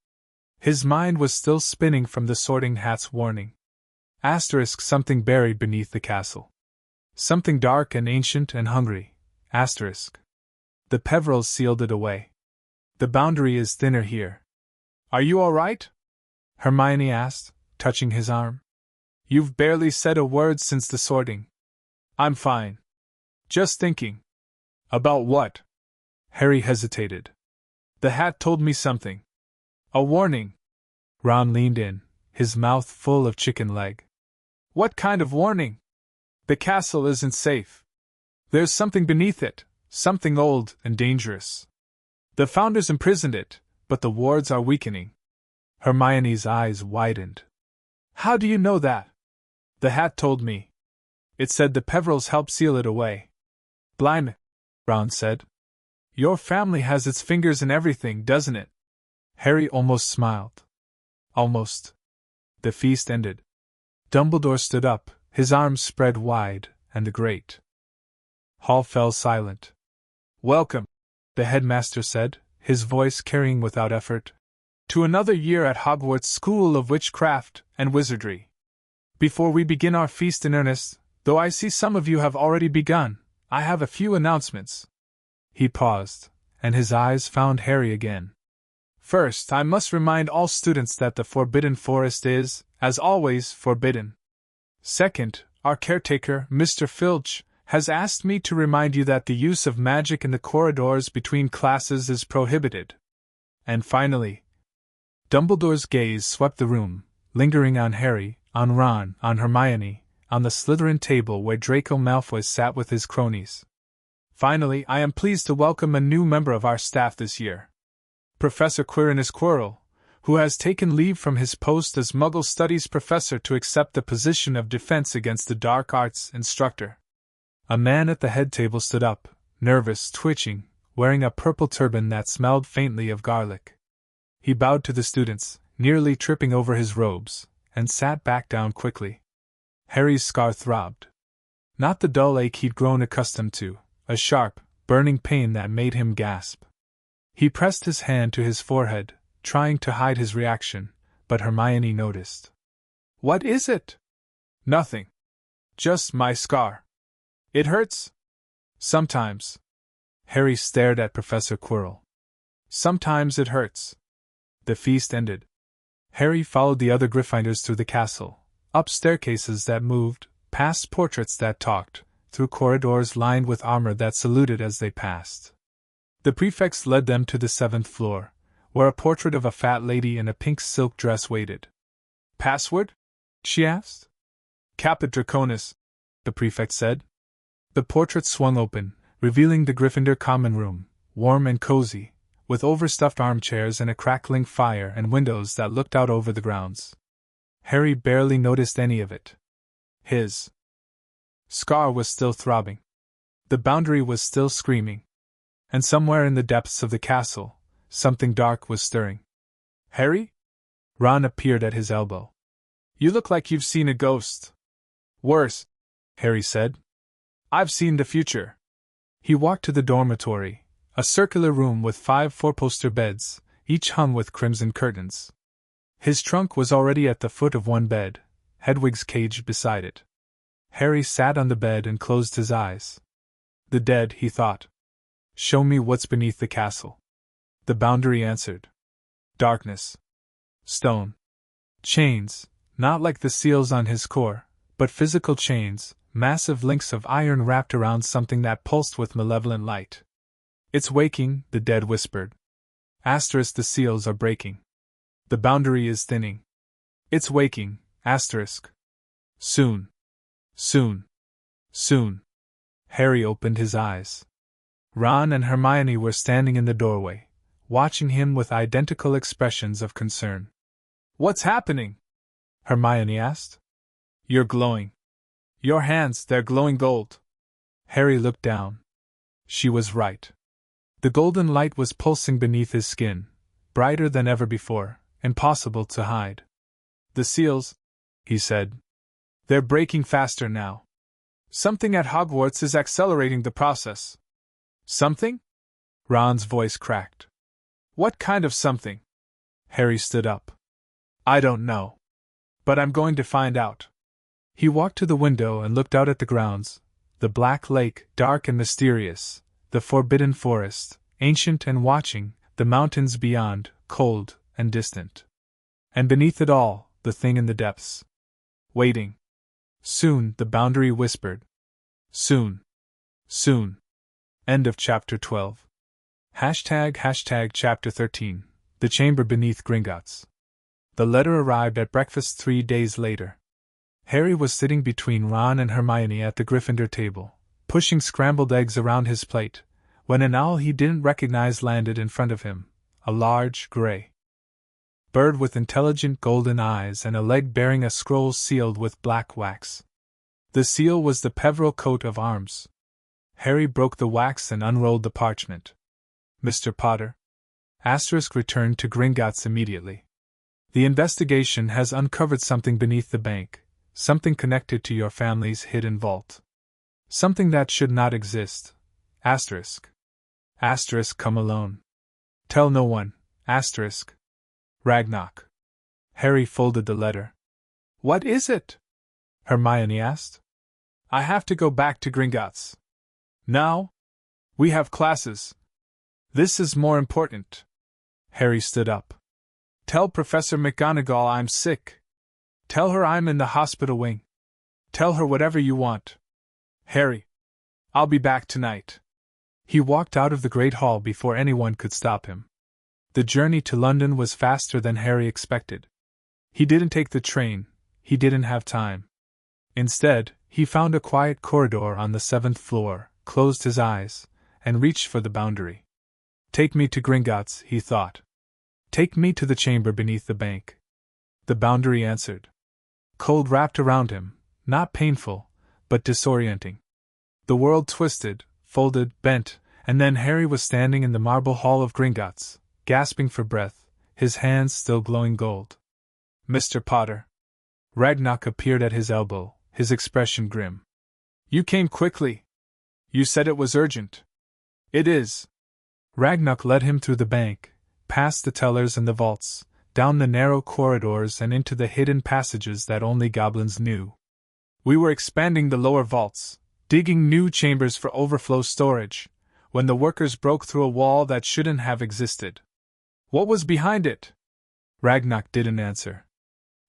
His mind was still spinning from the Sorting Hat's warning. Asterisk something buried beneath the castle. Something dark and ancient and hungry. Asterisk. The Peverils sealed it away. The boundary is thinner here. Are you all right? Hermione asked, touching his arm. You've barely said a word since the sorting. I'm fine. Just thinking. About what? Harry hesitated. The hat told me something. A warning. Ron leaned in, his mouth full of chicken leg. What kind of warning? The castle isn't safe. There's something beneath it, something old and dangerous. The Founders imprisoned it, but the wards are weakening. Hermione's eyes widened. How do you know that? The hat told me. It said the Peverils helped seal it away. Blimey, Ron said. Your family has its fingers in everything, doesn't it? Harry almost smiled. Almost. The feast ended. Dumbledore stood up, his arms spread wide, and the great hall fell silent. Welcome, the headmaster said, his voice carrying without effort, to another year at Hogwarts School of Witchcraft and Wizardry. Before we begin our feast in earnest, though I see some of you have already begun, I have a few announcements. He paused, and his eyes found Harry again. First, I must remind all students that the Forbidden Forest is, as always, forbidden. Second, our caretaker, Mr. Filch, has asked me to remind you that the use of magic in the corridors between classes is prohibited. And finally, Dumbledore's gaze swept the room, lingering on Harry, on Ron, on Hermione, on the Slytherin table where Draco Malfoy sat with his cronies. Finally, I am pleased to welcome a new member of our staff this year. Professor Quirinus Quirrell, who has taken leave from his post as Muggle Studies professor to accept the position of Defense Against the Dark Arts instructor. A man at the head table stood up, nervous, twitching, wearing a purple turban that smelled faintly of garlic. He bowed to the students, nearly tripping over his robes, and sat back down quickly. Harry's scar throbbed. Not the dull ache he'd grown accustomed to, a sharp, burning pain that made him gasp. He pressed his hand to his forehead, trying to hide his reaction, but Hermione noticed. What is it? Nothing. Just my scar. It hurts? Sometimes. Harry stared at Professor Quirrell. Sometimes it hurts. The feast ended. Harry followed the other Gryffindors through the castle, up staircases that moved, past portraits that talked, through corridors lined with armor that saluted as they passed. The prefects led them to the 7th floor, where a portrait of a fat lady in a pink silk dress waited. Password? She asked. Caput Draconis, the prefect said. The portrait swung open, revealing the Gryffindor common room, warm and cozy, with overstuffed armchairs and a crackling fire and windows that looked out over the grounds. Harry barely noticed any of it. His scar was still throbbing. The boundary was still screaming. And somewhere in the depths of the castle, something dark was stirring. Harry? Ron appeared at his elbow. You look like you've seen a ghost. Worse, Harry said. I've seen the future. He walked to the dormitory, a circular room with 5 four-poster beds, each hung with crimson curtains. His trunk was already at the foot of one bed, Hedwig's cage beside it. Harry sat on the bed and closed his eyes. The dead, he thought. Show me what's beneath the castle. The boundary answered. Darkness. Stone. Chains, not like the seals on his core, but physical chains, massive links of iron wrapped around something that pulsed with malevolent light. It's waking, the dead whispered. Asterisk, the seals are breaking. The boundary is thinning. It's waking, asterisk. Soon. Soon. Soon. Harry opened his eyes. Ron and Hermione were standing in the doorway, watching him with identical expressions of concern. "What's happening?" Hermione asked. "You're glowing. Your hands, they're glowing gold." Harry looked down. She was right. The golden light was pulsing beneath his skin, brighter than ever before, impossible to hide. "The seals," he said. "They're breaking faster now. Something at Hogwarts is accelerating the process." "Something?" Ron's voice cracked. "What kind of something?" Harry stood up. "I don't know. But I'm going to find out." He walked to the window and looked out at the grounds, the black lake, dark and mysterious, the forbidden forest, ancient and watching, the mountains beyond, cold and distant. And beneath it all, the thing in the depths. Waiting. Soon, the boundary whispered. Soon. Soon. End of chapter 12. ## chapter 13. The Chamber Beneath Gringotts. The letter arrived at breakfast 3 days later. Harry was sitting between Ron and Hermione at the Gryffindor table, pushing scrambled eggs around his plate, when an owl he didn't recognize landed in front of him, a large, gray bird with intelligent golden eyes and a leg bearing a scroll sealed with black wax. The seal was the Peveril coat of arms. Harry broke the wax and unrolled the parchment. "Mr. Potter?" * returned to Gringotts immediately. "The investigation has uncovered something beneath the bank, something connected to your family's hidden vault. Something that should not exist. **. Come alone. Tell no one. Ragnarok." Harry folded the letter. "What is it?" Hermione asked. "I have to go back to Gringotts." "Now? We have classes. This is more important." Harry stood up. "Tell Professor McGonagall I'm sick. Tell her I'm in the hospital wing. Tell her whatever you want. Harry, I'll be back tonight." He walked out of the great hall before anyone could stop him. The journey to London was faster than Harry expected. He didn't take the train, he didn't have time. Instead, he found a quiet corridor on the 7th floor, closed his eyes, and reached for the boundary. "Take me to Gringotts," he thought. "Take me to the chamber beneath the bank." The boundary answered. Cold wrapped around him, not painful, but disorienting. The world twisted, folded, bent, and then Harry was standing in the marble hall of Gringotts, gasping for breath, his hands still glowing gold. "Mr. Potter." Ragnarok appeared at his elbow, his expression grim. "You came quickly. You said it was urgent." "It is." Ragnarok led him through the bank, past the tellers and the vaults, down the narrow corridors and into the hidden passages that only goblins knew. "We were expanding the lower vaults, digging new chambers for overflow storage, when the workers broke through a wall that shouldn't have existed." "What was behind it?" Ragnarok didn't answer.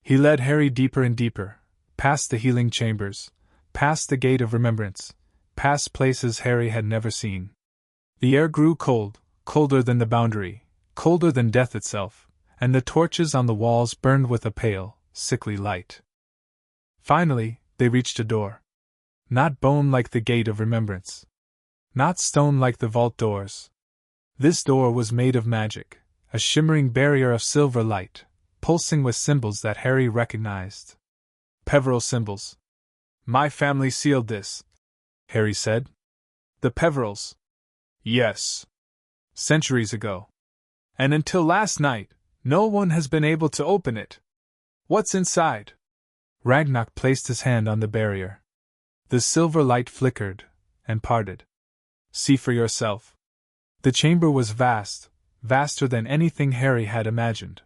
He led Harry deeper and deeper, past the healing chambers, past the Gate of Remembrance, past places Harry had never seen. The air grew cold, colder than the boundary, colder than death itself, and the torches on the walls burned with a pale, sickly light. Finally, they reached a door. Not bone like the Gate of Remembrance. Not stone like the vault doors. This door was made of magic, a shimmering barrier of silver light, pulsing with symbols that Harry recognized. Peveril symbols. "My family sealed this," Harry said. "The Peverils." "Yes. Centuries ago. And until last night, no one has been able to open it. What's inside?" Ragnarok placed his hand on the barrier. The silver light flickered and parted. "See for yourself." The chamber was vast, vaster than anything Harry had imagined.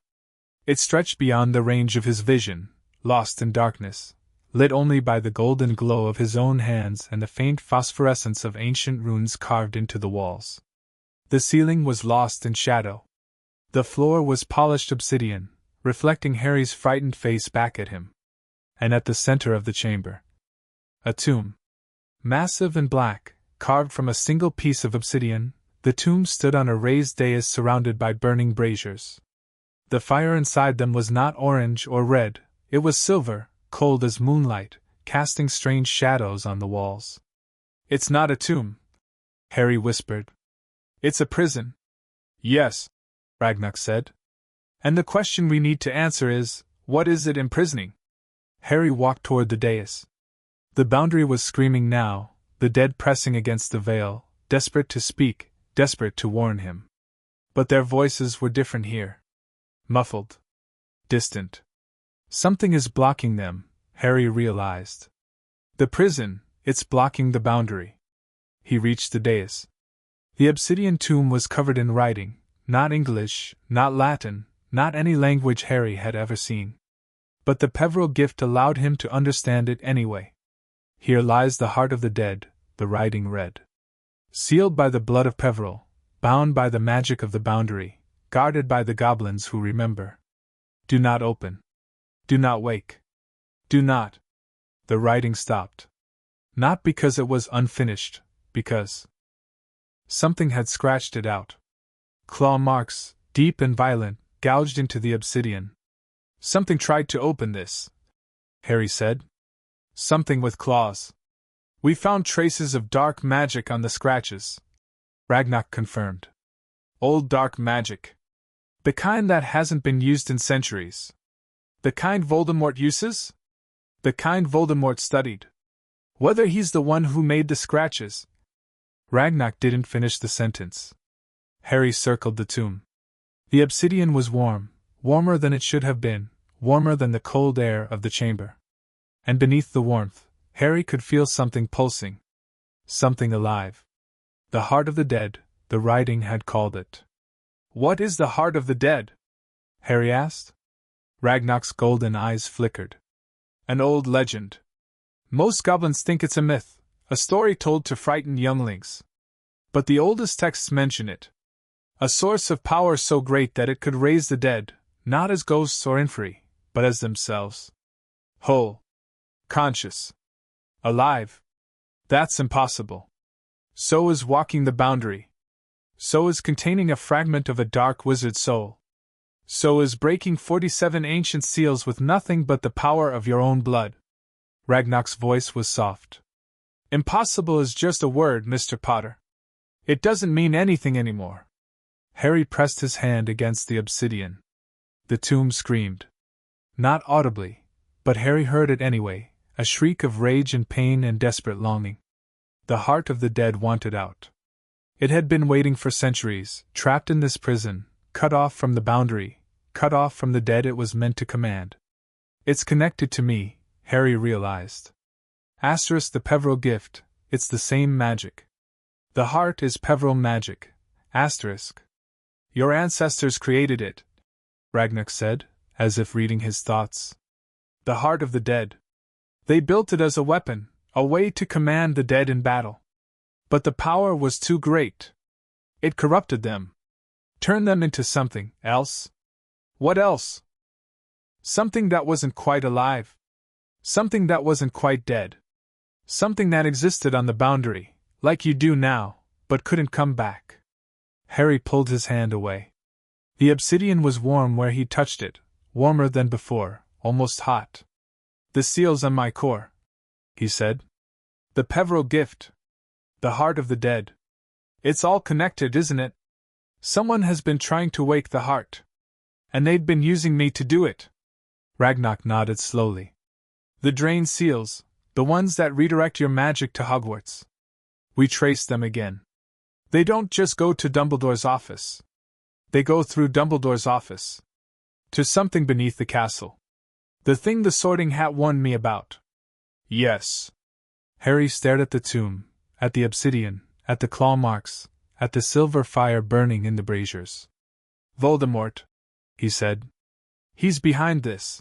It stretched beyond the range of his vision, lost in darkness, lit only by the golden glow of his own hands and the faint phosphorescence of ancient runes carved into the walls. The ceiling was lost in shadow. The floor was polished obsidian, reflecting Harry's frightened face back at him. And at the center of the chamber, a tomb. Massive and black, carved from a single piece of obsidian, the tomb stood on a raised dais surrounded by burning braziers. The fire inside them was not orange or red, it was silver, cold as moonlight, casting strange shadows on the walls. "It's not a tomb," Harry whispered. "It's a prison." "Yes," Ragnar said. And the question we need to answer is, what is it imprisoning? Harry walked toward the dais. The boundary was screaming now, the dead pressing against the veil, desperate to speak, desperate to warn him. But their voices were different here. Muffled. Distant. Something is blocking them, Harry realized. The prison, it's blocking the boundary. He reached the dais. The obsidian tomb was covered in writing, not English, not Latin, not any language Harry had ever seen. But the Peveril gift allowed him to understand it anyway. Here lies the heart of the dead, the writing read. Sealed by the blood of Peveril, bound by the magic of the boundary, guarded by the goblins who remember. Do not open. Do not wake. Do not. The writing stopped. Not because it was unfinished, because something had scratched it out. Claw marks, deep and violent, gouged into the obsidian. Something tried to open this, Harry said. Something with claws. We found traces of dark magic on the scratches, Ragnar confirmed. Old dark magic. The kind that hasn't been used in centuries. The kind Voldemort uses? The kind Voldemort studied. Whether he's the one who made the scratches. Ragnar didn't finish the sentence. Harry circled the tomb. The obsidian was warm, warmer than it should have been, warmer than the cold air of the chamber. And beneath the warmth, Harry could feel something pulsing. Something alive. The heart of the dead, the writing had called it. What is the heart of the dead? Harry asked. Ragnar's golden eyes flickered. An old legend. Most goblins think it's a myth, a story told to frighten younglings. But the oldest texts mention it. A source of power so great that it could raise the dead, not as ghosts or inferi, but as themselves. Whole. Conscious. Alive. That's impossible. So is walking the boundary. So is containing a fragment of a dark wizard soul. So is breaking 47 ancient seals with nothing but the power of your own blood. Ragnar's voice was soft. Impossible is just a word, Mr. Potter. It doesn't mean anything anymore. Harry pressed his hand against the obsidian. The tomb screamed. Not audibly, but Harry heard it anyway, a shriek of rage and pain and desperate longing. The heart of the dead wanted out. It had been waiting for centuries, trapped in this prison, cut off from the boundary, cut off from the dead it was meant to command. It's connected to me, Harry realized. Asterisk the Peveril gift, it's the same magic. The heart is Peveril magic. Asterisk. Your ancestors created it, Ragnar said, as if reading his thoughts. The heart of the dead. They built it as a weapon, a way to command the dead in battle. But the power was too great. It corrupted them. Turned them into something else. What else? Something that wasn't quite alive. Something that wasn't quite dead. Something that existed on the boundary, like you do now, but couldn't come back. Harry pulled his hand away. The obsidian was warm where he touched it, warmer than before, almost hot. The seals on my core, he said. The Peveril gift. The heart of the dead. It's all connected, isn't it? Someone has been trying to wake the heart. And they'd been using me to do it. Ragnar nodded slowly. The drain seals, the ones that redirect your magic to Hogwarts. We traced them again. They don't just go to Dumbledore's office. They go through Dumbledore's office. To something beneath the castle. The thing the Sorting Hat warned me about. Yes. Harry stared at the tomb, at the obsidian, at the claw marks, at the silver fire burning in the braziers. Voldemort, he said. He's behind this.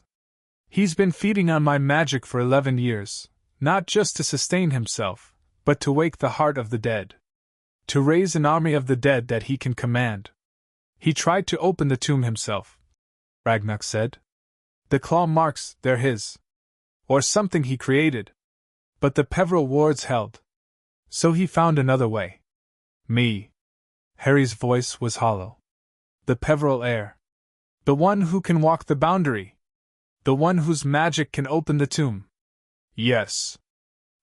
He's been feeding on my magic for 11 years, not just to sustain himself, but to wake the heart of the dead. To raise an army of the dead that he can command. He tried to open the tomb himself, Ragnar said. The claw marks, they're his. Or something he created. But the Peveril wards held. So he found another way. Me. Harry's voice was hollow. The Peveril heir. The one who can walk the boundary. The one whose magic can open the tomb. Yes.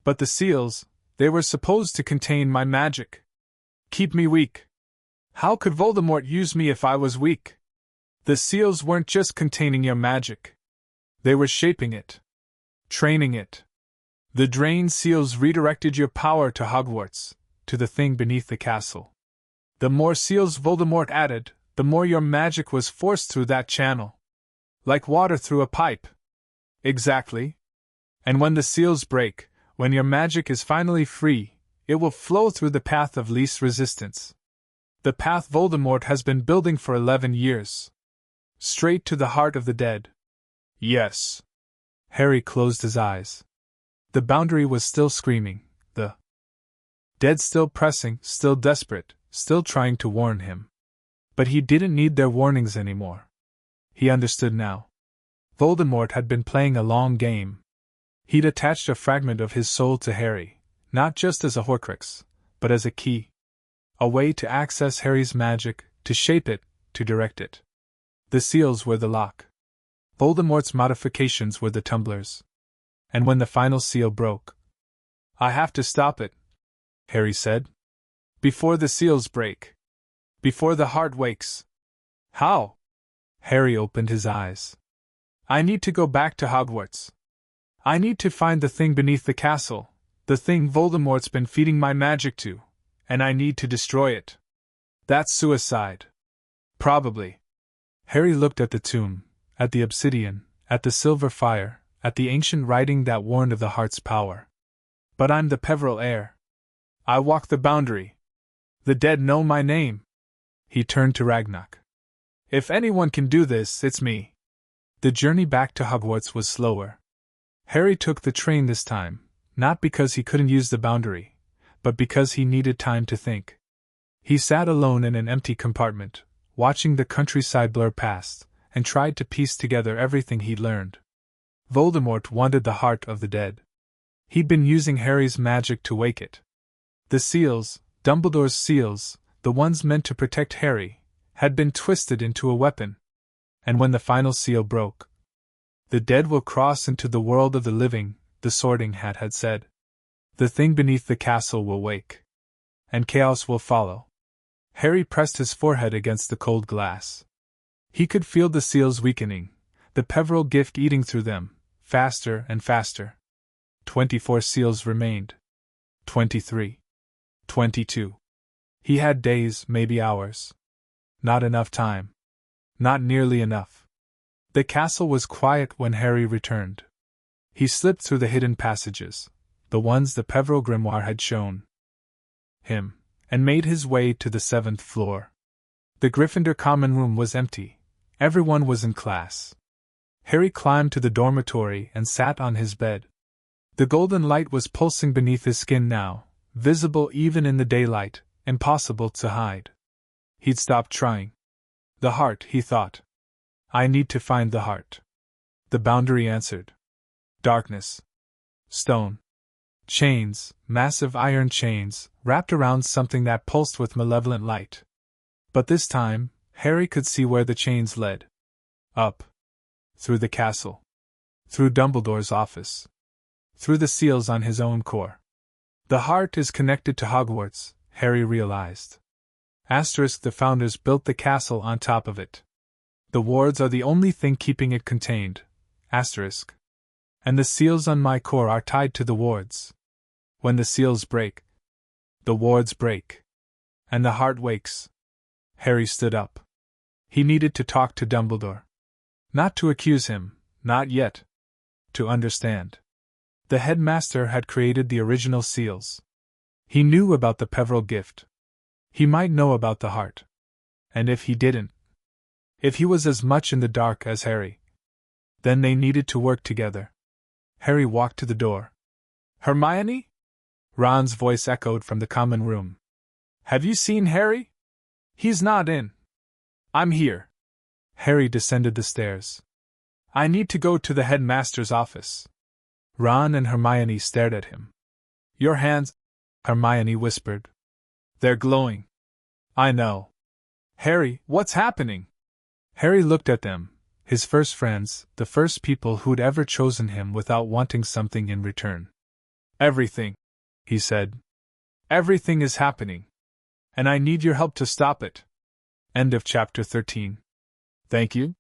But the seals, they were supposed to contain my magic. Keep me weak. How could Voldemort use me if I was weak? The seals weren't just containing your magic. They were shaping it. Training it. The drained seals redirected your power to Hogwarts, to the thing beneath the castle. The more seals Voldemort added, the more your magic was forced through that channel. Like water through a pipe. Exactly. And when the seals break, when your magic is finally free, it will flow through the path of least resistance. The path Voldemort has been building for 11 years. Straight to the heart of the dead. Yes. Harry closed his eyes. The boundary was still screaming, the dead still pressing, still desperate, still trying to warn him. But he didn't need their warnings anymore. He understood now. Voldemort had been playing a long game. He'd attached a fragment of his soul to Harry, not just as a Horcrux, but as a key. A way to access Harry's magic, to shape it, to direct it. The seals were the lock. Voldemort's modifications were the tumblers. And when the final seal broke, "I have to stop it," Harry said. "Before the seals break. Before the heart wakes." "How?" Harry opened his eyes. "I need to go back to Hogwarts. I need to find the thing beneath the castle, the thing Voldemort's been feeding my magic to, and I need to destroy it. That's suicide. Probably." Harry looked at the tomb, at the obsidian, at the silver fire, at the ancient writing that warned of the heart's power. "But I'm the Peveril heir. I walk the boundary. The dead know my name." He turned to Ragnarok. "If anyone can do this, it's me." The journey back to Hogwarts was slower. Harry took the train this time, not because he couldn't use the boundary, but because he needed time to think. He sat alone in an empty compartment, watching the countryside blur past, and tried to piece together everything he'd learned. Voldemort wanted the heart of the dead. He'd been using Harry's magic to wake it. The seals, Dumbledore's seals, the ones meant to protect Harry, had been twisted into a weapon. And when the final seal broke, "The dead will cross into the world of the living," the Sorting Hat had said. "The thing beneath the castle will wake. And chaos will follow." Harry pressed his forehead against the cold glass. He could feel the seals weakening, the Peveril gift eating through them, faster and faster. 24 seals remained. 23. 22. He had days, maybe hours. Not enough time. Not nearly enough. The castle was quiet when Harry returned. He slipped through the hidden passages, the ones the Peveril grimoire had shown him, and made his way to the 7th floor. The Gryffindor common room was empty. Everyone was in class. Harry climbed to the dormitory and sat on his bed. The golden light was pulsing beneath his skin now, visible even in the daylight, impossible to hide. He'd stopped trying. The heart, he thought. "I need to find the heart." The boundary answered. Darkness. Stone. Chains, massive iron chains, wrapped around something that pulsed with malevolent light. But this time, Harry could see where the chains led. Up. Through the castle. Through Dumbledore's office. Through the seals on his own core. The heart is connected to Hogwarts, Harry realized. The founders built the castle on top of it. The wards are the only thing keeping it contained. And the seals on my core are tied to the wards. When the seals break, the wards break. And the heart wakes. Harry stood up. He needed to talk to Dumbledore. Not to accuse him, not yet. To understand. The headmaster had created the original seals. He knew about the Peveril gift. He might know about the heart. And if he didn't, if he was as much in the dark as Harry, then they needed to work together. Harry walked to the door. "Hermione?" Ron's voice echoed from the common room. "Have you seen Harry? He's not in." "I'm here." Harry descended the stairs. "I need to go to the headmaster's office." Ron and Hermione stared at him. "Your hands," Hermione whispered. "They're glowing." "I know." "Harry, what's happening?" Harry looked at them, his first friends, the first people who'd ever chosen him without wanting something in return. "Everything," he said. "Everything is happening. and I need your help to stop it. End of chapter 13. Thank you.